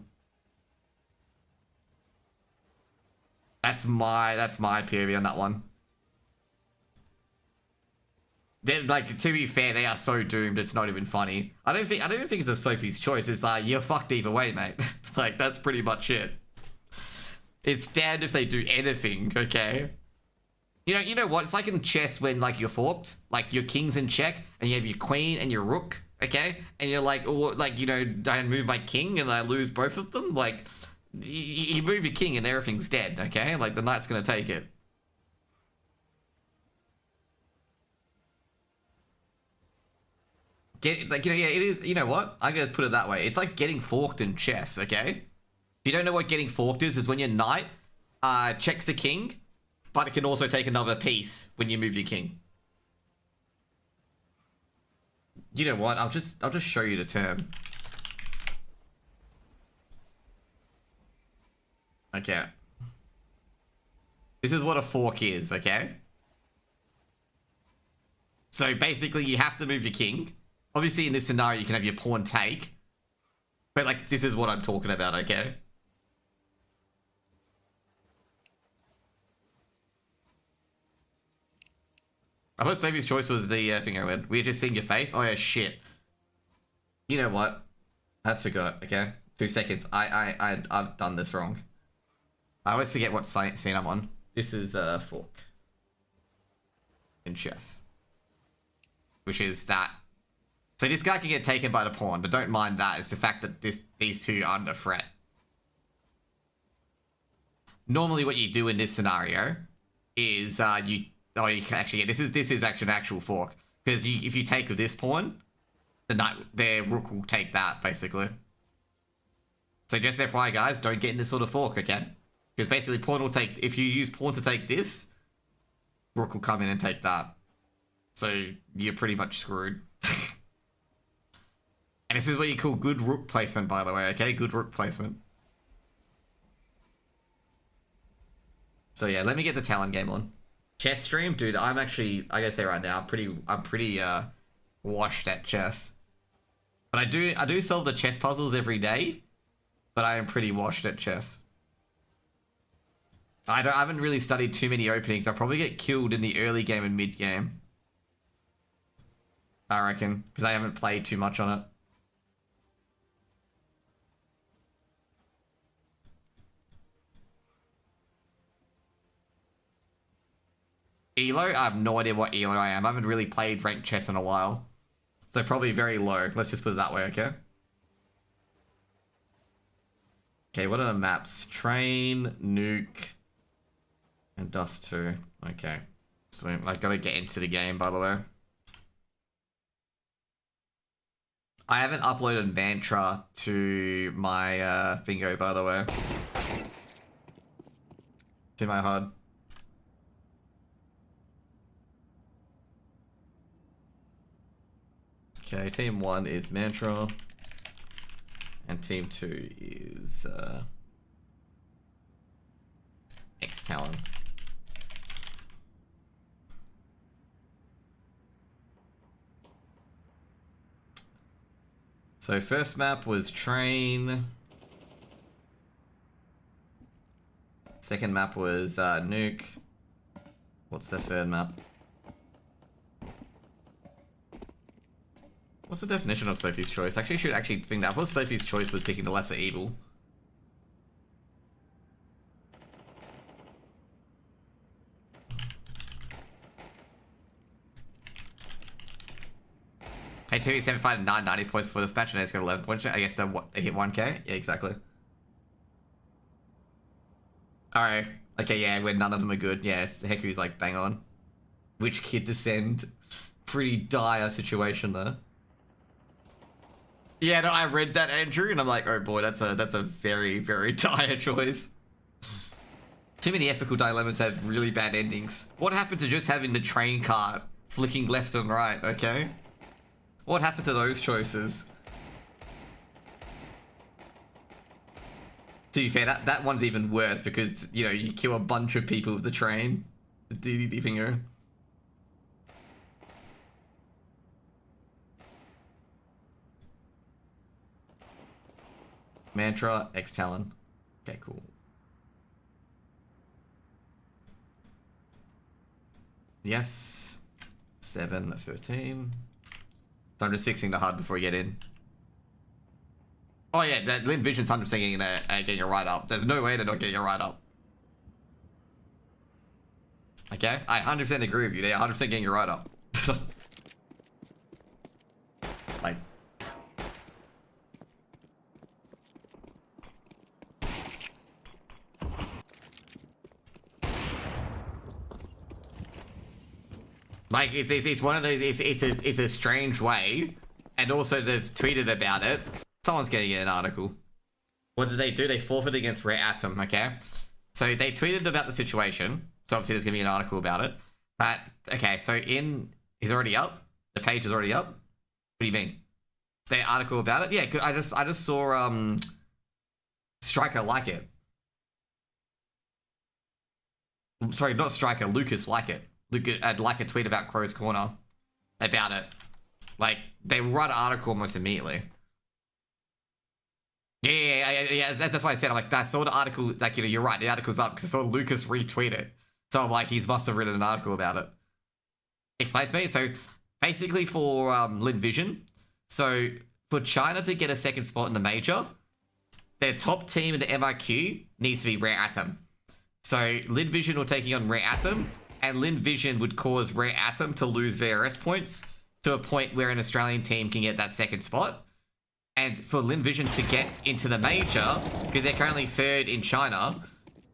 That's my POV on that one. They're, like, to be fair, they are so doomed. It's not even funny. I don't even think it's a Sophie's choice. It's like, you're fucked either way, mate. Like, that's pretty much it. It's damned if they do anything, okay? You know what? It's like in chess when, like, you're forked. Like, your king's in check, and you have your queen and your rook, okay? And you're like, oh, like, you know, don't move my king and I lose both of them. Like, you move your king and everything's dead, okay? Like, the knight's gonna take it. Like, you know, yeah, it is, you know what? I'm gonna put it that way. It's like getting forked in chess, okay? If you don't know what getting forked is when your knight checks the king, but it can also take another piece when you move your king. You know what? I'll just show you the term. Okay. This is what a fork is, okay? So basically you have to move your king. Obviously in this scenario you can have your pawn take. But like, this is what I'm talking about, okay? I thought Sophie's choice was the thing I went. We're just seeing your face? Oh yeah, shit. You know what? I just forgot, okay? 2 seconds. I've done this wrong. I always forget what scene I'm on. This is fork. In chess. Which is that. So this guy can get taken by the pawn, but don't mind that. It's the fact that these two are under threat. Normally what you do in this scenario is you can actually, yeah, this is actually an actual fork. Because if you take with this pawn, their rook will take that, basically. So just FYI guys, don't get in this sort of fork, okay? Because basically pawn will take, if you use pawn to take this, rook will come in and take that. So you're pretty much screwed. And this is what you call good rook placement, by the way, okay? Good rook placement. So yeah, let me get the Talon game on. Chess stream? Dude, I'm actually, I gotta say right now, I'm pretty washed at chess. But I do solve the chess puzzles every day, but I am pretty washed at chess. I haven't really studied too many openings. I'll probably get killed in the early game and mid game. I reckon, because I haven't played too much on it. Elo? I have no idea what Elo I am. I haven't really played ranked chess in a while. So probably very low. Let's just put it that way, okay? Okay, what are the maps? Train, Nuke, and Dust 2. Okay. So I gotta get into the game, by the way. I haven't uploaded Mantra to my Bingo, by the way. To my HUD. Okay, team 1 is Mantra. And team 2 is X-Talon. So first map was Train. Second map was Nuke. What's the third map? What's the definition of Sophie's Choice? Actually, I should actually think that. I thought Sophie's Choice was picking the lesser evil. Hey, 275 and 990 points before this match, and it's got 11 points. I guess they hit 1k? Yeah, exactly. Alright. Okay, yeah, where none of them are good. Yeah, Heku's like bang on. Which kid to send? Pretty dire situation there. Yeah, no, I read that, Andrew, and I'm like, oh boy, that's a very, very dire choice. Too many ethical dilemmas have really bad endings. What happened to just having the train cart flicking left and right, okay? What happened to those choices? To be fair, that one's even worse because, you know, you kill a bunch of people with the train. The DDD finger. Mantra, X-Talon. Okay, cool. Yes. 7, 13. So I'm just fixing the HUD before we get in. Oh yeah, that Lin Vision's 100% getting a right up. There's no way they're not getting a right up. Okay, I 100% agree with you. They're 100% getting a right up. Like. Like, it's one of those, it's a strange way, and also they've tweeted about it. Someone's gonna get an article. What did they do? They forfeited against Rare Atom, okay? So they tweeted about the situation, so obviously there's gonna be an article about it. But, okay, so is already up? The page is already up? What do you mean? The article about it? Yeah, I just saw, Striker like it. Sorry, not Striker, Lucas like it. I'd like a tweet about Crow's Corner about it. Like, they write an article almost immediately. Yeah, that's why I said, I'm like, I saw the article, like, you know, you're right, the article's up, because I saw Lucas retweet it. So I'm like, he must have written an article about it. Explain to me. So, basically for Lin Vision, so for China to get a second spot in the major, their top team in the MIQ needs to be Rare Atom. So, Lin Vision were taking on Rare Atom, and Lin Vision would cause Rare Atom to lose VRS points to a point where an Australian team can get that second spot. And for Lin Vision to get into the major, because they're currently third in China,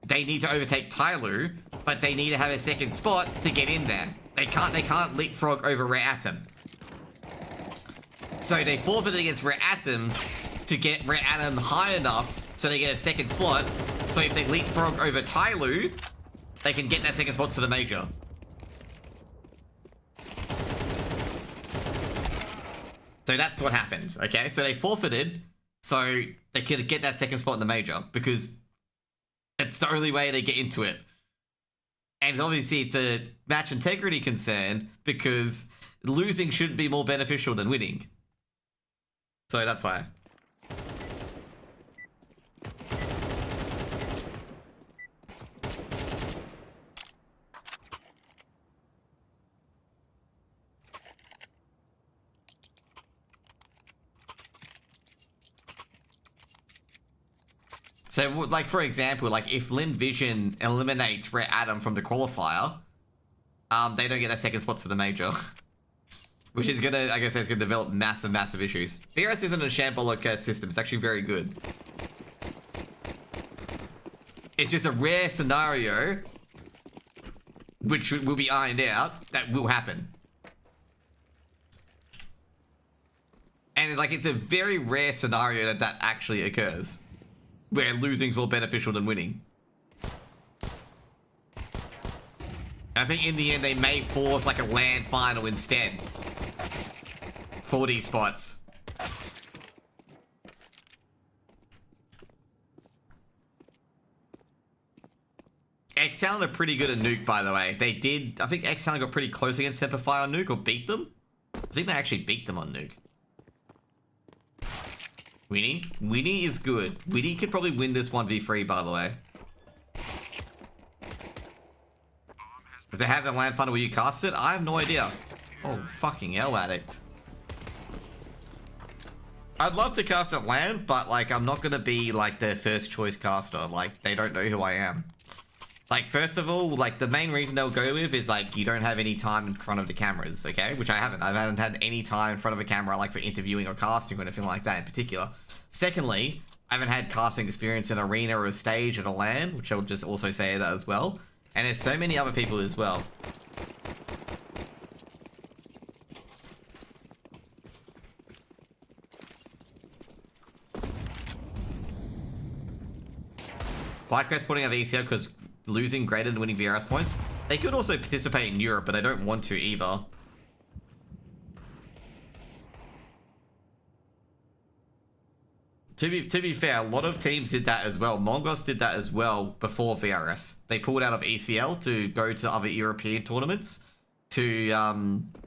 they need to overtake Tyloo, but they need to have a second spot to get in there. They can't leapfrog over Rare Atom. So they forfeited against Rare Atom to get Rare Atom high enough so they get a second slot. So if they leapfrog over Tyloo, they can get that second spot to the major. So that's what happened, okay? So they forfeited so they could get that second spot in the major because it's the only way they get into it. And obviously it's a match integrity concern because losing should be more beneficial than winning. So that's why. So, like, for example, like, if Lin Vision eliminates Rare Atom from the qualifier, they don't get that second spot to the major. Which is gonna, I guess, it's gonna develop massive issues. VRS isn't a shambolic system, it's actually very good. It's just a rare scenario, which will be ironed out, that will happen. And, like, it's a very rare scenario that actually occurs. Where losing's more beneficial than winning. I think in the end they may force like a land final instead. For these spots. X-Talon are pretty good at nuke, by the way. They did. I think X-Talon got pretty close against Semper Fi on nuke, or beat them. I think they actually beat them on nuke. Winnie is good. Winnie could probably win this 1v3, by the way. Does they have the land funnel where you cast it? I have no idea. Oh, fucking hell, Addict. I'd love to cast at land, but, like, I'm not gonna be, like, their first choice caster. Like, they don't know who I am. Like, first of all, like, the main reason they'll go with is, like, you don't have any time in front of the cameras, okay? Which I haven't. I haven't had any time in front of a camera, like, for interviewing or casting or anything like that in particular. Secondly, I haven't had casting experience in arena or a stage at a LAN, which I'll just also say that as well. And there's so many other people as well. FlyQuest putting out ECL because losing greater than winning VRS points. They could also participate in Europe, but they don't want to either. To be fair, a lot of teams did that as well. Mongols did that as well before VRS. They pulled out of ECL to go to other European tournaments to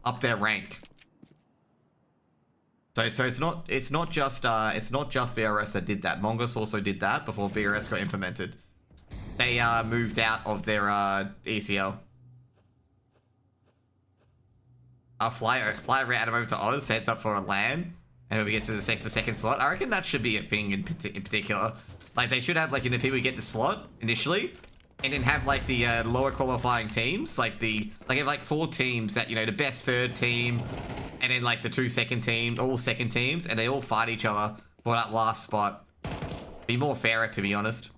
up their rank. So it's not just VRS that did that. Mongols also did that before VRS got implemented. They moved out of their ECL. Fly ran over to Oz, heads up for a LAN, and whoever gets to the second slot. I reckon that should be a thing in particular. Like, they should have, like, the people who get the slot initially, and then have, like, the lower qualifying teams, like have, like, 4 teams that, you know, the best third team, and then, like, the 2 second teams, all second teams, and they all fight each other for that last spot. Be more fairer, to be honest.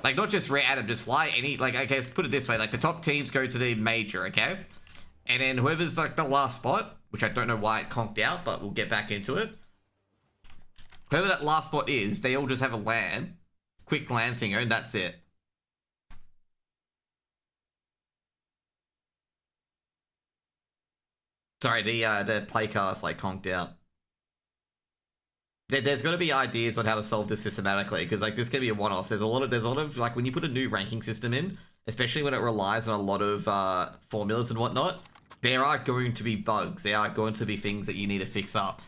Like, not just Adam, just fly any, like, okay, let's put it this way, like, the top teams go to the major, okay? And then whoever's, like, the last spot, which I don't know why it conked out, but we'll get back into it. Whoever that last spot is, they all just have a LAN, quick LAN thinger, and that's it. Sorry, the playcast, like, conked out. There's got to be ideas on how to solve this systematically, because, like, this can be a one-off. There's a lot of like, when you put a new ranking system in, especially when it relies on a lot of formulas and whatnot, there are going to be bugs. There are going to be things that you need to fix up.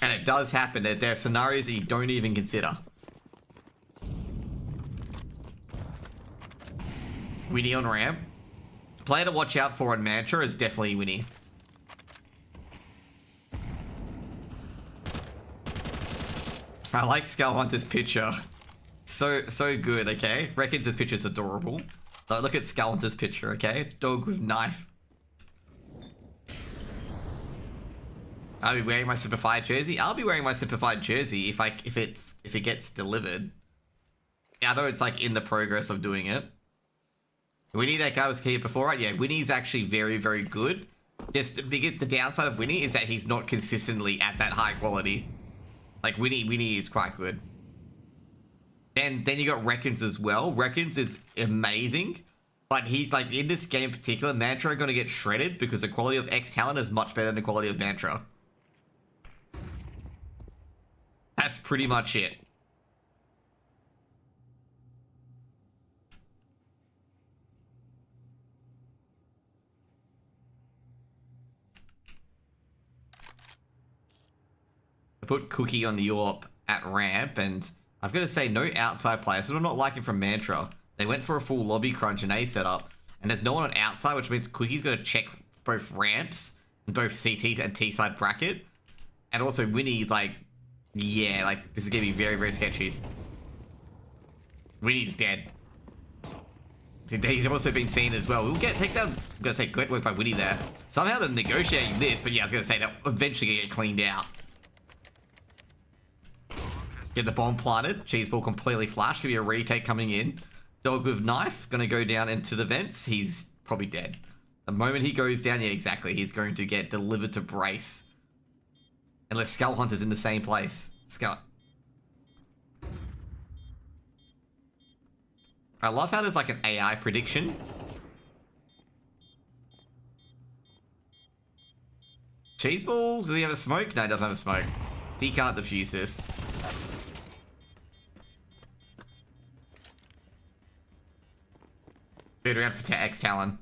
And it does happen. There are scenarios that you don't even consider. Winnie on ramp. Player to watch out for on Mantra is definitely Winnie. I like Skull Hunter's picture. So good, okay? Reckons this picture's adorable. So look at Skull Hunter's picture, okay? Dog with knife. I'll be wearing my simplified jersey. I'll be wearing my simplified jersey if it gets delivered. Yeah, I know it's like in the progress of doing it. Winnie, that guy was here before, right? Yeah, Winnie's actually very, very good. Just the downside of Winnie is that he's not consistently at that high quality. Like, Winnie is quite good. Then you got Reckons as well. Reckons is amazing. But he's, like, in this game in particular, Mantra are going to get shredded because the quality of X-Talon is much better than the quality of Mantra. That's pretty much it. Put Cookie on the AWP at ramp, and I've got to say, no outside players. So I'm not liking from Mantra. They went for a full lobby crunch and A setup, and there's no one on outside, which means Cookie's got to check both ramps and both CT and T side bracket, and also Winnie, like, yeah, like, this is gonna be very, very sketchy. Winnie's dead. He's also been seen as well. We'll take down. I'm gonna say great work by Winnie there. Somehow they're negotiating this, but yeah, I was gonna say they'll eventually get cleaned out. Get the bomb planted. Cheeseball completely flashed. Could be a retake coming in. Dog with knife. Gonna go down into the vents. He's probably dead. The moment he goes down, yeah, exactly. He's going to get delivered to brace. Unless Skull Hunter's in the same place. Skull. I love how there's like an AI prediction. Cheeseball, does he have a smoke? No, he doesn't have a smoke. He can't defuse this. Third round for X Talon.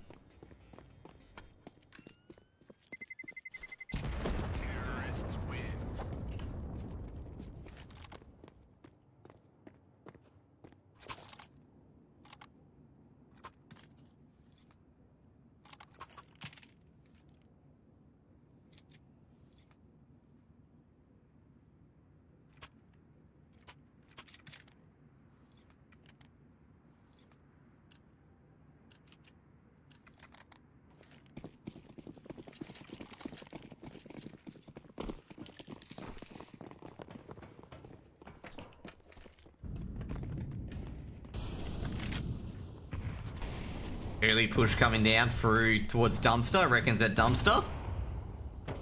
Early push coming down through towards Dumpster. Reckons at Dumpster.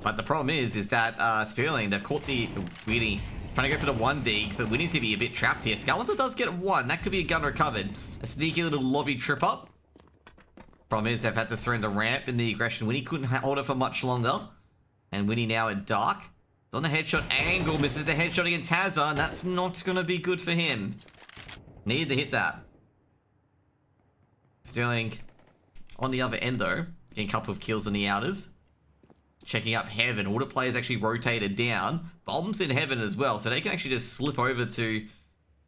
But the problem is that Sterling, they've caught the Winnie trying to go for the 1 digs, but Winnie's gonna be a bit trapped here. Skeleton does get 1. That could be a gun recovered. A sneaky little lobby trip up. Problem is they've had to surrender ramp in the aggression. Winnie couldn't hold it for much longer. And Winnie now at dark. It's on the headshot angle. Misses the headshot against Hazard. And that's not gonna be good for him. Needed to hit that. Sterling on the other end though, getting a couple of kills on the outers. Checking up Heaven. All the players actually rotated down. Bombs in Heaven as well, so they can actually just slip over to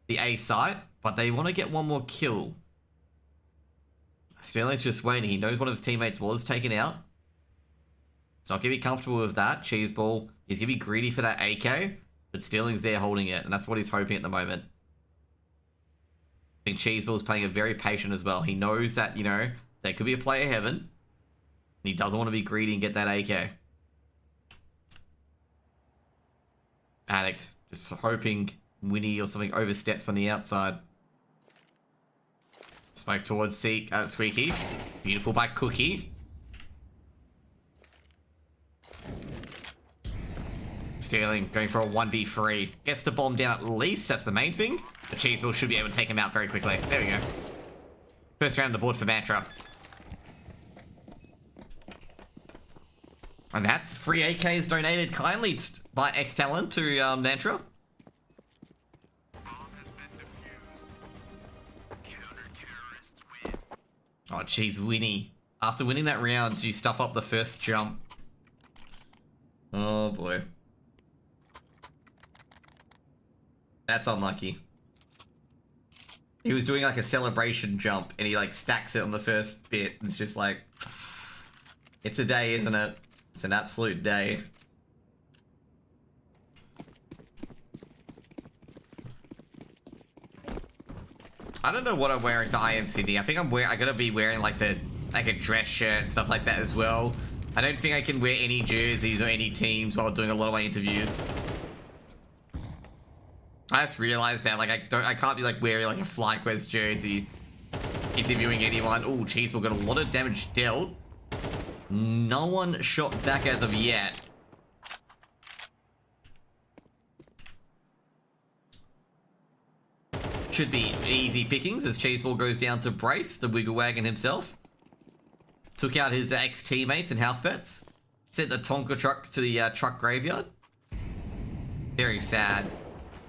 the A site, but they want to get 1 more kill. Sterling's just waiting. He knows one of his teammates was taken out. He's not going to be comfortable with that. Cheeseball, he's going to be greedy for that AK, but Sterling's there holding it, and that's what he's hoping at the moment. I think Cheeseball's playing it very patient as well. He knows that, you know, there could be a player Heaven, and he doesn't want to be greedy and get that AK. Addict, just hoping Winnie or something oversteps on the outside. Smoke towards Squeaky. Beautiful by Cookie. Sterling going for a 1v3. Gets the bomb down at least, that's the main thing. The Cheeseball should be able to take him out very quickly. There we go. First round on the board for Mantra. And that's free AKs donated kindly by X-Talent to Mantra. Oh, jeez, Winnie. After winning that round, you stuff up the first jump. Oh, boy. That's unlucky. He was doing like a celebration jump, and he like stacks it on the first bit. It's just like... It's a day, isn't it? It's an absolute day. I don't know what I'm wearing to IM Sydney. I think I'm gonna be wearing like a dress shirt and stuff like that as well. I don't think I can wear any jerseys or any teams while doing a lot of my interviews. I just realized that like I can't be like wearing like a FlyQuest jersey interviewing anyone. Oh, Cheeseball got a lot of damage dealt. No one shot back as of yet. Should be easy pickings as Cheeseball goes down to Brace, the Wiggle Wagon himself. Took out his ex-teammates and house pets. Sent the Tonka truck to the truck graveyard. Very sad.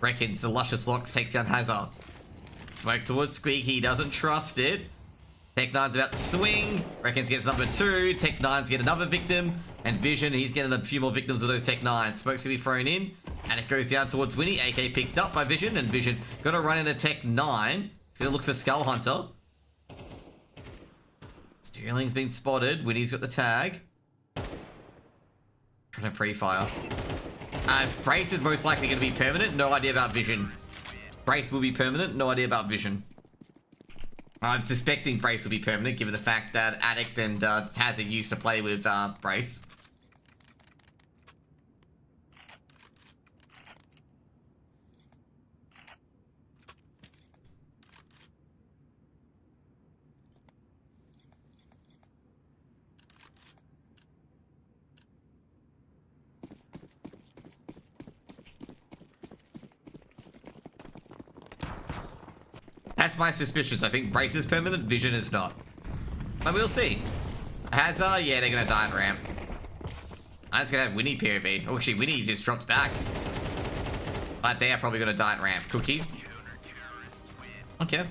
Reckons the Luscious Locks takes down Hazard. Smoke towards Squeak, he doesn't trust it. Tech9's about to swing. Reckons gets number 2. Tech9's get another victim. And Vision, he's getting a few more victims with those Tech9s. Smoke's gonna be thrown in. And it goes down towards Winnie. AK picked up by Vision. And Vision gonna run into Tech9. He's gonna look for Skull Hunter. Sterling's been spotted. Winnie's got the tag. Trying to pre-fire. Brace is most likely gonna be permanent. No idea about Vision. Brace will be permanent. No idea about Vision. I'm suspecting Brace will be permanent, given the fact that Addict and Hazard used to play with Brace. That's my suspicions. I think Brace is permanent, Vision is not. But we'll see. Hazard, yeah, they're gonna die on ramp. I'm just gonna have Winnie POV. Oh, actually, Winnie just dropped back. But they are probably gonna die at ramp. Cookie. Okay.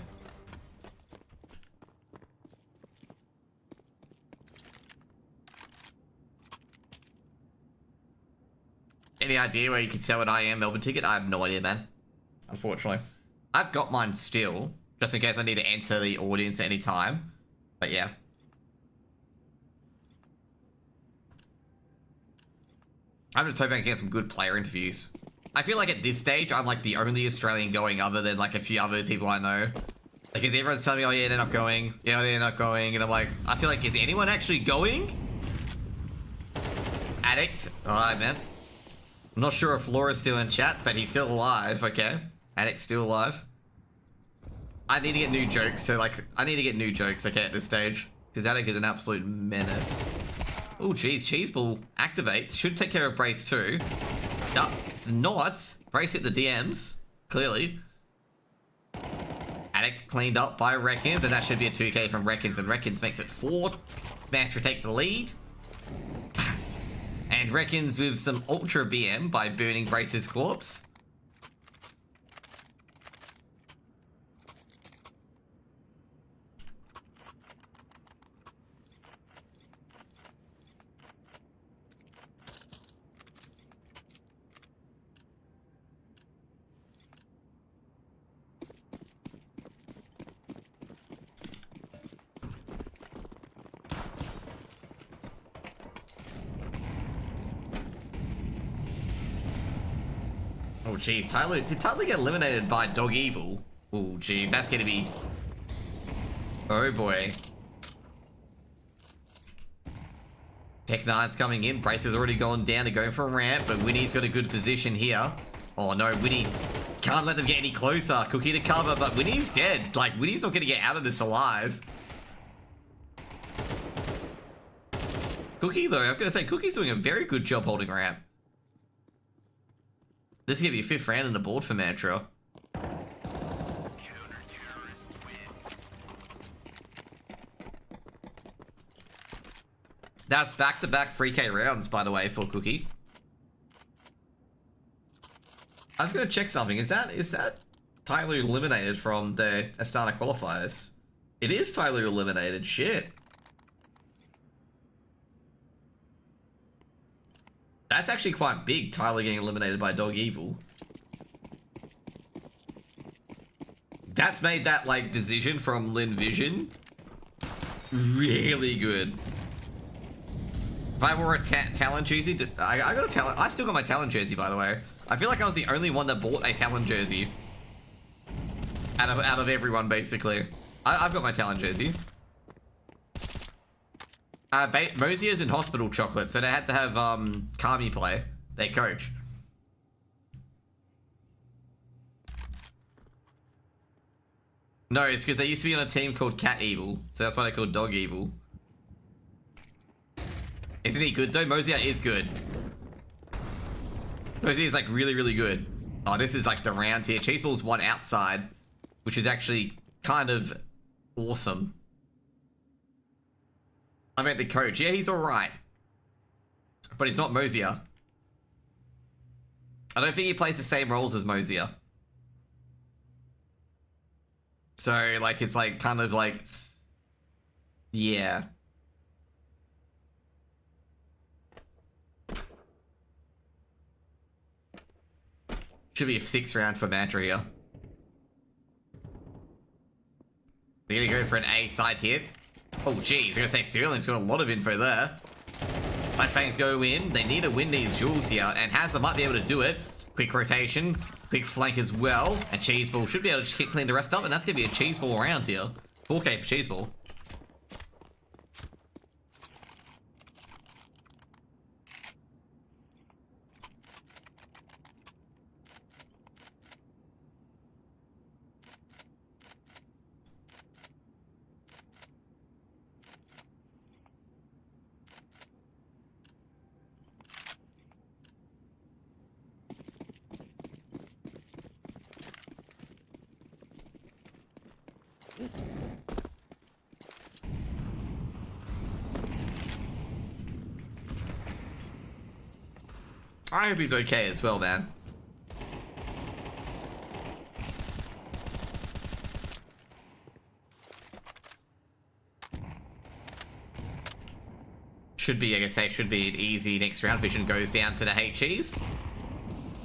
Any idea where you can sell an IM Melbourne ticket? I have no idea, man. Unfortunately. I've got mine still, just in case I need to enter the audience at any time. But yeah. I'm just hoping I can get some good player interviews. I feel like at this stage, I'm like the only Australian going other than like a few other people I know. Like, is everyone's telling me, oh yeah, they're not going. Yeah, they're not going. And I'm like, I feel like, is anyone actually going? Addict. Alright, man. I'm not sure if Laura's still in chat, but he's still alive. Okay. Addict's still alive. I need to get new jokes. So, like, I need to get new jokes, okay, at this stage. Because Addict is an absolute menace. Oh, geez. Cheeseball activates. Should take care of Brace too. No, it's not. Brace hit the DMs. Clearly. Addict cleaned up by Reckons, and that should be a 2k from Reckons, and Reckons makes it 4. Mantra take the lead. And Reckons with some Ultra BM by burning Brace's corpse. Oh, jeez. Tyler, did Tyler get eliminated by Dog Evil? Oh, jeez. That's going to be... Oh, boy. Tech Knight's coming in. Brace has already gone down to go for a ramp, but Winnie's got a good position here. Oh, no. Winnie can't let them get any closer. Cookie to cover, but Winnie's dead. Like, Winnie's not going to get out of this alive. Cookie, though, I'm going to say Cookie's doing a very good job holding ramp. This is going to be 5th round on the board for Mantra. That's back-to-back 3k rounds, by the way, for Cookie. I was going to check something. Is that Tyler eliminated from the Astana qualifiers? It is Tyler eliminated. Shit. That's actually quite big, Tyler getting eliminated by Dog Evil. That's made that, like, decision from Lin Vision really good. If I wore a Talon jersey, I got a Talon. I still got my Talon jersey, by the way. I feel like I was the only one that bought a Talon jersey. Out of everyone, basically. I've got my Talon jersey. Mosier's in hospital chocolate, so they had to have Kami play, their coach. No, it's because they used to be on a team called Cat Evil, so that's why they called Dog Evil. Isn't he good though? Mosier is good. Mosier is like really, really good. Oh, this is like the round here. Cheeseball's one outside, which is actually kind of awesome. I meant the coach. Yeah, he's alright. But he's not Mosier. I don't think he plays the same roles as Mosier. So, like, it's like, kind of like... Yeah. Should be a 6th round for Mantra here. They're gonna go for an A side hit. Oh, geez, I'm gonna say Sterling's got a lot of info there. Flashbangs go in. They need to win these duels here, and Hazard might be able to do it. Quick rotation, quick flank as well, and Cheeseball should be able to clean the rest up, and that's gonna be a Cheeseball round here. 4k for Cheeseball. I hope he's okay as well, man. should be, I guess, should be an easy next round. Vision goes down to the HEs.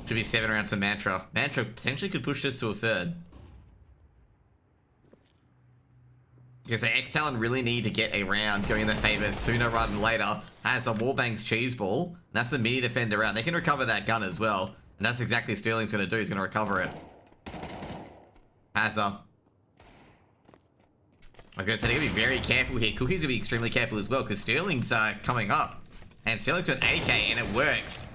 Should be 7 rounds for Mantra. Mantra potentially could push this to a third. Because the X-Talon really need to get a round going in their favor sooner rather than later. As a Warbang's cheese ball, and that's the mini defender round. They can recover that gun as well. And that's exactly what Sterling's going to do. He's going to recover it. Hazza. Like I said, they're going to be very careful here. Cookie's going to be extremely careful as well because Sterling's coming up. And Sterling's got an AK and it works.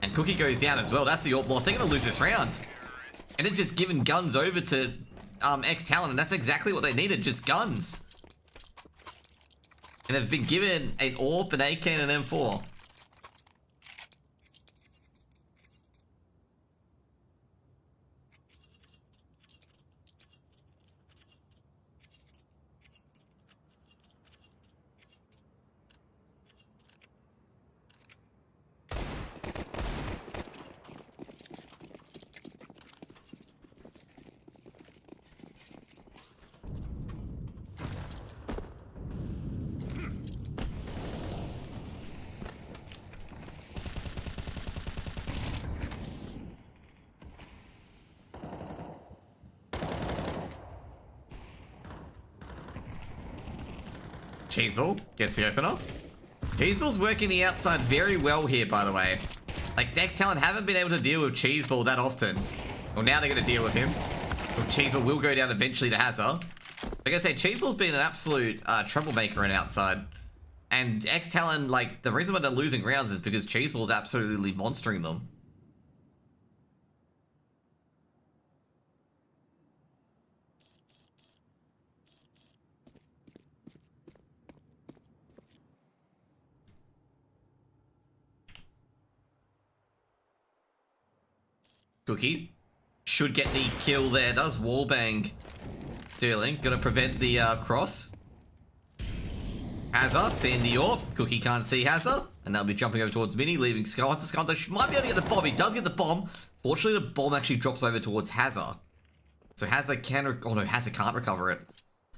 And Cookie goes down as well. That's the AWP loss. They're going to lose this round. And they're just giving guns over to X-Talon, and that's exactly what they needed, just guns. And they've been given an AWP, an AK, and an M4. Cheeseball gets the opener. Cheeseball's working the outside very well here, by the way. Like, X-Talon haven't been able to deal with Cheeseball that often. Well, now they're going to deal with him. Well, Cheeseball will go down eventually to Hazza. Like I said, Cheeseball's been an absolute troublemaker on outside. And X-Talon, like, the reason why they're losing rounds is because Cheeseball's absolutely monstering them. Cookie should get the kill there. Does wallbang Sterling. Gonna prevent the cross. Hazza, seeing the AWP. Cookie can't see Hazza. And they'll be jumping over towards Mini, leaving Skyhunter. Skyhunter might be able to get the bomb. He does get the bomb. Fortunately, the bomb actually drops over towards Hazza. So Hazza can... Oh no, Hazza can't recover it.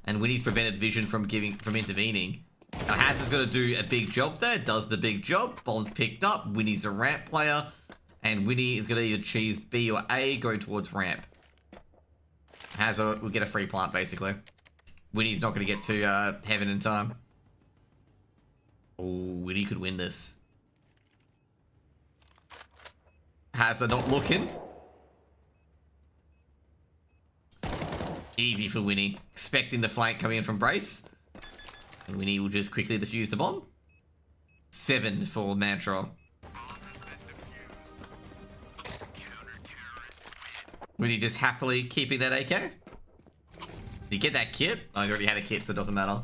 And Winnie's prevented Vision from intervening. Now Hazza's gonna do a big job there. Does the big job. Bomb's picked up. Winnie's a ramp player. And Winnie is going to either choose B or A, go towards ramp. Hazza will get a free plant, basically. Winnie's not going to get to heaven in time. Oh, Winnie could win this. Hazza not looking. Easy for Winnie. Expecting the flank coming in from Brace. And Winnie will just quickly defuse the bomb. 7 for Mantra. Winnie just happily keeping that AK. Did you get that kit? Oh, you already had a kit, so it doesn't matter.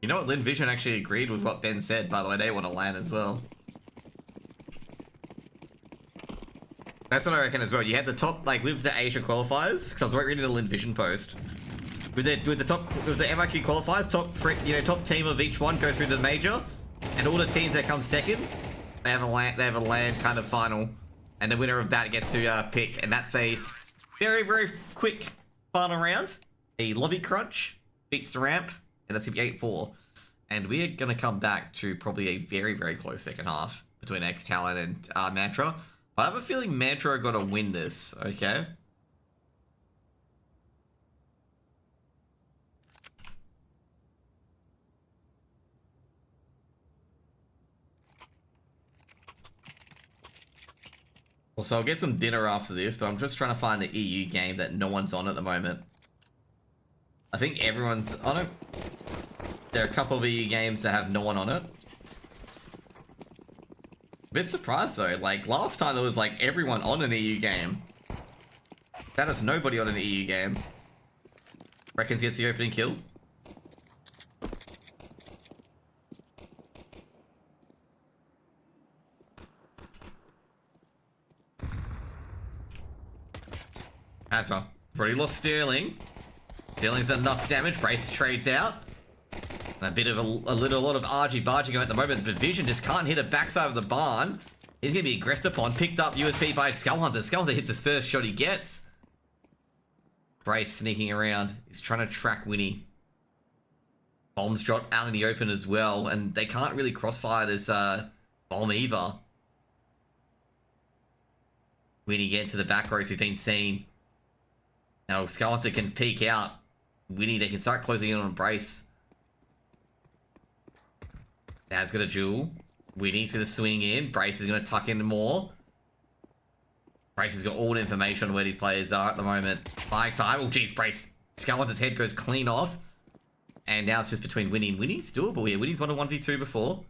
You know what? Lin Vision actually agreed with what Ben said, by the way. They want to land as well. That's what I reckon as well. You had the top, like, with the Asia qualifiers, because I was reading a Lin Vision post. With the MIQ qualifiers, top team of each one go through the major, and all the teams that come second, they have a land kind of final, and the winner of that gets to pick, and that's a very, very quick final round. A lobby crunch beats the ramp, and that's gonna be 8-4. And we are gonna come back to probably a very, very close second half between X-Talon and Mantra. But I have a feeling Mantra are going to win this, okay? Also, I'll get some dinner after this, but I'm just trying to find an EU game that no one's on at the moment. I think everyone's on it. There are a couple of EU games that have no one on it. Bit surprised though, like last time there was like everyone on an EU game. That is nobody on an EU game. Reckons gets the opening kill. Hazza. Already lost Sterling. Sterling's done enough damage. Brace trades out. A bit of a lot of argy-bargy going at the moment. The Vision just can't hit a backside of the barn. He's going to be aggressed upon. Picked up USP by Skull Hunter. Skull Hunter hits his first shot he gets. Brace sneaking around. He's trying to track Winnie. Bombs dropped out in the open as well. And they can't really crossfire this bomb either. Winnie getting to the back rows. He's been seen. Now Skull Hunter can peek out. Winnie, they can start closing in on Brace. Dad's got a jewel. Winnie's going to swing in. Brace is going to tuck in more. Brace has got all the information on where these players are at the moment. Fight time. Oh, geez, Brace. Scarlet's head goes clean off. And now it's just between Winnie and Winnie's doable here. Winnie's won a 1v2 before.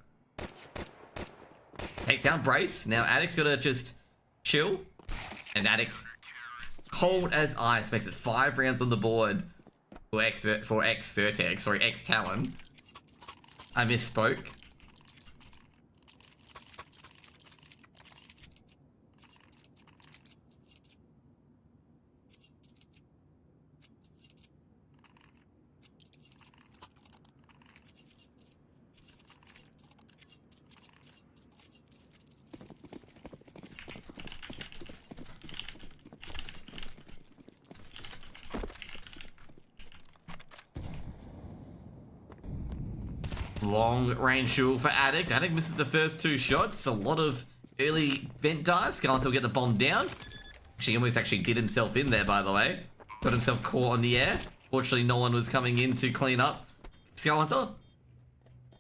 Takes down Brace. Now Addict's got to just chill. And Addict, cold as ice, makes it 5 rounds on the board for X-Vertex. Sorry, X-Talon. I misspoke. Long range duel for Addict. Addict misses the first 2 shots. A lot of early vent dives. Scarlet will get the bomb down. Actually, almost did himself in there, by the way. Got himself caught on the air. Fortunately, no one was coming in to clean up Skullhunter.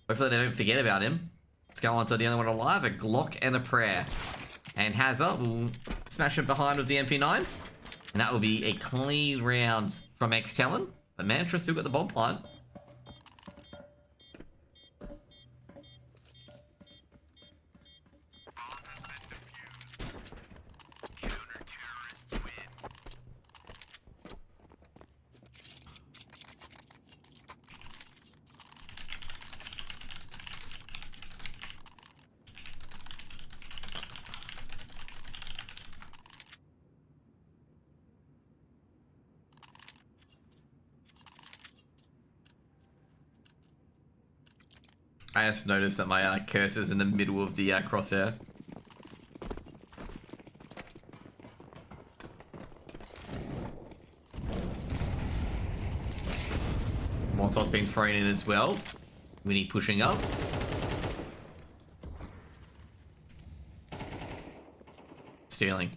Hopefully they don't forget about him. Skullhunter, the only one alive. A Glock and a prayer. And Hazza will smash him behind with the MP9. And that will be a clean round from X-Talon. But Mantra still got the bomb plant. I just noticed that my cursor's in the middle of the crosshair. Monte's been thrown in as well. Winnie pushing up. Stealing.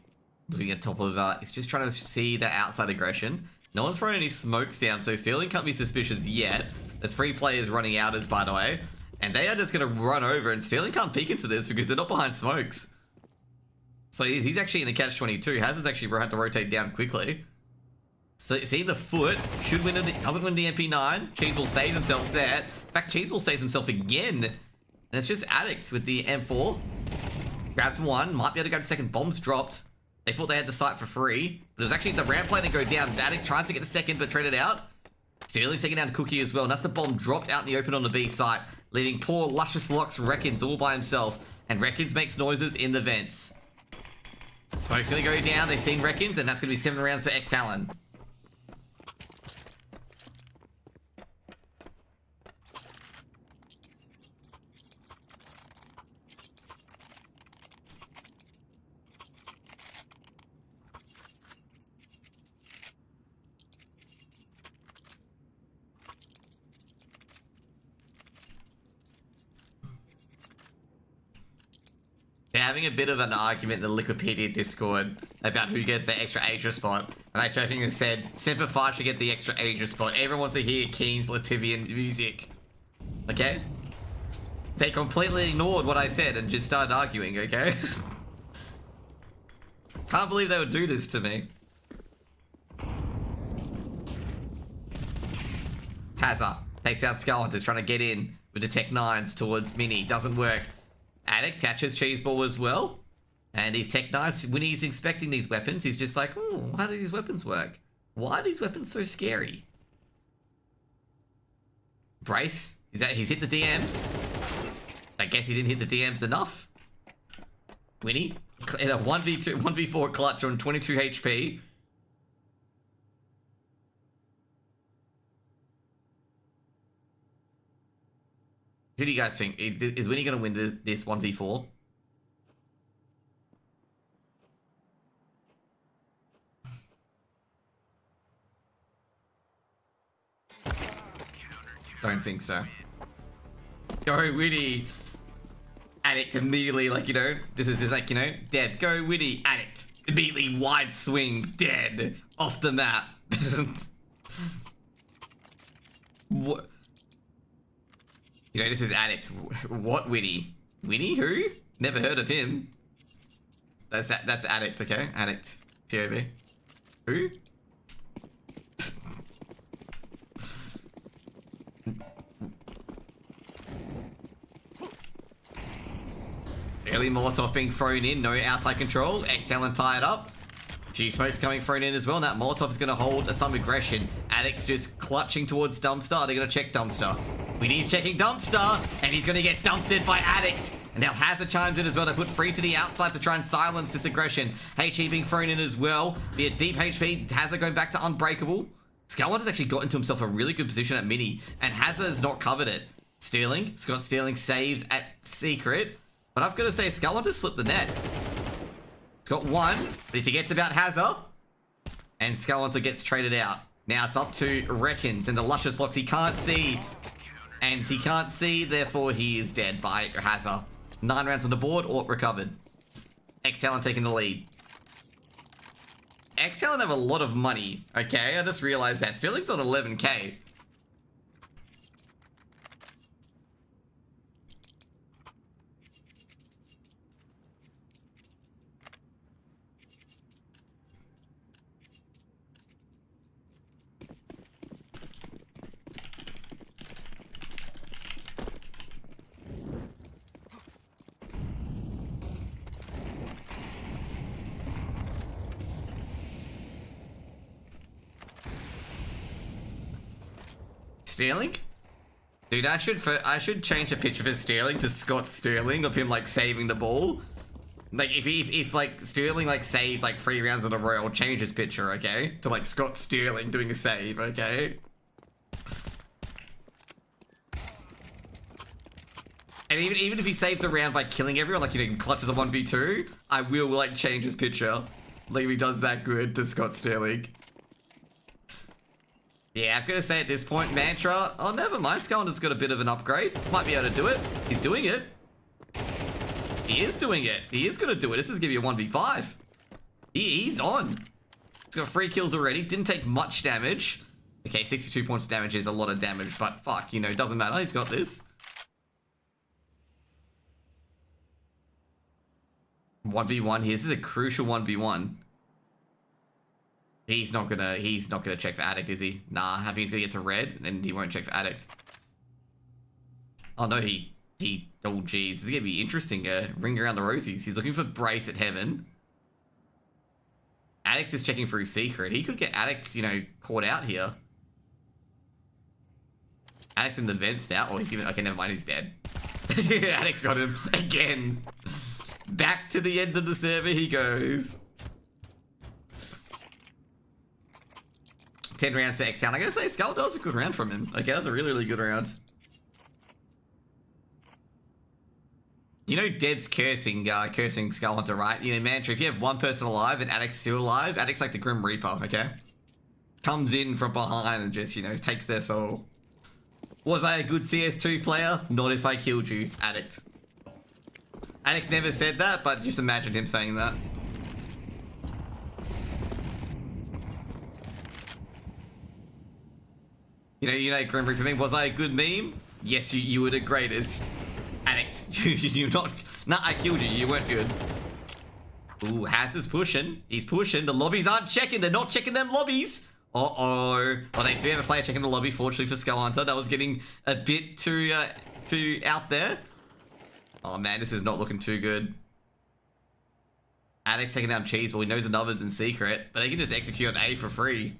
Looking at top of, he's just trying to see the outside aggression. No one's thrown any smokes down, so Stealing can't be suspicious yet. There's 3 players running outers, by the way. And they are just going to run over, and Stealing can't peek into this because they're not behind smokes. So he's actually in a catch-22. Hazard's actually had to rotate down quickly. So see the foot, should win it, doesn't win the MP9. Cheese will save himself there. In fact, Cheese will save himself again. And it's just Addict with the M4. Grabs 1, might be able to go to second. Bombs dropped. They thought they had the site for free. But it was actually the ramp plane to go down. Addict tries to get the second, but traded out. Stealing's taking down Cookie as well. And that's the bomb dropped out in the open on the B site, leaving poor Luscious Locks Reckons all by himself. And Reckons makes noises in the vents. Smoke's gonna go down. They've seen Reckons, and that's gonna be 7 rounds for X-Talon. They're having a bit of an argument in the Liquipedia Discord about who gets the extra Asia spot. And I jokingly said, Semper Fi should get the extra Asia spot. Everyone wants to hear Keen's Lativian music. Okay? They completely ignored what I said and just started arguing, okay? Can't believe they would do this to me. Hazza takes out Skullhunters, trying to get in with the Tech 9s towards Mini. Doesn't work. Addict catches Cheeseball as well. And these Tech 9s, when he's inspecting these weapons, he's just like, oh, how do these weapons work? Why are these weapons so scary? Brace, he's hit the DMs. I guess he didn't hit the DMs enough. Winnie, in a 1v4 clutch on 22 HP. Who do you guys think? Is Winnie going to win this 1v4? Don't think so. Go Winnie! Addict immediately, like, you know, this is like, you know, dead. Go Winnie, Addict. Immediately wide swing, dead. Off the map. What? You know, this is Addict. What Winnie? Winnie? Who? Never heard of him. That's Addict, okay? Addict. POV. Who? Early Molotov being thrown in, no outside control. Exhale and tie it up. Few smokes coming thrown in as well, and that Molotov is going to hold some aggression. Addict's just clutching towards Dumpster. They're going to check Dumpster. Winnie's checking Dumpster, and he's going to get dumpstered by Addict. And now Hazard chimes in as well to put free to the outside to try and silence this aggression. HE being thrown in as well. Be a deep HP. Hazard going back to Unbreakable. Scarlet has actually got into himself a really good position at Mini, and Hazard has not covered it. Sterling. Scott Sterling saves at Secret. But I've got to say, Scarlet has slipped the net. He's got one, but he forgets about Hazard. And Scarlet gets traded out. Now it's up to Reckons, and the Luscious Locks he can't see. And he can't see, therefore he is dead by Hazard. 9 rounds on the board, or recovered. Exhale taking the lead. Exhale have a lot of money. Okay, I just realized that. Sterling's on 11k. Sterling? Dude, I should change a picture for Sterling to Scott Sterling of him like saving the ball. Like if like Sterling like saves like 3 rounds in a row, I'll change his picture, okay? To like Scott Sterling doing a save, okay? And even if he saves a round by killing everyone, like, you know, clutches a 1v2, I will like change his picture. Like if he does that good to Scott Sterling. Yeah, I'm gonna say at this point, Mantra. Oh, never mind. Scalender's got a bit of an upgrade. Might be able to do it. He's doing it. He is doing it. He is gonna do it. This is gonna be a 1v5. He's on. He's got 3 kills already. Didn't take much damage. Okay, 62 points of damage is a lot of damage, but fuck, you know, it doesn't matter. He's got this. 1v1 here. This is a crucial 1v1. He's not gonna check for Addict, is he? Nah, I think he's gonna get to red, and he won't check for Addict. Oh no, oh geez, this is gonna be interesting, ring around the rosies. He's looking for Brace at Heaven. Addict's just checking through Secret. He could get Addict, you know, caught out here. Addict's in the vents now. Oh, he's giving, okay, never mind, he's dead. Addict's got him, again. Back to the end of the server he goes. 10 rounds to Exhale. I gotta say, Skull was a good round from him. Okay, that was a really, really good round. You know Deb's cursing Skull Hunter, right? You know, Mantra, if you have one person alive and Addict's still alive, Addict's like the Grim Reaper, okay? Comes in from behind and just, you know, takes their soul. Was I a good CS2 player? Not if I killed you, Addict. Addict never said that, but just imagine him saying that. You know, Grim Reaper meme. Was I a good meme? Yes, you were the greatest. Addict, you not. Nah, I killed you. You weren't good. Ooh, Has is pushing. He's pushing. The lobbies aren't checking. They're not checking them lobbies. Uh-oh. Oh, they do have a player checking the lobby, fortunately for Skull Hunter. That was getting a bit too out there. Oh man, this is not looking too good. Addict's taking down Cheese. Well, he knows another's in Secret, but they can just execute on A for free.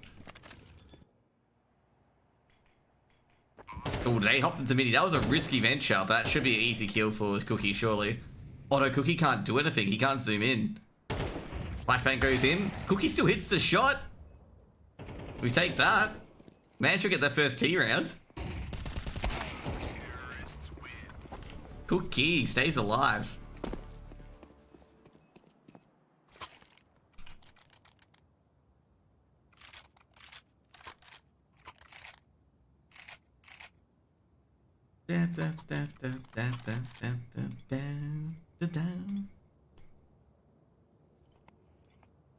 Oh, they hopped into midi. That was a risky venture, but that should be an easy kill for Cookie, surely. Oh no, Cookie can't do anything. He can't zoom in. Flashbang goes in. Cookie still hits the shot. We take that. Man should get their first T round. Cookie stays alive. I'm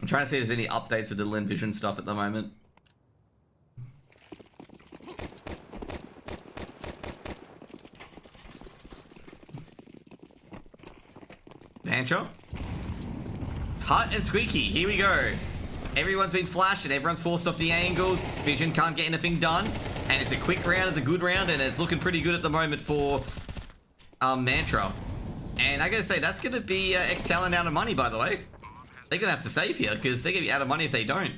trying to see if there's any updates with the Lin Vision stuff at the moment. Banter. Hut and Squeaky, here we go. Everyone's been flashed and everyone's forced off the angles. Vision can't get anything done. And it's a quick round, it's a good round, and it's looking pretty good at the moment for Mantra. And I gotta say, that's gonna be X-Talent out of money, by the way. They're gonna have to save here, because they're gonna be out of money if they don't.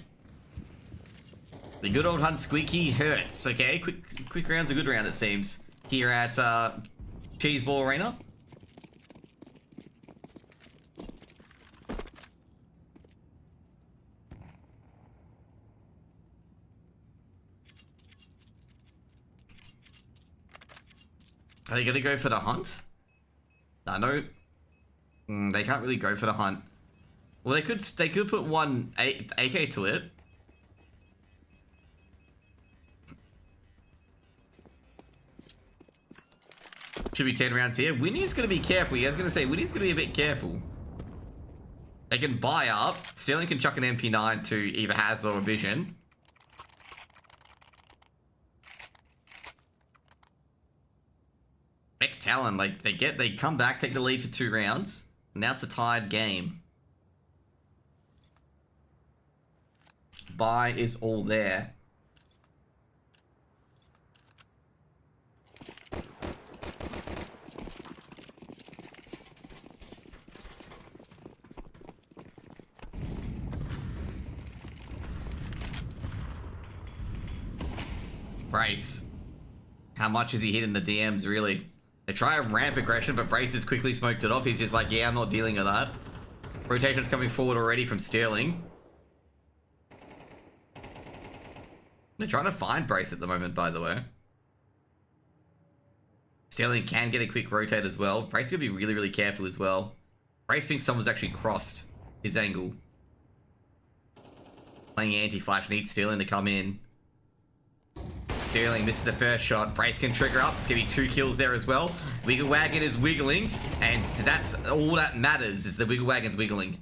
The good old Hunt Squeaky hurts, okay? Quick round's a good round, it seems. Here at Cheeseball Arena. Are they gonna go for the hunt? No. They can't really go for the hunt. Well, they could put one AK to it. Should be 10 rounds here. Winnie's gonna be careful. I was gonna say Winnie's gonna be a bit careful. They can buy up. Sterling can chuck an MP9 to either Haz or Vision. X-Talent, like they come back, take the lead for 2 rounds. Now it's a tied game. Buy is all there. Brace. How much is he hitting the DMs, really? They try a ramp aggression, but Brace has quickly smoked it off. He's just like, yeah, I'm not dealing with that. Rotation's coming forward already from Sterling. They're trying to find Brace at the moment, by the way. Sterling can get a quick rotate as well. Brace is going to be really, really careful as well. Brace thinks someone's actually crossed his angle. Playing anti-flash, needs Sterling to come in. Sterling misses the first shot. Brace can trigger up. It's going to be 2 kills there as well. Wiggle Wagon is wiggling. And that's all that matters, is the Wiggle Wagon's wiggling.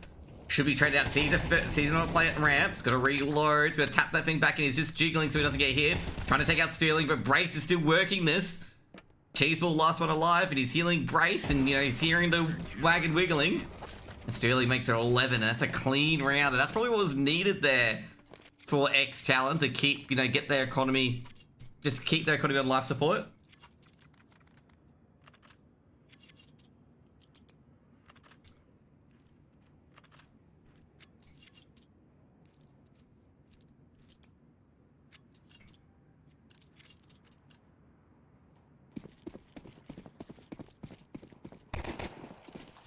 Should be traded out. Sees him on play at ramps. Got to reload. He's got to tap that thing back and he's just jiggling so he doesn't get hit. Trying to take out Sterling, but Brace is still working this. Cheeseball last one alive and he's healing Brace and, you know, he's hearing the wagon wiggling. And Sterling makes it 11 and that's a clean round. And that's probably what was needed there for X-Talent to keep, you know, get their economy... Just keep their economy on life support.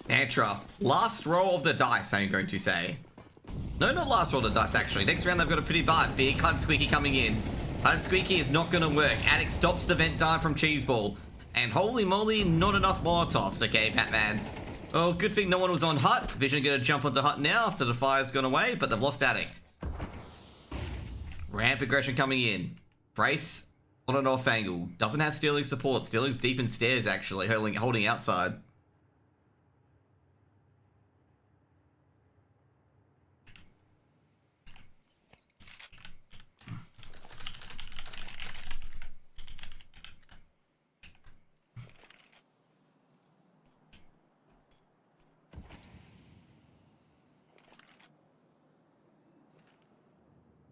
Mantra. Last roll of the dice, I'm going to say. No, not last roll of the dice, actually. Next round, they've got a pretty big Hunt Squeaky coming in. Hunt Squeaky is not going to work. Addict stops the vent dive from Cheeseball. And holy moly, not enough Molotovs. Okay, Batman. Oh, good thing no one was on Hut. Vision going to jump onto Hut now after the fire's gone away, but they've lost Addict. Ramp aggression coming in. Brace on an off angle. Doesn't have Sterling support. Sterling's deep in stairs, actually, holding outside.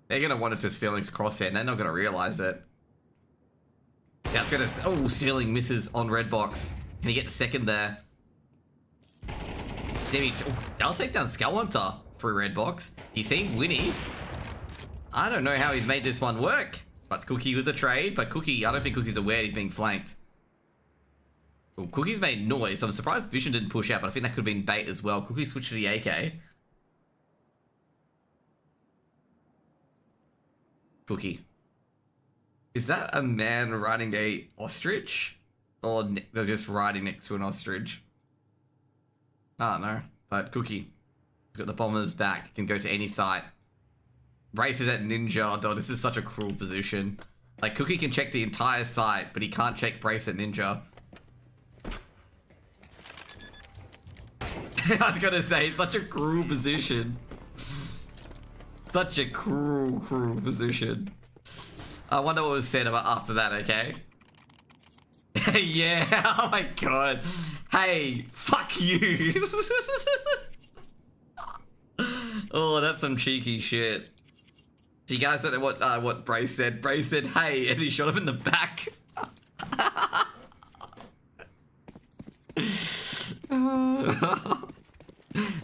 They're going to want it to Sterling's crosshair, and they're not going to realize it. That's going to... Oh, Sterling misses on red box. Can he get the second there? It's going to be... They'll take down Skullhunter for a red box. He's seen Winnie. I don't know how he's made this one work. But Cookie with the trade. But Cookie, I don't think Cookie's aware he's being flanked. Oh, Cookie's made noise. I'm surprised Vision didn't push out, but I think that could have been bait as well. Cookie switched to the AK. Cookie. Is that a man riding a ostrich? Or they're just riding next to an ostrich. I don't know. But Cookie, he's got the bombers back. Can go to any site. Brace is at Ninja. Oh, this is such a cruel position. Like, Cookie can check the entire site, but he can't check Brace at Ninja. I was gonna say, it's such a cruel position. Such a cruel position. I wonder what was said about after that, okay? Yeah, oh my god. Hey, fuck you. Oh, that's some cheeky shit. Do you guys don't know what Brace said? Brace said, hey, and he shot him in the back.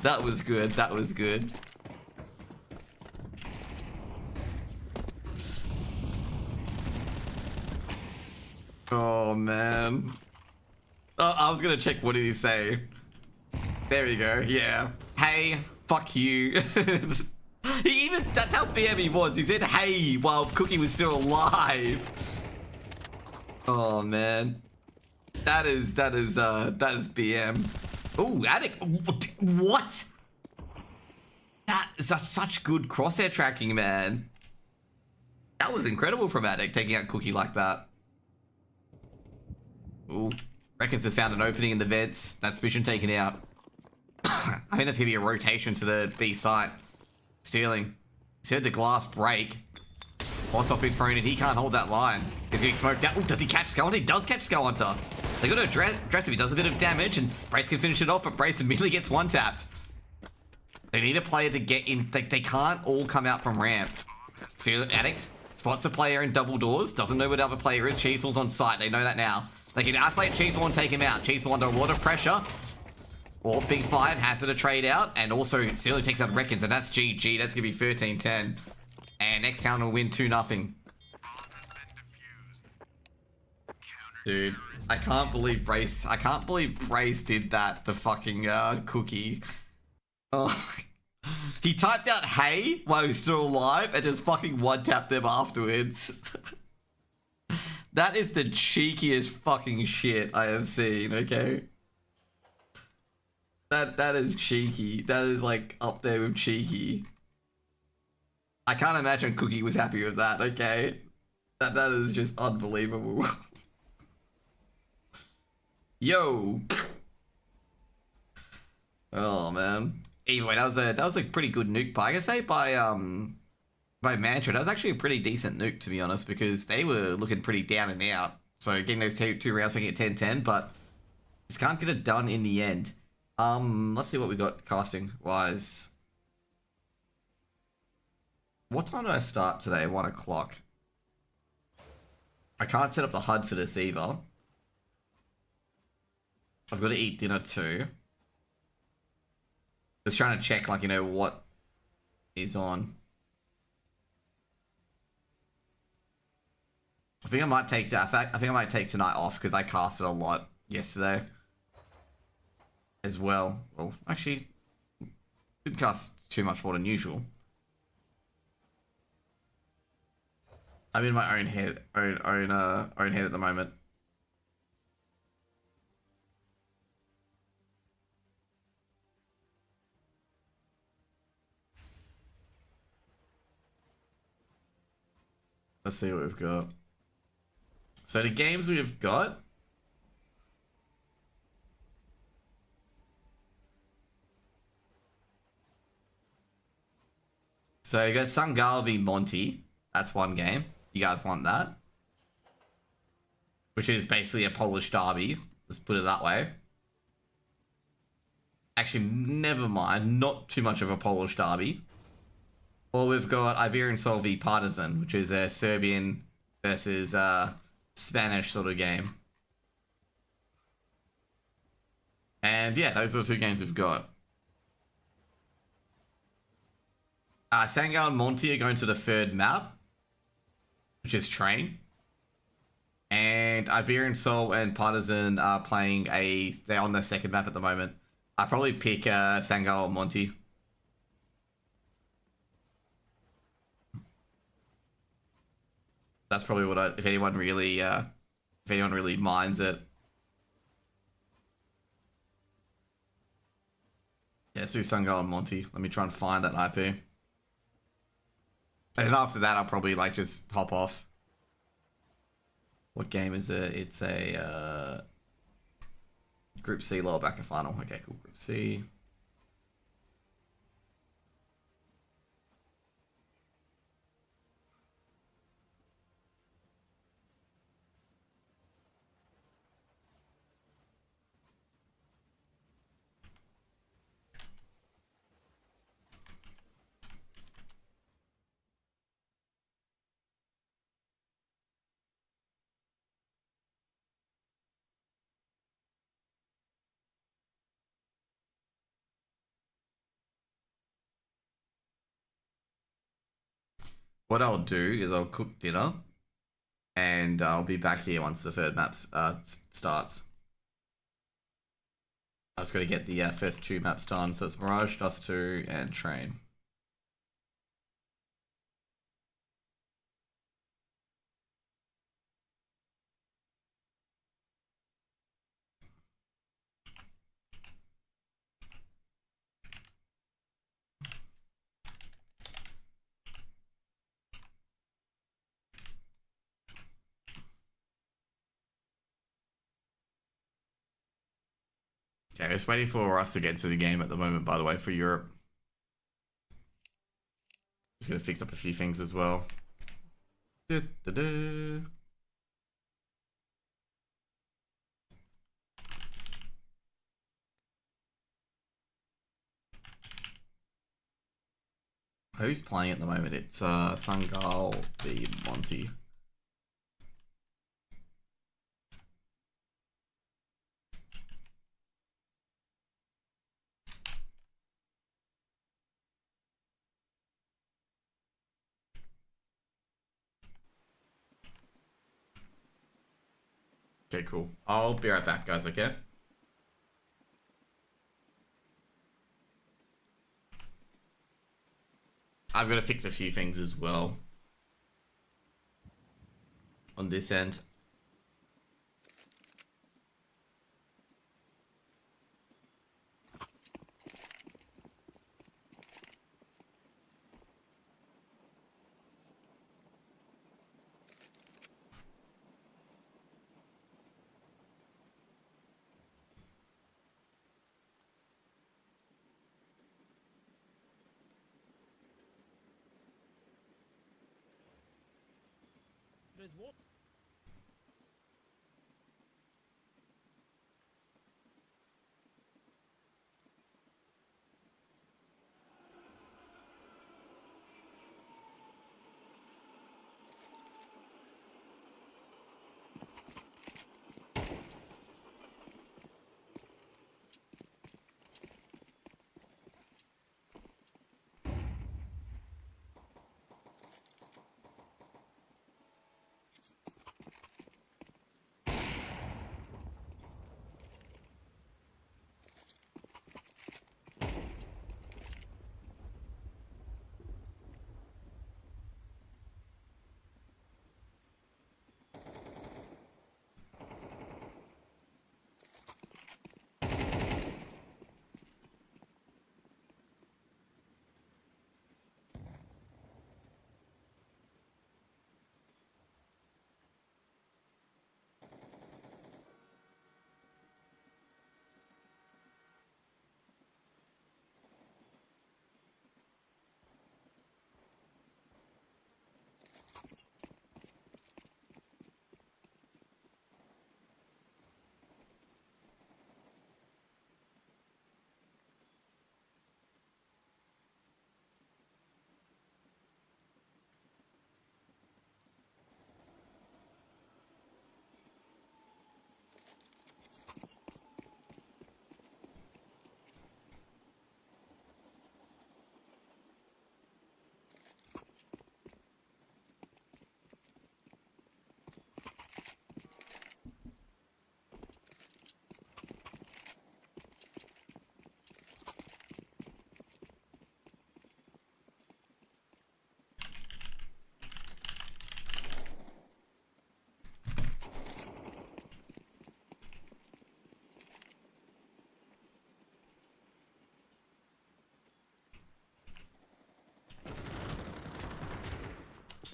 That was good, that was good. Oh, man. Oh, I was gonna check, what did he say? There we go, yeah. Hey, fuck you. He even, that's how BM he was. He said, hey, while Cookie was still alive. Oh, man. That is BM. Ooh, Attic. What? That is such good crosshair tracking, man. That was incredible from Attic, taking out Cookie like that. Ooh. Reckons has found an opening in the vents. That's vision taken out. I think that's gonna be a rotation to the B site. Stealing. He's heard the glass break. What's off been thrown in? He can't hold that line. He's getting smoked out. Ooh, does he catch Skull Hunter? He does catch Skull Hunter. They got to address if he does a bit of damage, and Brace can finish it off, but Brace immediately gets one tapped. They need a player to get in. They can't all come out from ramp. Steal Addict. Spots a player in double doors. Doesn't know where the other player is. Cheeseball's on site. They know that now. They can isolate Cheeseball and take him out. Cheeseball under a lot of pressure. Or Big Fire has it a trade out, and also still takes out Reckons, and that's GG. That's gonna be 13-10. And next town will win 2-0. Dude, I can't believe Brace did that to fucking Cookie. Oh, he typed out hey while he's still alive and just fucking one-tapped them afterwards. That is the cheekiest fucking shit I have seen, okay? That is cheeky. That is like up there with cheeky. I can't imagine Cookie was happy with that, okay? That is just unbelievable. Yo. Oh man. Anyway, that was a pretty good nuke by, I guess, by Mantra. That was actually a pretty decent nuke, to be honest, because they were looking pretty down and out. So getting those two rounds, making it 10-10, but just can't get it done in the end. Let's see what we got casting wise. What time did I start today? 1 o'clock. I can't set up the HUD for this either. I've got to eat dinner too. Just trying to check, like, you know, what is on. I think I might take tonight off because I casted a lot yesterday as well. Well, actually, didn't cast too much more than usual. I'm in my own head at the moment. Let's see what we've got. So the games we've got. So you got Sangal v Monte. That's one game. You guys want that? Which is basically a Polish derby. Let's put it that way. Actually, never mind. Not too much of a Polish derby. Or we've got Iberian Soul v Partizan, which is a Serbian versus Spanish sort of game. And yeah, those are the two games we've got. Sangal and Monte are going to the third map, which is Train. And Iberian Soul and Partizan are playing they're on the second map at the moment. I'd probably pick Sangal or Monte. That's probably what if anyone really minds it. Yeah, let's do Sangal and Monte. Let me try and find that IP. And after that, I'll probably like just hop off. What game is it? It's a Group C lower bracket final. Okay, cool. Group C. What I'll do is I'll cook dinner, and I'll be back here once the third map starts. I just got to get the first 2 maps done. So it's Mirage, Dust 2, and Train. Okay, just waiting for us to get to the game at the moment, by the way, for Europe. Just gonna fix up a few things as well. Who's playing at the moment? It's Sangal v Monte. Okay, cool. I'll be right back, guys, okay? I've got to fix a few things as well on this end.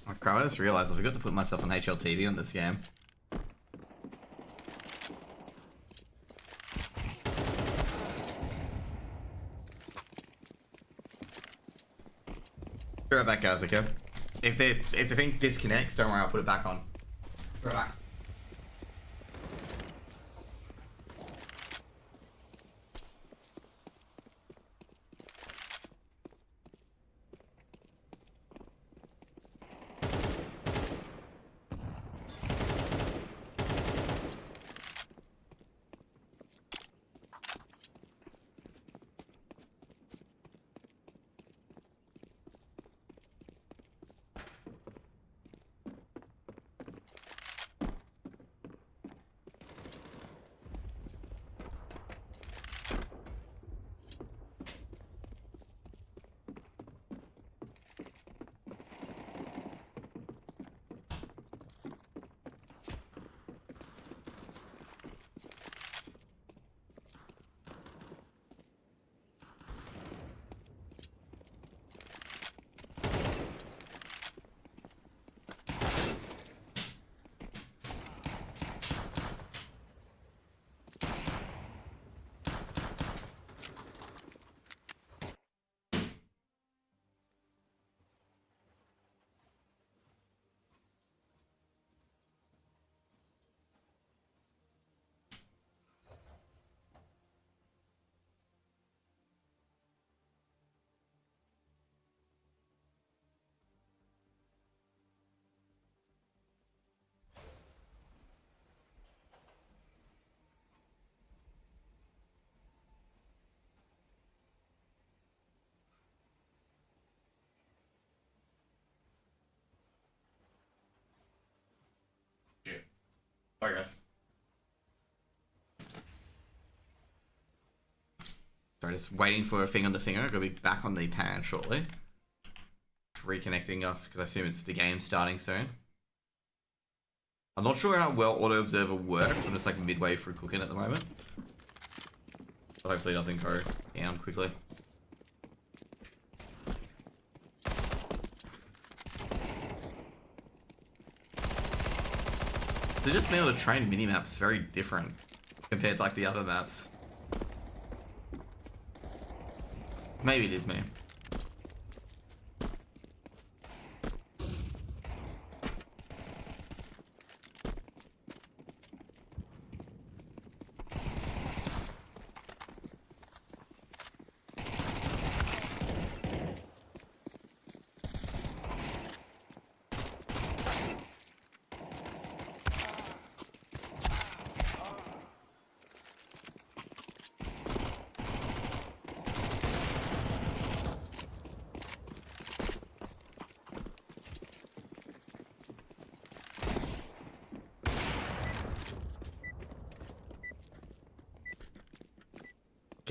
Oh, crap, I just realized I forgot to put myself on HLTV on this game. Be right back, guys, okay? If the thing disconnects, don't worry, I'll put it back on. Be right back. Sorry, guys. Sorry, just waiting for a thing on the finger. I'll be back on the pan shortly. Reconnecting us, because I assume it's the game starting soon. I'm not sure how well Auto Observer works. I'm just like midway through cooking at the moment. But hopefully it doesn't go down quickly. So just being able to train mini-maps very different compared to like the other maps. Maybe it is me.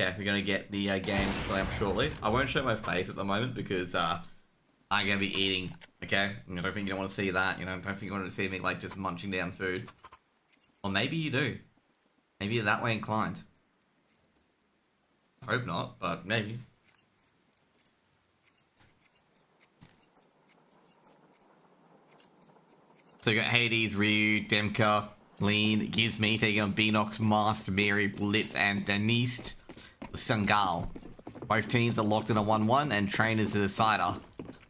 Okay, we're gonna get the game slam shortly. I won't show my face at the moment because I'm gonna be eating. Okay, I don't think you want to see that. You know, I don't think you want to see me like just munching down food. Or maybe you do. Maybe you're that way inclined. I hope not, but maybe. So you got Hades, Ryu, Demka, Lean, Gizme taking on Beanox, Masked, Mary, Blitz, and Denise. Sangal. Both teams are locked in a 1-1 and Train is the decider.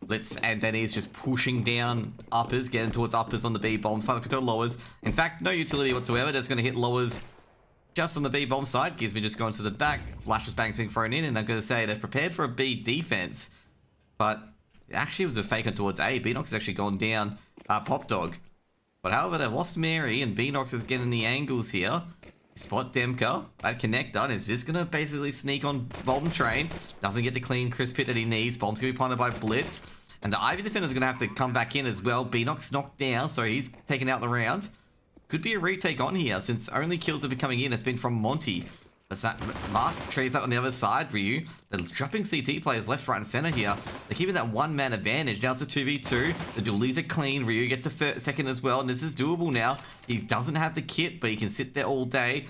Blitz and Denny's just pushing down uppers, getting towards uppers on the B bomb side. Control lowers. In fact, no utility whatsoever. Just going to hit lowers just on the B bomb side. Gizme just going to the back. Flashes bangs being thrown in, and I'm going to say they're prepared for a B defense. But it actually was a fake on towards A. Beanox has actually gone down Pop Dog. But however, they've lost Mary and Beanox is getting the angles here. Spot Demka, that connector, and is just gonna basically sneak on Bomb Train. Doesn't get the clean crisp hit that he needs. Bomb's gonna be punted by Blitz. And the Ivy defender's gonna have to come back in as well. Beanox knocked down, so he's taken out the round. Could be a retake on here, since only kills have been coming in. It's been from Monte. That's that Mask trades up on the other side, Ryu. They're dropping CT players left, right, and center here. They're keeping that one-man advantage. Now it's a 2v2. The dualies are clean. Ryu gets a second as well, and this is doable now. He doesn't have the kit, but he can sit there all day.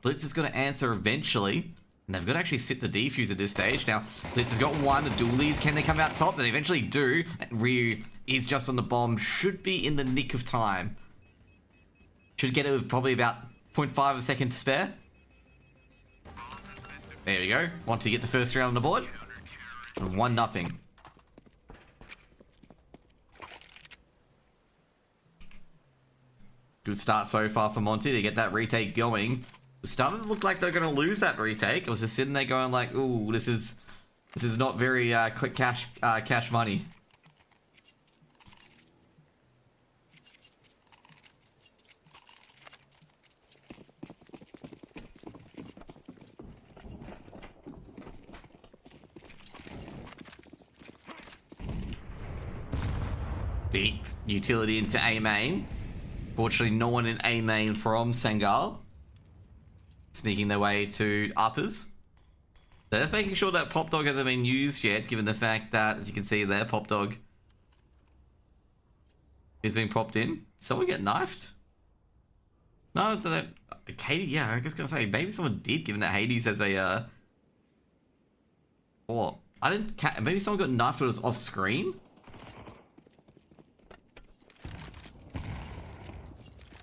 Blitz is going to answer eventually. And they've got to actually sit the defuse at this stage. Now, Blitz has got one. The dualies, can they come out top? They eventually do. And Ryu is just on the bomb. Should be in the nick of time. Should get it with probably about 0.5 of a second to spare. There we go. Monte get the first round on the board. 1-0. Good start so far for Monte to get that retake going. It started to look like they're going to lose that retake. I was just sitting there going like, ooh, this is not very quick cash money. Deep utility into A main. Fortunately, no one in A main from Sangal. Sneaking their way to uppers. They're just making sure that Pop Dog hasn't been used yet, given the fact that, as you can see there, Pop Dog is being propped in. Someone get knifed? No, Hades, yeah, I was gonna say, maybe someone did, given that Hades has a, or, I didn't, maybe someone got knifed when it was off screen?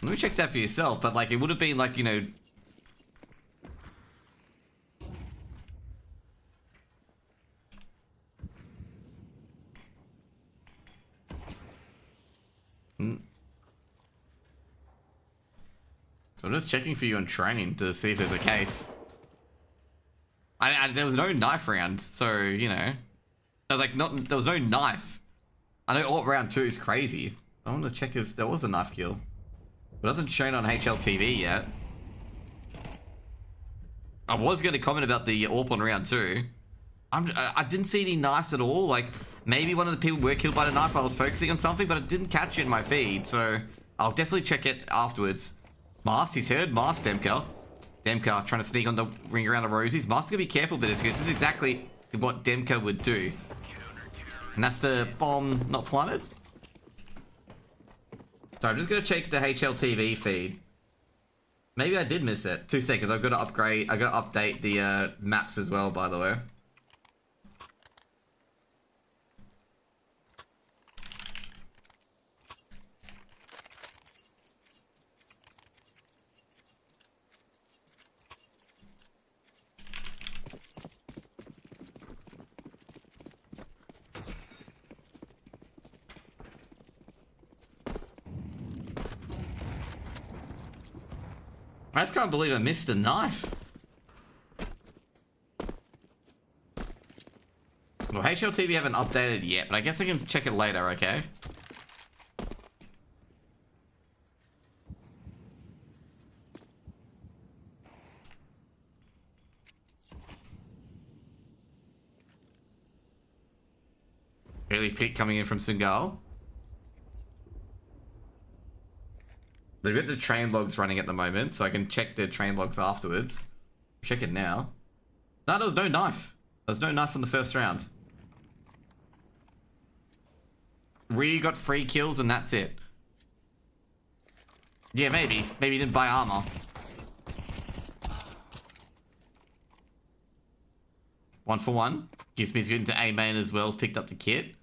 Let me check that for yourself, but like, it would have been like, you know, so I'm just checking for you on train to see if there's a case. There was no knife round, so, you know. I was like, there was no knife. I know alt round 2 is crazy. I want to check if there was a knife kill. It wasn't shown on HLTV yet. I was going to comment about the AWP on round 2. I didn't see any knives at all. Like, maybe one of the people were killed by the knife while I was focusing on something, but I didn't catch it in my feed, so I'll definitely check it afterwards. Mast, he's heard Mast, Demka. Demka trying to sneak on the ring around the rosies. Mast gonna be careful with this, because this is exactly what Demka would do. And that's the bomb not planted. So I'm just gonna check the HLTV feed. Maybe I did miss it. 2 seconds, I've got to upgrade, I've got to update the maps as well, by the way. I just can't believe I missed a knife. Well, HLTV haven't updated yet, but I guess I can check it later, okay? Early pick coming in from Sangal. They've got the train logs running at the moment, so I can check the train logs afterwards. Check it now. No, there was no knife. There was no knife in the first round. Ryu got 3 kills and that's it. Yeah, maybe. Maybe he didn't buy armor. One for one. Gizme's getting to A main as well, has picked up the kit.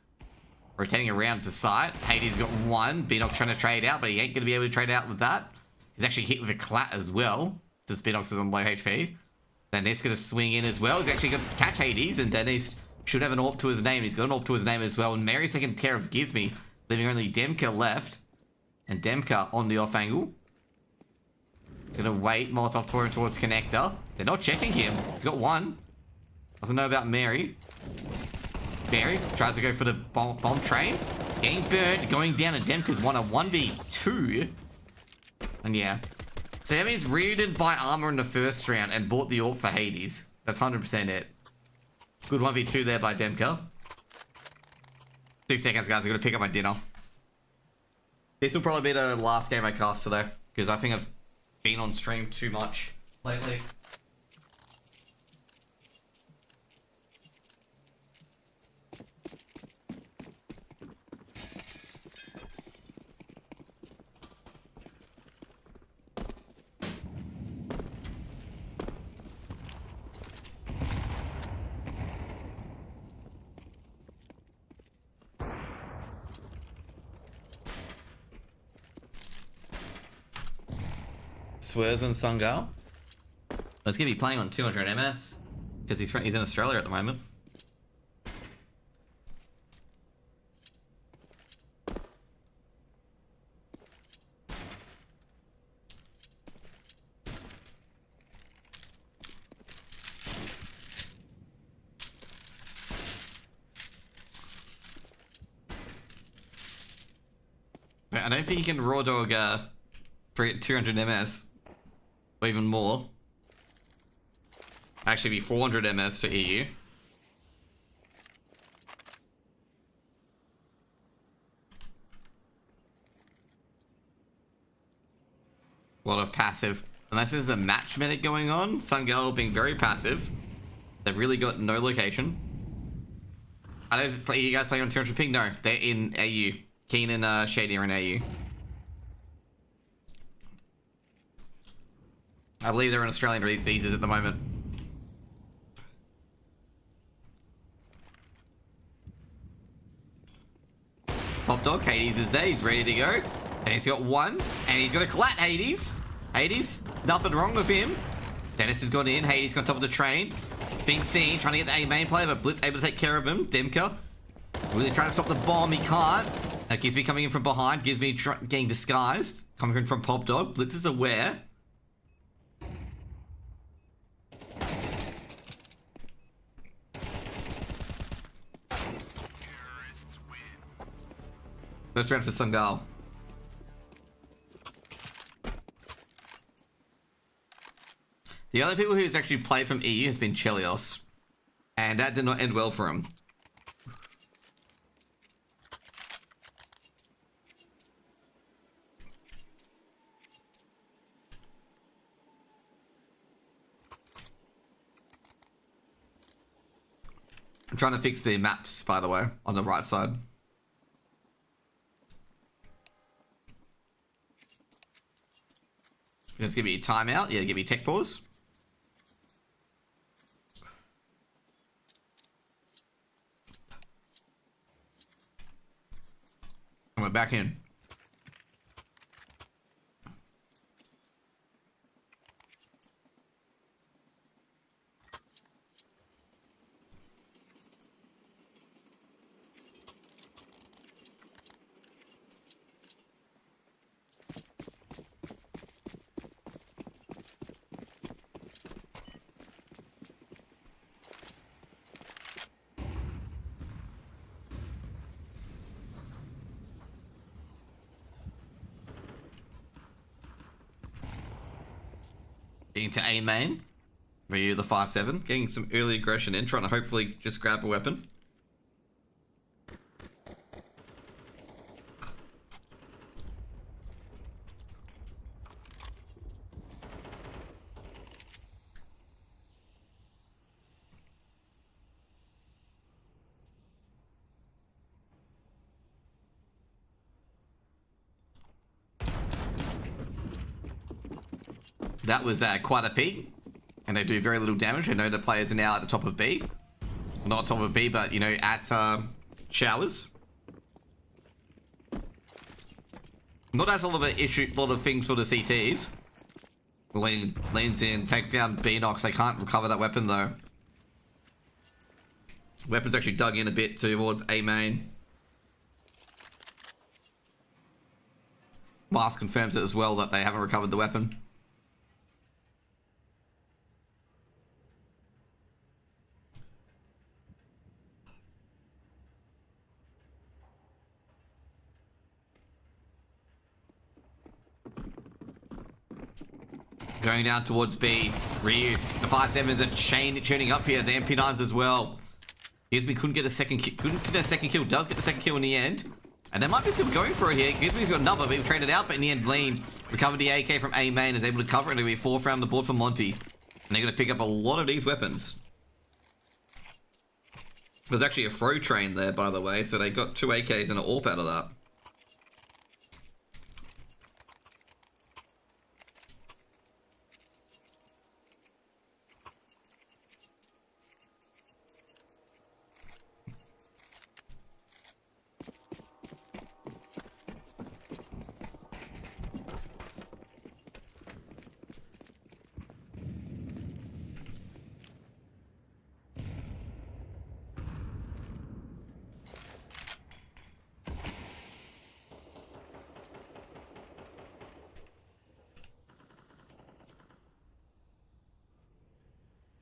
Rotating around to site. Hades got 1. Beanox trying to trade out, but he ain't going to be able to trade out with that. He's actually hit with a clat as well, since Beanox is on low HP. Dennis going to swing in as well. He's actually going to catch Hades, and Dennis should have an AWP to his name. He's got an AWP to his name as well. And Mary's taking care of Gizme, leaving only Demka left. And Demka on the off angle. He's going to wait. Molotov touring towards connector. They're not checking him. He's got 1. Doesn't know about Mary. Mary tries to go for the bomb train. Getting burned, going down, and Demka's won a 1v2. And yeah. So that means Ryu didn't buy armor in the first round and bought the AWP for Hades. That's 100% it. Good 1v2 there by Demka. 2 seconds, guys. I'm going to pick up my dinner. This will probably be the last game I cast today, because I think I've been on stream too much lately. Swears and Sangal. Let's give you playing on 200 MS because he's in Australia at the moment. I don't think you can raw dog for 200 MS or even more. Actually, be 400 MS to EU. A lot of passive. Unless there's a match medic going on, Sangal being very passive. They've really got no location. Are you guys playing on 200 ping? No, they're in AU. Keen and Shady are in AU. I believe they're in Australian visas at the moment. Pop Dog, Hades is there, he's ready to go. And he's got one, and he's got a collat, Hades. Hades, nothing wrong with him. Dennis has gone in, Hades got on top of the train. Being seen, trying to get the A main player, but Blitz able to take care of him. Demka, really trying to stop the bomb, he can't. Gizby coming in from behind, Gizby getting disguised. Coming in from Pop Dog, Blitz is aware. First round for Sangal. The other people who's actually played from EU has been Chelios. And that did not end well for him. I'm trying to fix the maps, by the way, on the right side. Just give me a timeout. Yeah, give me tech pause. And we're back in. Getting to A main. Ryu the 5-7. Getting some early aggression in. Trying to hopefully just grab a weapon. That was quite a peak, and they do very little damage. I know the players are now at the top of B. Not top of B, but, you know, at showers. Not as a lot of an issue, a lot of things for the CTs. Leans in, takes down B-Nox. They can't recover that weapon, though. Weapon's actually dug in a bit towards A main. Mars confirms it as well that they haven't recovered the weapon. Going down towards B. Ryu. The 5-7s are tuning up here. The MP9s as well. Gizby couldn't get a second kill. Couldn't get a second kill. Does get the second kill in the end. And they might be still going for it here. Gizby's got another, but he traded out. But in the end, Lean recovered the AK from A main. Is able to cover it. It'll be 4th round on the board for Monte. And they're going to pick up a lot of these weapons. There's actually a throw train there, by the way. So they got 2 AKs and an AWP out of that.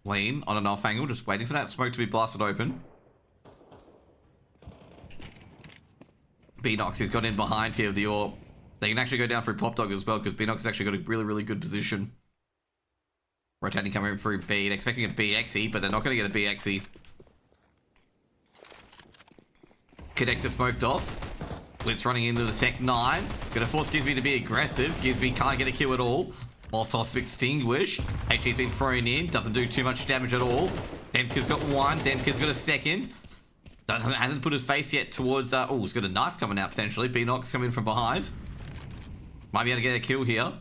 Lean on an off angle, just waiting for that smoke to be blasted open. Beanox has got in behind here of the AWP. They can actually go down through Pop Dog as well, because Beanox has actually got a really, really good position. Rotating coming through B, they're expecting a BXE, but they're not going to get a BXE. Connector smoked off. Blitz running into the Tech 9. Gonna force Gizby to be aggressive. Gizby can't get a kill at all. Molotov extinguish. HE's been thrown in. Doesn't do too much damage at all. Demka's got one. Demka's got a second. Hasn't put his face yet towards... oh, he's got a knife coming out potentially. Beanox coming from behind. Might be able to get a kill here.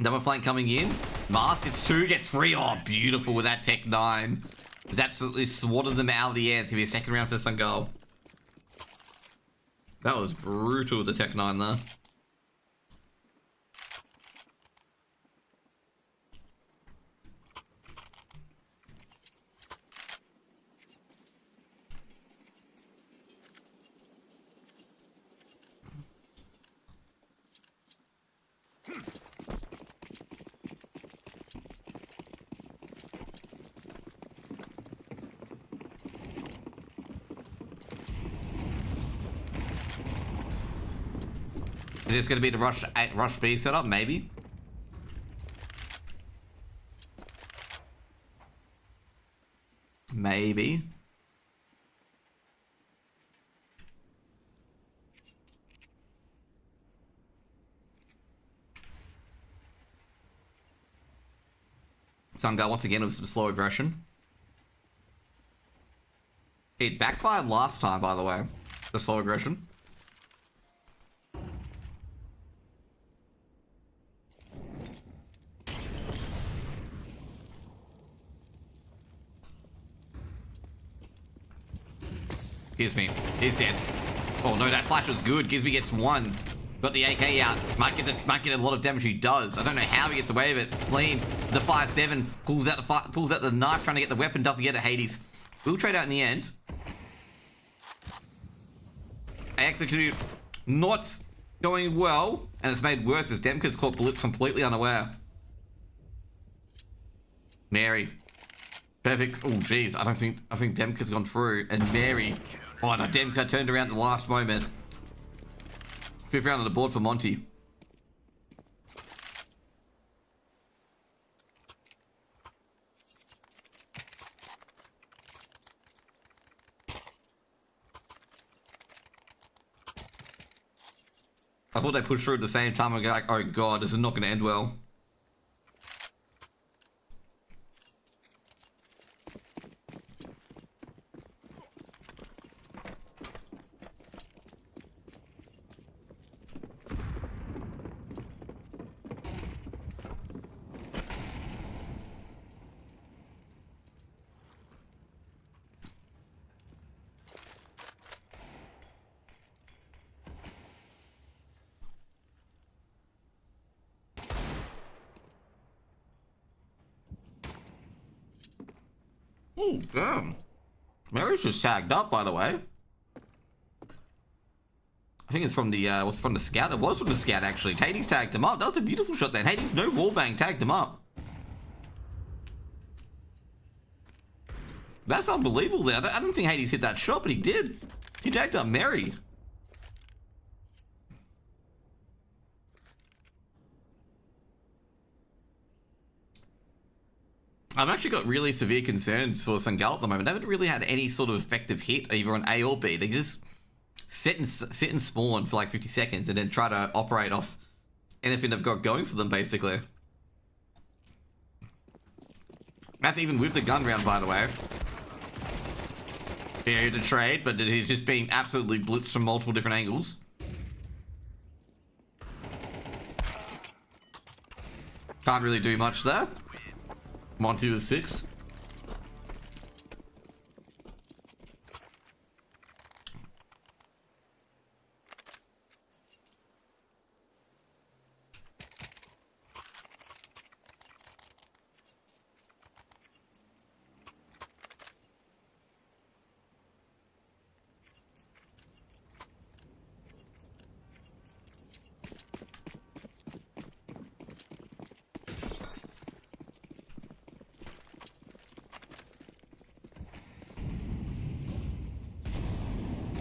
Double flank coming in. Mask gets 2, gets 3. Oh, beautiful with that Tech 9. He's absolutely swatted them out of the air. It's going to be a second round for Sangal. That was brutal with the Tech 9 there. Is this going to be the rush B setup? Maybe. Maybe. Sangal once again with some slow aggression. It backfired last time, by the way. The slow aggression. Excuse me. He's dead. Oh no, that flash was good. Gizby gets 1. Got the AK out. Might get a lot of damage. He does. I don't know how he gets away with it. Clean. The 5-7 pulls out the knife, trying to get the weapon. Doesn't get it. Hades. We'll trade out in the end. I executed. Not going well, and it's made worse as Demka's caught Blitz completely unaware. Mary. Perfect. Oh jeez, I think Demka's gone through, and Mary. Oh no, Demka turned around at the last moment. 5th round on the board for Monte. I thought they pushed through at the same time and go like, oh god, this is not going to end well. Oh, damn. Mary's just tagged up, by the way. I think it's from the, what's from the scout? It was from the scout, actually. Hades tagged him up. That was a beautiful shot then. Hades, no wallbang, tagged him up. That's unbelievable there. I don't think Hades hit that shot, but he did. He tagged up Mary. I've actually got really severe concerns for Sangal at the moment. They haven't really had any sort of effective hit either on A or B. They just sit and spawn for like 50 seconds and then try to operate off anything they've got going for them, basically. That's even with the gun round, by the way. Yeah, the trade, but he's just being absolutely blitzed from multiple different angles. Can't really do much there. Monte with 6.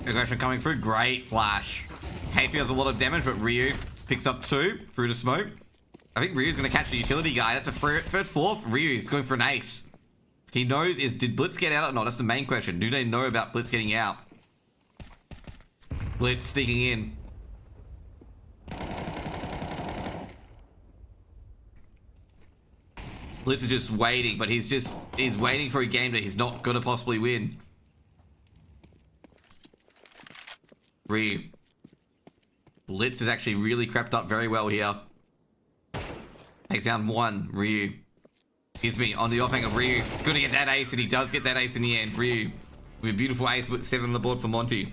Aggression coming through. Great flash. HP does a lot of damage, but Ryu picks up 2 through the smoke. I think Ryu's going to catch the utility guy. That's a third, fourth. Ryu's going for an ace. He knows, did Blitz get out or not? That's the main question. Do they know about Blitz getting out? Blitz sneaking in. Blitz is just waiting, but he's waiting for a game that he's not going to possibly win. Ryu. Blitz is actually really crept up very well here. Takes down 1. Ryu. Excuse me, on the offhand of Ryu. Gonna get that ace, and he does get that ace in the end. Ryu. With a beautiful ace with 7 on the board for Monte.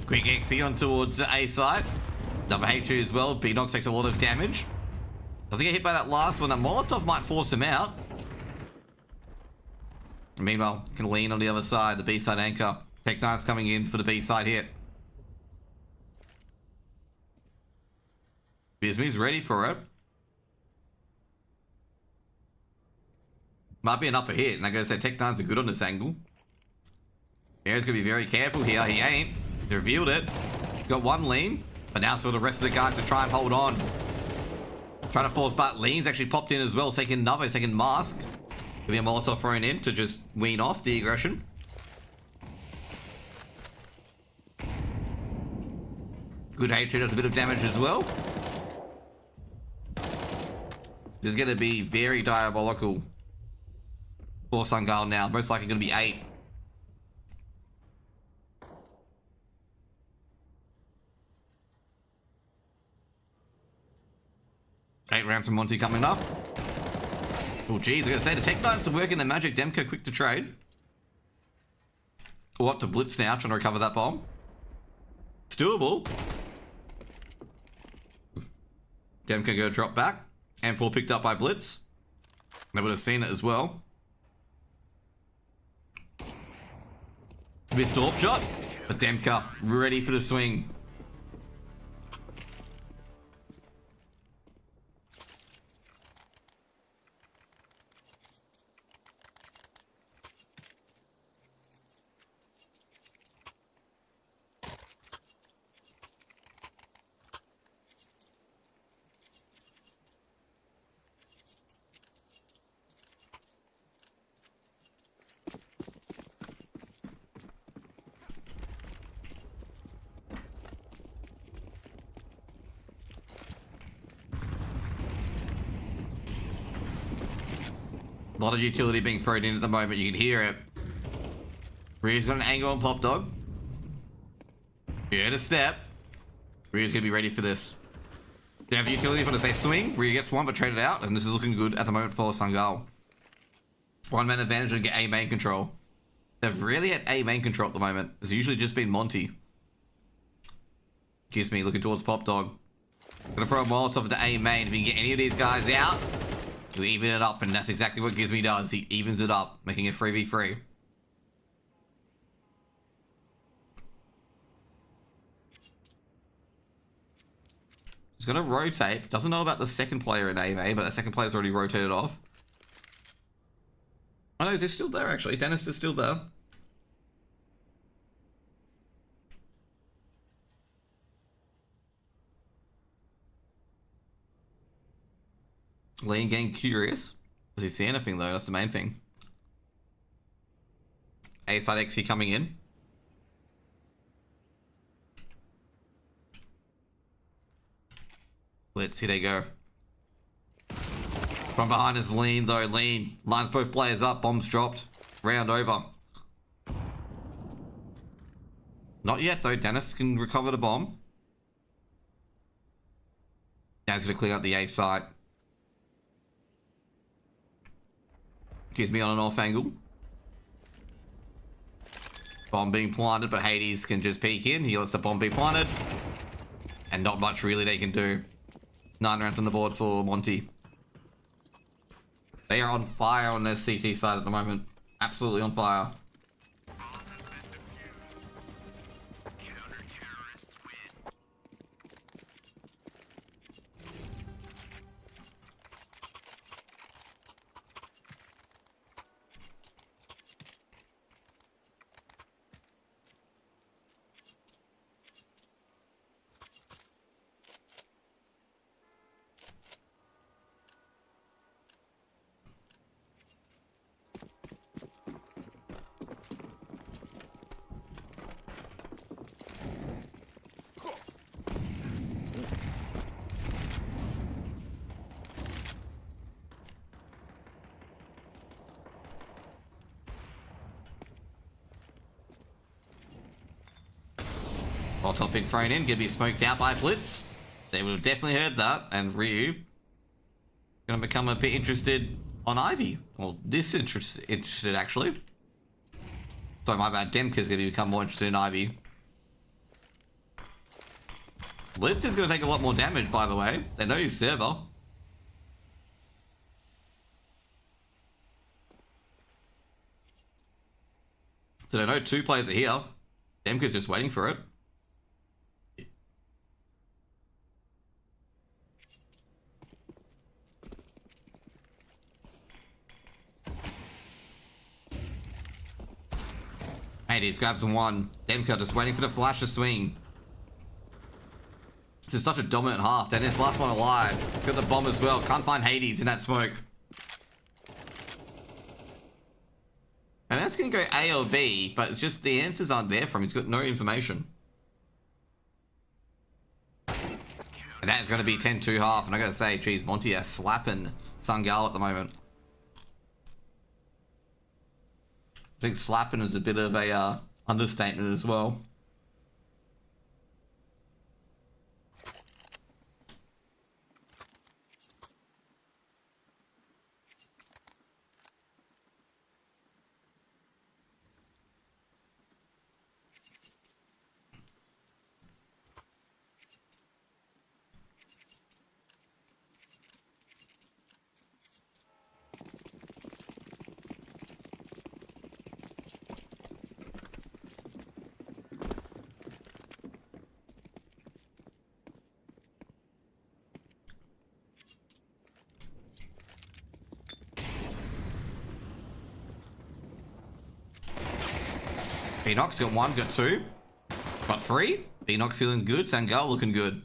Quick XE on towards the A side. Double H2 as well. B-Nox takes a lot of damage. Doesn't get hit by that last one. That Molotov might force him out. Meanwhile, can lean on the other side. The B-side anchor. Tech9's coming in for the B-side hit. Bismee's ready for it. Might be an upper hit. And I'm going to say Tech9's are good on this angle. Air's going to be very careful here. He ain't. He revealed it. Got 1 lean. But now for the rest of the guys to try and hold on. Trying to force, but lean's actually popped in as well. Taking another second mask. Could be a Molotov thrown in to just wean off the aggression. Good hatred does a bit of damage as well. This is going to be very diabolical for Sangal now. Most likely going to be 8. 8 rounds from Monte coming up. Oh, geez, I gotta say, the Tech9s are working the magic. Demko quick to trade. Oh, up to Blitz now, trying to recover that bomb. It's doable. Demko go drop back. M4 picked up by Blitz. They would have seen it as well. Missed AWP shot, but Demka ready for the swing. A lot of utility being thrown in at the moment. You can hear it. Ryu's got an angle on Pop Dog. Here to step. Ryu's going to be ready for this. They have utility for the say swing. Ryu gets 1 but traded out. And this is looking good at the moment for Sangal. 1-man advantage and get A main control. They've really had A main control at the moment. It's usually just been Monte. Excuse me, looking towards Pop Dog. Gonna throw a Molotov to A main. If you can get any of these guys out, you even it up, and that's exactly what Gizmy does. He evens it up, making it 3v3. He's gonna rotate. Doesn't know about the second player in A main, but the second player's already rotated off. Oh no, they're still there actually. Dennis is still there. Lean getting curious. Does he see anything though? That's the main thing. A side XC coming in. Blitz, here they go. From behind is Lean though. Lean lines both players up. Bombs dropped. Round over. Not yet though. Dennis can recover the bomb. Now he's going to clean up the A side. Gives me on an off angle. Bomb being planted, but Hades can just peek in. He lets the bomb be planted. And not much really they can do. 9 rounds on the board for Monte. They are on fire on their CT side at the moment. Absolutely on fire. Molotov being thrown in, gonna be smoked out by Blitz. They would have definitely heard that, and Ryu gonna become a bit interested on Ivy. Well, disinterested actually. Sorry, my bad. Demka's gonna become more interested in Ivy. Blitz is gonna take a lot more damage, by the way. They know he's server. So they know 2 players are here. Demka's just waiting for it. Hades grabs 1. Demka just waiting for the flash to swing. This is such a dominant half. Dennis, last one alive. Got the bomb as well. Can't find Hades in that smoke. And that's going to go A or B, but it's just the answers aren't there from him. He's got no information. And that is going to be 10-2 half. And I got to say, geez, Monte are slapping Sangal at the moment. I think slapping is a bit of a understatement as well. Beanox got 1, got 2, got 3. Beanox feeling good. Sangal looking good.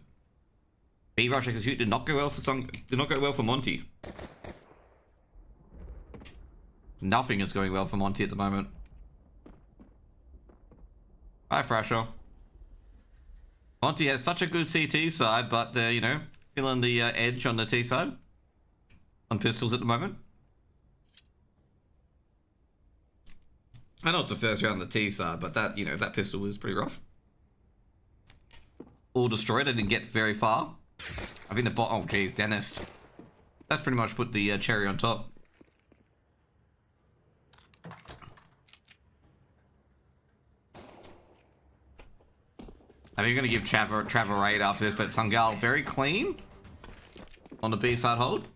B rush execute did not go well for Monte. Nothing is going well for Monte at the moment. Hi, Thrasher. Monte has such a good CT side, but you know, feeling the edge on the T side on pistols at the moment. I know it's the first round on the T side, but that, you know, that pistol was pretty rough. All destroyed. I didn't get very far. I think the bot. Oh, geez, Dennis. That's pretty much put the cherry on top. I think you're going to give Trevor raid after this, but Sangal very clean on the B side hold.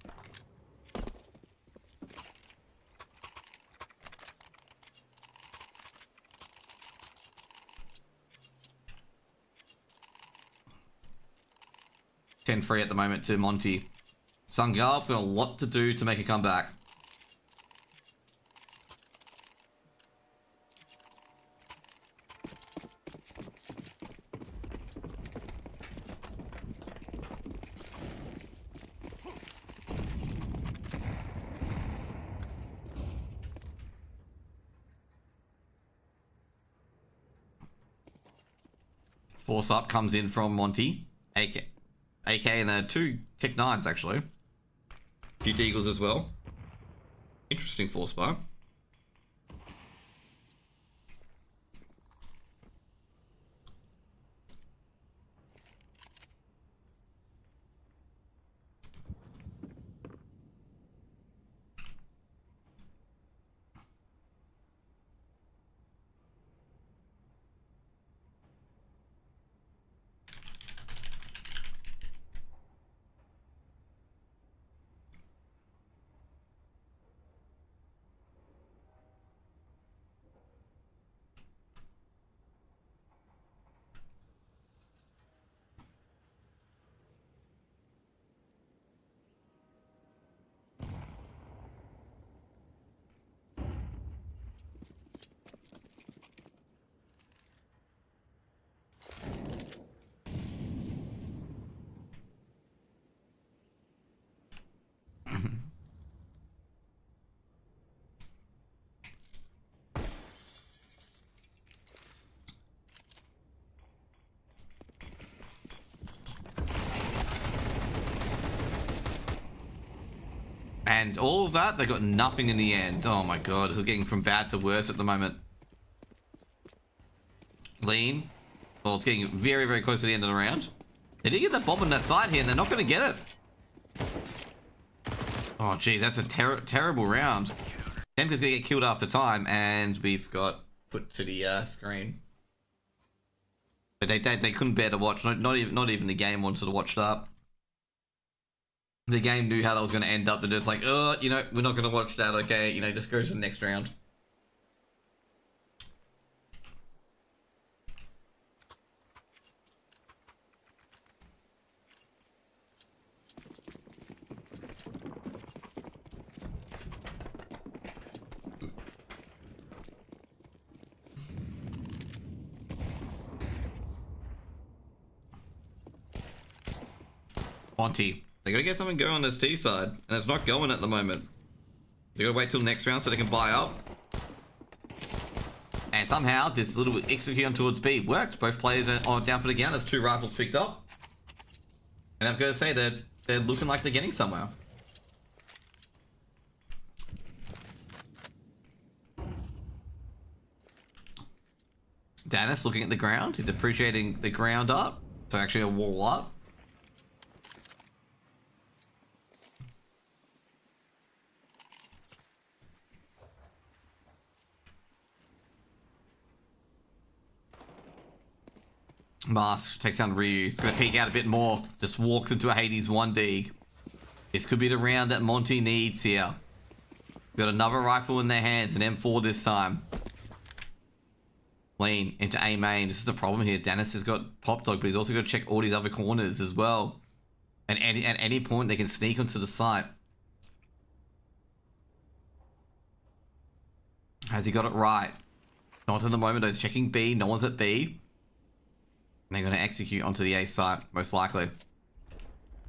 Free at the moment to Monte. Sangal's got a lot to do to make a comeback. Force up comes in from Monte. AK and 2 Tech 9s actually. 2 Deagles as well. Interesting force bar. And all of that, they got nothing in the end. Oh my god, this is getting from bad to worse at the moment. Lean. Well, it's getting very, very close to the end of the round. They did get that bomb on that side here, and they're not going to get it. Oh, geez, that's a terrible round. Demka's going to get killed after time, and we've got put to the screen. But they couldn't bear to watch. Not even the game wanted to watch that. The game knew how that was going to end up. They're just like, oh, you know, we're not going to watch that. Okay, you know, just goes to the next round. Monte. They gotta get something going on this T side, and it's not going at the moment. They gotta wait till next round so they can buy up. And somehow this little execute on towards B worked. Both players are down for the count. There's 2 rifles picked up. And I've got to say that they're looking like they're getting somewhere. Dennis looking at the ground. He's appreciating the ground up. So actually a wall up. Mask takes down Ryu. He's going to peek out a bit more. Just walks into a Hades 1D. This could be the round that Monte needs here. Got another rifle in their hands, an M4 this time. Lean into A main. This is the problem here. Dennis has got Pop Dog, but he's also got to check all these other corners as well. And at any point, they can sneak onto the site. Has he got it right? Not at the moment, though. He's checking B. No one's at B. And they're going to execute onto the A site, most likely.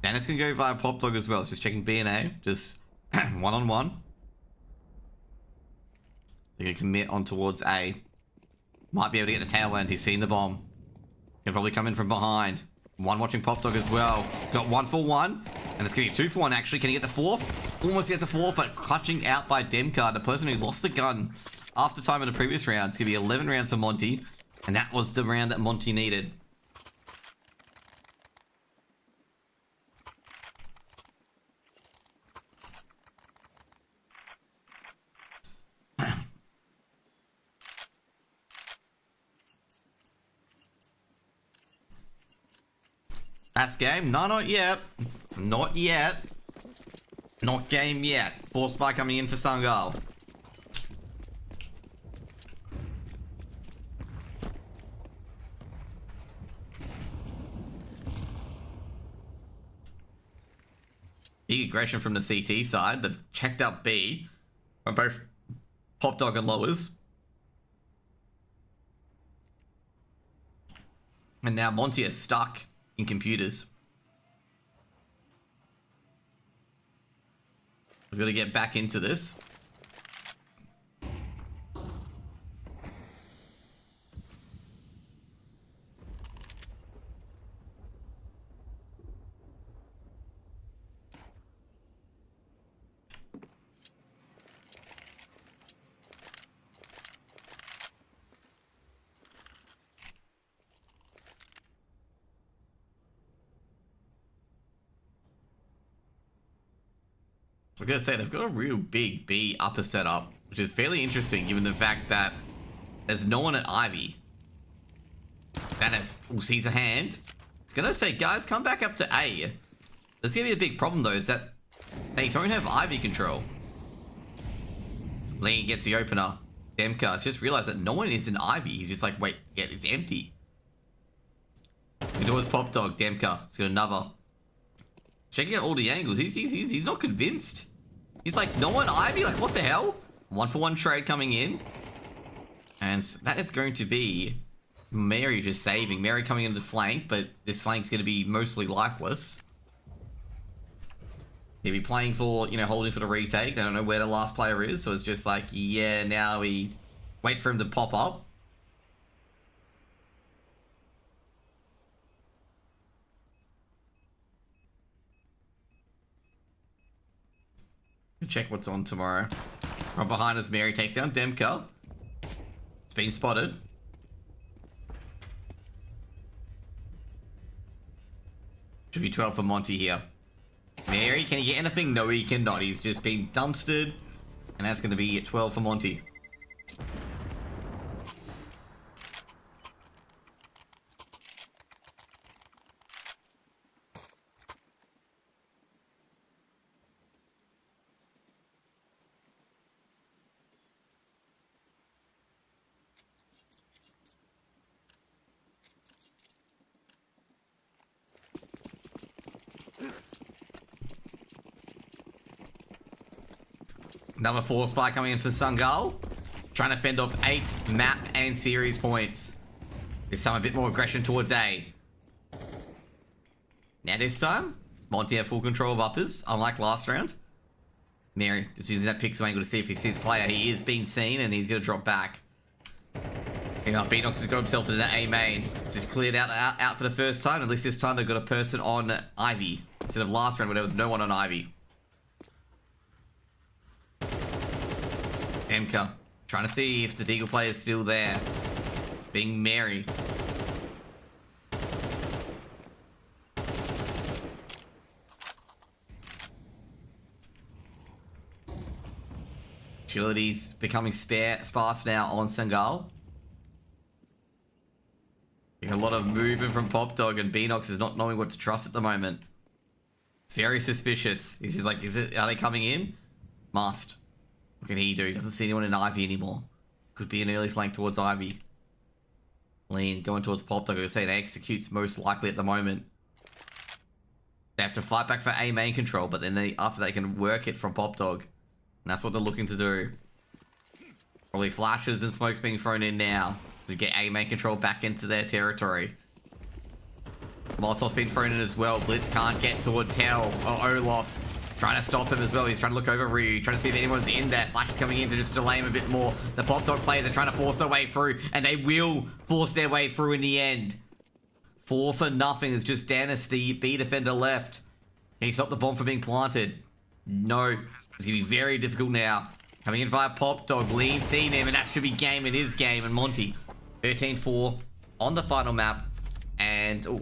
Dennis can go via Pop Dog as well. It's just checking B and A. Just one-on-one. They're going to commit on towards A. Might be able to get the tail end. He's seen the bomb. Can probably come in from behind. One watching Pop Dog as well. Got 1 for 1. And it's going to be 2 for 1, actually. Can he get the 4th? Almost gets a 4th, but clutching out by Demka, the person who lost the gun after time in the previous round. It's going to be 11 rounds for Monte. And that was the round that Monte needed. Last game? No, not yet. Not yet. Not game yet. Force spy coming in for Sangal. Big aggression from the CT side. They've checked out B on both Pop Dog and lowers. And now Monte is stuck in computers. We've got to get back into this. I'm gonna say they've got a real big B upper setup, which is fairly interesting given the fact that there's no one at Ivy. That sees a hand. It's gonna say, guys, come back up to A. There's gonna be a big problem though, is that they don't have Ivy control. Lee gets the opener. Demka has just realized that no one is in Ivy. He's just like, wait, yeah, it's empty. The door's Pop Dog. Demka. It's got another. Checking out all the angles. He's not convinced. He's like, no one Ivy? Like, what the hell? 1 for 1 trade coming in. And that is going to be Mary just saving. Mary coming into the flank, but this flank's going to be mostly lifeless. He'll be playing for, you know, holding for the retake. They don't know where the last player is, so it's just like, yeah, now we wait for him to pop up. Check what's on tomorrow. From behind us, Mary takes down Demka. It's been spotted. Should be 12 for Monte here. Mary, can he get anything? No, he cannot. He's just been dumpstered. And that's going to be 12 for Monte. Number 4 spy coming in for Sangal. Trying to fend off 8 map and series points. This time a bit more aggression towards A. Now this time, Monte have full control of uppers, unlike last round. Mary just using that pixel angle to see if he sees a player. He is being seen and he's going to drop back. You know, B-Nox has got himself into A main. So he's cleared out for the first time. At least this time they've got a person on Ivy. Instead of last round where there was no one on Ivy. MK trying to see if the Deagle player is still there. Being Mary. Agility's becoming sparse now on Sangal. A lot of movement from Pop Dog, and B-Nox is not knowing what to trust at the moment. Very suspicious. He's just like, are they coming in? Must. What can he do? He doesn't see anyone in Ivy anymore. Could be an early flank towards Ivy. Lean going towards Pop Dog. I say they executes most likely at the moment. They have to fight back for A main control, but then after they can work it from Pop Dog. And that's what they're looking to do. Probably flashes and smokes being thrown in now to get A main control back into their territory. Molotov's been thrown in as well. Blitz can't get towards Hell or Olaf. Trying to stop him as well. He's trying to look over Ryu. Trying to see if anyone's in there. Flash is coming in to just delay him a bit more. The Pop Dog players are trying to force their way through. And they will force their way through in the end. 4 for nothing. It's just Dynasty. B defender left. Can he stop the bomb from being planted? No. It's going to be very difficult now. Coming in via Pop Dog. Lean seen him. And that should be game. It is game. And Monte. 13-4 on the final map. And... oh,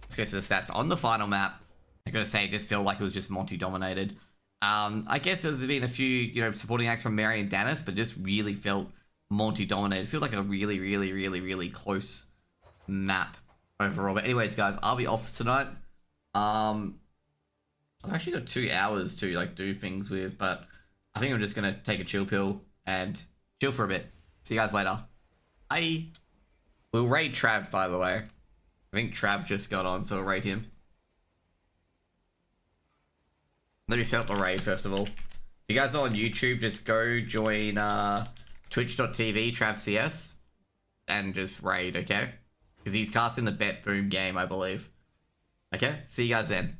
let's go to the stats. On the final map. I gotta say, it just felt like it was just Monte dominated. I guess there's been a few, supporting acts from Mary and Danis, but just really felt Monte dominated. It felt like a really, really, really, really close map overall. But anyways, guys, I'll be off tonight. I've actually got 2 hours to do things with, but I think I'm just gonna take a chill pill and chill for a bit. See you guys later. Bye. We'll raid Trav, by the way. I think Trav just got on, so we'll raid him. Let me set up the raid first of all. If you guys are on YouTube, just go join twitch.tv TravCS and just raid, okay? Because he's casting the Bet Boom game, I believe. Okay, see you guys then.